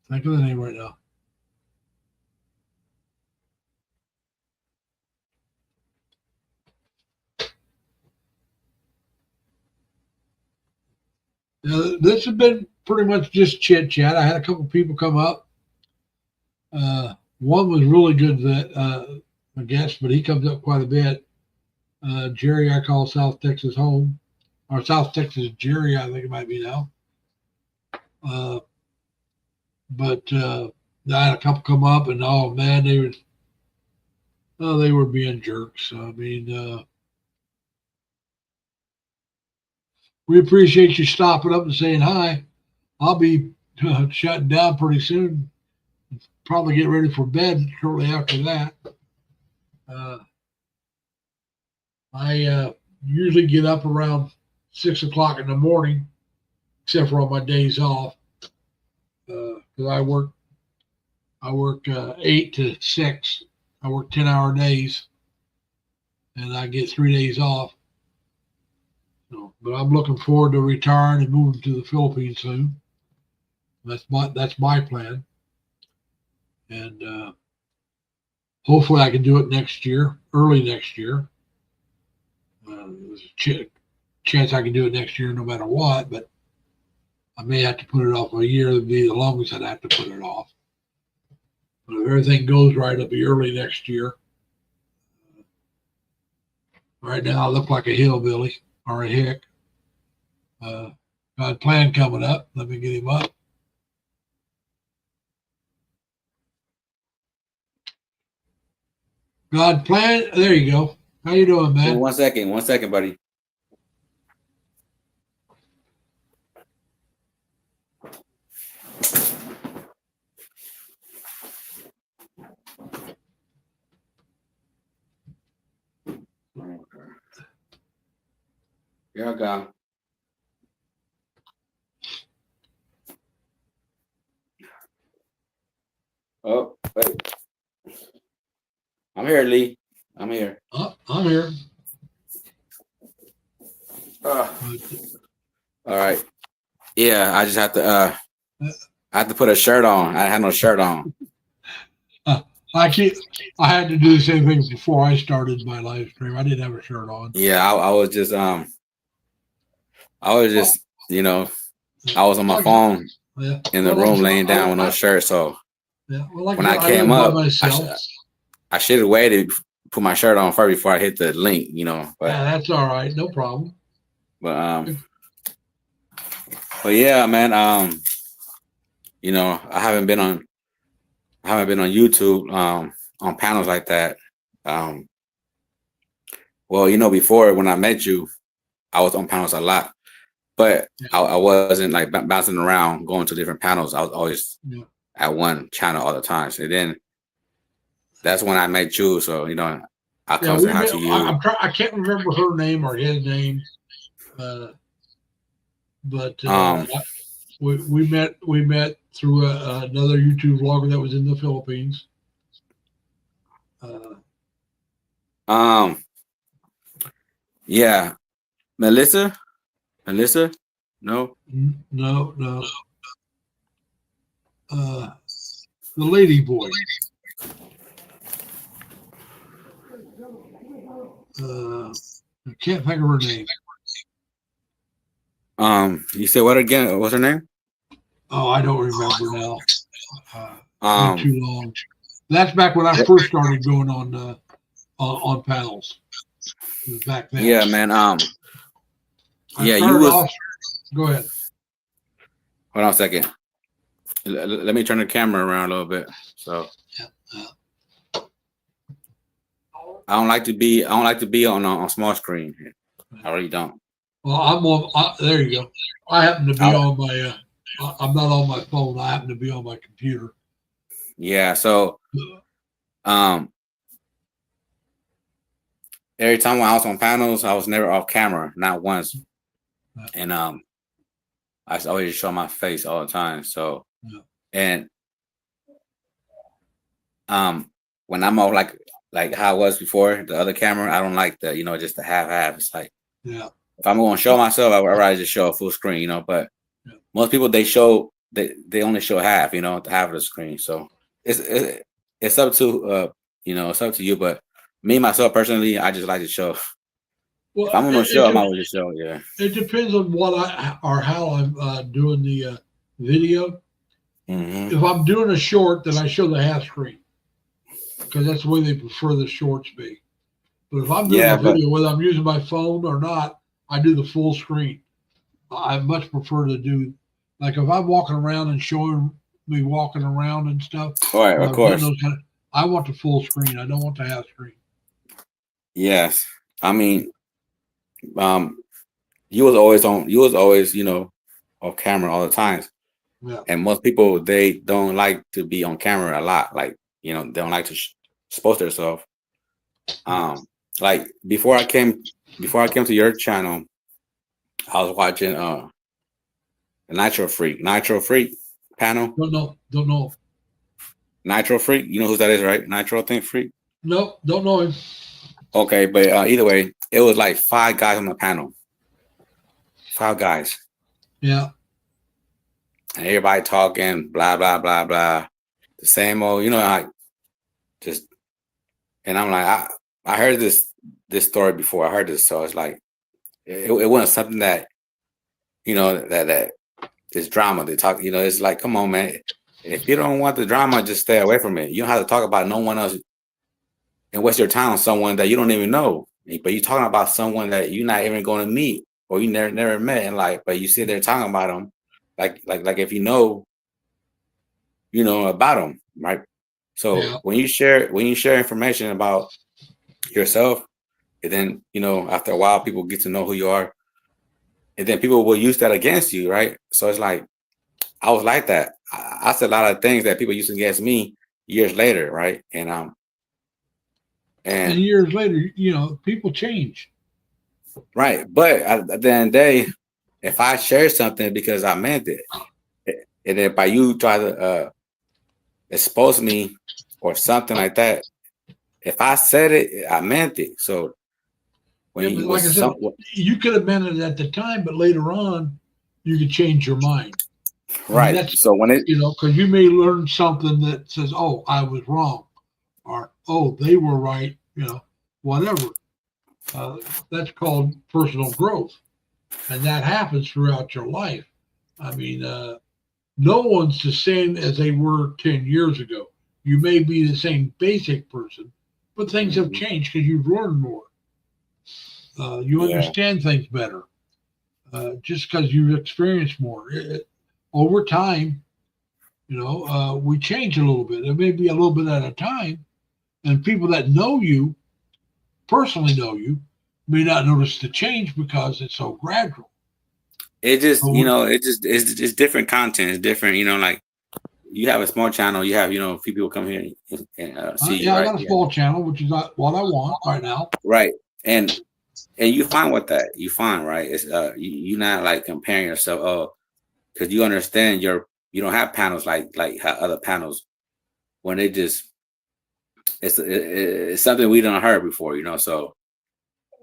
think of the name right now. This has been pretty much just chit chat. I had a couple people come up. One was really good, I guess, but he comes up quite a bit. Jerry, I call South Texas home, or South Texas Jerry, I think it might be now. But I had a couple come up, and oh man, they were being jerks. I mean, we appreciate you stopping up and saying hi. I'll be shutting down pretty soon. Probably get ready for bed shortly after that. I usually get up around 6 o'clock in the morning, except for on my days off, because I work 8 to 6. I work 10-hour days, and I get 3 days off. So, but I'm looking forward to retiring and moving to the Philippines soon. That's my plan, and hopefully I can do it next year, early next year. There's a chance I can do it next year no matter what, but I may have to put it off a year. It'd be the longest I'd have to put it off. But if everything goes right, it'll be early next year. Right now, I look like a hillbilly or a hick. Got a plan coming up. Let me get him up. God plan. There you go. How you doing, man? 1 second, buddy. Here I go. Oh, wait. I'm here, Lee. I'm here. I'm here. All right. Yeah, I just have to I have to put a shirt on. I had no shirt on. I had to do the same thing before I started my live stream. I didn't have a shirt on. Yeah, I was just you know, I was on my phone Yeah. in the room laying down with no shirt. So Yeah. Well, like when I live came by up, myself. I should have waited, put my shirt on first before I hit the link, you know. But Yeah, that's all right. No problem. but yeah, man. You know, I haven't been on YouTube on panels like that. Well, you know, before when I met you, I was on panels a lot, but I wasn't like bouncing around going to different panels. I was always at one channel all the time. So then that's when I met you. So you know, I come say hi to you. I can't remember her name or his name, but we met through another YouTube vlogger that was in the Philippines. Yeah, Melissa, no. No. The lady boy. I can't think of her name. You said what again? What's her name? Oh, I don't remember now. Um, Been too long. That's back when I first started going on panels. It was back then. Yeah, man. Yeah, you started was. off- Go ahead. Hold on a second. Let me turn the camera around a little bit. So I don't like to be on small screen. I really don't. Well, I'm on. There you go. I happen to be on my. I'm not on my phone. I happen to be on my computer. Yeah. So, every time when I was on panels, I was never off camera, not once. And I always show my face all the time. So, and when I'm off like how I was before the other camera, I don't like the just the half. It's like if I'm going to show myself, I'd rather just show a full screen, But most people they only show half, the half of the screen. So it's up to it's up to you. But me myself personally, I just like to show. Well, if I'm going to show, I'm always just show. Yeah. It depends on what how I'm doing the video. Mm-hmm. If I'm doing a short, then I show the half screen because that's the way they prefer the shorts be. But if I'm doing a video, whether I'm using my phone or not, I do the full screen. I much prefer to do, like if I'm walking around and showing me walking around and stuff. All right, of course. I want the full screen. I don't want the half screen. Yes, I mean, you was always off camera all the time. Yeah. And most people they don't like to be on camera a lot. Like they don't like to expose themselves. Like before I came to your channel, I was watching the Nitro Freak panel. Don't know. Nitro Freak, you know who that is, right? Nitro Freak. No, don't know him. Okay, but either way, it was like 5 guys on the panel. 5 guys. Yeah. And everybody talking, blah blah blah blah. The same old, like just. And I'm like, I heard this story before. I heard this, so it's like, it wasn't something that, that this drama they talk. It's like, come on, man. If you don't want the drama, just stay away from it. You don't have to talk about no one else and waste your time on someone that you don't even know. but you're talking about someone that you're not even going to meet or you never met in life, but you sit there talking about them like if you know about them, right? So Yeah. when you share information about yourself, and then after a while people get to know who you are, and then people will use that against you, right? So it's like I was like that. I said a lot of things that people used against me years later, right? And years later, people change. Right, but at the end of the day, if I share something because I meant it, and if by you try to expose me or something like that, if I said it, I meant it. So when but like I said, you could have meant it at the time, but later on, you could change your mind. Right. I mean, so when it, because you may learn something that says, "Oh, I was wrong," or "Oh, they were right." Whatever. That's called personal growth, and that happens throughout your life. I mean, no one's the same as they were 10 years ago. You may be the same basic person, but things have changed because you've learned more. You understand things better just because you've experienced more. Over time, we change a little bit. It may be a little bit at a time, and people that know you, personally know you, may not notice the change because it's so gradual. It just, it's different content. It's different, like you have a small channel, you have, a few people come here and see you, right? I got a small channel, which is not what I want right now. Right. And you find with that, right? It's you're not like comparing yourself, because you understand you don't have panels like how other panels when they just it's something we don't heard before, so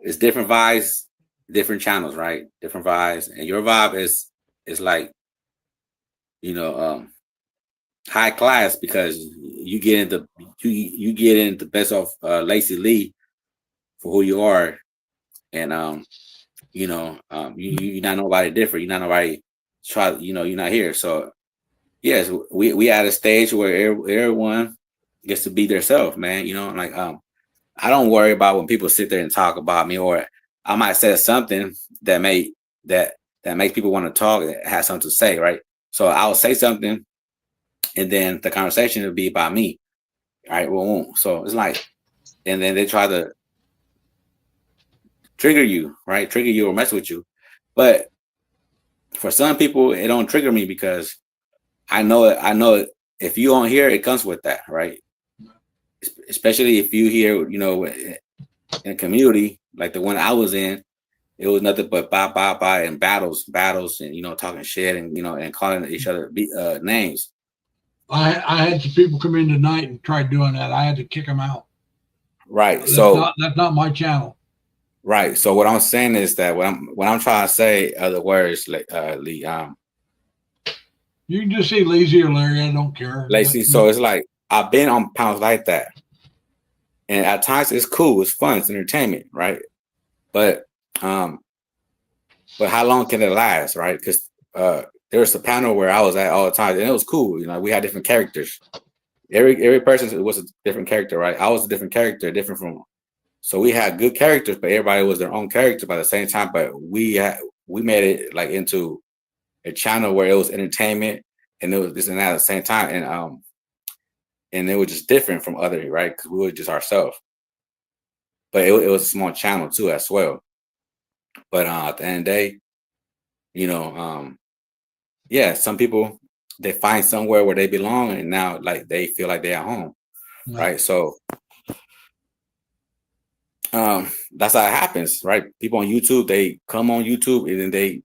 it's different vibes, different channels, right? Different vibes, and your vibe is like high class because you get into you get into the best of Lacey Lee for who you are, and you're not nobody different. You're not nobody you're not here. So yes, we at a stage where everyone gets to be themselves, man. I don't worry about when people sit there and talk about me, or I might say something that makes people want to talk, that has something to say, right? So I'll say something, and then the conversation will be about me, right? Well, so it's like, and then they try to trigger you, right? Trigger you or mess with you, but for some people, it don't trigger me because I know it. If you don't hear, it comes with that, right? Especially if you hear, in a community like the one I was in, it was nothing but bye and battles, and talking shit and and calling each other names. I had some people come in tonight and try doing that. I had to kick them out. Right. That's not my channel. Right. So what I'm saying is that when I'm trying to say other words, like Lee, you can just say lazy or Larry. I don't care. Lacey. So it's like I've been on pounds like that, and at times it's cool, it's fun, it's entertainment, right? But how long can it last, right? Because there was a panel where I was at all the time, and it was cool. We had different characters. Every person was a different character, right? I was a different character, different from. So we had good characters, but everybody was their own character by the same time. But we made it like into a channel where it was entertainment and it was this and that at the same time, and it was just different from other, right? Because we were just ourselves. But it was a small channel too as well. But at the end of the day, some people, they find somewhere where they belong, and now like they feel like they're at home, right? So that's how it happens, right? People on YouTube, they come on YouTube and then they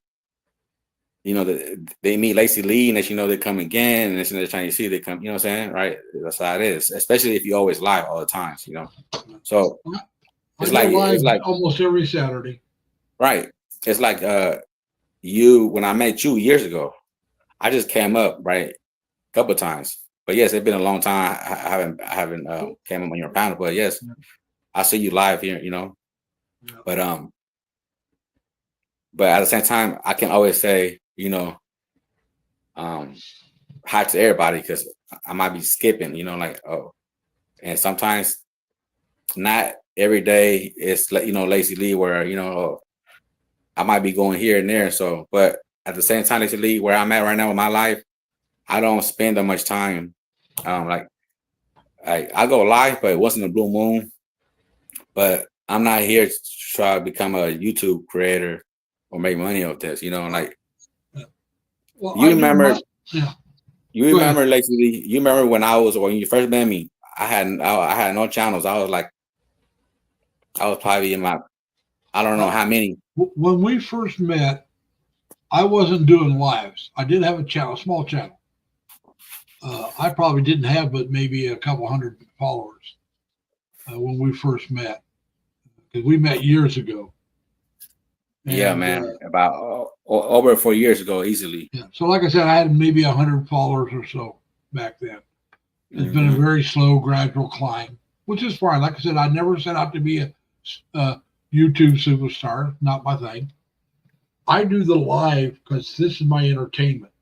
they meet Lacey Lee, and they come again, and they're trying to see they come, what I'm saying, right? That's how it is, especially if you always live all the time, So it's like almost every Saturday, right? It's like when I met you years ago, I just came up, right, a couple of times. But yes, it's been a long time. I haven't came up on your panel, but yes, I see you live here, But at the same time, I can always say, hi to everybody because I might be skipping, and sometimes not every day it's like, you know, Lazy Lee, where, you know, I might be going here and there. So, but at the same time, Lazy Lee, where I'm at right now in my life, I don't spend that much time. Like I go live, but it wasn't a blue moon. But I'm not here to try to become a YouTube creator or make money off this. You know, like Well, you remember, yeah. you Go ahead. remember, Lazy Lee, you remember when you first met me, I had no channels. I was probably in my, I don't know how many. When we first met, I wasn't doing lives. I did have a channel, a small channel. I probably didn't have but maybe a couple hundred followers when we first met, because we met years ago. Yeah, And, man, about over 4 years ago, easily. yeah. So, like I said, I had maybe 100 followers or so back then. It's been a very slow, gradual climb, which is fine. Like I said, I never set out to be a YouTube superstar. Not my thing. I do the live because this is my entertainment.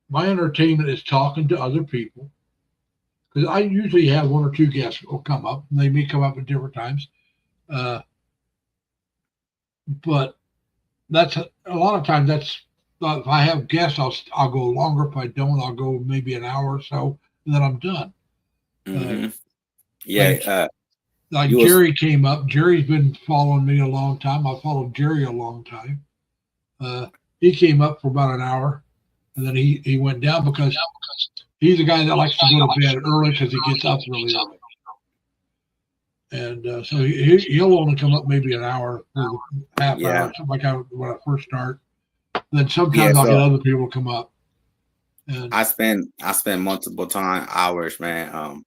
My entertainment is talking to other people, because I usually have one or two guests will come up, and they may come up at different times. But that's a lot of times. That's if I have guests, I'll go longer. If I don't, I'll go maybe an hour or so, and then I'm done. Yeah, like Jerry came up. Jerry's been following me a long time. I followed Jerry a long time. He came up for about an hour, and then he went down because he's a guy that likes to go to bed early because he gets up really early. And so he'll only come up maybe an hour, or half hour, something like that when I first start. Then sometimes I'll get other people to come up. And I spend multiple hours, man.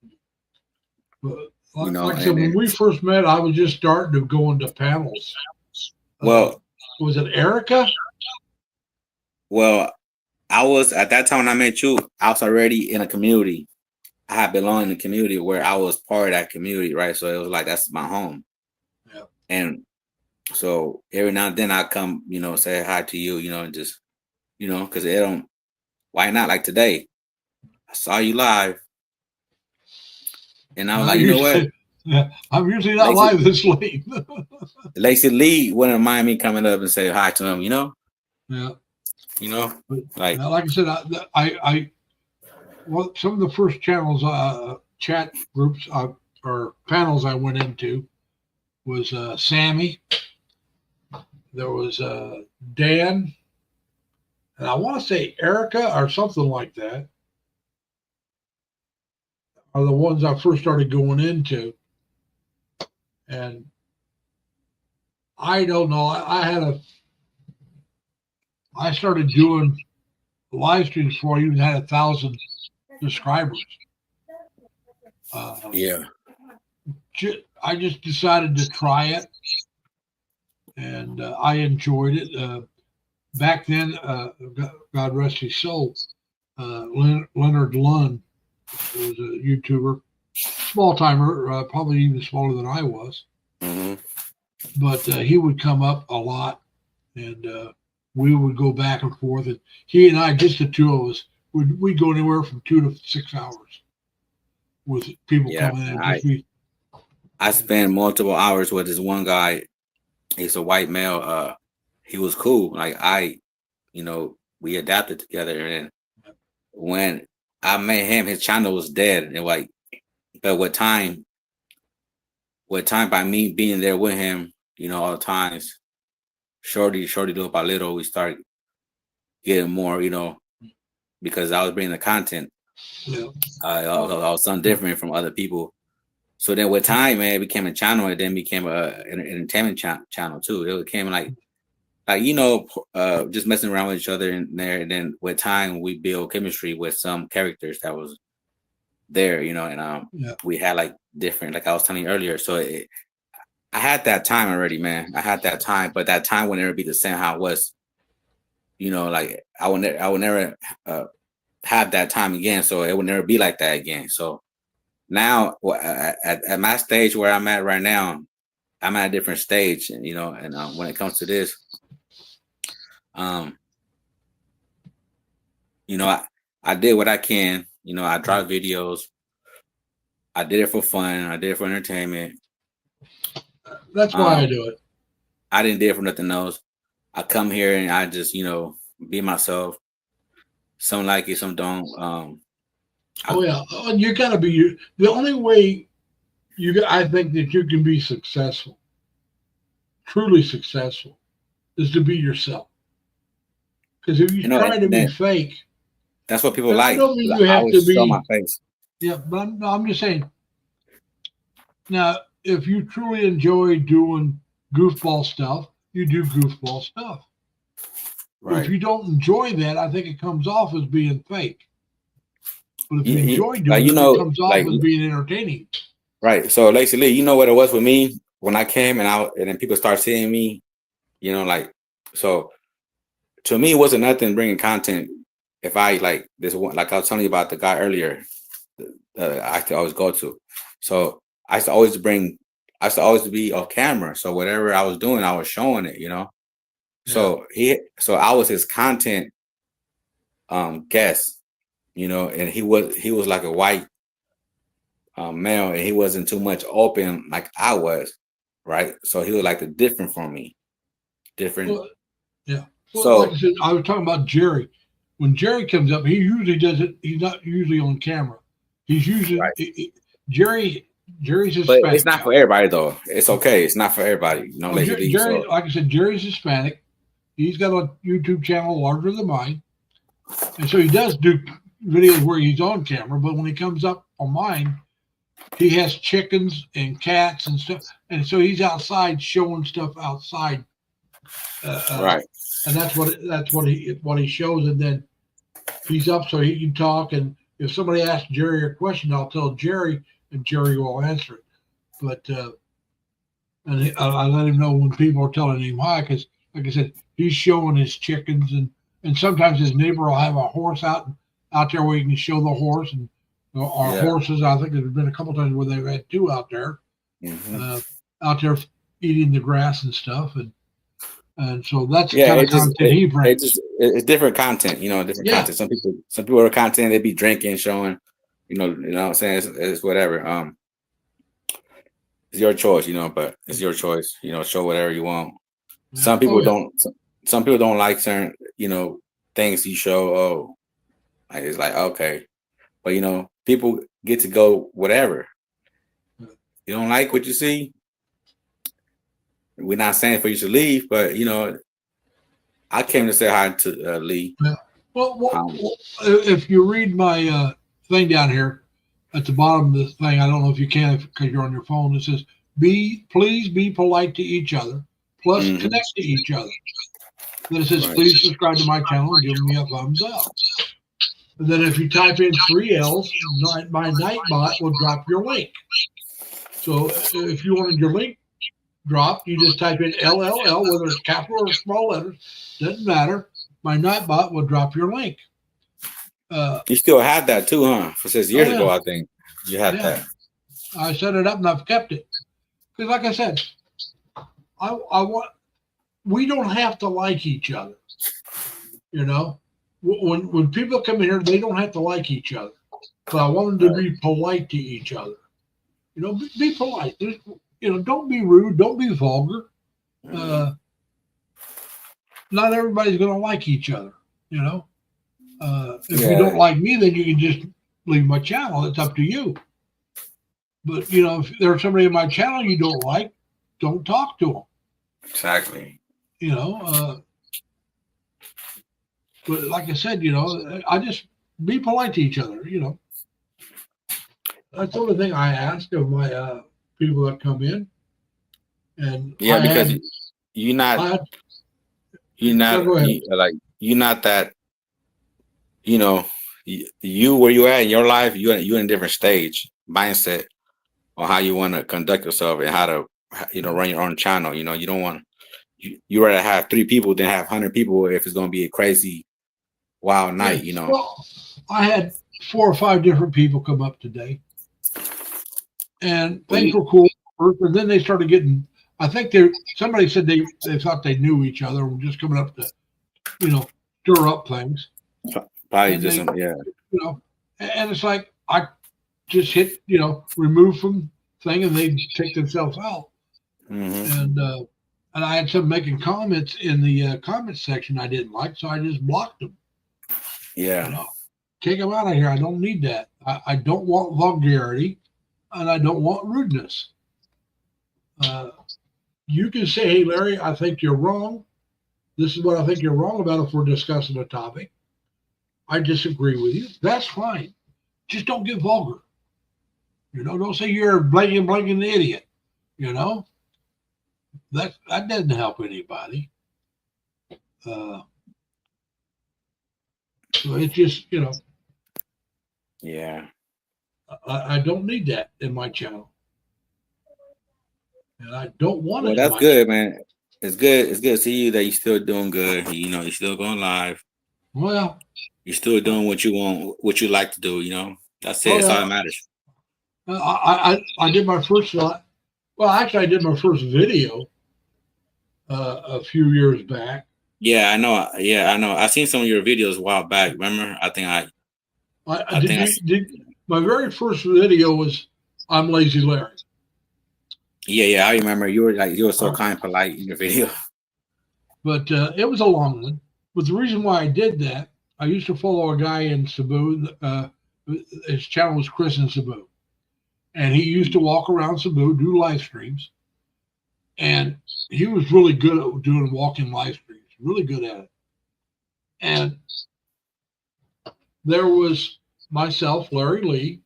But you know, like I said, when we first met, I was just starting to go into panels. Well, was it Erica? Well, I was at that time when I met you, I was already in a community. I had belonged in a community where I was part of that community, right? So it was like that's my home. Yeah. And so every now and then I come, you know, say hi to you, you know, and just, you know, because it don't. Why not? Like today, I saw you live, and I was like, you know what? Yeah, I'm usually not live this late. Lazy Lee wouldn't mind me coming up and say hi to him, you know? Yeah. You know, but, like I said, well, some of the first channels, chat groups or panels I went into was Sammy. There was Dan, and I want to say Erica or something like that, are the ones I first started going into. And I don't know. I started doing live streams before I even had 1,000 subscribers. Yeah. I just decided to try it, and I enjoyed it. Back then, God rest his soul, Leonard Lund was a YouTuber, small timer, probably even smaller than I was. Mm-hmm. But he would come up a lot, and we would go back and forth. And he and I, just the two of us, we'd go anywhere from 2 to 6 hours with people coming in. I spent multiple hours with this one guy. He's a white male. He was cool. Like you know, we adapted together. And when I met him, his channel was dead. And like, but with time by me being there with him, you know, all the times, shorty little by little, we started getting more, you know, because I was bringing the content. Yeah. I was something different from other people. So then with time, man, it became a channel, and then became an entertainment channel too. It became like you know, just messing around with each other in there. And then with time, we build chemistry with some characters that was there, you know, and we had like different, like I was telling you earlier. So I had that time already, man. I had that time, but that time would never be the same how it was. You know, like I would never have that time again. So it would never be like that again. So now at my stage where I'm at right now, I'm at a different stage, and you know, and when it comes to this, you know, I did what I can. You know, I dropped videos. I did it for fun. I did it for entertainment. That's why I do it. I didn't do it for nothing else. I come here and I just, be myself. Some like it, some don't. You gotta be you. The only way I think that you can be successful, truly successful, is to be yourself. Because if you try to be fake, that's what people like. don't mean you have to be show my face. Yeah, but I'm just saying. Now, if you truly enjoy doing goofball stuff, you do goofball stuff. Right. If you don't enjoy that, I think it comes off as being fake. But if you enjoy doing it, it comes off as being entertaining. Right. So, Lacey Lee, you know what it was with me when I came and then people start seeing me, so to me, it wasn't nothing bringing content. If I like this one, like I was telling you about the guy earlier, I could always go to. So I used to always be off camera. So whatever I was doing, I was showing it, Yeah. So I was his content guest, and he was like a white male, and he wasn't too much open like I was, right? So he was like different from me, different. Well, yeah. Well, like I said, I was talking about Jerry. When Jerry comes up, he usually does it. He's not usually on camera. He's usually Jerry's Hispanic. But it's not for everybody though. It's okay. It's not for everybody. Jerry, like I said, Jerry's Hispanic. He's got a YouTube channel larger than mine, and so he does do videos where he's on camera. But when he comes up on mine, he has chickens and cats and stuff, and so he's outside showing stuff outside. Right. And that's what he shows, and then he's up so he can talk. And if somebody asks Jerry a question, I'll tell Jerry, and Jerry will answer it. But I let him know when people are telling him hi, because like I said, he's showing his chickens, and sometimes his neighbor will have a horse out there where he can show the horse, and our horses. I think there's been a couple times where they've had two out there, out there eating the grass and stuff, and so that's the kind of content he brings. It's different content, different content. Some people are content, they be drinking, showing, you know what I'm saying? It's whatever. It's your choice, but it's your choice, show whatever you want. Yeah. Some people don't like certain, things you show. Oh, like it's like, okay. But people get to go whatever. You don't like what you see, we're not saying for you to leave, but I came to say hi to Lee. Yeah. Well, if you read my thing down here at the bottom of the thing, I don't know if you can because you're on your phone. It says, please be polite to each other, plus connect to each other. Then it says, please subscribe to my channel and give me a thumbs up. And then if you type in 3 L's, my Nightbot will drop your link. So if you wanted your link drop, you just type in LLL, whether it's capital or small letters, doesn't matter. My Nightbot will drop your link. You still had that too, huh? For 6 years ago, I think you had that. I set it up and I've kept it because, like I said, we don't have to like each other. When people come in here, they don't have to like each other, but I want them to be polite to each other. Be polite. Don't be rude. Don't be vulgar. Not everybody's going to like each other. If you don't like me, then you can just leave my channel. It's up to you. But if there's somebody in my channel you don't like, don't talk to them. Exactly. But like I said, I just be polite to each other. That's the only thing I ask of my people that come in. And because you're not that, you where you at in your life, you're in a different stage mindset on how you want to conduct yourself and how to run your own channel. You don't want you rather have 3 people than have 100 people if it's going to be a crazy wild night. Well, I had 4 or 5 different people come up today, and things were cool. And then they started getting. I think somebody said they thought they knew each other and were just coming up to, stir up things. Probably and just and it's like I just hit remove from thing and they take themselves out. And I had some making comments in the comment section I didn't like, so I just blocked them. Yeah. You know, take them out of here. I don't need that. I don't want vulgarity, and I don't want rudeness. You can say, "Hey, Larry, I think you're wrong. This is what I think you're wrong about if we're discussing a topic. I disagree with you. That's fine. Just don't get vulgar. You know, don't say you're a blanking idiot. You know, that doesn't help anybody. So it's just, you know, Yeah. I don't need that in my channel, and I don't want Well, it. that's good, man. It's good. It's good to see you that you're still doing good. You know, you're still going live. Well, You're still doing what you want, what you like to do. You know, that's it. That's all that matters. I did my first well, actually, I did my first video a few years back. Yeah, I know. Yeah, I know. I seen some of your videos a while back. Remember? I think my very first video was I'm Lazy Larry. Yeah, I remember. You were so kind and polite in your video. But it was a long one. But the reason why I did that, I used to follow a guy in Cebu. His channel was Chris in Cebu. And he used to walk around Cebu, do live streams. And he was really good at doing walking live streams, really good at it. And there was myself, Larry Lee,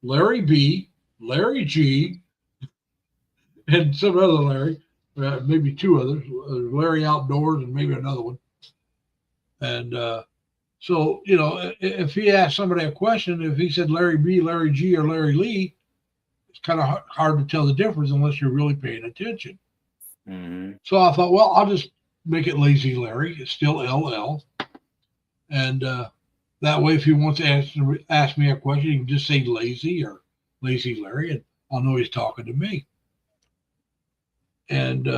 Larry B, Larry G, and some other Larry, maybe two others, Larry Outdoors and maybe another one. And so, you know, if he asked somebody a question, if he said Larry B, Larry G, or Larry Lee, it's kind of hard to tell the difference unless you're really paying attention. So I thought, well, I'll just make it Lazy Larry. It's still LL. And that way, if he wants to ask me a question, he can just say Lazy or Lazy Larry, and I'll know he's talking to me. And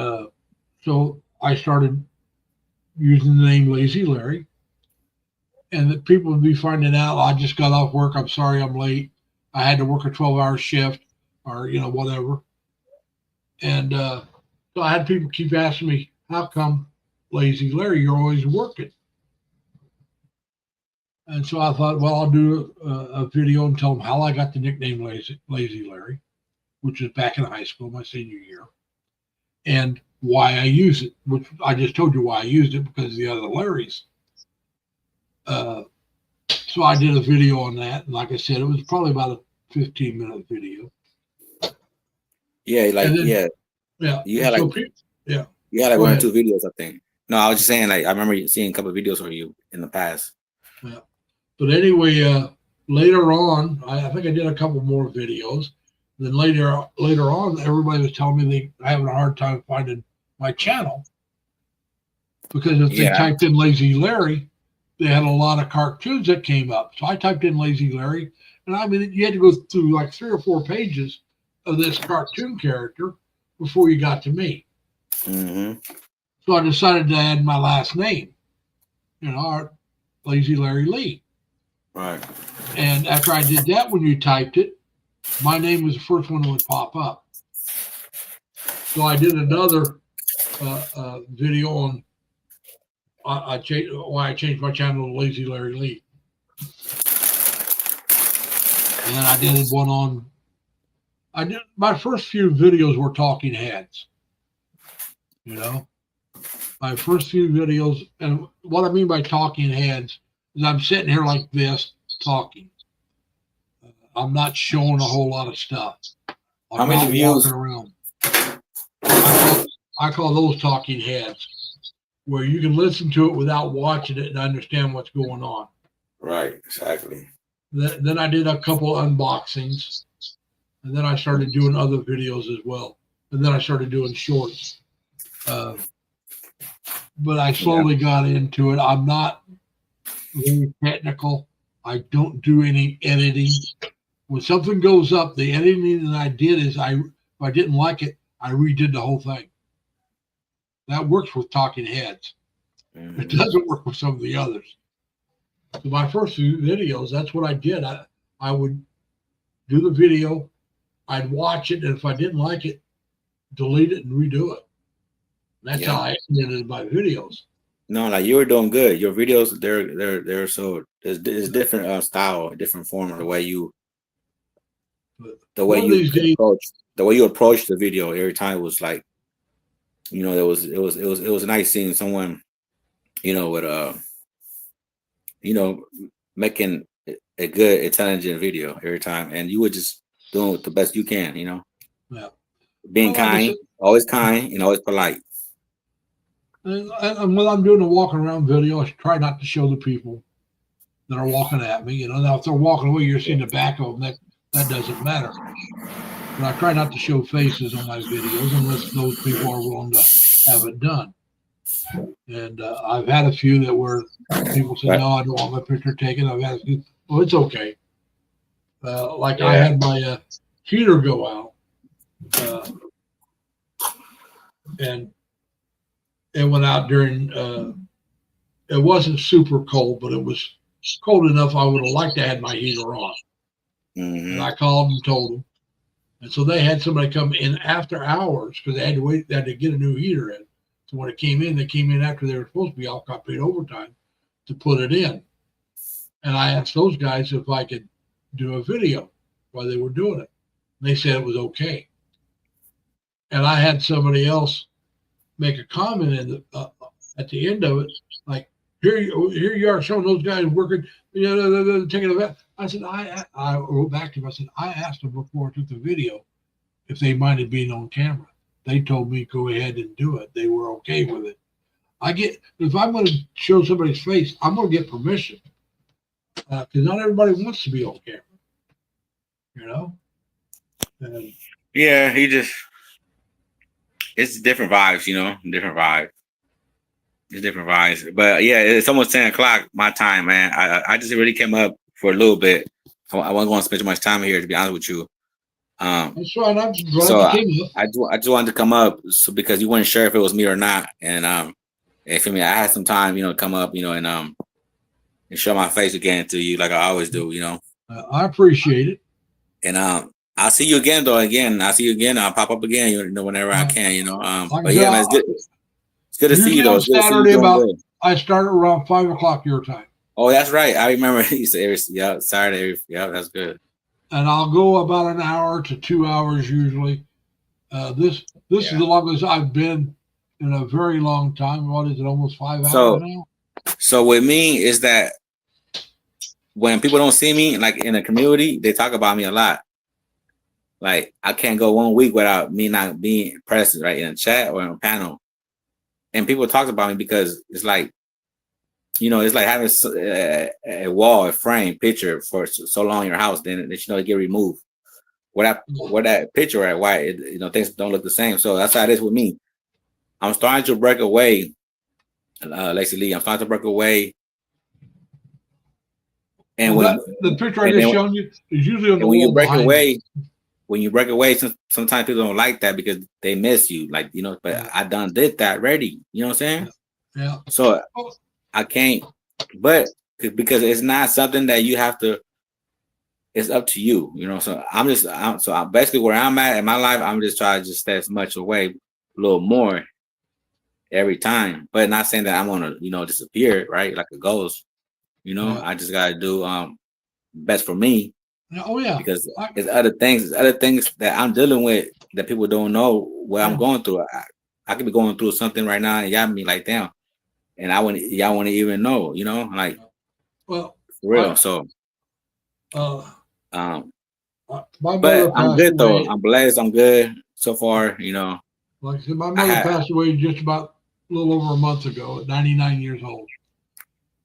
so I started using the name Lazy Larry. And that people would be finding out, I just got off work. I'm sorry I'm late. I had to work a 12-hour shift or, you know, whatever. And so I had people keep asking me, how come Lazy Larry, you're always working? And so I thought, well, I'll do a video and tell them how I got the nickname Lazy Larry, which was back in high school, my senior year, and why I use it, which I just told you why I used it because of the other Larrys. So I did a video on that. And like I said, it was probably about a 15-minute video. Yeah, like, then, yeah. You had like, you had like one or two videos, I think. No, I was just saying, like, I remember seeing a couple of videos of you in the past. Yeah. But anyway, later on, I think I did a couple more videos. Then later on, everybody was telling me they're having a hard time finding my channel because if they typed in Lazy Larry, they had a lot of cartoons that came up. So I typed in Lazy Larry, and I mean, you had to go through like 3 or 4 pages of this cartoon character before you got to me. So I decided to add my last name, you know, Lazy Larry Lee. Right. And after I did that, when you typed it, my name was the first one that would pop up. So I did another video on why I changed my channel to Lazy Larry Lee. And then I did one on, my first few videos were talking heads, you know, my first few videos. And what I mean by talking heads is I'm sitting here like this talking. I'm not showing a whole lot of stuff. How many views? Around. I call those talking heads, where you can listen to it without watching it and understand what's going on. Right, exactly. Then I did a couple unboxings, and then I started doing other videos as well. And then I started doing shorts. But I slowly got into it. I'm not very technical. I don't do any editing. When something goes up, the editing that I did is if I didn't like it, I redid the whole thing. That works with talking heads. It doesn't work with some of the others. So my first few videos, that's what I did. I would do the video, I'd watch it, and if I didn't like it, delete it and redo it. That's Yeah. how I edited my videos. No, like you were doing good. Your videos, they're so there's different style, different form of the way you One of these days, approach the video every time was like, you know, it was nice seeing someone, you know, with you know, making a good intelligent video every time, and you were just doing it the best you can, you know. Yeah. Being Well, like I kind, said- always kind, and always polite. and when I'm doing a walking around video, I try not to show the people that are walking at me. You know, now if they're walking away, you're seeing the back of them. That doesn't matter. But I try not to show faces on my videos unless those people are willing to have it done. And I've had a few that where people say, "No, I don't want my picture taken." I've had a few. Well, it's okay. Like I had my heater go out, and it went out during. It wasn't super cold, but it was cold enough. I would have liked to have my heater on. Mm-hmm. And I called and told them. And so they had somebody come in after hours because they had to wait, they had to get a new heater in. So when it came in, they came in after they were supposed to be all got paid overtime to put it in. And I asked those guys if I could do a video while they were doing it. And they said it was okay. And I had somebody else make a comment in at the end of it, like, here you are showing those guys working, you know, taking a vet. I said, I wrote back to him. I said, I asked them before I took the video if they minded being on camera. They told me go ahead and do it. They were okay with it. If I'm going to show somebody's face, I'm going to get permission because not everybody wants to be on camera, you know. And, Yeah, it's different vibes, you know, different vibes. It's different vibes. But yeah, it's almost 10 o'clock my time, man. I just really came up for a little bit. I wasn't going to spend too much time here, to be honest with you. that's fine. I'm glad So you came up. I just wanted to come up because you weren't sure if it was me or not. And if I had some time, you know, to come up, you know, and show my face again to you like I always do, you know. I appreciate it. And I'll see you again though. I'll see you again. I'll pop up again, you know, whenever I can, you know. But yeah, man, it's good. It's good to see you though. On Saturday I started around 5 o'clock your time. Oh, that's right. I remember you said Saturday. Yeah, that's good. And I'll go about an hour to 2 hours usually. This is the longest I've been in a very long time. What is it? Almost 5 hours now. So with me is that when people don't see me, like in the community, they talk about me a lot. Like I can't go 1 week without me not being present, right, in a chat or in a panel. And people talk about me because it's like, you know, it's like having a wall, a frame picture for so long in your house, then you know, it get removed. Where that picture at, why you know, things don't look the same. So that's how it is with me. I'm starting to break away, Lacey Lee. I'm starting to break away. And the picture I just shown you is usually on the wall. When you break away, sometimes people don't like that because they miss you, like, you know. But I done did that already. You know what I'm saying? Yeah. So I can't, but because it's not something that you have to. It's up to you, you know. So I'm basically where I'm at in my life. I'm just trying to just stay as much away, a little more every time. But not saying that I'm gonna, you know, disappear, right? Like a ghost. You know, I just gotta do best for me. Oh yeah. Because there's other things that I'm dealing with that people don't know what I'm going through. I could be going through something right now, and y'all be like, damn, and y'all wouldn't even know, you know, like, well, for real. So, but I'm good though. I'm blessed. I'm good so far, you know. Like I said, my mother passed away just about a little over a month ago at 99 years old.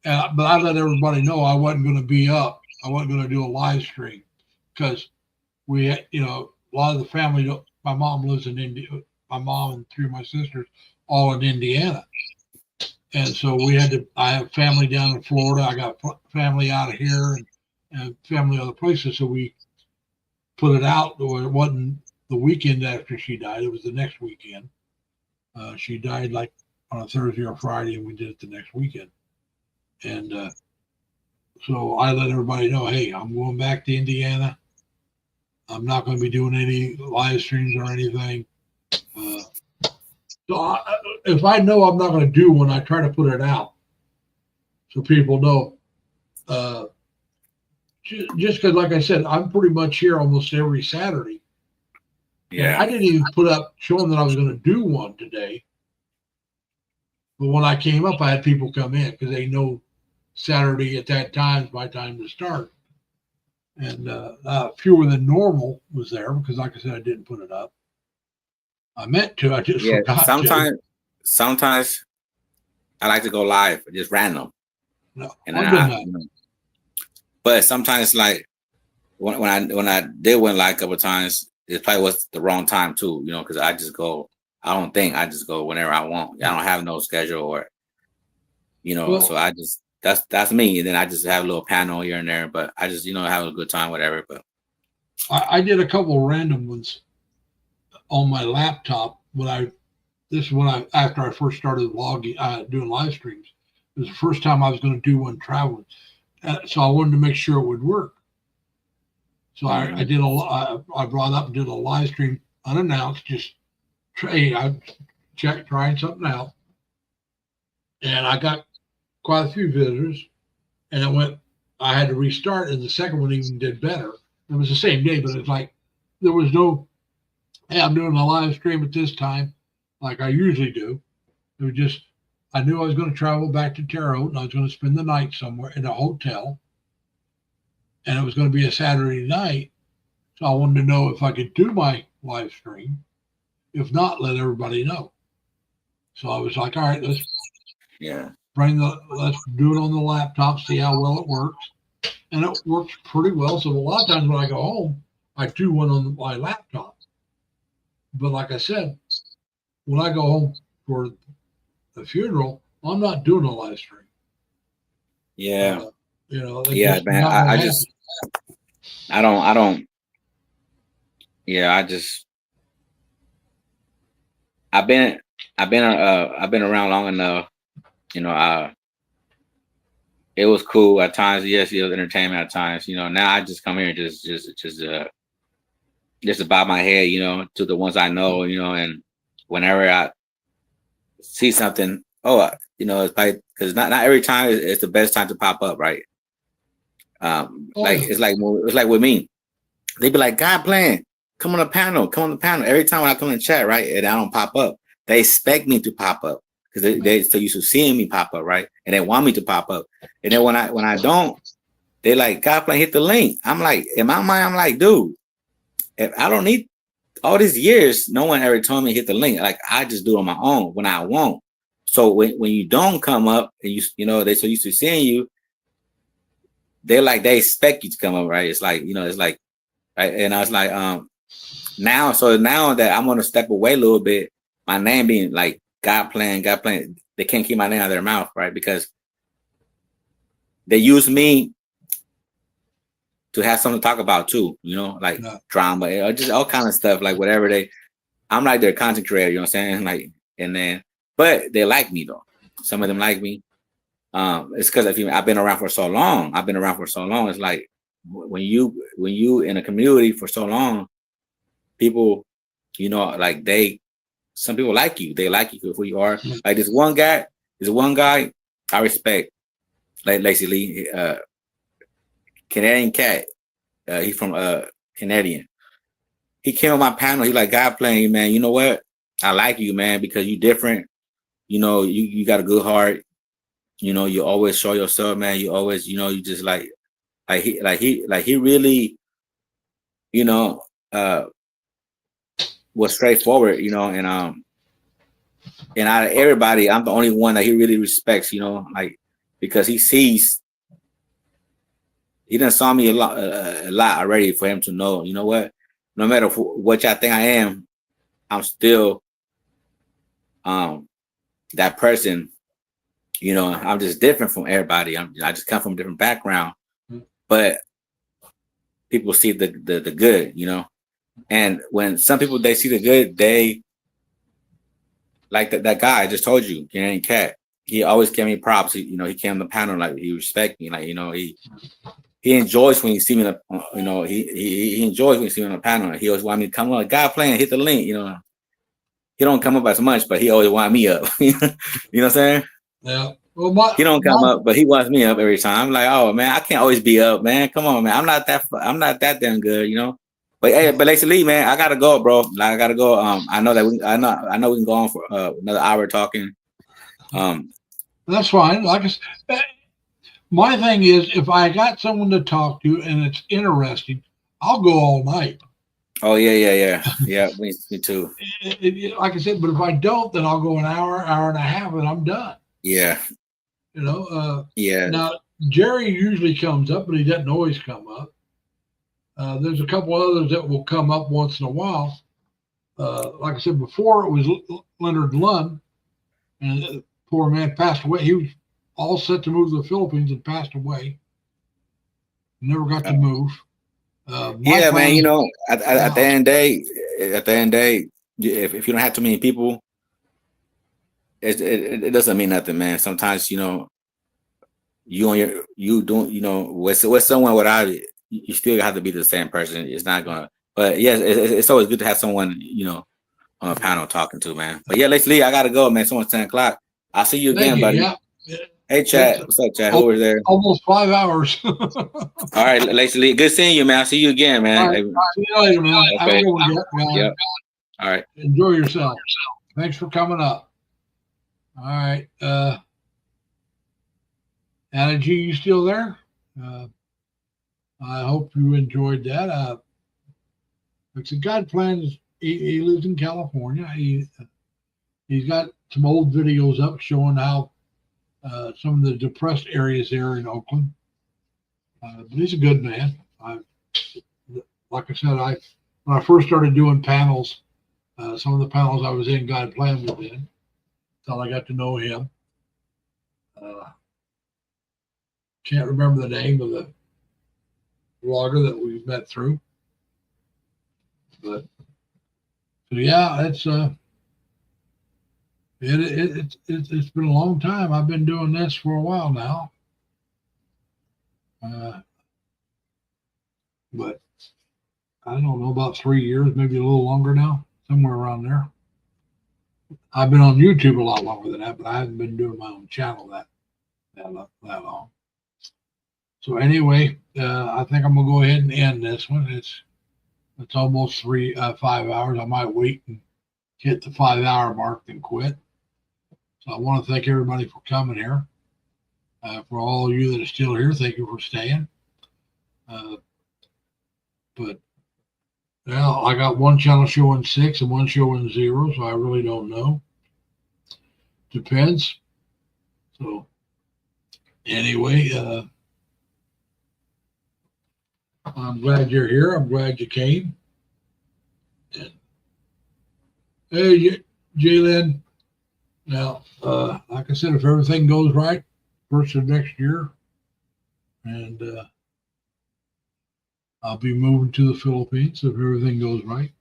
But I let everybody know I wasn't going to be up. I wasn't going to do a live stream because we had, you know, a lot of the family. My mom lives in India. My mom and 3 of my sisters all in Indiana, and so we had to. I have family down in Florida. I got family out of here and family other places. So we put it out. Or it wasn't the weekend after she died. It was the next weekend. She died like on a Thursday or Friday, and we did it the next weekend. And so I let everybody know, hey, I'm going back to Indiana. I'm not going to be doing any live streams or anything. So if I know I'm not going to do one, I try to put it out so people know. Just because, like I said, I'm pretty much here almost every Saturday. And I didn't even put up showing that I was going to do one today. But when I came up, I had people come in because they know Saturday at that time is my time to start. And fewer than normal was there because, like I said, I didn't put it up. I meant to. I just forgot to. Sometimes I like to go live, just random. No, And I've done that. But sometimes, like when I did win live a couple of times, it probably was the wrong time too. You know, because I just go. I don't think I just go whenever I want. I don't have no schedule or, you know. Well, so I just that's me. And then I just have a little panel here and there. But I just have a good time, whatever. But I did a couple of random ones on my laptop after I first started vlogging, doing live streams. It was the first time I was going to do one traveling, so I wanted to make sure it would work. So I brought up and did a live stream unannounced, just I trying something out, and I got quite a few visitors, and I had to restart, and the second one even did better. It was the same day, but it's like there was no, hey, I'm doing a live stream at this time, like I usually do. It was just, I knew I was going to travel back to Terre Haute, and I was going to spend the night somewhere in a hotel, and it was going to be a Saturday night. So I wanted to know if I could do my live stream. If not, let everybody know. So I was like, all right, let's do it on the laptop, see how well it works. And it works pretty well. So a lot of times when I go home, I do one on my laptop. But like I said, when I go home for the funeral, I'm not doing a live stream. Yeah. Man. I've been around long enough. It was cool at times. Yes, it was entertainment at times. Now I just come here and just to bob my head, to the ones I know, and whenever I see something, it's like, because not every time it's the best time to pop up, right? It's like with me, they be like, God playing, come on the panel. Every time when I come in chat, right, and I don't pop up, they expect me to pop up because they so used to seeing me pop up, right, and they want me to pop up, and then when I don't, they like, God playing, hit the link. I'm like, in my mind, I'm like, dude, if I don't need all these years, no one ever told me to hit the link. Like I just do it on my own when I want. So when you don't come up and they so used to seeing you, they expect you to come up, right? It's like, it's like, right. And I was like, now that I'm going to step away a little bit, my name being like God playing, they can't keep my name out of their mouth, right? Because they use me to have something to talk about too, like drama or just all kind of stuff, like whatever I'm like their content creator, you know what I'm saying? Like, and then, but they like me though. Some of them like me. It's because I've been around for so long. It's like when you in a community for so long, people, like some people like you. They like you for who you are. Like there's one guy I respect, like Lacey Lee, Canadian cat. He's from Canadian. He came on my panel. He like, God playing, man. You know what? I like you, man, because you different. You got a good heart. You always show yourself, man. You always, you just like he really, was straightforward, and out of everybody, I'm the only one that he really respects, like because he done saw me a lot already for him to know, you know what, no matter what y'all think I am, I'm still that person. I'm just different from everybody. I just come from a different background, but people see the good, and when some people, they see the good, they like that guy I just told you, Canadian Cat. He always gave me props. He came on the panel, like he respect me, like he enjoys when you see me. He enjoys when you see me on the panel. He always want me to come on, God playing, hit the link, he don't come up as much, but he always want me up. You know what I'm saying? Yeah. Well, He don't come up, but he wants me up every time. I'm like, oh man, I can't always be up, man. Come on, man. I'm not that damn good, you know. But hey, but Lacey Lee, man, I gotta go, bro. Like I gotta go. I know that I know we can go on for another hour talking. That's fine. Like I said, my thing is, if I got someone to talk to and it's interesting, I'll go all night. Oh yeah. Me too. Like I said, but if I don't, then I'll go an hour and a half, and I'm done. Yeah. You know. Yeah. Now Jerry usually comes up, but he doesn't always come up. There's a couple others that will come up once in a while. Like I said before, it was Leonard Lund, and the poor man passed away. He was all set to move to the Philippines and passed away. Never got to move. Yeah, man. You know, at the end of the day, if you don't have too many people, it doesn't mean nothing, man. Sometimes, you know, you don't, you know, with someone without it, you still have to be the same person. It's not gonna. But yes, it's always good to have someone, you know, on a panel talking to, man. But yeah, Lacey Lee, I gotta go, man. It's almost 10 o'clock. I'll see you again, buddy. Yeah. Hey, Chad. What's up, Chad? Who was there? Almost 5 hours. All right, Lacey Lee. Good seeing you, man. I'll see you again, man. All right, see you later, man. Okay. Have a good one, guys. Yep. All right. Enjoy yourself. Thanks for coming up. All right. Anna G, you still there? I hope you enjoyed that. It's a God plans. He lives in California. He's got some old videos up showing how some of the depressed areas there in Oakland. But he's a good man. Like I said, when I first started doing panels, some of the panels I was in, God Plan was in. Until I got to know him. Can't remember the name of the vlogger that we met through. But so yeah, it's been a long time. I've been doing this for a while now. But I don't know, about 3 years, maybe a little longer now, somewhere around there. I've been on YouTube a lot longer than that, but I haven't been doing my own channel that long. So anyway, I think I'm gonna go ahead and end this one. It's almost 5 hours. I might wait and hit the 5 hour mark then quit. So I want to thank everybody for coming here. For all of you that are still here, thank you for staying. But well, I got one channel showing 6 and one showing 0, so I really don't know. Depends. So anyway, I'm glad you're here. I'm glad you came. And, hey, Jalen. Now, like I said, if everything goes right, first of next year, and I'll be moving to the Philippines if everything goes right.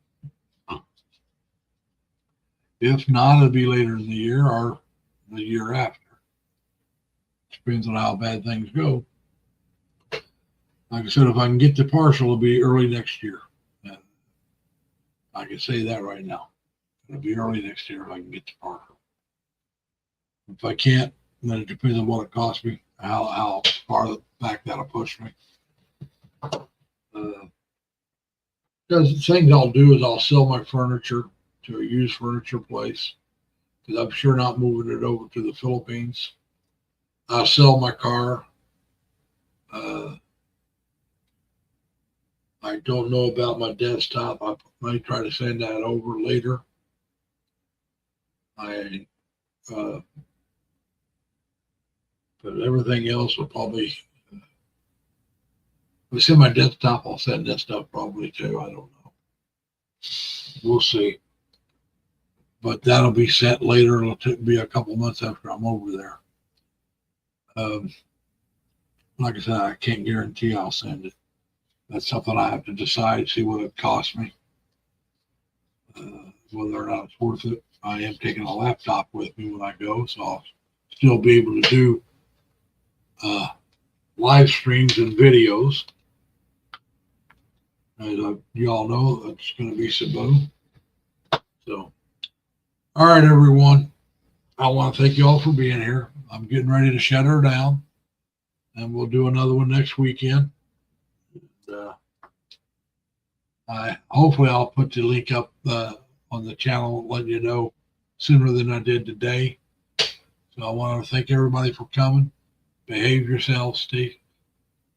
If not, it'll be later in the year or the year after. Depends on how bad things go. Like I said, if I can get the partial, it'll be early next year. And I can say that right now. It'll be early next year if I can get the partial. If I can't, then it depends on what it costs me, how far back that'll push me. Because the things I'll do is I'll sell my furniture to a used furniture place, because I'm sure not moving it over to the Philippines. I'll sell my car. I don't know about my desktop. I might try to send that over later. But everything else will probably, if it's in my desktop, I'll send that stuff probably too. I don't know. We'll see. But that'll be sent later. It'll be a couple months after I'm over there. Like I said, I can't guarantee I'll send it. That's something I have to decide, see what it costs me. Whether or not it's worth it. I am taking a laptop with me when I go, so I'll still be able to do live streams and videos. As you all know, it's going to be Cebu. So All right, everyone. I want to thank you all for being here. I'm getting ready to shut her down, and we'll do another one next weekend. Hopefully I'll put the link up on the channel, letting you know sooner than I did today. So I want to thank everybody for coming. Behave yourselves. Stay,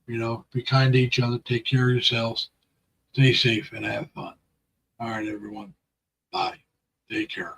be kind to each other. Take care of yourselves. Stay safe and have fun. All right, everyone. Bye. Take care.